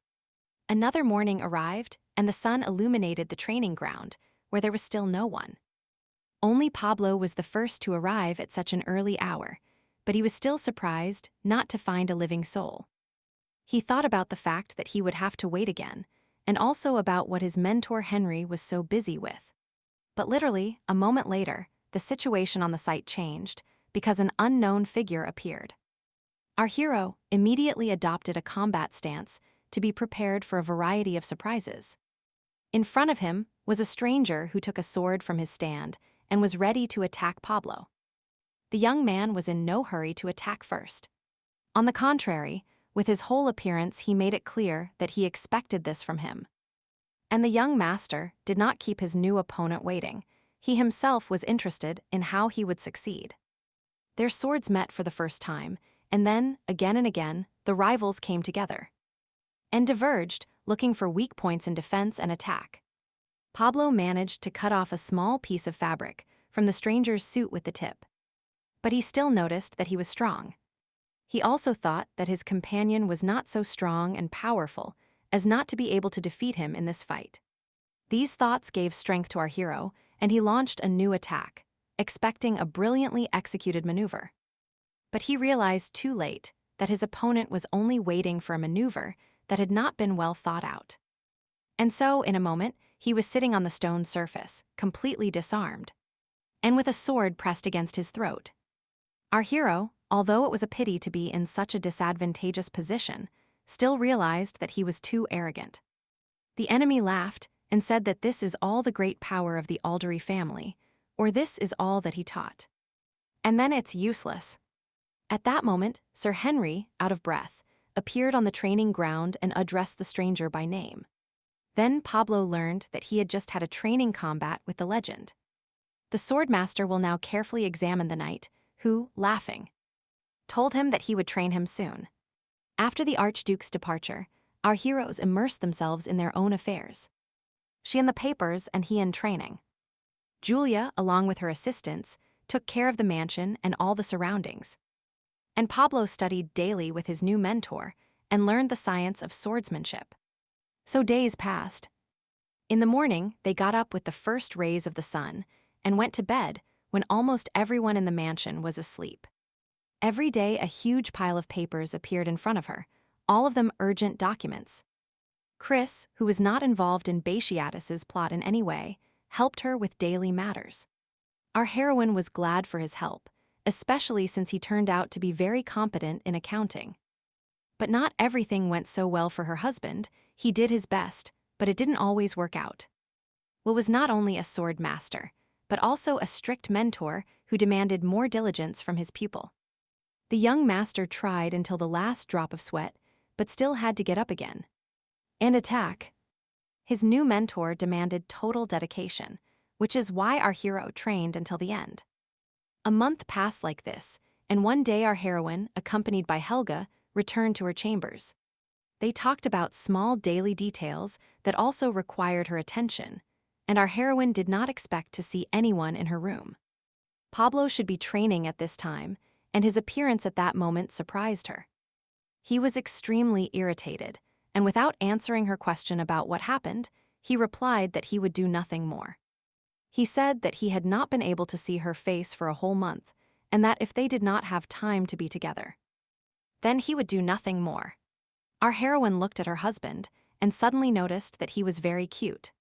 Another morning arrived, and the sun illuminated the training ground, where there was still no one. Only Pablo was the first to arrive at such an early hour, but he was still surprised not to find a living soul. He thought about the fact that he would have to wait again, and also about what his mentor Henry was so busy with. But literally, a moment later, the situation on the site changed because an unknown figure appeared. Our hero immediately adopted a combat stance to be prepared for a variety of surprises. In front of him was a stranger who took a sword from his stand and was ready to attack Pablo. The young man was in no hurry to attack first. On the contrary, with his whole appearance he made it clear that he expected this from him. And the young master did not keep his new opponent waiting. He himself was interested in how he would succeed. Their swords met for the first time, and then, again and again, the rivals came together and diverged, looking for weak points in defense and attack. Pablo managed to cut off a small piece of fabric from the stranger's suit with the tip. But he still noticed that he was strong. He also thought that his companion was not so strong and powerful as not to be able to defeat him in this fight. These thoughts gave strength to our hero, and he launched a new attack, expecting a brilliantly executed maneuver. But he realized too late that his opponent was only waiting for a maneuver that had not been well thought out. And so, in a moment, he was sitting on the stone surface, completely disarmed, and with a sword pressed against his throat. Our hero, although it was a pity to be in such a disadvantageous position, still realized that he was too arrogant. The enemy laughed and said that this is all the great power of the Aldery family, or this is all that he taught. And then it's useless. At that moment, Sir Henry, out of breath, appeared on the training ground and addressed the stranger by name. Then Pablo learned that he had just had a training combat with the legend. The swordmaster will now carefully examine the knight, who, laughing, told him that he would train him soon. After the Archduke's departure, our heroes immersed themselves in their own affairs. She in the papers and he in training. Julia, along with her assistants, took care of the mansion and all the surroundings. And Pablo studied daily with his new mentor and learned the science of swordsmanship. So days passed. In the morning, they got up with the first rays of the sun and went to bed when almost everyone in the mansion was asleep. Every day, a huge pile of papers appeared in front of her, all of them urgent documents. Chris, who was not involved in Batiatus's plot in any way, helped her with daily matters. Our heroine was glad for his help, especially since he turned out to be very competent in accounting. But not everything went so well for her husband. He did his best, but it didn't always work out. Will was not only a sword master, but also a strict mentor who demanded more diligence from his pupil. The young master tried until the last drop of sweat, but still had to get up again and attack. His new mentor demanded total dedication, which is why our hero trained until the end. A month passed like this, and one day our heroine, accompanied by Helga, returned to her chambers. They talked about small daily details that also required her attention, and our heroine did not expect to see anyone in her room. Pablo should be training at this time, and his appearance at that moment surprised her. He was extremely irritated, and without answering her question about what happened, he replied that he would do nothing more. He said that he had not been able to see her face for a whole month, and that if they did not have time to be together, then he would do nothing more. Our heroine looked at her husband and suddenly noticed that he was very cute.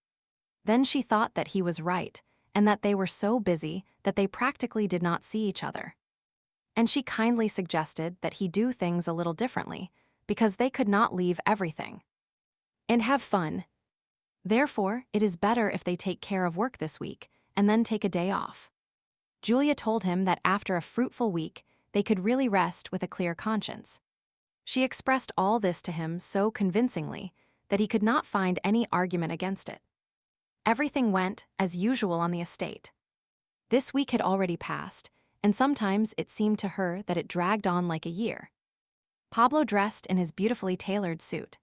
Then she thought that he was right, and that they were so busy that they practically did not see each other. And she kindly suggested that he do things a little differently, because they could not leave everything and have fun. Therefore, it is better if they take care of work this week and then take a day off. Julia told him that after a fruitful week, they could really rest with a clear conscience. She expressed all this to him so convincingly that he could not find any argument against it. Everything went as usual on the estate. This week had already passed, and sometimes it seemed to her that it dragged on like a year. Pablo dressed in his beautifully tailored suit.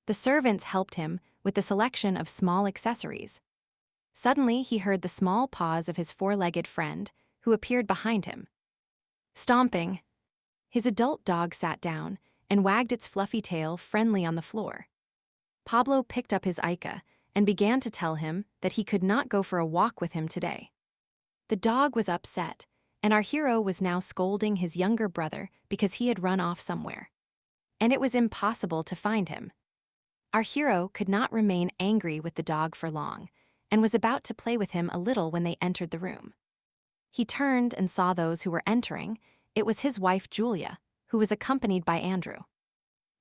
The servants helped him with the selection of small accessories. Suddenly, he heard the small paws of his four-legged friend, who appeared behind him. Stomping. His adult dog sat down and wagged its fluffy tail friendly on the floor. Pablo picked up his Ica and began to tell him that he could not go for a walk with him today. The dog was upset, and our hero was now scolding his younger brother because he had run off somewhere, and it was impossible to find him. Our hero could not remain angry with the dog for long, and was about to play with him a little when they entered the room. He turned and saw those who were entering. It was his wife Julia, who was accompanied by Andrew.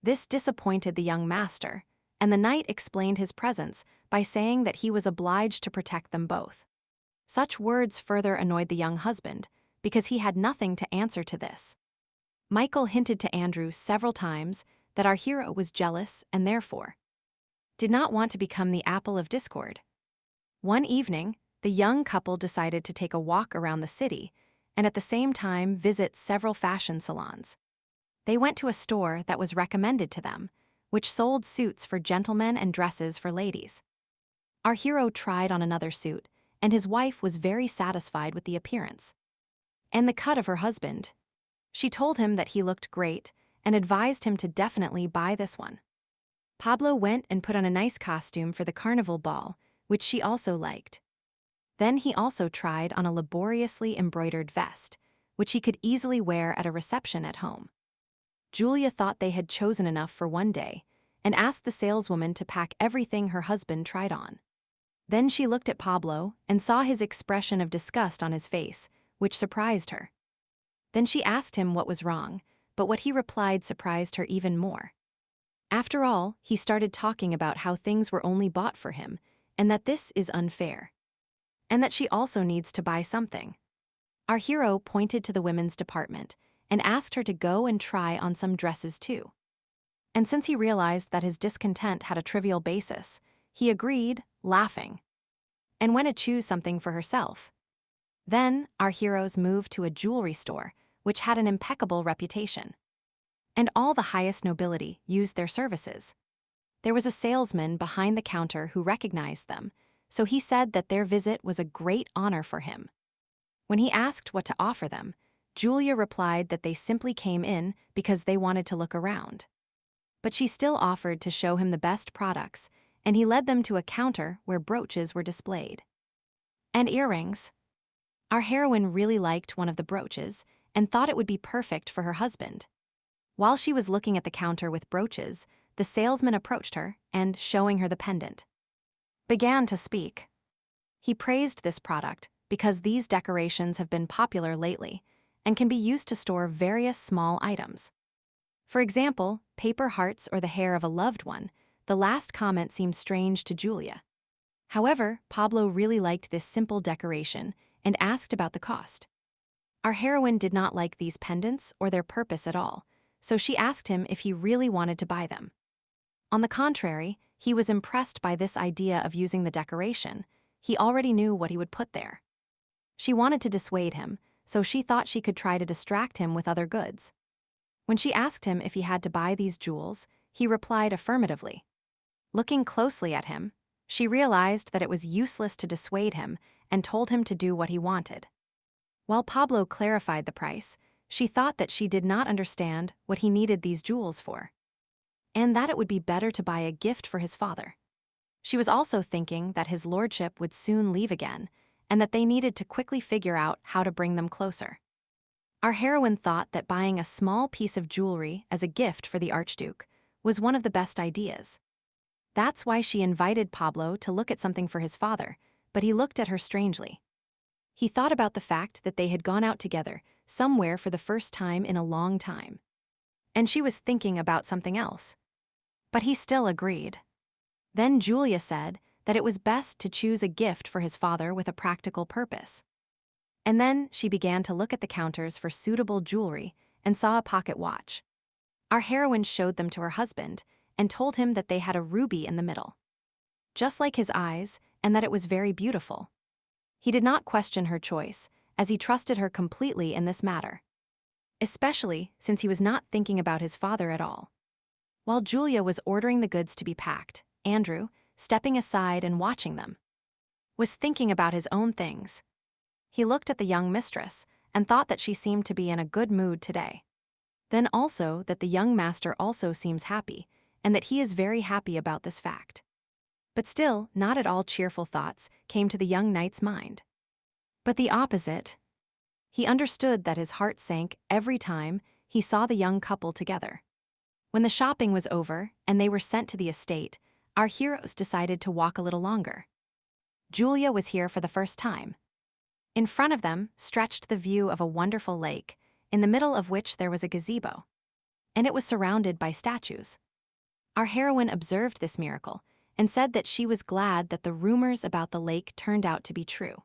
This disappointed the young master, and the knight explained his presence by saying that he was obliged to protect them both. Such words further annoyed the young husband, because he had nothing to answer to this. Michael hinted to Andrew several times that our hero was jealous and therefore did not want to become the apple of discord. One evening, the young couple decided to take a walk around the city and at the same time visit several fashion salons. They went to a store that was recommended to them, which sold suits for gentlemen and dresses for ladies. Our hero tried on another suit, and his wife was very satisfied with the appearance and the cut of her husband. She told him that he looked great and advised him to definitely buy this one. Pablo went and put on a nice costume for the carnival ball, which she also liked. Then he also tried on a laboriously embroidered vest, which he could easily wear at a reception at home. Julia thought they had chosen enough for one day and asked the saleswoman to pack everything her husband tried on. Then she looked at Pablo and saw his expression of disgust on his face, which surprised her. Then she asked him what was wrong, but what he replied surprised her even more. After all, he started talking about how things were only bought for him, and that this is unfair. And that she also needs to buy something. Our hero pointed to the women's department and asked her to go and try on some dresses too. And since he realized that his discontent had a trivial basis, he agreed, laughing, and went to choose something for herself. Then, our heroes moved to a jewelry store, which had an impeccable reputation. And all the highest nobility used their services. There was a salesman behind the counter who recognized them, so he said that their visit was a great honor for him. When he asked what to offer them, Julia replied that they simply came in because they wanted to look around. But she still offered to show him the best products, and he led them to a counter where brooches were displayed. And earrings. Our heroine really liked one of the brooches and thought it would be perfect for her husband. While she was looking at the counter with brooches, the salesman approached her and, showing her the pendant, began to speak. He praised this product because these decorations have been popular lately and can be used to store various small items. For example, paper hearts or the hair of a loved one. The last comment seemed strange to Julia. However, Pablo really liked this simple decoration and asked about the cost. Our heroine did not like these pendants or their purpose at all, so she asked him if he really wanted to buy them. On the contrary, he was impressed by this idea of using the decoration. He already knew what he would put there. She wanted to dissuade him, so she thought she could try to distract him with other goods. When she asked him if he had to buy these jewels, he replied affirmatively. Looking closely at him, she realized that it was useless to dissuade him and told him to do what he wanted. While Pablo clarified the price, she thought that she did not understand what he needed these jewels for, and that it would be better to buy a gift for his father. She was also thinking that his lordship would soon leave again, and that they needed to quickly figure out how to bring them closer. Our heroine thought that buying a small piece of jewelry as a gift for the Archduke was one of the best ideas. That's why she invited Pablo to look at something for his father, but he looked at her strangely. He thought about the fact that they had gone out together, somewhere for the first time in a long time. And she was thinking about something else. But he still agreed. Then Julia said that it was best to choose a gift for his father with a practical purpose. And then she began to look at the counters for suitable jewelry and saw a pocket watch. Our heroine showed them to her husband and told him that they had a ruby in the middle, just like his eyes, and that it was very beautiful. He did not question her choice, as he trusted her completely in this matter, especially since he was not thinking about his father at all. While Julia was ordering the goods to be packed, Andrew, stepping aside and watching them, was thinking about his own things. He looked at the young mistress and thought that she seemed to be in a good mood today. Then also that the young master also seems happy, and that he is very happy about this fact. But still, not at all cheerful thoughts came to the young knight's mind. But the opposite. He understood that his heart sank every time he saw the young couple together. When the shopping was over and they were sent to the estate, our heroes decided to walk a little longer. Julia was here for the first time. In front of them stretched the view of a wonderful lake, in the middle of which there was a gazebo, and it was surrounded by statues. Our heroine observed this miracle and said that she was glad that the rumors about the lake turned out to be true.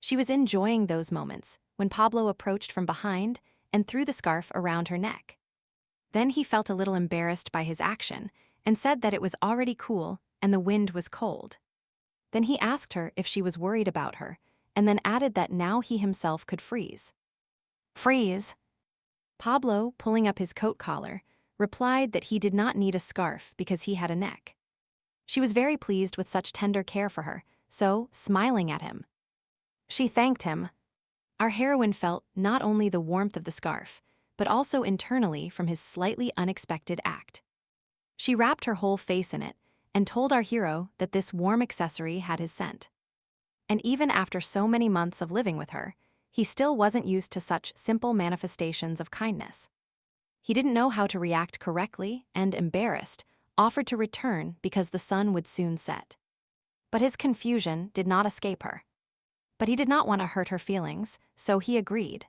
She was enjoying those moments when Pablo approached from behind and threw the scarf around her neck. Then he felt a little embarrassed by his action and said that it was already cool and the wind was cold. Then he asked her if she was worried about her, and then added that now he himself could freeze. Freeze? Pablo, pulling up his coat collar, replied that he did not need a scarf because he had a neck. She was very pleased with such tender care for her, so, smiling at him, she thanked him. Our heroine felt not only the warmth of the scarf, but also internally from his slightly unexpected act. She wrapped her whole face in it and told our hero that this warm accessory had his scent. And even after so many months of living with her, he still wasn't used to such simple manifestations of kindness. He didn't know how to react correctly and, embarrassed, offered to return because the sun would soon set. But his confusion did not escape her. But he did not want to hurt her feelings, so he agreed.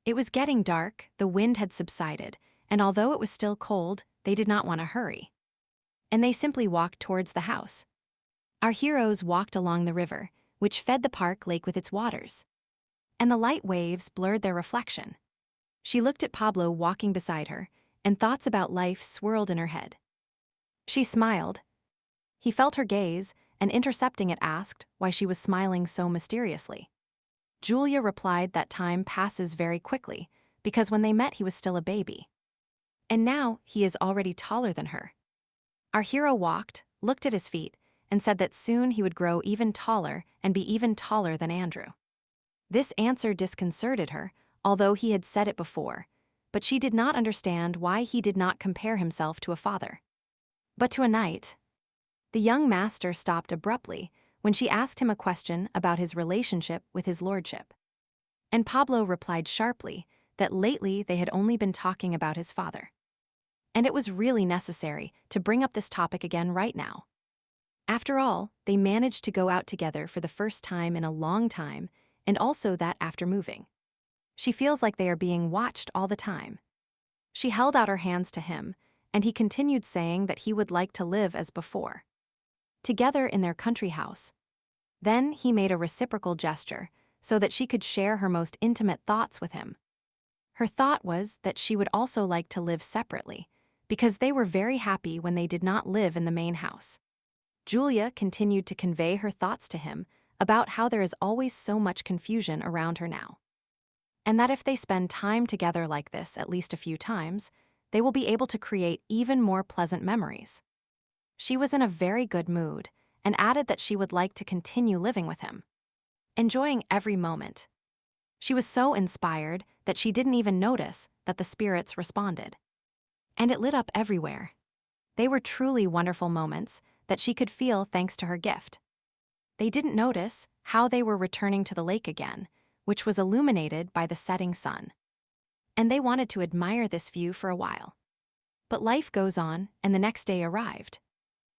It was getting dark, the wind had subsided, and although it was still cold, they did not want to hurry. And they simply walked towards the house. Our heroes walked along the river, which fed the park lake with its waters. And the light waves blurred their reflection. She looked at Pablo walking beside her, and thoughts about life swirled in her head. She smiled. He felt her gaze, and intercepting it asked why she was smiling so mysteriously. Julia replied that time passes very quickly, because when they met he was still a baby. And now he is already taller than her. Our hero walked, looked at his feet, and said that soon he would grow even taller and be even taller than Andrew. This answer disconcerted her, although he had said it before, but she did not understand why he did not compare himself to a father. But to a knight. The young master stopped abruptly when she asked him a question about his relationship with his lordship. And Pablo replied sharply that lately they had only been talking about his father. And it was really necessary to bring up this topic again right now. After all, they managed to go out together for the first time in a long time, and also that after moving. She feels like they are being watched all the time. She held out her hands to him, and he continued saying that he would like to live as before, together in their country house. Then he made a reciprocal gesture so that she could share her most intimate thoughts with him. Her thought was that she would also like to live separately, because they were very happy when they did not live in the main house. Julia continued to convey her thoughts to him about how there is always so much confusion around her now. And that if they spend time together like this at least a few times, they will be able to create even more pleasant memories. She was in a very good mood and added that she would like to continue living with him, enjoying every moment. She was so inspired that she didn't even notice that the spirits responded. And it lit up everywhere. They were truly wonderful moments that she could feel thanks to her gift. They didn't notice how they were returning to the lake again, which was illuminated by the setting sun. And they wanted to admire this view for a while. But life goes on, and the next day arrived.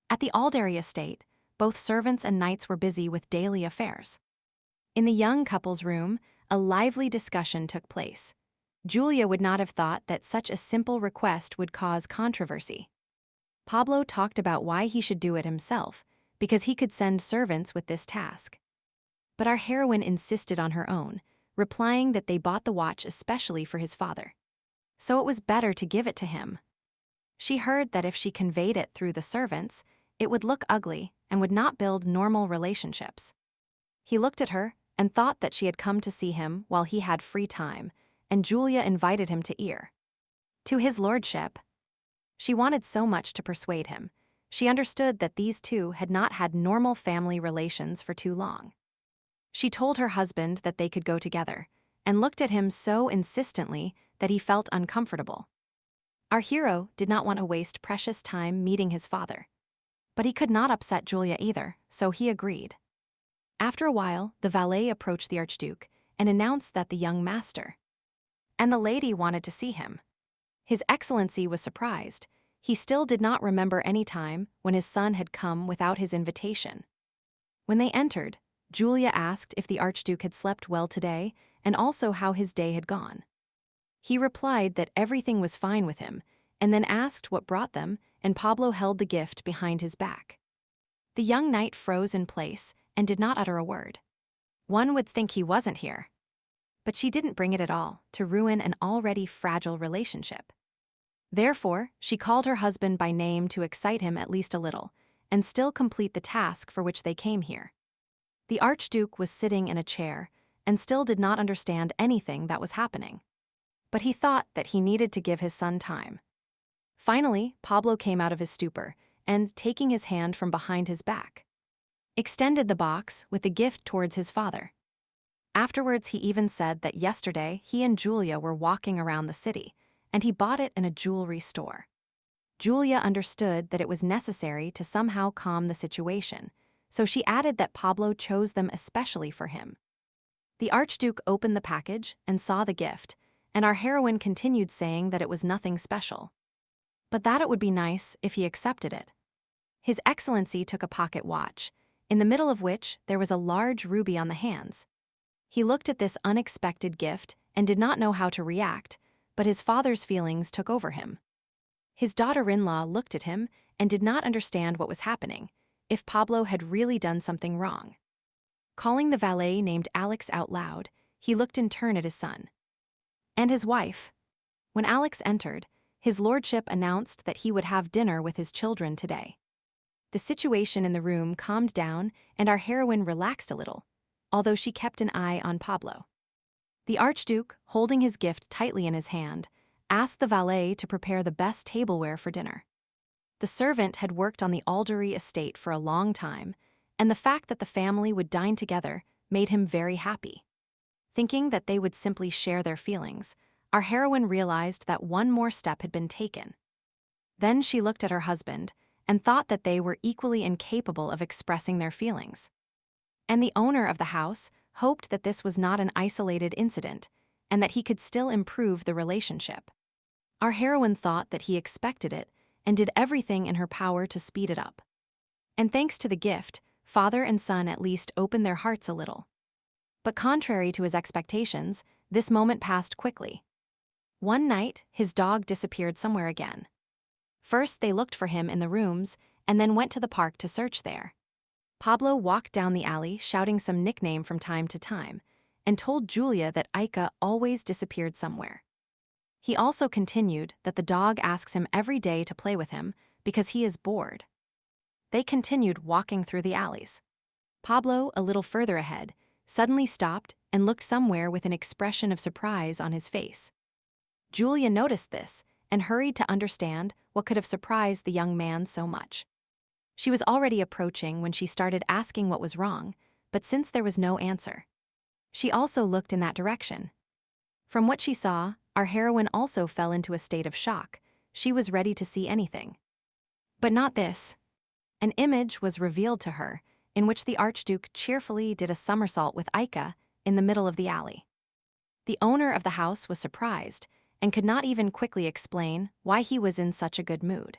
At the Alder estate, both servants and knights were busy with daily affairs. In the young couple's room, a lively discussion took place. Julia would not have thought that such a simple request would cause controversy. Pablo talked about why he should do it himself, because he could send servants with this task. But our heroine insisted on her own, replying that they bought the watch especially for his father. So it was better to give it to him. She heard that if she conveyed it through the servants, it would look ugly and would not build normal relationships. He looked at her and thought that she had come to see him while he had free time, and Julia invited him to ear. To his lordship. She wanted so much to persuade him. She understood that these two had not had normal family relations for too long. She told her husband that they could go together, and looked at him so insistently that he felt uncomfortable. Our hero did not want to waste precious time meeting his father. But he could not upset Julia either, so he agreed. After a while, the valet approached the Archduke and announced that the young master. And the lady wanted to see him. His Excellency was surprised. He still did not remember any time when his son had come without his invitation. When they entered, Julia asked if the Archduke had slept well today and also how his day had gone. He replied that everything was fine with him, and then asked what brought them, and Pablo held the gift behind his back. The young knight froze in place and did not utter a word. One would think he wasn't here. But she didn't bring it at all to ruin an already fragile relationship. Therefore, she called her husband by name to excite him at least a little, and still complete the task for which they came here. The Archduke was sitting in a chair, and still did not understand anything that was happening. But he thought that he needed to give his son time. Finally, Pablo came out of his stupor, and, taking his hand from behind his back, extended the box with the gift towards his father. Afterwards, he even said that yesterday he and Julia were walking around the city, and he bought it in a jewelry store. Julia understood that it was necessary to somehow calm the situation, so she added that Pablo chose them especially for him. The Archduke opened the package and saw the gift, and our heroine continued saying that it was nothing special, but that it would be nice if he accepted it. His Excellency took a pocket watch, in the middle of which there was a large ruby on the hands. He looked at this unexpected gift and did not know how to react, but his father's feelings took over him. His daughter-in-law looked at him and did not understand what was happening, if Pablo had really done something wrong. Calling the valet named Alex out loud, he looked in turn at his son and his wife. When Alex entered, his lordship announced that he would have dinner with his children today. The situation in the room calmed down and our heroine relaxed a little, although she kept an eye on Pablo. The Archduke, holding his gift tightly in his hand, asked the valet to prepare the best tableware for dinner. The servant had worked on the Aldery estate for a long time, and the fact that the family would dine together made him very happy. Thinking that they would simply share their feelings, our heroine realized that one more step had been taken. Then she looked at her husband and thought that they were equally incapable of expressing their feelings. And the owner of the house hoped that this was not an isolated incident and that he could still improve the relationship. Our heroine thought that he expected it and did everything in her power to speed it up. And thanks to the gift, father and son at least opened their hearts a little. But contrary to his expectations, this moment passed quickly. One night, his dog disappeared somewhere again. First, they looked for him in the rooms and then went to the park to search there. Pablo walked down the alley shouting some nickname from time to time and told Julia that Aika always disappeared somewhere. He also continued that the dog asks him every day to play with him because he is bored. They continued walking through the alleys. Pablo, a little further ahead, suddenly stopped and looked somewhere with an expression of surprise on his face. Julia noticed this and hurried to understand what could have surprised the young man so much. She was already approaching when she started asking what was wrong, but since there was no answer, she also looked in that direction. From what she saw, our heroine also fell into a state of shock. She was ready to see anything. But not this. An image was revealed to her in which the Archduke cheerfully did a somersault with Aika in the middle of the alley. The owner of the house was surprised and could not even quickly explain why he was in such a good mood.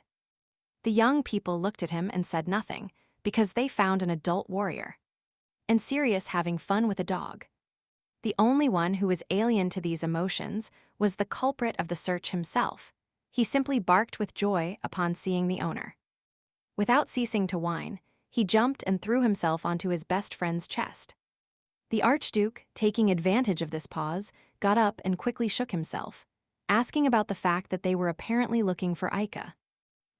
The young people looked at him and said nothing because they found an adult warrior and serious having fun with a dog. The only one who was alien to these emotions was the culprit of the search himself. He simply barked with joy upon seeing the owner. Without ceasing to whine, he jumped and threw himself onto his best friend's chest. The Archduke, taking advantage of this pause, got up and quickly shook himself, asking about the fact that they were apparently looking for Aika.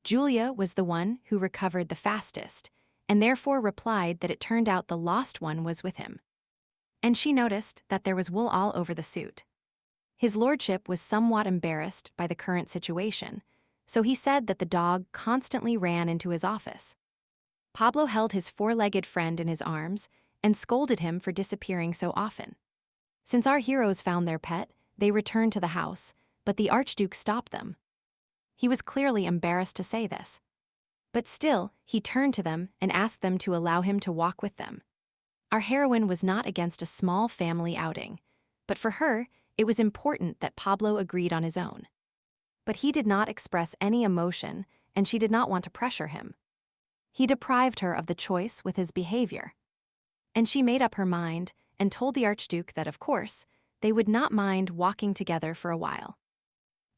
Julia was the one who recovered the fastest, and therefore replied that it turned out the lost one was with him. And she noticed that there was wool all over the suit. His lordship was somewhat embarrassed by the current situation, so he said that the dog constantly ran into his office. Pablo held his four-legged friend in his arms and scolded him for disappearing so often. Since our heroes found their pet, they returned to the house, but the Archduke stopped them. He was clearly embarrassed to say this. But still, he turned to them and asked them to allow him to walk with them. Our heroine was not against a small family outing, but for her, it was important that Pablo agreed on his own. But he did not express any emotion, and she did not want to pressure him. He deprived her of the choice with his behavior. And she made up her mind and told the Archduke that, of course, they would not mind walking together for a while.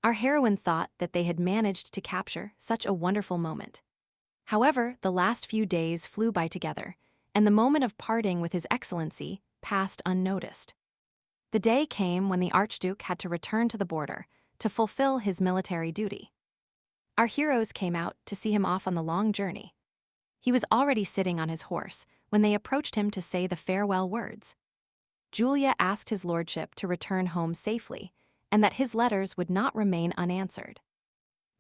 Our heroine thought that they had managed to capture such a wonderful moment. However, the last few days flew by together, and the moment of parting with His Excellency passed unnoticed. The day came when the Archduke had to return to the border to fulfill his military duty. Our heroes came out to see him off on the long journey. He was already sitting on his horse when they approached him to say the farewell words. Julia asked his lordship to return home safely and that his letters would not remain unanswered.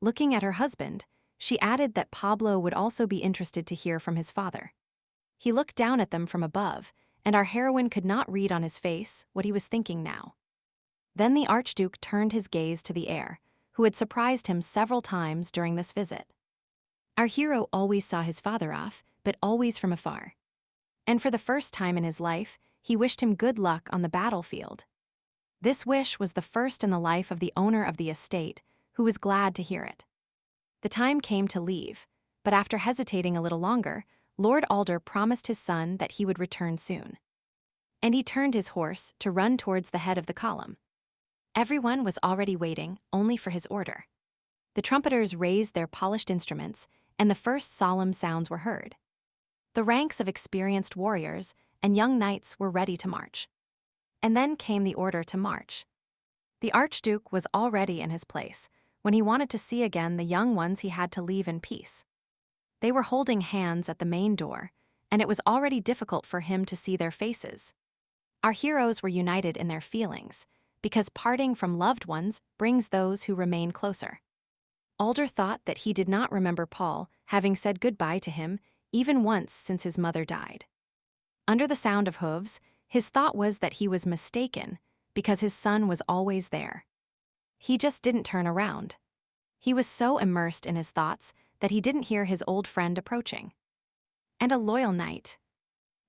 Looking at her husband, she added that Pablo would also be interested to hear from his father. He looked down at them from above and our heroine could not read on his face what he was thinking now. Then the Archduke turned his gaze to the heir, who had surprised him several times during this visit. Our hero always saw his father off, but always from afar. And for the first time in his life, he wished him good luck on the battlefield. This wish was the first in the life of the owner of the estate, who was glad to hear it. The time came to leave, but after hesitating a little longer, Lord Alder promised his son that he would return soon. And he turned his horse to run towards the head of the column. Everyone was already waiting, only for his order. The trumpeters raised their polished instruments, and the first solemn sounds were heard. The ranks of experienced warriors and young knights were ready to march. And then came the order to march. The Archduke was already in his place when he wanted to see again the young ones he had to leave in peace. They were holding hands at the main door, and it was already difficult for him to see their faces. Our heroes were united in their feelings, because parting from loved ones brings those who remain closer. Alder thought that he did not remember Paul having said goodbye to him even once since his mother died. Under the sound of hooves, his thought was that he was mistaken because his son was always there. He just didn't turn around. He was so immersed in his thoughts that he didn't hear his old friend approaching. And a loyal knight.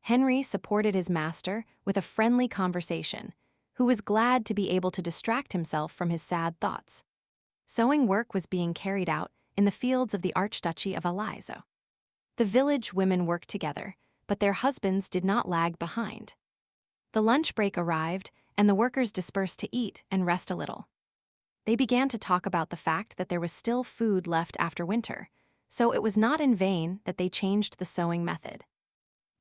Henry supported his master with a friendly conversation, who was glad to be able to distract himself from his sad thoughts. Sowing work was being carried out in the fields of the Archduchy of Alder. The village women worked together, but their husbands did not lag behind. The lunch break arrived, and the workers dispersed to eat and rest a little. They began to talk about the fact that there was still food left after winter, so it was not in vain that they changed the sowing method.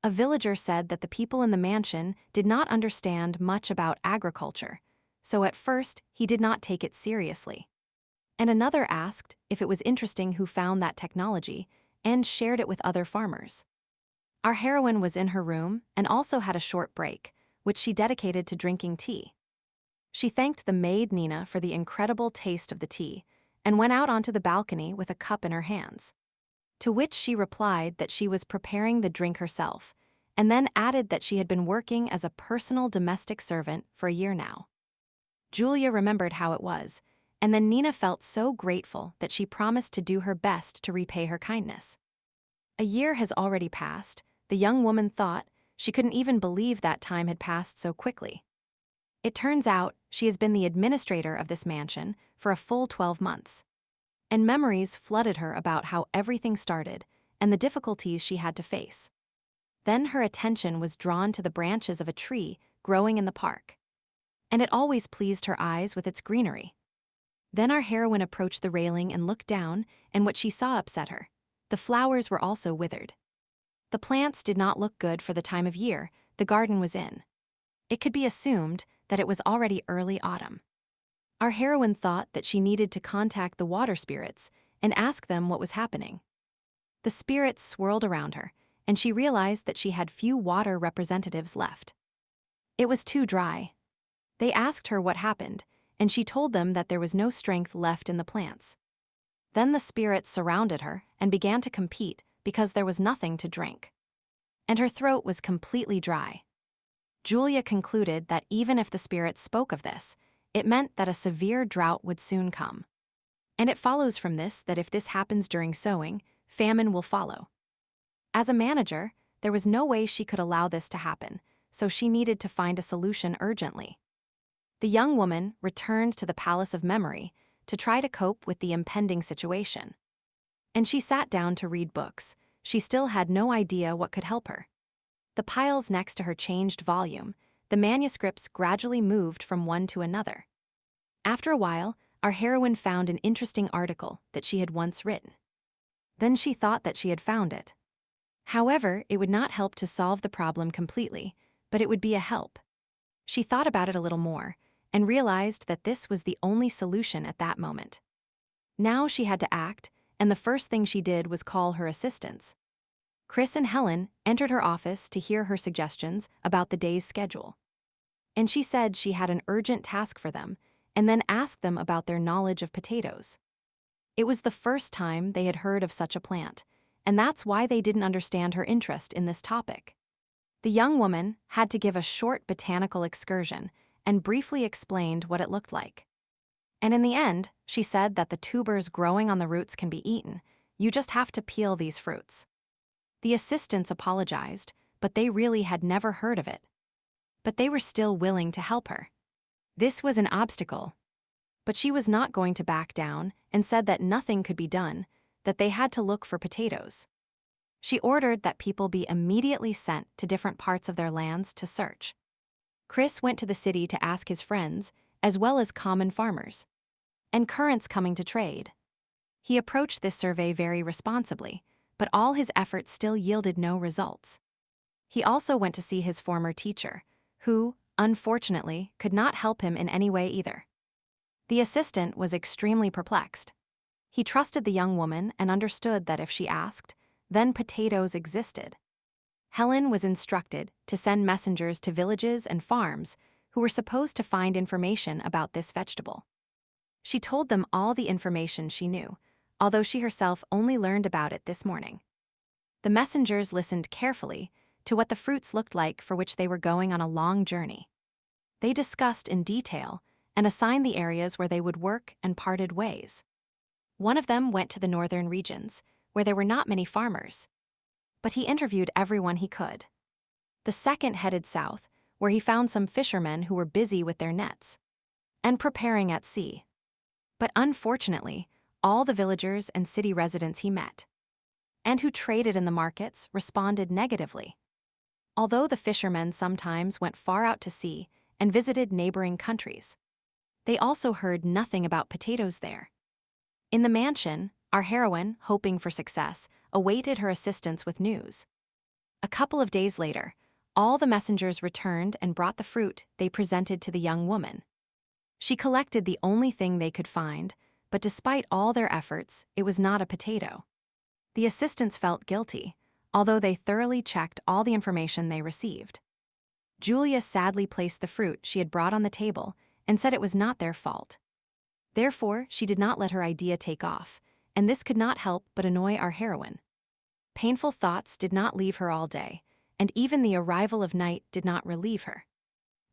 A villager said that the people in the mansion did not understand much about agriculture, so at first he did not take it seriously. And another asked if it was interesting who found that technology and shared it with other farmers. Our heroine was in her room and also had a short break, which she dedicated to drinking tea. She thanked the maid Nina for the incredible taste of the tea and went out onto the balcony with a cup in her hands. To which she replied that she was preparing the drink herself, and then added that she had been working as a personal domestic servant for a year now. Julia remembered how it was, and then Nina felt so grateful that she promised to do her best to repay her kindness. A year has already passed. The young woman thought she couldn't even believe that time had passed so quickly. It turns out she has been the administrator of this mansion for a full 12 months. And memories flooded her about how everything started and the difficulties she had to face. Then her attention was drawn to the branches of a tree growing in the park. And it always pleased her eyes with its greenery. Then our heroine approached the railing and looked down, and what she saw upset her. The flowers were also withered. The plants did not look good for the time of year the garden was in. It could be assumed that it was already early autumn. Our heroine thought that she needed to contact the water spirits and ask them what was happening. The spirits swirled around her, and she realized that she had few water representatives left. It was too dry. They asked her what happened, and she told them that there was no strength left in the plants. Then the spirits surrounded her and began to compete because there was nothing to drink. And her throat was completely dry. Julia concluded that even if the spirits spoke of this, it meant that a severe drought would soon come. And it follows from this that if this happens during sowing, famine will follow. As a manager, there was no way she could allow this to happen, so she needed to find a solution urgently. The young woman returned to the Palace of Memory to try to cope with the impending situation. And she sat down to read books. She still had no idea what could help her. The piles next to her changed volume. The manuscripts gradually moved from one to another. After a while, our heroine found an interesting article that she had once written. Then she thought that she had found it. However, it would not help to solve the problem completely, but it would be a help. She thought about it a little more and realized that this was the only solution at that moment. Now she had to act, and the first thing she did was call her assistants. Chris and Helen entered her office to hear her suggestions about the day's schedule. And she said she had an urgent task for them, and then asked them about their knowledge of potatoes. It was the first time they had heard of such a plant, and that's why they didn't understand her interest in this topic. The young woman had to give a short botanical excursion and briefly explained what it looked like. And in the end, she said that the tubers growing on the roots can be eaten. You just have to peel these fruits. The assistants apologized, but they really had never heard of it. But they were still willing to help her. This was an obstacle. But she was not going to back down and said that nothing could be done, that they had to look for potatoes. She ordered that people be immediately sent to different parts of their lands to search. Chris went to the city to ask his friends, as well as common farmers, and currents coming to trade. He approached this survey very responsibly, but all his efforts still yielded no results. He also went to see his former teacher, who, unfortunately, could not help him in any way either. The assistant was extremely perplexed. He trusted the young woman and understood that if she asked, then potatoes existed. Helen was instructed to send messengers to villages and farms who were supposed to find information about this vegetable. She told them all the information she knew, although she herself only learned about it this morning. The messengers listened carefully to what the fruits looked like for which they were going on a long journey. They discussed in detail and assigned the areas where they would work and parted ways. One of them went to the northern regions, where there were not many farmers, but he interviewed everyone he could. The second headed south, where he found some fishermen who were busy with their nets and preparing at sea. But unfortunately, all the villagers and city residents he met, and who traded in the markets, responded negatively. Although the fishermen sometimes went far out to sea and visited neighboring countries, they also heard nothing about potatoes there. In the mansion, our heroine, hoping for success, awaited her assistants with news. A couple of days later, all the messengers returned and brought the fruit they presented to the young woman. She collected the only thing they could find, but despite all their efforts, it was not a potato. The assistants felt guilty, although they thoroughly checked all the information they received. Julia sadly placed the fruit she had brought on the table and said it was not their fault. Therefore, she did not let her idea take off, and this could not help but annoy our heroine. Painful thoughts did not leave her all day, and even the arrival of night did not relieve her.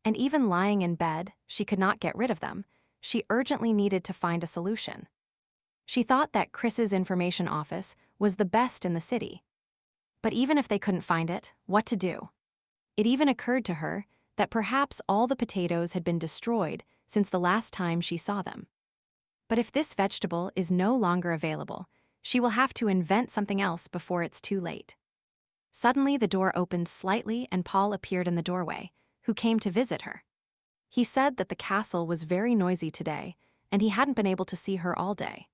And even lying in bed, she could not get rid of them. She urgently needed to find a solution. She thought that Chris's information office was the best in the city. But even if they couldn't find it, what to do? It even occurred to her that perhaps all the potatoes had been destroyed since the last time she saw them. But if this vegetable is no longer available, she will have to invent something else before it's too late. Suddenly, the door opened slightly and Paul appeared in the doorway, who came to visit her. He said that the castle was very noisy today, and he hadn't been able to see her all day.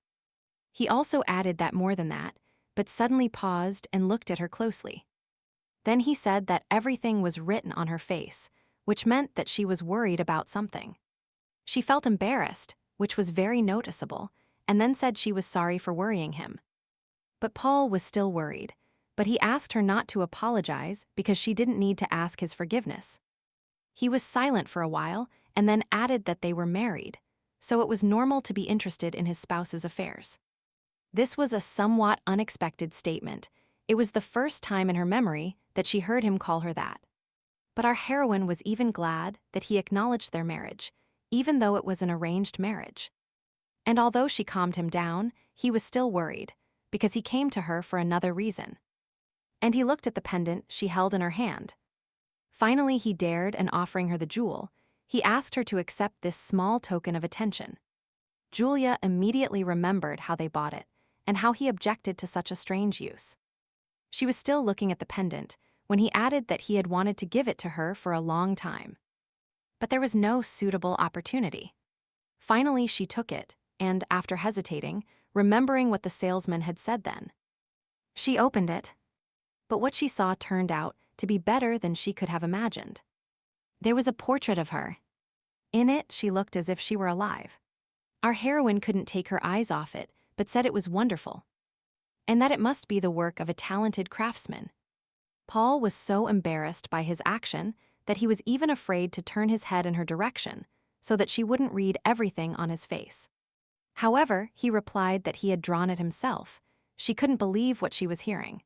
He also added that more than that, but suddenly paused and looked at her closely. Then he said that everything was written on her face, which meant that she was worried about something. She felt embarrassed, which was very noticeable, and then said she was sorry for worrying him. But Paul was still worried, but he asked her not to apologize because she didn't need to ask his forgiveness. He was silent for a while and then added that they were married, so it was normal to be interested in his spouse's affairs. This was a somewhat unexpected statement. It was the first time in her memory that she heard him call her that. But our heroine was even glad that he acknowledged their marriage, even though it was an arranged marriage. And although she calmed him down, he was still worried, because he came to her for another reason. And he looked at the pendant she held in her hand. Finally, he dared, and offering her the jewel, he asked her to accept this small token of attention. Julia immediately remembered how they bought it, and how he objected to such a strange use. She was still looking at the pendant when he added that he had wanted to give it to her for a long time. But there was no suitable opportunity. Finally, she took it, and after hesitating, remembering what the salesman had said then, she opened it. But what she saw turned out to be better than she could have imagined. There was a portrait of her. In it, she looked as if she were alive. Our heroine couldn't take her eyes off it, but said it was wonderful, and that it must be the work of a talented craftsman. Paul was so embarrassed by his action that he was even afraid to turn his head in her direction, so that she wouldn't read everything on his face. However, he replied that he had drawn it himself. She couldn't believe what she was hearing.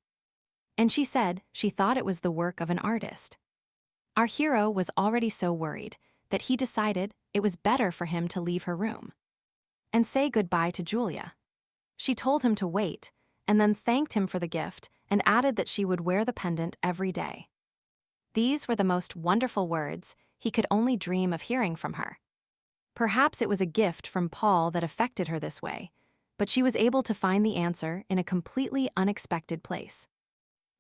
And she said she thought it was the work of an artist. Our hero was already so worried that he decided it was better for him to leave her room and say goodbye to Julia. She told him to wait, and then thanked him for the gift and added that she would wear the pendant every day. These were the most wonderful words he could only dream of hearing from her. Perhaps it was a gift from Paul that affected her this way, but she was able to find the answer in a completely unexpected place.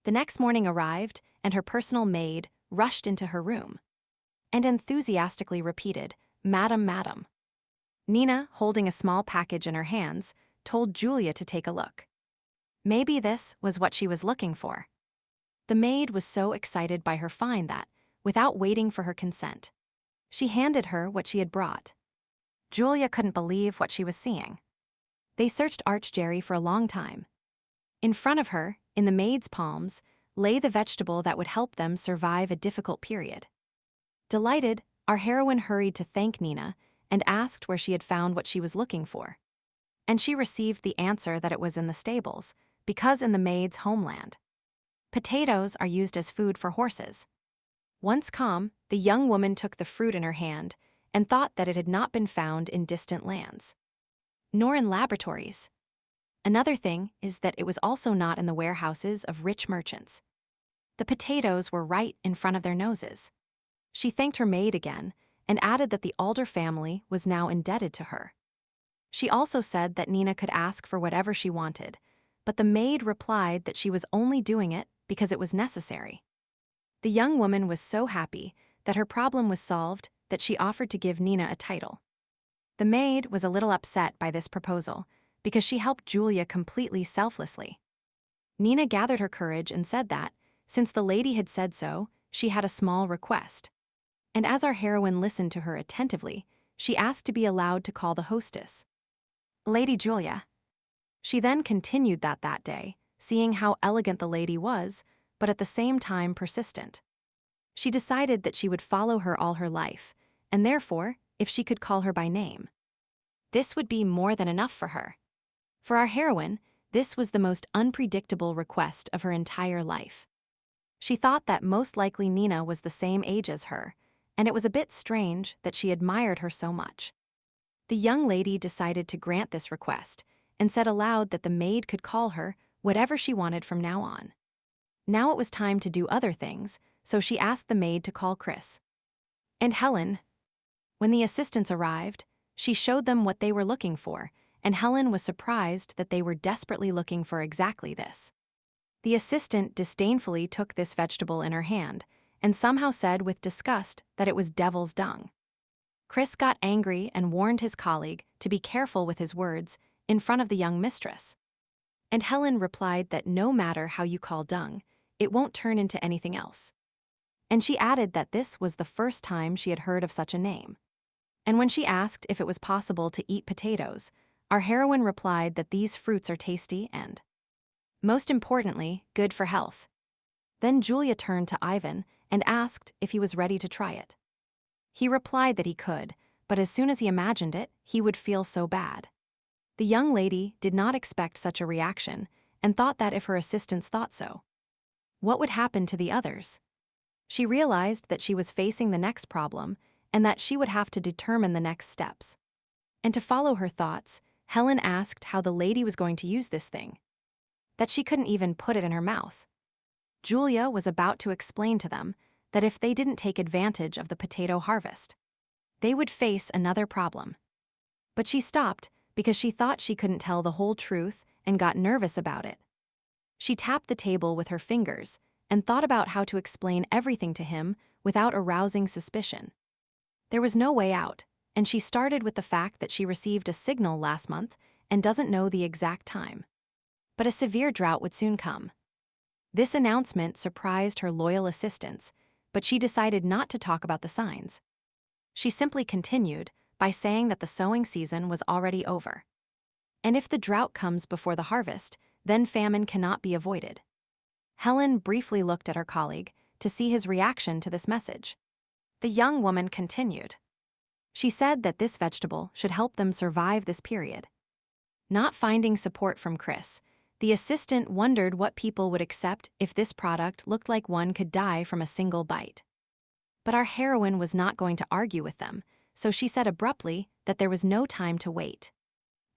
The next morning arrived, and her personal maid rushed into her room and enthusiastically repeated, "Madam, madam." Nina, holding a small package in her hands, told Julia to take a look. Maybe this was what she was looking for. The maid was so excited by her find that, without waiting for her consent, she handed her what she had brought. Julia couldn't believe what she was seeing. They searched Archduke for a long time. In front of her, in the maid's palms, lay the vegetable that would help them survive a difficult period. Delighted, our heroine hurried to thank Nina and asked where she had found what she was looking for. And she received the answer that it was in the stables, because in the maid's homeland, potatoes are used as food for horses. Once calm, the young woman took the fruit in her hand and thought that it had not been found in distant lands, nor in laboratories. Another thing is that it was also not in the warehouses of rich merchants. The potatoes were right in front of their noses. She thanked her maid again and added that the Alder family was now indebted to her. She also said that Nina could ask for whatever she wanted, but the maid replied that she was only doing it because it was necessary. The young woman was so happy that her problem was solved that she offered to give Nina a title. The maid was a little upset by this proposal because she helped Julia completely selflessly. Nina gathered her courage and said that, since the lady had said so, she had a small request. And as our heroine listened to her attentively, she asked to be allowed to call the hostess Lady Julia. She then continued that day, seeing how elegant the lady was, but at the same time persistent. She decided that she would follow her all her life, and therefore, if she could call her by name, this would be more than enough for her. For our heroine, this was the most unpredictable request of her entire life. She thought that most likely Nina was the same age as her, and it was a bit strange that she admired her so much. The young lady decided to grant this request and said aloud that the maid could call her whatever she wanted from now on. Now it was time to do other things, so she asked the maid to call Chris and Helen. When the assistants arrived, she showed them what they were looking for, and Helen was surprised that they were desperately looking for exactly this. The assistant disdainfully took this vegetable in her hand and somehow said with disgust that it was devil's dung. Chris got angry and warned his colleague to be careful with his words in front of the young mistress. And Helen replied that no matter how you call dung, it won't turn into anything else. And she added that this was the first time she had heard of such a name. And when she asked if it was possible to eat potatoes, our heroine replied that these fruits are tasty and, most importantly, good for health. Then Julia turned to Ivan and asked if he was ready to try it. He replied that he could, but as soon as he imagined it, he would feel so bad. The young lady did not expect such a reaction and thought that if her assistants thought so, what would happen to the others? She realized that she was facing the next problem and that she would have to determine the next steps. And to follow her thoughts, Helen asked how the lady was going to use this thing, that she couldn't even put it in her mouth. Julia was about to explain to them that if they didn't take advantage of the potato harvest, they would face another problem. But she stopped because she thought she couldn't tell the whole truth and got nervous about it. She tapped the table with her fingers and thought about how to explain everything to him without arousing suspicion. There was no way out, and she started with the fact that she received a signal last month and doesn't know the exact time. But a severe drought would soon come. This announcement surprised her loyal assistants, but she decided not to talk about the signs. She simply continued by saying that the sowing season was already over. And if the drought comes before the harvest, then famine cannot be avoided. Helen briefly looked at her colleague to see his reaction to this message. The young woman continued. She said that this vegetable should help them survive this period. Not finding support from Chris, the assistant wondered what people would accept if this product looked like one could die from a single bite. But our heroine was not going to argue with them, so she said abruptly that there was no time to wait.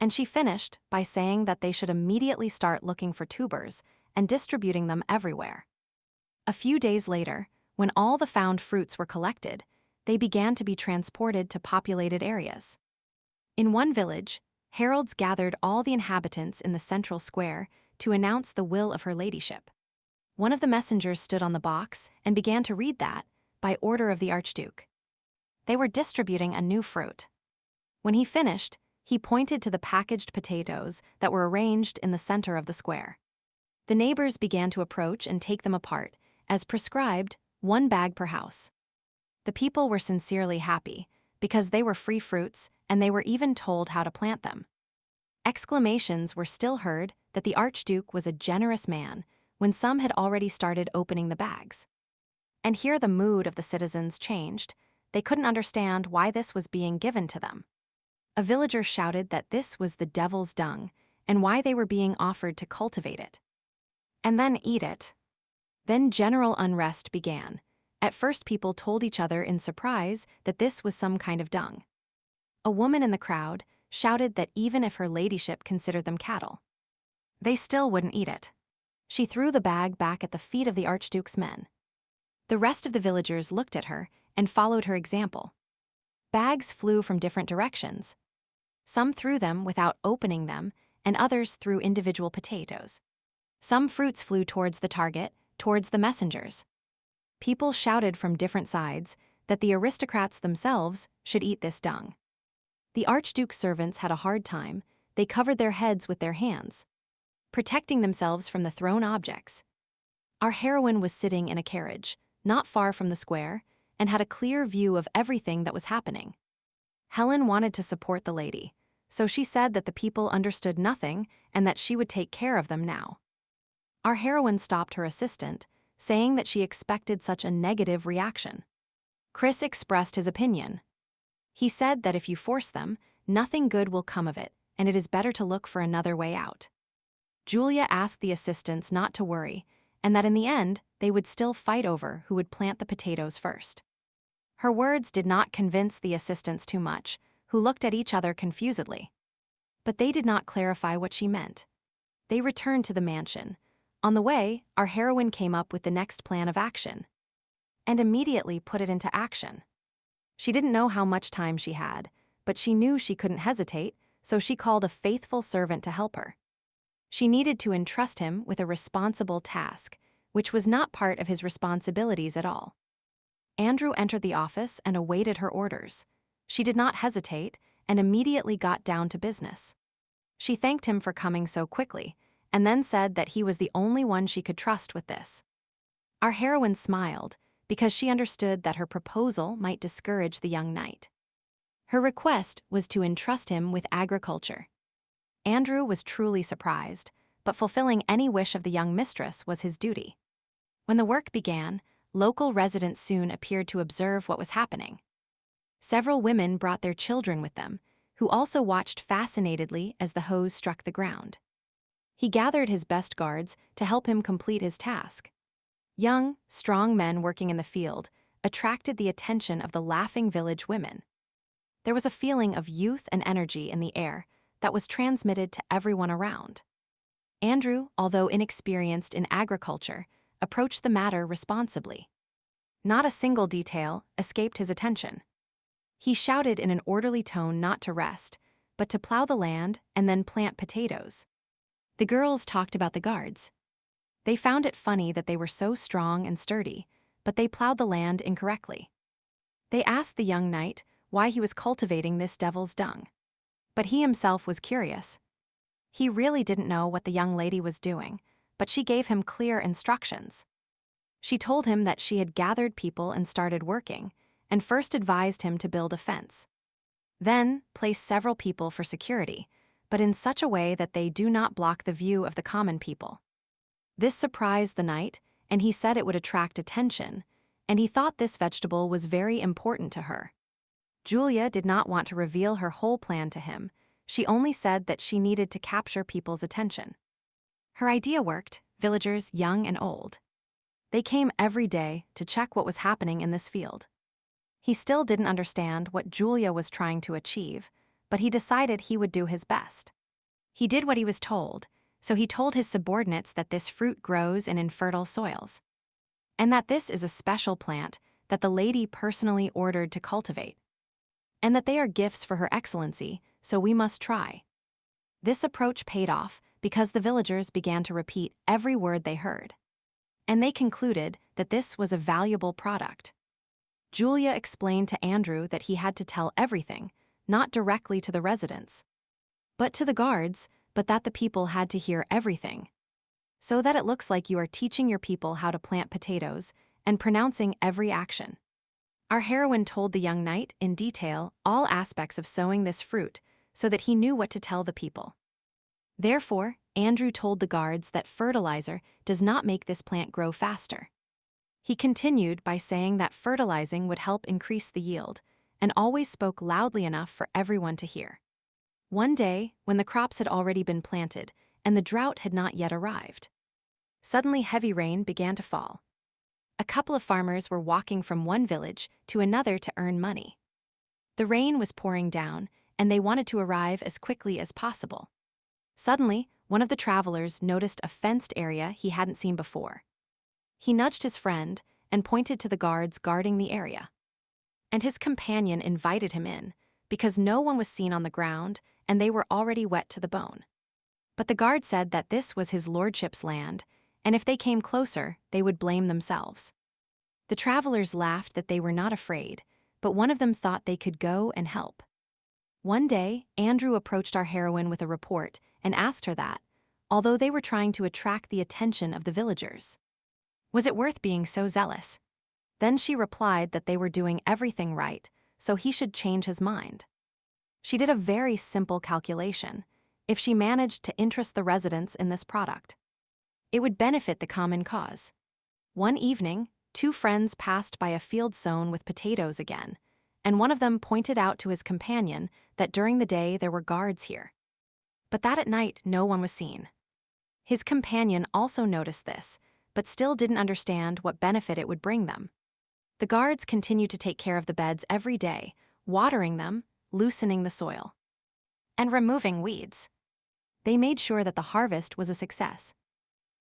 And she finished by saying that they should immediately start looking for tubers and distributing them everywhere. A few days later, when all the found fruits were collected, they began to be transported to populated areas. In one village, heralds gathered all the inhabitants in the central square to announce the will of her ladyship. One of the messengers stood on the box and began to read that, by order of the Archduke. They were distributing a new fruit. When he finished, he pointed to the packaged potatoes that were arranged in the center of the square. The neighbors began to approach and take them apart, as prescribed, 1 bag per house. The people were sincerely happy, because they were free fruits and they were even told how to plant them. Exclamations were still heard that the Archduke was a generous man, when some had already started opening the bags. And here the mood of the citizens changed. They couldn't understand why this was being given to them. A villager shouted that this was the devil's dung, and why they were being offered to cultivate it. And then eat it. Then general unrest began. At first people told each other in surprise that this was some kind of dung. A woman in the crowd shouted that even if her ladyship considered them cattle, they still wouldn't eat it. She threw the bag back at the feet of the Archduke's men. The rest of the villagers looked at her and followed her example. Bags flew from different directions. Some threw them without opening them, and others threw individual potatoes. Some fruits flew towards the target, towards the messengers. People shouted from different sides that the aristocrats themselves should eat this dung. The Archduke's servants had a hard time. They covered their heads with their hands, protecting themselves from the thrown objects. Our heroine was sitting in a carriage, not far from the square, and had a clear view of everything that was happening. Helen wanted to support the lady, so she said that the people understood nothing and that she would take care of them now. Our heroine stopped her assistant, saying that she expected such a negative reaction. Chris expressed his opinion. He said that if you force them, nothing good will come of it, and it is better to look for another way out. Julia asked the assistants not to worry, and that in the end, they would still fight over who would plant the potatoes first. Her words did not convince the assistants too much, who looked at each other confusedly. But they did not clarify what she meant. They returned to the mansion. On the way, our heroine came up with the next plan of action, and immediately put it into action. She didn't know how much time she had, but she knew she couldn't hesitate, so she called a faithful servant to help her. She needed to entrust him with a responsible task, which was not part of his responsibilities at all. Andrew entered the office and awaited her orders. She did not hesitate and immediately got down to business. She thanked him for coming so quickly, and then said that he was the only one she could trust with this. Our heroine smiled, because she understood that her proposal might discourage the young knight. Her request was to entrust him with agriculture. Andrew was truly surprised, but fulfilling any wish of the young mistress was his duty. When the work began, local residents soon appeared to observe what was happening. Several women brought their children with them, who also watched fascinatedly as the hose struck the ground. He gathered his best guards to help him complete his task. Young, strong men working in the field attracted the attention of the laughing village women. There was a feeling of youth and energy in the air that was transmitted to everyone around. Andrew, although inexperienced in agriculture, approached the matter responsibly. Not a single detail escaped his attention. He shouted in an orderly tone not to rest, but to plow the land and then plant potatoes. The girls talked about the guards. They found it funny that they were so strong and sturdy, but they plowed the land incorrectly. They asked the young knight why he was cultivating this devil's dung. But he himself was curious. He really didn't know what the young lady was doing, but she gave him clear instructions. She told him that she had gathered people and started working, and first advised him to build a fence. Then place several people for security, but in such a way that they do not block the view of the common people. This surprised the knight, and he said it would attract attention, and he thought this vegetable was very important to her. Julia did not want to reveal her whole plan to him. She only said that she needed to capture people's attention. Her idea worked, villagers young and old. They came every day to check what was happening in this field. He still didn't understand what Julia was trying to achieve, but he decided he would do his best. He did what he was told, so he told his subordinates that this fruit grows in infertile soils, and that this is a special plant that the lady personally ordered to cultivate, and that they are gifts for her excellency, so we must try. This approach paid off because the villagers began to repeat every word they heard, and they concluded that this was a valuable product. Julia explained to Andrew that he had to tell everything, not directly to the residents, but to the guards, but that the people had to hear everything, so that it looks like you are teaching your people how to plant potatoes and pronouncing every action. Our heroine told the young knight in detail all aspects of sowing this fruit so that he knew what to tell the people. Therefore, Andrew told the guards that fertilizer does not make this plant grow faster. He continued by saying that fertilizing would help increase the yield, and always spoke loudly enough for everyone to hear. One day, when the crops had already been planted and the drought had not yet arrived, suddenly heavy rain began to fall. A couple of farmers were walking from one village to another to earn money. The rain was pouring down, and they wanted to arrive as quickly as possible. Suddenly, one of the travelers noticed a fenced area he hadn't seen before. He nudged his friend and pointed to the guards guarding the area. And his companion invited him in, because no one was seen on the ground and they were already wet to the bone. But the guard said that this was his lordship's land, and if they came closer, they would blame themselves. The travelers laughed that they were not afraid, but one of them thought they could go and help. One day, Andrew approached our heroine with a report and asked her that, although they were trying to attract the attention of the villagers, was it worth being so zealous? Then she replied that they were doing everything right, so he should change his mind. She did a very simple calculation. If she managed to interest the residents in this product, it would benefit the common cause. One evening, two friends passed by a field sown with potatoes again, and one of them pointed out to his companion that during the day there were guards here, but that at night no one was seen. His companion also noticed this, but still didn't understand what benefit it would bring them. The guards continued to take care of the beds every day, watering them, loosening the soil, and removing weeds. They made sure that the harvest was a success.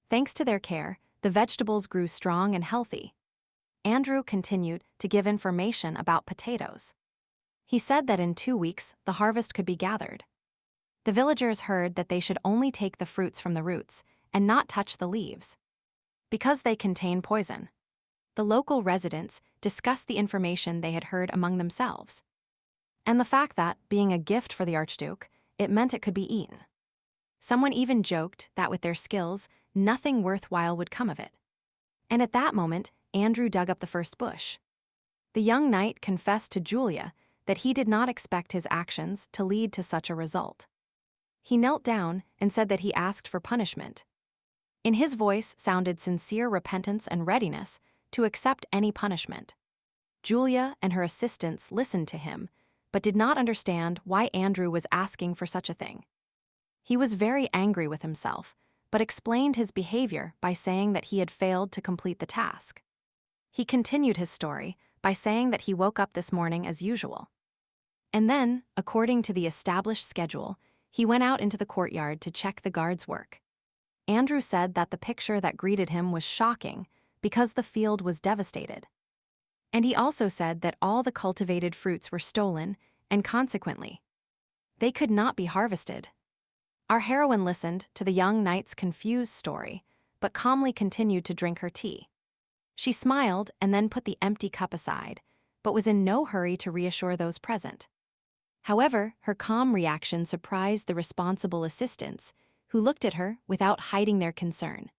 Thanks to their care, the vegetables grew strong and healthy. Andrew continued to give information about potatoes. He said that in 2 weeks the harvest could be gathered. The villagers heard that they should only take the fruits from the roots and not touch the leaves, because they contain poison. The local residents discussed the information they had heard among themselves, and the fact that, being a gift for the Archduke, it meant it could be eaten. Someone even joked that with their skills, nothing worthwhile would come of it. And at that moment, Andrew dug up the first bush. The young knight confessed to Julia that he did not expect his actions to lead to such a result. He knelt down and said that he asked for punishment. In his voice sounded sincere repentance and readiness to accept any punishment. Julia and her assistants listened to him, but did not understand why Andrew was asking for such a thing. He was very angry with himself, but explained his behavior by saying that he had failed to complete the task. He continued his story by saying that he woke up this morning as usual. And then, according to the established schedule, he went out into the courtyard to check the guards' work. Andrew said that the picture that greeted him was shocking because the field was devastated. And he also said that all the cultivated fruits were stolen, and consequently, they could not be harvested. Our heroine listened to the young knight's confused story, but calmly continued to drink her tea. She smiled and then put the empty cup aside, but was in no hurry to reassure those present. However, her calm reaction surprised the responsible assistants, who looked at her without hiding their concern.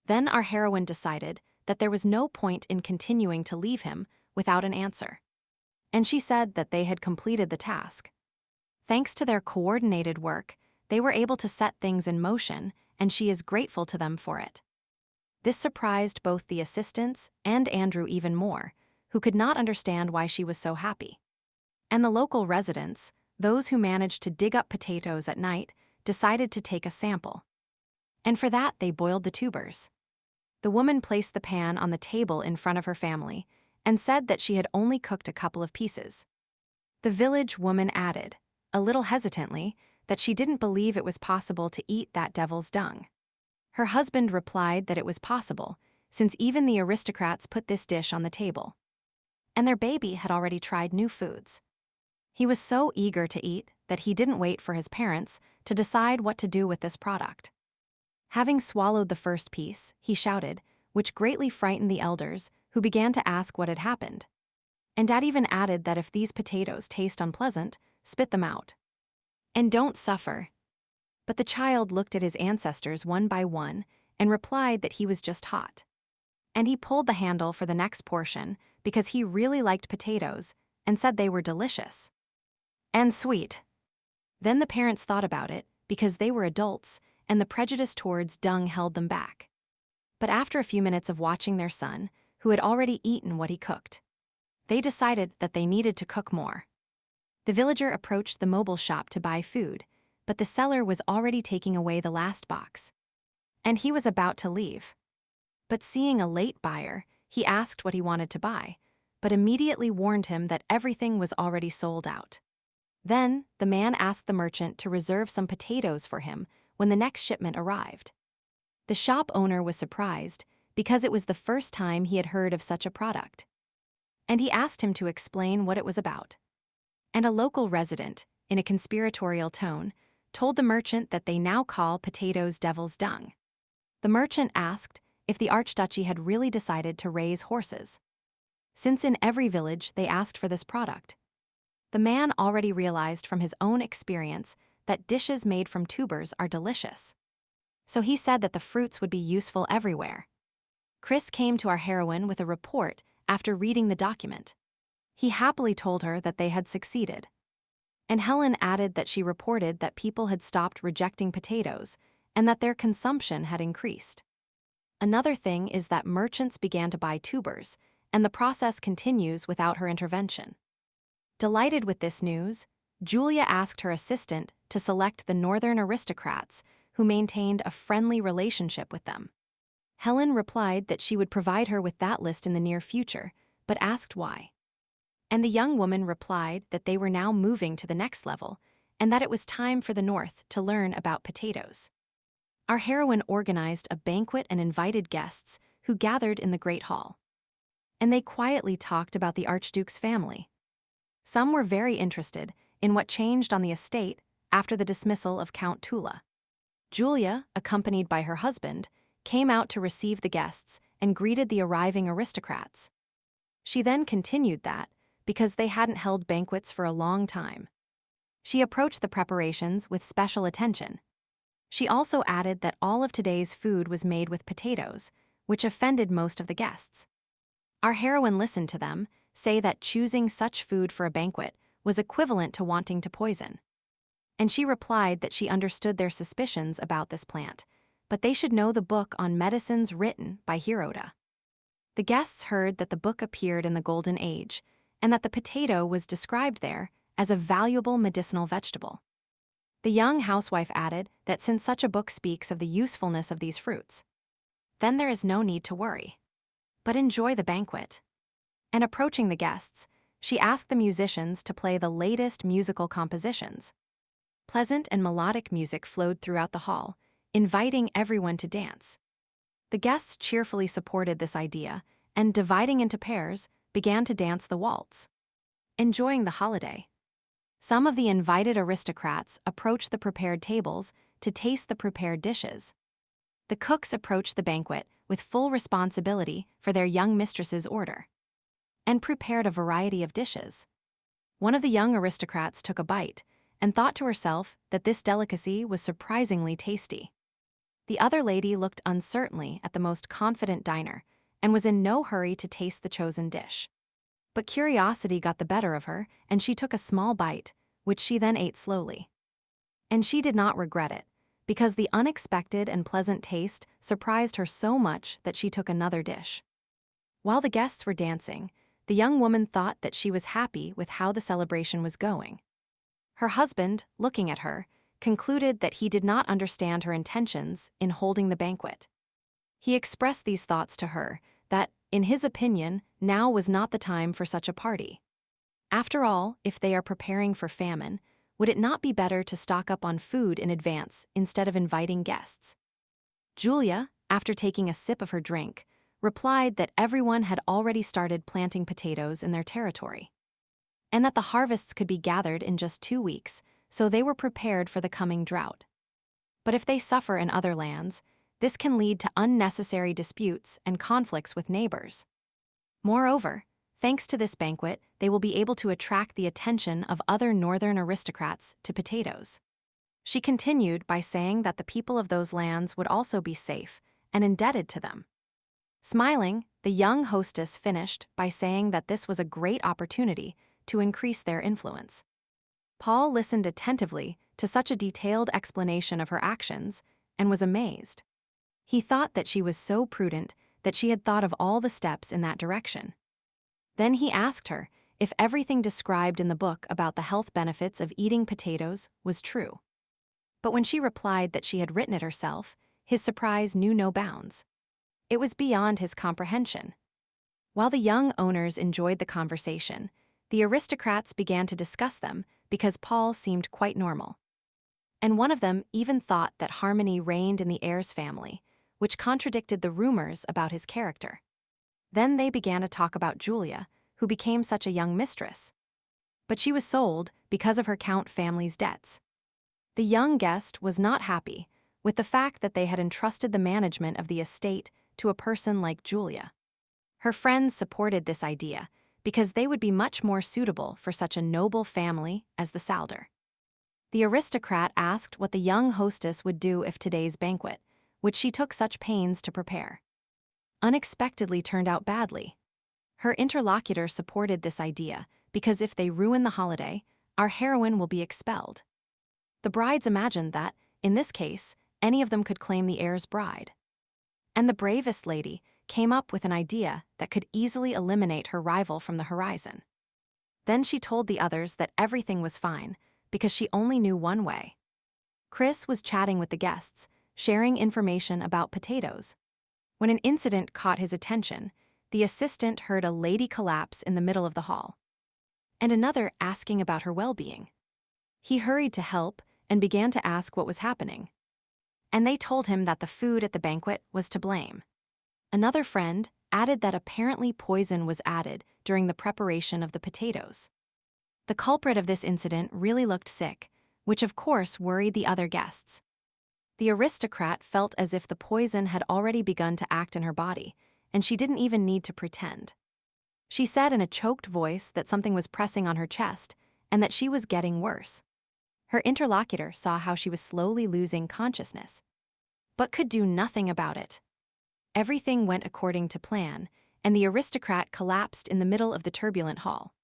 Then our heroine decided that there was no point in continuing to leave him without an answer, and she said that they had completed the task. Thanks to their coordinated work, they were able to set things in motion, and she is grateful to them for it. This surprised both the assistants and Andrew even more, who could not understand why she was so happy. And the local residents, those who managed to dig up potatoes at night, decided to take a sample. And for that, they boiled the tubers. The woman placed the pan on the table in front of her family and said that she had only cooked a couple of pieces. The village woman added, a little hesitantly, that she didn't believe it was possible to eat that devil's dung. Her husband replied that it was possible, since even the aristocrats put this dish on the table. And their baby had already tried new foods. He was so eager to eat that he didn't wait for his parents to decide what to do with this product. Having swallowed the first piece, he shouted, which greatly frightened the elders, who began to ask what had happened. And Dad even added that if these potatoes taste unpleasant, spit them out. And don't suffer. But the child looked at his ancestors one by one and replied that he was just hot. And he pulled the handle for the next portion because he really liked potatoes and said they were delicious. And sweet. Then the parents thought about it because they were adults and the prejudice towards dung held them back. But after a few minutes of watching their son, who had already eaten what he cooked, they decided that they needed to cook more. The villager approached the mobile shop to buy food, but the seller was already taking away the last box. And he was about to leave. But seeing a late buyer, he asked what he wanted to buy, but immediately warned him that everything was already sold out. Then, the man asked the merchant to reserve some potatoes for him when the next shipment arrived. The shop owner was surprised because it was the first time he had heard of such a product. And he asked him to explain what it was about. And a local resident, in a conspiratorial tone, told the merchant that they now call potatoes devil's dung. The merchant asked if the archduchy had really decided to raise horses, since in every village they asked for this product. The man already realized from his own experience that dishes made from tubers are delicious. So he said that the fruits would be useful everywhere. Chris came to our heroine with a report after reading the document. He happily told her that they had succeeded. And Helen added that she reported that people had stopped rejecting potatoes and that their consumption had increased. Another thing is that merchants began to buy tubers, and the process continues without her intervention. Delighted with this news, Julia asked her assistant to select the northern aristocrats who maintained a friendly relationship with them. Helen replied that she would provide her with that list in the near future, but asked why. And the young woman replied that they were now moving to the next level and that it was time for the North to learn about potatoes. Our heroine organized a banquet and invited guests who gathered in the Great Hall. And they quietly talked about the Archduke's family. Some were very interested in what changed on the estate after the dismissal of Count Tula. Julia, accompanied by her husband, came out to receive the guests and greeted the arriving aristocrats. She then continued that, because they hadn't held banquets for a long time, she approached the preparations with special attention. She also added that all of today's food was made with potatoes, which offended most of the guests. Our heroine listened to them say that choosing such food for a banquet was equivalent to wanting to poison. And she replied that she understood their suspicions about this plant, but they should know the book on medicines written by Heroda. The guests heard that the book appeared in the Golden Age, and that the potato was described there as a valuable medicinal vegetable. The young housewife added that since such a book speaks of the usefulness of these fruits, then there is no need to worry, but enjoy the banquet. And approaching the guests, she asked the musicians to play the latest musical compositions. Pleasant and melodic music flowed throughout the hall, inviting everyone to dance. The guests cheerfully supported this idea and, dividing into pairs, began to dance the waltz, enjoying the holiday. Some of the invited aristocrats approached the prepared tables to taste the prepared dishes. The cooks approached the banquet with full responsibility for their young mistress's order and prepared a variety of dishes. One of the young aristocrats took a bite and thought to herself that this delicacy was surprisingly tasty. The other lady looked uncertainly at the most confident diner and was in no hurry to taste the chosen dish. But curiosity got the better of her, and she took a small bite, which she then ate slowly. And she did not regret it, because the unexpected and pleasant taste surprised her so much that she took another dish. While the guests were dancing, the young woman thought that she was happy with how the celebration was going. Her husband, looking at her, concluded that he did not understand her intentions in holding the banquet. He expressed these thoughts to her, that In his opinion, now was not the time for such a party. After all, if they are preparing for famine, would it not be better to stock up on food in advance instead of inviting guests? Julia, after taking a sip of her drink, replied that everyone had already started planting potatoes in their territory, and that the harvests could be gathered in just 2 weeks, so they were prepared for the coming drought. But if they suffer in other lands, this can lead to unnecessary disputes and conflicts with neighbors. Moreover, thanks to this banquet, they will be able to attract the attention of other northern aristocrats to potatoes. She continued by saying that the people of those lands would also be safe and indebted to them. Smiling, the young hostess finished by saying that this was a great opportunity to increase their influence. Paul listened attentively to such a detailed explanation of her actions and was amazed. He thought that she was so prudent that she had thought of all the steps in that direction. Then he asked her if everything described in the book about the health benefits of eating potatoes was true. But when she replied that she had written it herself, his surprise knew no bounds. It was beyond his comprehension. While the young owners enjoyed the conversation, the aristocrats began to discuss them because Paul seemed quite normal. And one of them even thought that harmony reigned in the heir's family, which contradicted the rumors about his character. Then they began to talk about Julia, who became such a young mistress. But she was sold because of her Count family's debts. The young guest was not happy with the fact that they had entrusted the management of the estate to a person like Julia. Her friends supported this idea because they would be much more suitable for such a noble family as the Alder. The aristocrat asked what the young hostess would do if today's banquet, which she took such pains to prepare, unexpectedly turned out badly. Her interlocutor supported this idea because if they ruin the holiday, our heroine will be expelled. The brides imagined that, in this case, any of them could claim the heir's bride. And the bravest lady came up with an idea that could easily eliminate her rival from the horizon. Then she told the others that everything was fine because she only knew one way. Chris was chatting with the guests, sharing information about potatoes. When an incident caught his attention, the assistant heard a lady collapse in the middle of the hall, and another asking about her well-being. He hurried to help and began to ask what was happening. And they told him that the food at the banquet was to blame. Another friend added that apparently poison was added during the preparation of the potatoes. The culprit of this incident really looked sick, which of course worried the other guests. The aristocrat felt as if the poison had already begun to act in her body, and she didn't even need to pretend. She said in a choked voice that something was pressing on her chest and that she was getting worse. Her interlocutor saw how she was slowly losing consciousness, but could do nothing about it. Everything went according to plan, and the aristocrat collapsed in the middle of the turbulent hall.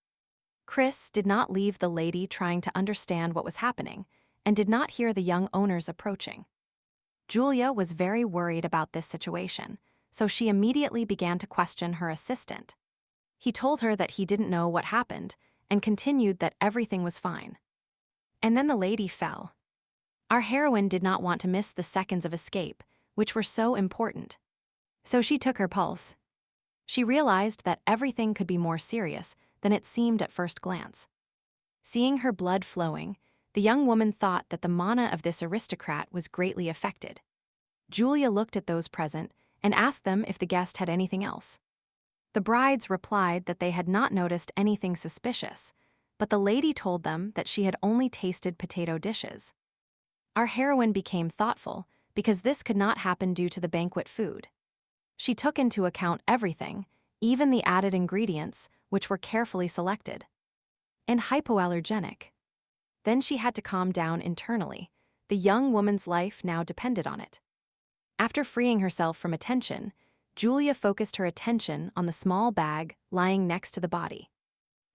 Chris did not leave the lady trying to understand what was happening, and did not hear the young owners approaching. Julia was very worried about this situation, so she immediately began to question her assistant. He told her that he didn't know what happened, and continued that everything was fine. And then the lady fell. Our heroine did not want to miss the seconds of escape, which were so important. So she took her pulse. She realized that everything could be more serious than it seemed at first glance. Seeing her blood flowing, the young woman thought that the mana of this aristocrat was greatly affected. Julia looked at those present and asked them if the guest had anything else. The brides replied that they had not noticed anything suspicious, but the lady told them that she had only tasted potato dishes. Our heroine became thoughtful because this could not happen due to the banquet food. She took into account everything, even the added ingredients, which were carefully selected, and hypoallergenic. Then she had to calm down internally. The young woman's life now depended on it. After freeing herself from attention, Julia focused her attention on the small bag lying next to the body.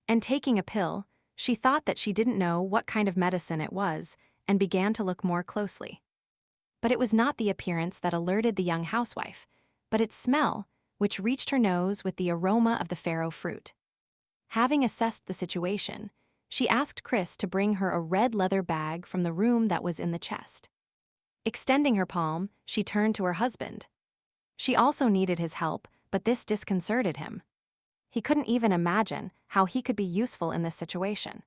And taking a pill, she thought that she didn't know what kind of medicine it was and began to look more closely. But it was not the appearance that alerted the young housewife, but its smell, which reached her nose with the aroma of the farro fruit. Having assessed the situation, she asked Chris to bring her a red leather bag from the room that was in the chest. Extending her palm, she turned to her husband. She also needed his help but this disconcerted him. He couldn't even imagine how he could be useful in this situation.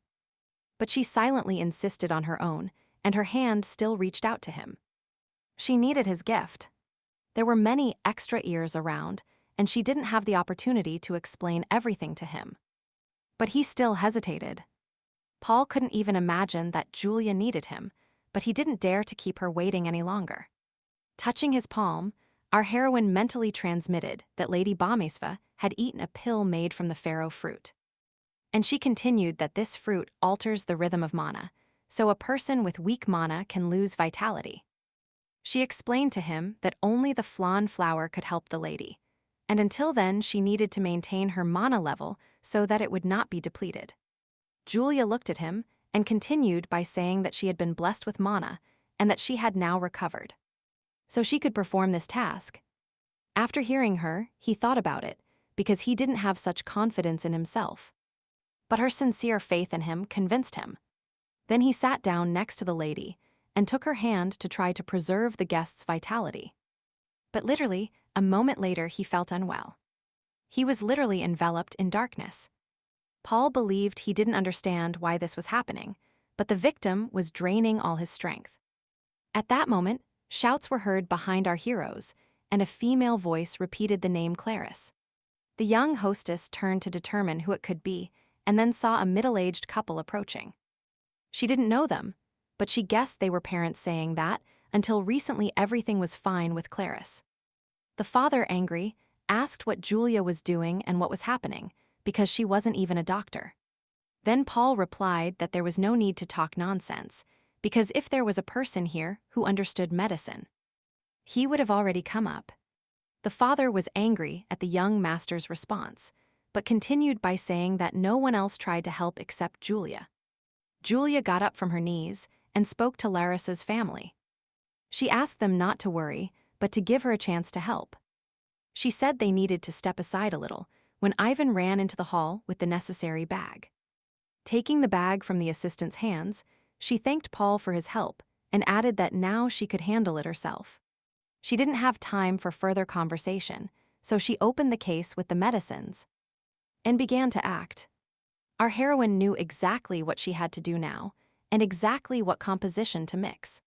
But she silently insisted on her own, and her hand still reached out to him. She needed his gift. There were many extra ears around, and she didn't have the opportunity to explain everything to him. But he still hesitated. Paul couldn't even imagine that Julia needed him, but he didn't dare to keep her waiting any longer. Touching his palm, our heroine mentally transmitted that Lady Bamesva had eaten a pill made from the pharaoh fruit. And she continued that this fruit alters the rhythm of mana, so a person with weak mana can lose vitality. She explained to him that only the flan flower could help the lady, and until then she needed to maintain her mana level so that it would not be depleted. Julia looked at him and continued by saying that she had been blessed with mana and that she had now recovered, so she could perform this task. After hearing her, he thought about it, because he didn't have such confidence in himself. But her sincere faith in him convinced him. Then he sat down next to the lady and took her hand to try to preserve the guest's vitality. But literally, a moment later he felt unwell. He was literally enveloped in darkness. Paul believed he didn't understand why this was happening, but the victim was draining all his strength. At that moment, shouts were heard behind our heroes, and a female voice repeated the name Clarice. The young hostess turned to determine who it could be, and then saw a middle-aged couple approaching. She didn't know them, but she guessed they were parents saying that, until recently everything was fine with Clarice. The father, angry, asked what Julia was doing and what was happening, because she wasn't even a doctor. Then Paul replied that there was no need to talk nonsense, because if there was a person here who understood medicine, he would have already come up. The father was angry at the young master's response, but continued by saying that no one else tried to help except Julia. Julia got up from her knees and spoke to Larissa's family. She asked them not to worry, but to give her a chance to help. She said they needed to step aside a little when Ivan ran into the hall with the necessary bag. Taking the bag from the assistant's hands, she thanked Paul for his help and added that now she could handle it herself. She didn't have time for further conversation, so she opened the case with the medicines and began to act. Our heroine knew exactly what she had to do now and exactly what composition to mix.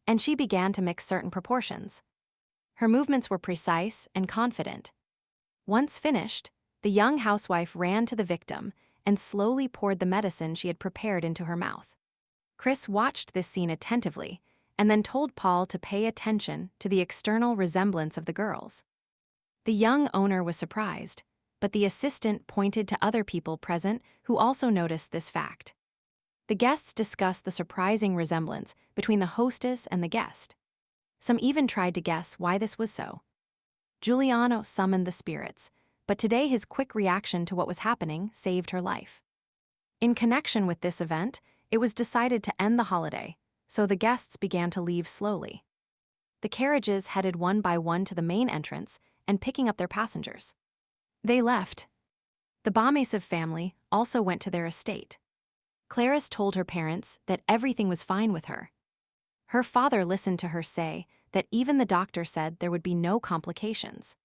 And she began to mix certain proportions. Her movements were precise and confident. Once finished, the young housewife ran to the victim and slowly poured the medicine she had prepared into her mouth. Chris watched this scene attentively and then told Paul to pay attention to the external resemblance of the girls. The young owner was surprised, but the assistant pointed to other people present who also noticed this fact. The guests discussed the surprising resemblance between the hostess and the guest. Some even tried to guess why this was so. Giuliano summoned the spirits, but today his quick reaction to what was happening saved her life. In connection with this event, it was decided to end the holiday, so the guests began to leave slowly. The carriages headed one by one to the main entrance and picking up their passengers. They left. The Bamesv family also went to their estate. Clarice told her parents that everything was fine with her. Her father listened to her say that even the doctor said there would be no complications.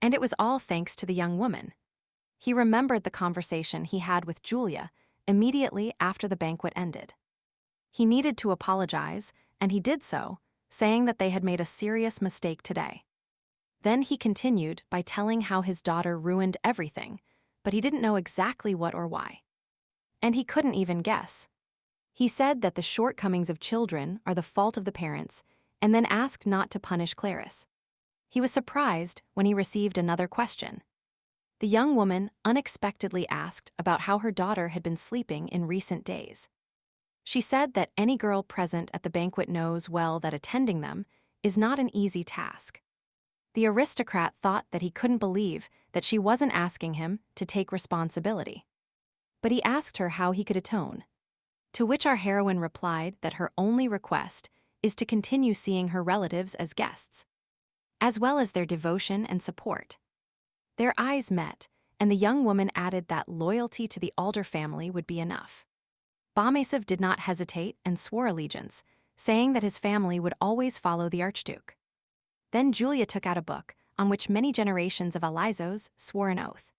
And it was all thanks to the young woman. He remembered the conversation he had with Julia immediately after the banquet ended. He needed to apologize, and he did so, saying that they had made a serious mistake today. Then he continued by telling how his daughter ruined everything, but he didn't know exactly what or why. And he couldn't even guess. He said that the shortcomings of children are the fault of the parents, and then asked not to punish Clarice. He was surprised when he received another question. The young woman unexpectedly asked about how her daughter had been sleeping in recent days. She said that any girl present at the banquet knows well that attending them is not an easy task. The aristocrat thought that he couldn't believe that she wasn't asking him to take responsibility. But he asked her how he could atone. To which our heroine replied that her only request is to continue seeing her relatives as guests, as well as their devotion and support. Their eyes met, and the young woman added that loyalty to the Alder family would be enough. Bamesv did not hesitate and swore allegiance, saying that his family would always follow the Archduke. Then Julia took out a book, on which many generations of Alizos swore an oath.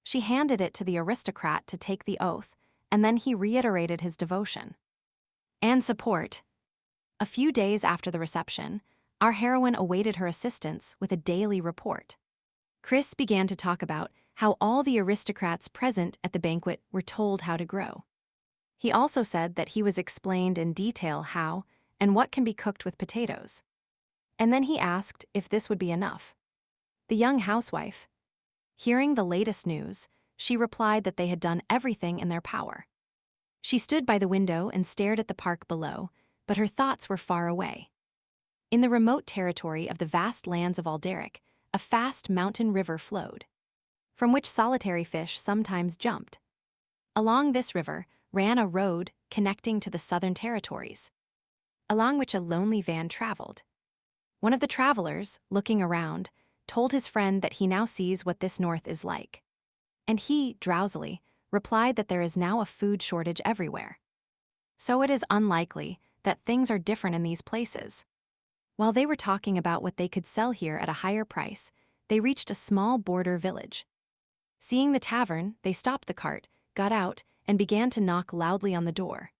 She handed it to the aristocrat to take the oath, and then he reiterated his devotion and support. A few days after the reception, our heroine awaited her assistants with a daily report. Chris began to talk about how all the aristocrats present at the banquet were told how to grow. He also said that he was explained in detail how and what can be cooked with potatoes. And then he asked if this would be enough. The young housewife, hearing the latest news, she replied that they had done everything in their power. She stood by the window and stared at the park below, but her thoughts were far away. In the remote territory of the vast lands of Alderic, a fast mountain river flowed, from which solitary fish sometimes jumped. Along this river ran a road connecting to the southern territories, along which a lonely van traveled. One of the travelers, looking around, told his friend that he now sees what this north is like. And he, drowsily, replied that there is now a food shortage everywhere. So it is unlikely that things are different in these places. While they were talking about what they could sell here at a higher price, they reached a small border village. Seeing the tavern, they stopped the cart, got out, and began to knock loudly on the door.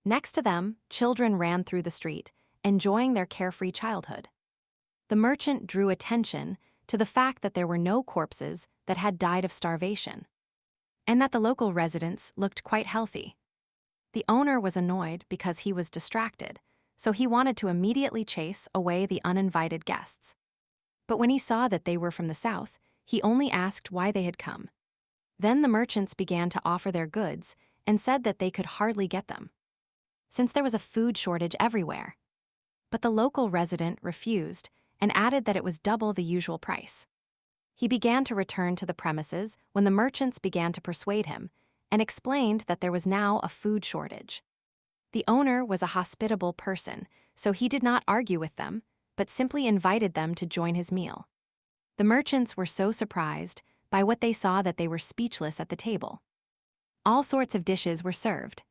Next to them, children ran through the street, enjoying their carefree childhood. The merchant drew attention to the fact that there were no corpses that had died of starvation, and that the local residents looked quite healthy. The owner was annoyed because he was distracted, so he wanted to immediately chase away the uninvited guests. But when he saw that they were from the south, he only asked why they had come. Then the merchants began to offer their goods and said that they could hardly get them, since there was a food shortage everywhere. But the local resident refused and added that it was double the usual price. He began to return to the premises when the merchants began to persuade him and explained that there was now a food shortage. The owner was a hospitable person, so he did not argue with them, but simply invited them to join his meal. The merchants were so surprised by what they saw that they were speechless at the table. All sorts of dishes were served.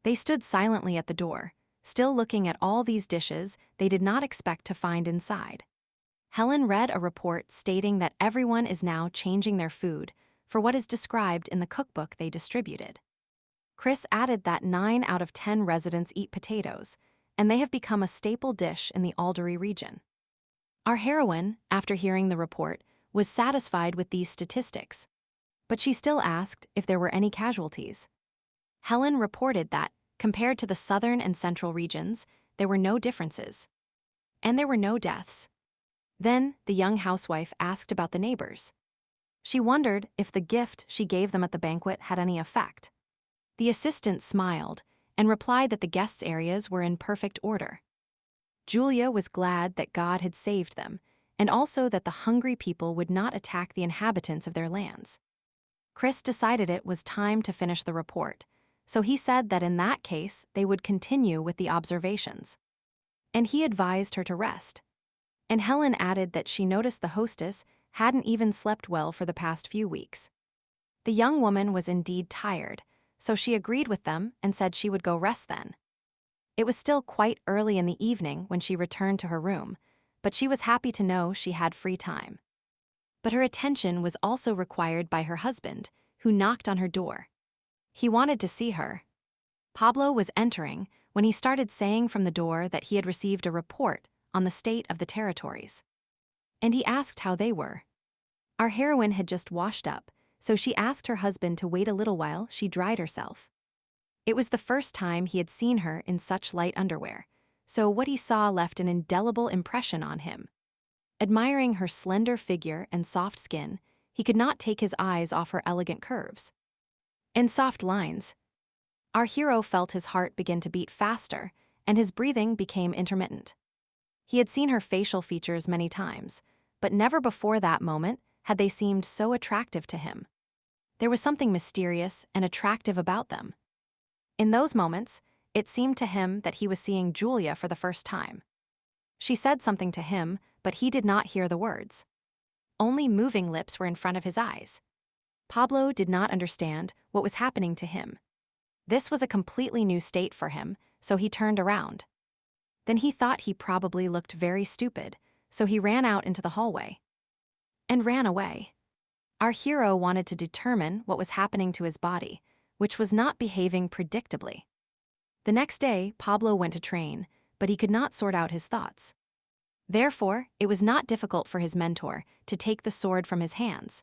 They stood silently at the door, still looking at all these dishes they did not expect to find inside. Helen read a report stating that everyone is now changing their food for what is described in the cookbook they distributed. Chris added that 9 out of 10 residents eat potatoes, and they have become a staple dish in the Aldery region. Our heroine, after hearing the report, was satisfied with these statistics, but she still asked if there were any casualties. Helen reported that, compared to the southern and central regions, there were no differences, and there were no deaths. Then the young housewife asked about the neighbors. She wondered if the gift she gave them at the banquet had any effect. The assistant smiled and replied that the guests' areas were in perfect order. Julia was glad that God had saved them, and also that the hungry people would not attack the inhabitants of their lands. Chris decided it was time to finish the report, so he said that in that case they would continue with the observations. And he advised her to rest. And Helen added that she noticed the hostess hadn't even slept well for the past few weeks. The young woman was indeed tired, so she agreed with them and said she would go rest then. It was still quite early in the evening when she returned to her room, but she was happy to know she had free time. But her attention was also required by her husband, who knocked on her door. He wanted to see her. Pablo was entering when he started saying from the door that he had received a report on the state of the territories. And he asked how they were. Our heroine had just washed up, so she asked her husband to wait a little while she dried herself. It was the first time he had seen her in such light underwear, so what he saw left an indelible impression on him. Admiring her slender figure and soft skin, he could not take his eyes off her elegant curves and soft lines. Our hero felt his heart begin to beat faster, and his breathing became intermittent. He had seen her facial features many times, but never before that moment had they seemed so attractive to him. There was something mysterious and attractive about them. In those moments, it seemed to him that he was seeing Julia for the first time. She said something to him, but he did not hear the words. Only moving lips were in front of his eyes. Pablo did not understand what was happening to him. This was a completely new state for him, so he turned around. Then he thought he probably looked very stupid, so he ran out into the hallway. and ran away. Our hero wanted to determine what was happening to his body, which was not behaving predictably. The next day, Pablo went to train, but he could not sort out his thoughts. Therefore, it was not difficult for his mentor to take the sword from his hands,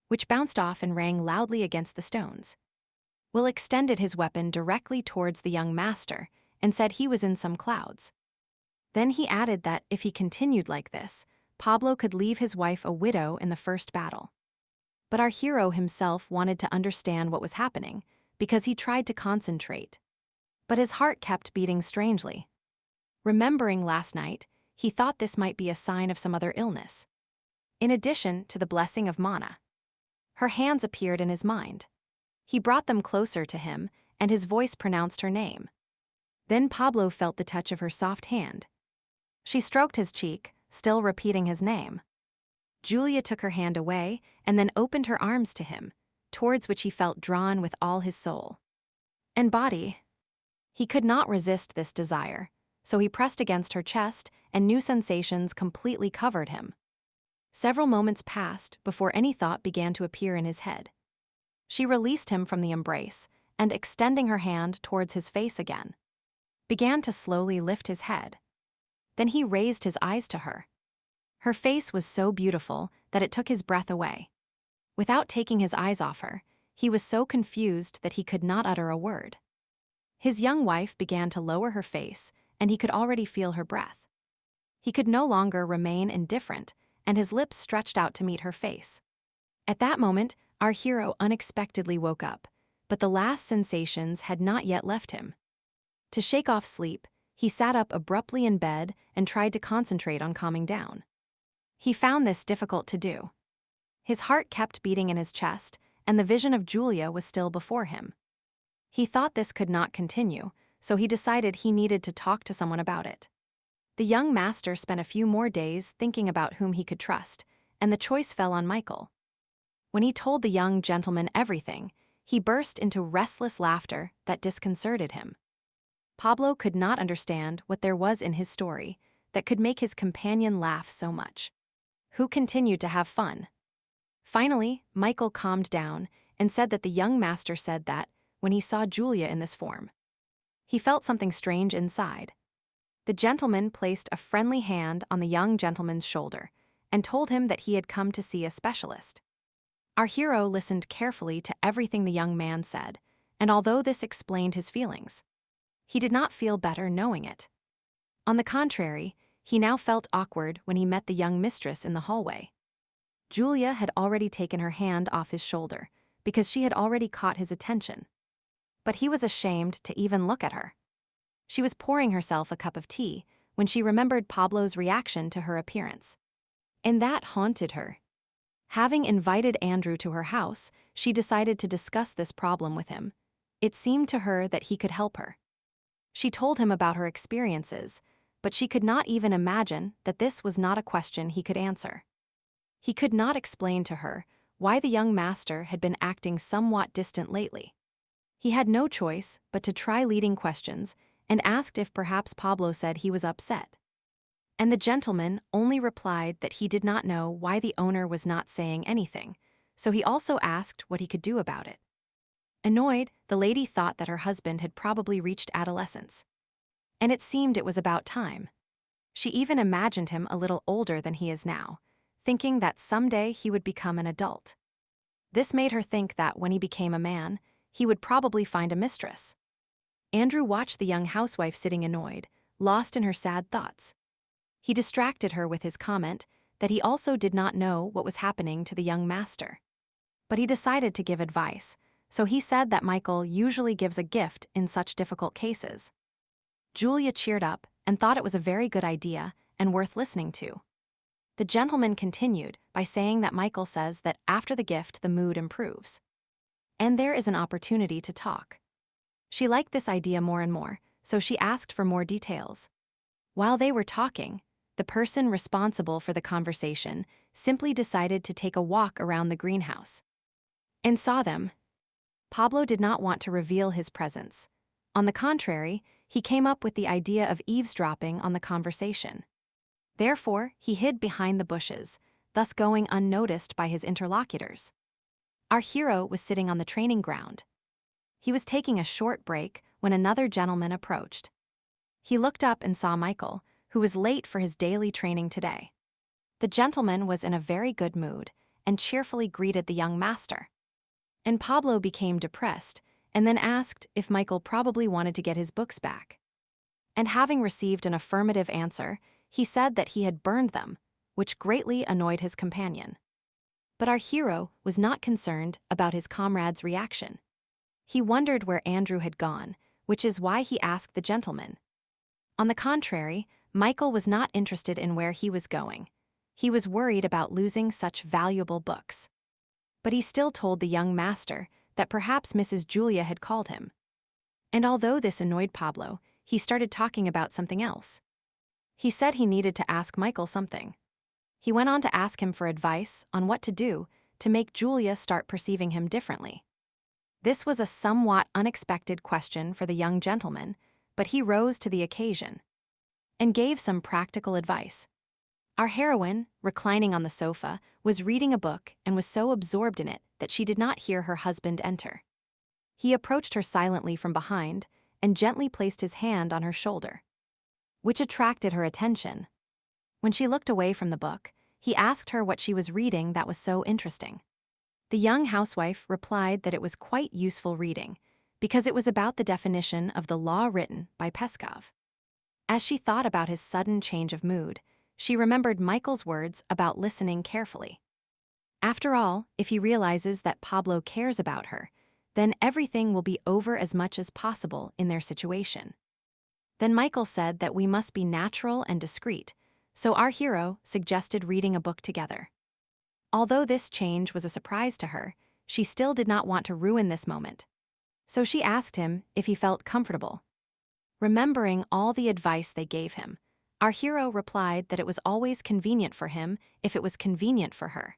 which bounced off and rang loudly against the stones. Will extended his weapon directly towards the young master and said he was in some clouds. Then he added that if he continued like this, Pablo could leave his wife a widow in the first battle. But our hero himself wanted to understand what was happening because he tried to concentrate. But his heart kept beating strangely. Remembering last night, he thought this might be a sign of some other illness. In addition to the blessing of Mana, her hands appeared in his mind. He brought them closer to him, and his voice pronounced her name. Then Pablo felt the touch of her soft hand. She stroked his cheek, still repeating his name. Julia took her hand away and then opened her arms to him, towards which he felt drawn with all his soul and body. He could not resist this desire, so he pressed against her chest, and new sensations completely covered him. Several moments passed before any thought began to appear in his head. She released him from the embrace, and extending her hand towards his face again, began to slowly lift his head. Then he raised his eyes to her. Her face was so beautiful that it took his breath away. Without taking his eyes off her, he was so confused that he could not utter a word. His young wife began to lower her face, and he could already feel her breath. He could no longer remain indifferent, and his lips stretched out to meet her face. At that moment, our hero unexpectedly woke up, but the last sensations had not yet left him. To shake off sleep, he sat up abruptly in bed and tried to concentrate on calming down. He found this difficult to do. His heart kept beating in his chest, and the vision of Julia was still before him. He thought this could not continue, so he decided he needed to talk to someone about it. The young master spent a few more days thinking about whom he could trust, and the choice fell on Michael. When he told the young gentleman everything, he burst into restless laughter that disconcerted him. Pablo could not understand what there was in his story that could make his companion laugh so much. Who continued to have fun. Finally, Michael calmed down and said that the young master said that, when he saw Julia in this form, he felt something strange inside. The gentleman placed a friendly hand on the young gentleman's shoulder and told him that he had come to see a specialist. Our hero listened carefully to everything the young man said, and although this explained his feelings, he did not feel better knowing it. On the contrary, he now felt awkward when he met the young mistress in the hallway. Julia had already taken her hand off his shoulder because she had already caught his attention. But he was ashamed to even look at her. She was pouring herself a cup of tea when she remembered Pablo's reaction to her appearance. And that haunted her. Having invited Andrew to her house, she decided to discuss this problem with him. It seemed to her that he could help her. She told him about her experiences, but she could not even imagine that this was not a question he could answer. He could not explain to her why the young master had been acting somewhat distant lately. He had no choice but to try leading questions and asked if perhaps Pablo said he was upset. And the gentleman only replied that he did not know why the owner was not saying anything, so he also asked what he could do about it. Annoyed, the lady thought that her husband had probably reached adolescence. And it seemed it was about time. She even imagined him a little older than he is now, thinking that someday he would become an adult. This made her think that when he became a man, he would probably find a mistress. Andrew watched the young housewife sitting annoyed, lost in her sad thoughts. He distracted her with his comment that he also did not know what was happening to the young master. But he decided to give advice, so he said that Michael usually gives a gift in such difficult cases. Julia cheered up and thought it was a very good idea and worth listening to. The gentleman continued by saying that Michael says that after the gift the mood improves. And there is an opportunity to talk. She liked this idea more and more, so she asked for more details. While they were talking, the person responsible for the conversation simply decided to take a walk around the greenhouse and saw them. Pablo did not want to reveal his presence. On the contrary, he came up with the idea of eavesdropping on the conversation. Therefore, he hid behind the bushes, thus going unnoticed by his interlocutors. Our hero was sitting on the training ground. He was taking a short break when another gentleman approached. He looked up and saw Michael, who was late for his daily training today. The gentleman was in a very good mood and cheerfully greeted the young master. And Pablo became depressed and then asked if Michael probably wanted to get his books back. And having received an affirmative answer, he said that he had burned them, which greatly annoyed his companion. But our hero was not concerned about his comrade's reaction. He wondered where Andrew had gone, which is why he asked the gentleman. On the contrary, Michael was not interested in where he was going. He was worried about losing such valuable books. But he still told the young master that perhaps Mrs. Julia had called him. And although this annoyed Pablo, he started talking about something else. He said he needed to ask Michael something. He went on to ask him for advice on what to do to make Julia start perceiving him differently. This was a somewhat unexpected question for the young gentleman, but he rose to the occasion and gave some practical advice. Our heroine, reclining on the sofa, was reading a book and was so absorbed in it that she did not hear her husband enter. He approached her silently from behind and gently placed his hand on her shoulder, which attracted her attention. When she looked away from the book, he asked her what she was reading that was so interesting. The young housewife replied that it was quite useful reading, because it was about the definition of the law written by Peskov. As she thought about his sudden change of mood, she remembered Michael's words about listening carefully. After all, if he realizes that Pablo cares about her, then everything will be over as much as possible in their situation. Then Michael said that we must be natural and discreet, so our hero suggested reading a book together. Although this change was a surprise to her, she still did not want to ruin this moment. So she asked him if he felt comfortable. Remembering all the advice they gave him, our hero replied that it was always convenient for him if it was convenient for her.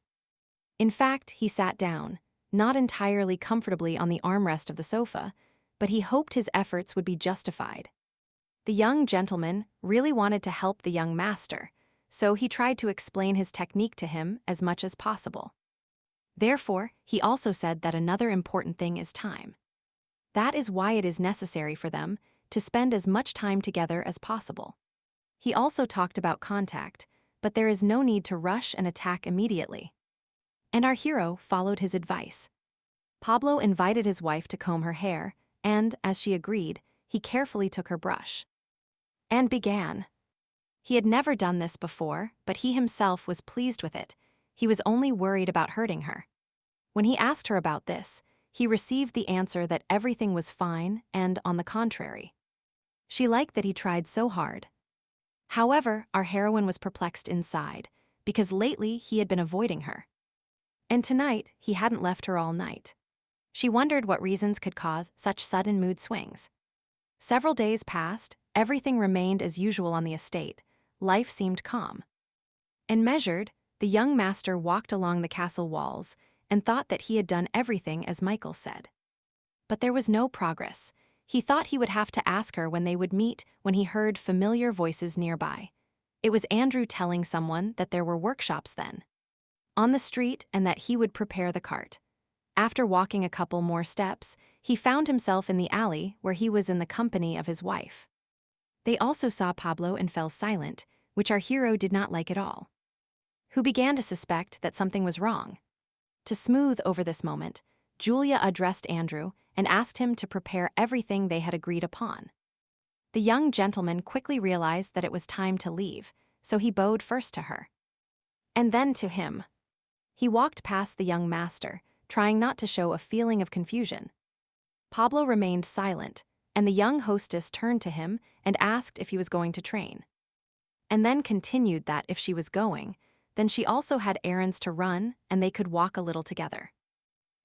In fact, he sat down, not entirely comfortably on the armrest of the sofa, but he hoped his efforts would be justified. The young gentleman really wanted to help the young master, so he tried to explain his technique to him as much as possible. Therefore, he also said that another important thing is time. That is why it is necessary for them to spend as much time together as possible. He also talked about contact, but there is no need to rush and attack immediately. And our hero followed his advice. Pablo invited his wife to comb her hair, and, as she agreed, he carefully took her brush and began. He had never done this before, but he himself was pleased with it. He was only worried about hurting her. When he asked her about this, he received the answer that everything was fine and, on the contrary, she liked that he tried so hard. However, our heroine was perplexed inside, because lately he had been avoiding her. And tonight, he hadn't left her all night. She wondered what reasons could cause such sudden mood swings. Several days passed, everything remained as usual on the estate. Life seemed calm. And measured, the young master walked along the castle walls and thought that he had done everything as Michael said. But there was no progress. He thought he would have to ask her when they would meet when he heard familiar voices nearby. It was Andrew telling someone that there were workshops then on the street and that he would prepare the cart. After walking a couple more steps, he found himself in the alley where he was in the company of his wife. They also saw Pablo and fell silent, which our hero did not like at all, who began to suspect that something was wrong. To smooth over this moment, Julia addressed Andrew and asked him to prepare everything they had agreed upon. The young gentleman quickly realized that it was time to leave, so he bowed first to her, and then to him. He walked past the young master, trying not to show a feeling of confusion. Pablo remained silent, and the young hostess turned to him and asked if he was going to train. And then continued that if she was going, then she also had errands to run and they could walk a little together.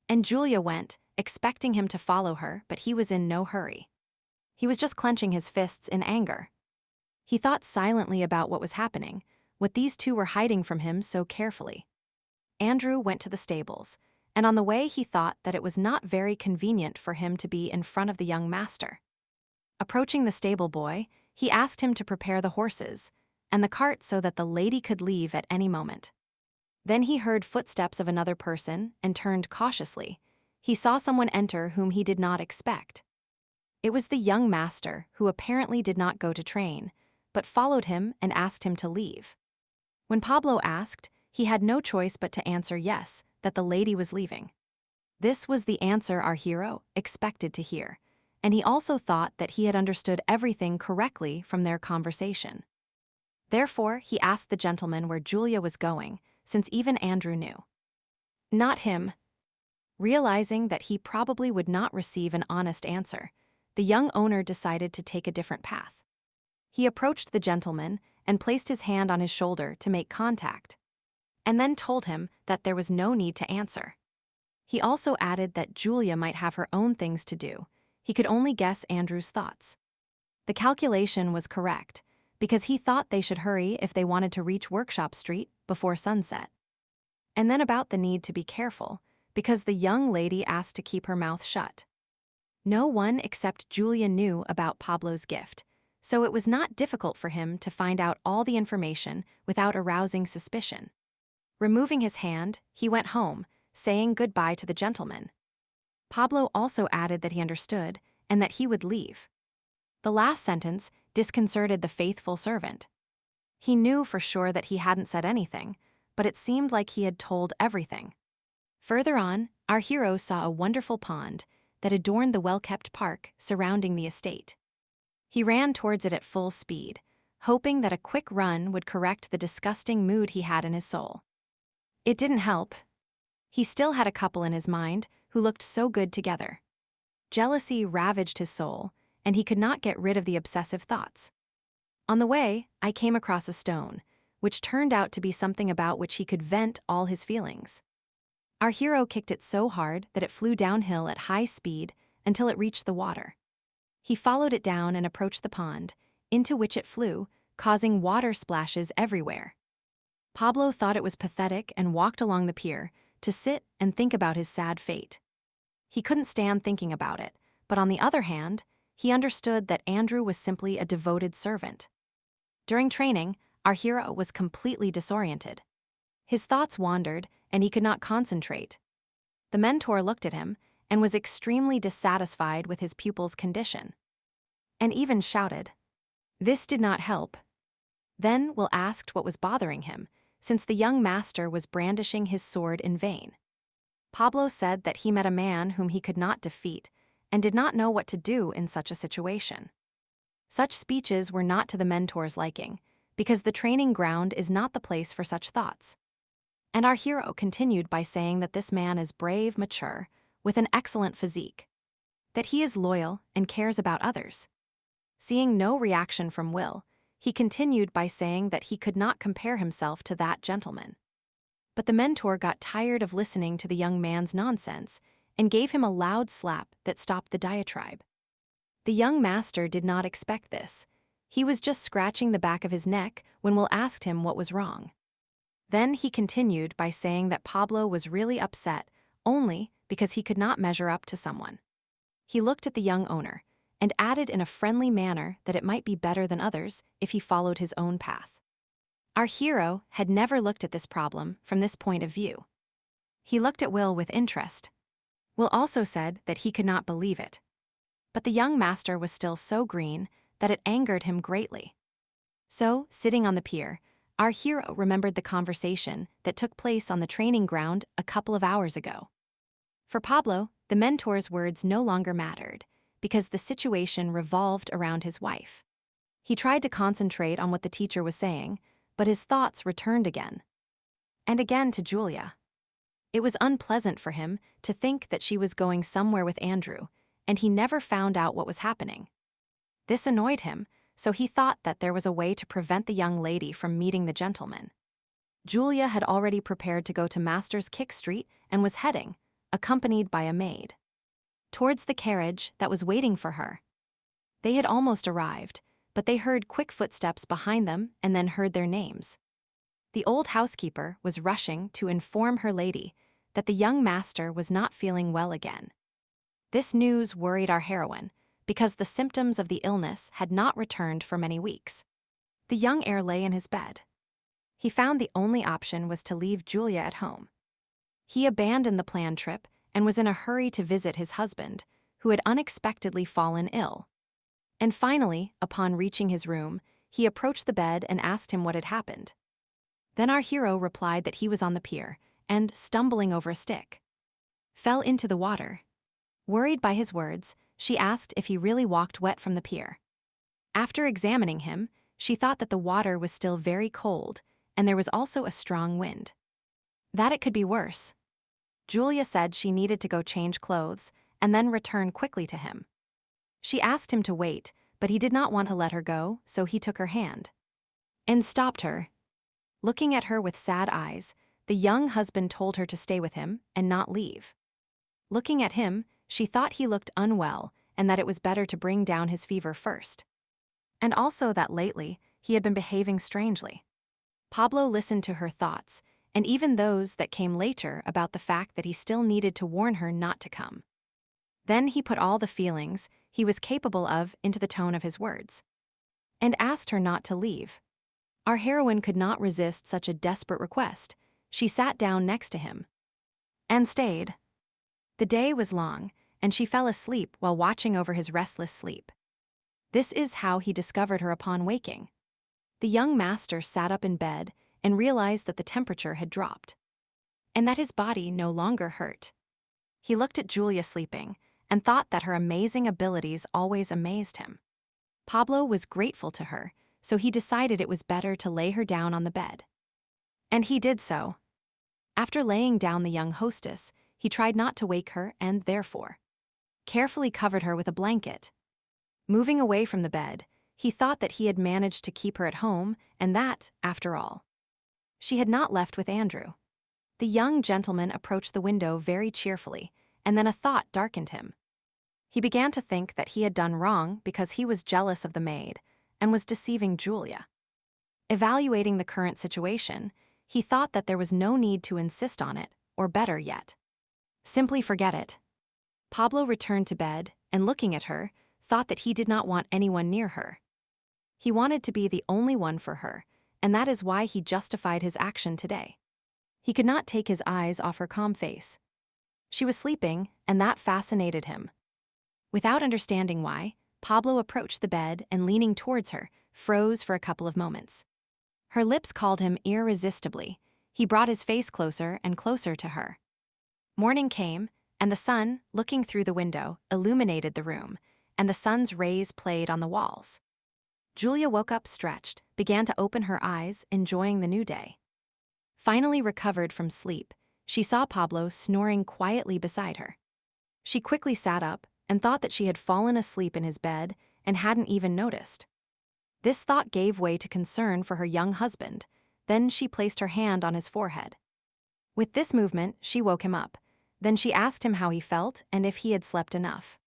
And Julia went, expecting him to follow her, but he was in no hurry. He was just clenching his fists in anger. He thought silently about what was happening, what these two were hiding from him so carefully. Andrew went to the stables, and on the way he thought that it was not very convenient for him to be in front of the young master. Approaching the stable boy, he asked him to prepare the horses and the cart so that the lady could leave at any moment. Then he heard footsteps of another person and turned cautiously. He saw someone enter whom he did not expect. It was the young master, who apparently did not go to train, but followed him and asked him to leave. When Pablo asked, he had no choice but to answer yes, that the lady was leaving. This was the answer our hero expected to hear, and he also thought that he had understood everything correctly from their conversation. Therefore, he asked the gentleman where Julia was going, since even Andrew knew. Not him. Realizing that he probably would not receive an honest answer, the young owner decided to take a different path. He approached the gentleman and placed his hand on his shoulder to make contact, and then told him that there was no need to answer. He also added that Julia might have her own things to do. He could only guess Andrew's thoughts. The calculation was correct, because he thought they should hurry if they wanted to reach Workshop Street before sunset. And then about the need to be careful, because the young lady asked to keep her mouth shut. No one except Julia knew about Pablo's gift, so it was not difficult for him to find out all the information without arousing suspicion. Removing his hand, he went home, saying goodbye to the gentleman. Pablo also added that he understood and that he would leave. The last sentence disconcerted the faithful servant. He knew for sure that he hadn't said anything, but it seemed like he had told everything. Further on, our hero saw a wonderful pond that adorned the well-kept park surrounding the estate. He ran towards it at full speed, hoping that a quick run would correct the disgusting mood he had in his soul. It didn't help. He still had a couple in his mind who looked so good together. Jealousy ravaged his soul, and he could not get rid of the obsessive thoughts. On the way, I came across a stone, which turned out to be something about which he could vent all his feelings. Our hero kicked it so hard that it flew downhill at high speed until it reached the water. He followed it down and approached the pond, into which it flew, causing water splashes everywhere. Pablo thought it was pathetic and walked along the pier to sit and think about his sad fate. He couldn't stand thinking about it, but on the other hand, he understood that Andrew was simply a devoted servant. During training, our hero was completely disoriented. His thoughts wandered, and he could not concentrate. The mentor looked at him and was extremely dissatisfied with his pupil's condition, and even shouted. This did not help. Then Will asked what was bothering him, since the young master was brandishing his sword in vain. Pablo said that he met a man whom he could not defeat and did not know what to do in such a situation. Such speeches were not to the mentor's liking, because the training ground is not the place for such thoughts. And our hero continued by saying that this man is brave, mature, with an excellent physique, that he is loyal and cares about others. Seeing no reaction from Will, he continued by saying that he could not compare himself to that gentleman. But the mentor got tired of listening to the young man's nonsense and gave him a loud slap that stopped the diatribe. The young master did not expect this. He was just scratching the back of his neck when Will asked him what was wrong. Then he continued by saying that Pablo was really upset only because he could not measure up to someone. He looked at the young owner and added in a friendly manner that it might be better than others if he followed his own path. Our hero had never looked at this problem from this point of view. He looked at Will with interest. Will also said that he could not believe it. But the young master was still so green that it angered him greatly. So, sitting on the pier, our hero remembered the conversation that took place on the training ground a couple of hours ago. For Pablo, the mentor's words no longer mattered, because the situation revolved around his wife. He tried to concentrate on what the teacher was saying, but his thoughts returned again. And again to Julia. It was unpleasant for him to think that she was going somewhere with Andrew, and he never found out what was happening. This annoyed him, so he thought that there was a way to prevent the young lady from meeting the gentleman. Julia had already prepared to go to Master's Kick Street and was heading, accompanied by a maid, towards the carriage that was waiting for her. They had almost arrived, but they heard quick footsteps behind them and then heard their names. The old housekeeper was rushing to inform her lady that the young master was not feeling well again. This news worried our heroine, because the symptoms of the illness had not returned for many weeks. The young heir lay in his bed. He found the only option was to leave Julia at home. He abandoned the planned trip and was in a hurry to visit his husband, who had unexpectedly fallen ill. And finally, upon reaching his room, he approached the bed and asked him what had happened. Then our hero replied that he was on the pier and, stumbling over a stick, fell into the water. Worried by his words, she asked if he really walked wet from the pier. After examining him, she thought that the water was still very cold, and there was also a strong wind. That it could be worse. Julia said she needed to go change clothes and then return quickly to him. She asked him to wait, but he did not want to let her go, so he took her hand and stopped her. Looking at her with sad eyes, the young husband told her to stay with him and not leave. Looking at him, she thought he looked unwell and that it was better to bring down his fever first. And also that lately, he had been behaving strangely. Pablo listened to her thoughts, and even those that came later about the fact that he still needed to warn her not to come. Then he put all the feelings he was capable of into the tone of his words, and asked her not to leave. Our heroine could not resist such a desperate request. She sat down next to him and stayed. The day was long, and she fell asleep while watching over his restless sleep. This is how he discovered her upon waking. The young master sat up in bed and realized that the temperature had dropped, and that his body no longer hurt. He looked at Julia sleeping and thought that her amazing abilities always amazed him. Pablo was grateful to her, so he decided it was better to lay her down on the bed. And he did so. After laying down the young hostess, he tried not to wake her and, therefore, carefully covered her with a blanket. Moving away from the bed, he thought that he had managed to keep her at home and that, after all, she had not left with Andrew. The young gentleman approached the window very cheerfully, and then a thought darkened him. He began to think that he had done wrong because he was jealous of the maid and was deceiving Julia. Evaluating the current situation, he thought that there was no need to insist on it, or better yet, simply forget it. Pablo returned to bed and, looking at her, thought that he did not want anyone near her. He wanted to be the only one for her, and that is why he justified his action today. He could not take his eyes off her calm face. She was sleeping, and that fascinated him. Without understanding why, Pablo approached the bed and, leaning towards her, froze for a couple of moments. Her lips called him irresistibly. He brought his face closer and closer to her. Morning came, and the sun, looking through the window, illuminated the room, and the sun's rays played on the walls. Julia woke up stretched, began to open her eyes, enjoying the new day. Finally recovered from sleep, she saw Pablo snoring quietly beside her. She quickly sat up and thought that she had fallen asleep in his bed and hadn't even noticed. This thought gave way to concern for her young husband. Then she placed her hand on his forehead. With this movement, she woke him up. Then she asked him how he felt and if he had slept enough.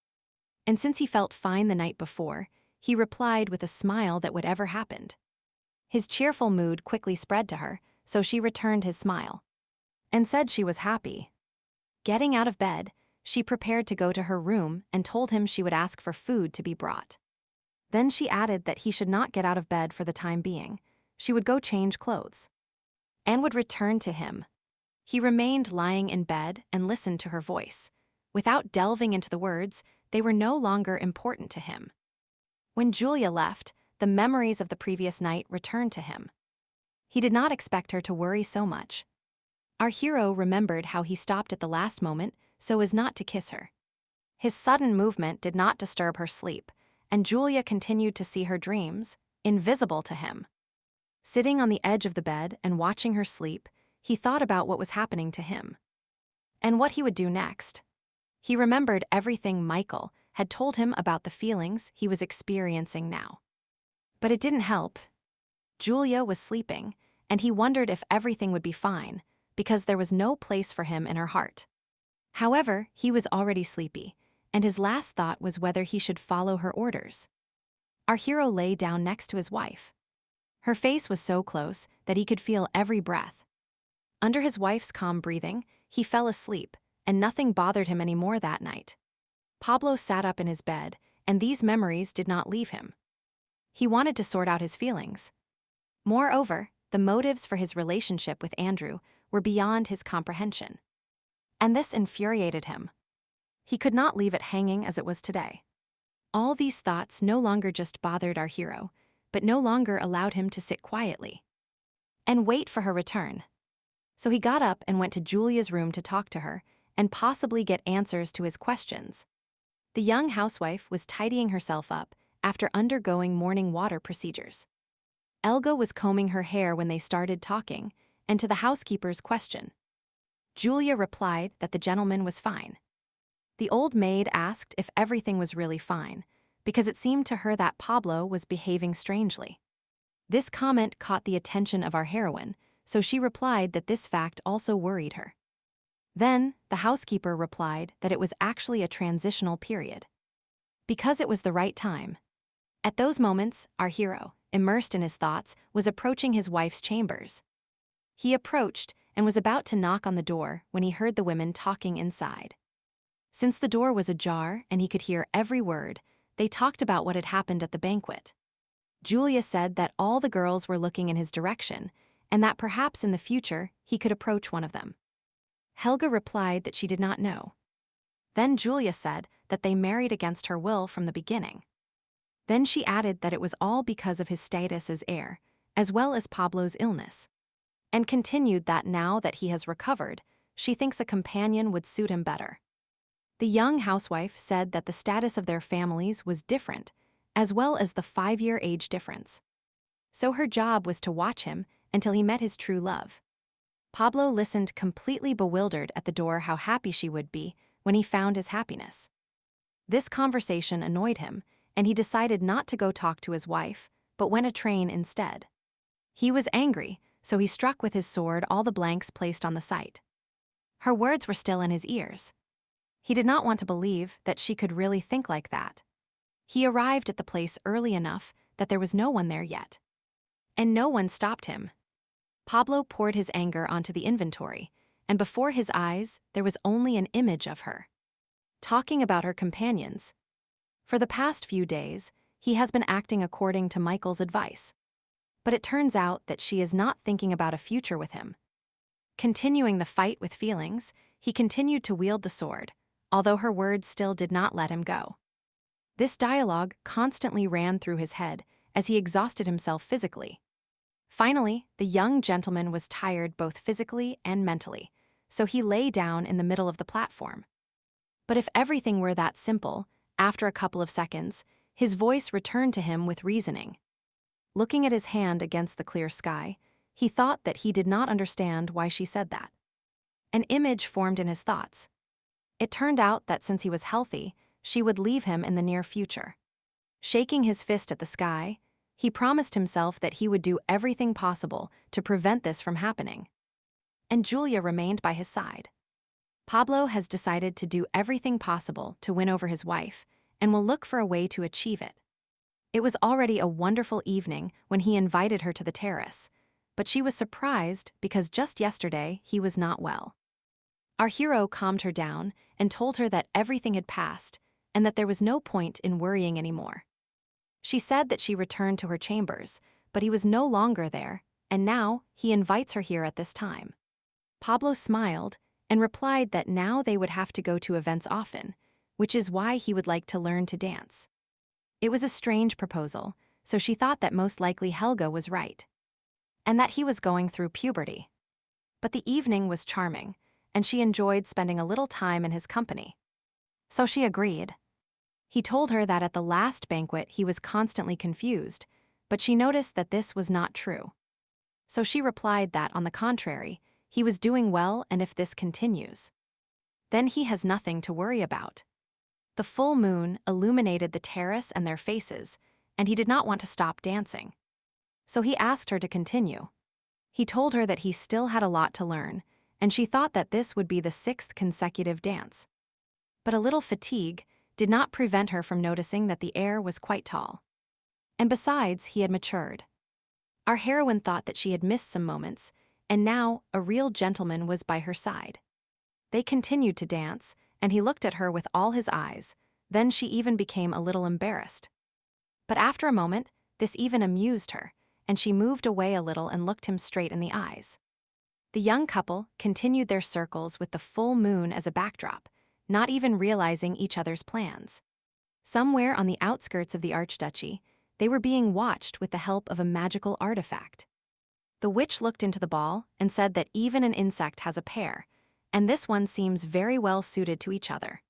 And since he felt fine the night before, he replied with a smile that whatever happened. His cheerful mood quickly spread to her, so she returned his smile and said she was happy. Getting out of bed, she prepared to go to her room and told him she would ask for food to be brought. Then she added that he should not get out of bed for the time being. She would go change clothes and would return to him. He remained lying in bed and listened to her voice. Without delving into the words, they were no longer important to him. When Julia left, the memories of the previous night returned to him. He did not expect her to worry so much. Our hero remembered how he stopped at the last moment so as not to kiss her. His sudden movement did not disturb her sleep, and Julia continued to see her dreams, invisible to him. Sitting on the edge of the bed and watching her sleep, he thought about what was happening to him and what he would do next. He remembered everything Michael had told him about the feelings he was experiencing now. But it didn't help. Julia was sleeping, and he wondered if everything would be fine, because there was no place for him in her heart. However, he was already sleepy, and his last thought was whether he should follow her orders. Our hero lay down next to his wife. Her face was so close that he could feel every breath. Under his wife's calm breathing, he fell asleep, and nothing bothered him anymore that night. Pablo sat up in his bed, and these memories did not leave him. He wanted to sort out his feelings. Moreover, the motives for his relationship with Andrew were beyond his comprehension. And this infuriated him. He could not leave it hanging as it was today. All these thoughts no longer just bothered our hero, but no longer allowed him to sit quietly and wait for her return. So he got up and went to Julia's room to talk to her and possibly get answers to his questions. The young housewife was tidying herself up after undergoing morning water procedures. Elga was combing her hair when they started talking, and to the housekeeper's question, Julia replied that the gentleman was fine. The old maid asked if everything was really fine, because it seemed to her that Pablo was behaving strangely. This comment caught the attention of our heroine, so she replied that this fact also worried her. Then, the housekeeper replied that it was actually a transitional period, because it was the right time. At those moments, our hero, immersed in his thoughts, was approaching his wife's chambers. He approached and was about to knock on the door when he heard the women talking inside. Since the door was ajar and he could hear every word, they talked about what had happened at the banquet. Julia said that all the girls were looking in his direction, and that perhaps in the future he could approach one of them. Helga replied that she did not know. Then Julia said that they married against her will from the beginning. Then she added that it was all because of his status as heir, as well as Pablo's illness, and continued that now that he has recovered, she thinks a companion would suit him better. The young housewife said that the status of their families was different, as well as the 5-year age difference. So her job was to watch him until he met his true love. Pablo listened completely bewildered at the door how happy she would be when he found his happiness. This conversation annoyed him, and he decided not to go talk to his wife, but went a train instead. He was angry, so he struck with his sword all the blanks placed on the site. Her words were still in his ears. He did not want to believe that she could really think like that. He arrived at the place early enough that there was no one there yet. And no one stopped him. Pablo poured his anger onto the inventory, and before his eyes, there was only an image of her, talking about her companions. For the past few days, he has been acting according to Michael's advice. But it turns out that she is not thinking about a future with him. Continuing the fight with feelings, he continued to wield the sword, although her words still did not let him go. This dialogue constantly ran through his head as he exhausted himself physically. Finally, the young gentleman was tired both physically and mentally, so he lay down in the middle of the platform. But if everything were that simple, after a couple of seconds, his voice returned to him with reasoning. Looking at his hand against the clear sky, he thought that he did not understand why she said that. An image formed in his thoughts. It turned out that since he was healthy, she would leave him in the near future. Shaking his fist at the sky, he promised himself that he would do everything possible to prevent this from happening. And Julia remained by his side. Pablo has decided to do everything possible to win over his wife and will look for a way to achieve it. It was already a wonderful evening when he invited her to the terrace, but she was surprised because just yesterday he was not well. Our hero calmed her down and told her that everything had passed and that there was no point in worrying anymore. She said that she returned to her chambers, but he was no longer there, and now he invites her here at this time. Pablo smiled and replied that now they would have to go to events often, which is why he would like to learn to dance. It was a strange proposal, so she thought that most likely Helga was right, and that he was going through puberty. But the evening was charming, and she enjoyed spending a little time in his company. So she agreed. He told her that at the last banquet he was constantly confused, but she noticed that this was not true. So she replied that, on the contrary, he was doing well, and if this continues, then he has nothing to worry about. The full moon illuminated the terrace and their faces, and he did not want to stop dancing. So he asked her to continue. He told her that he still had a lot to learn, and she thought that this would be the 6th consecutive dance. But a little fatigue did not prevent her from noticing that the heir was quite tall. And besides, he had matured. Our heroine thought that she had missed some moments, and now a real gentleman was by her side. They continued to dance, and he looked at her with all his eyes. Then she even became a little embarrassed. But after a moment, this even amused her, and she moved away a little and looked him straight in the eyes. The young couple continued their circles with the full moon as a backdrop, not even realizing each other's plans. Somewhere on the outskirts of the Archduchy, they were being watched with the help of a magical artifact. The witch looked into the ball and said that even an insect has a pair, and this one seems very well suited to each other.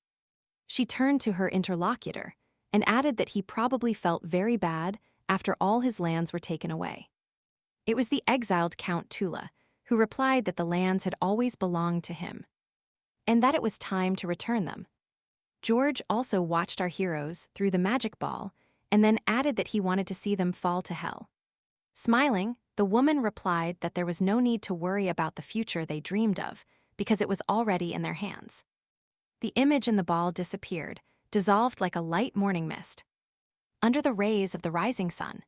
She turned to her interlocutor and added that he probably felt very bad after all his lands were taken away. It was the exiled Count Tula, who replied that the lands had always belonged to him, and that it was time to return them. George also watched our heroes through the magic ball and then added that he wanted to see them fall to hell. Smiling, the woman replied that there was no need to worry about the future they dreamed of because it was already in their hands. The image in the ball disappeared, dissolved like a light morning mist. Under the rays of the rising sun,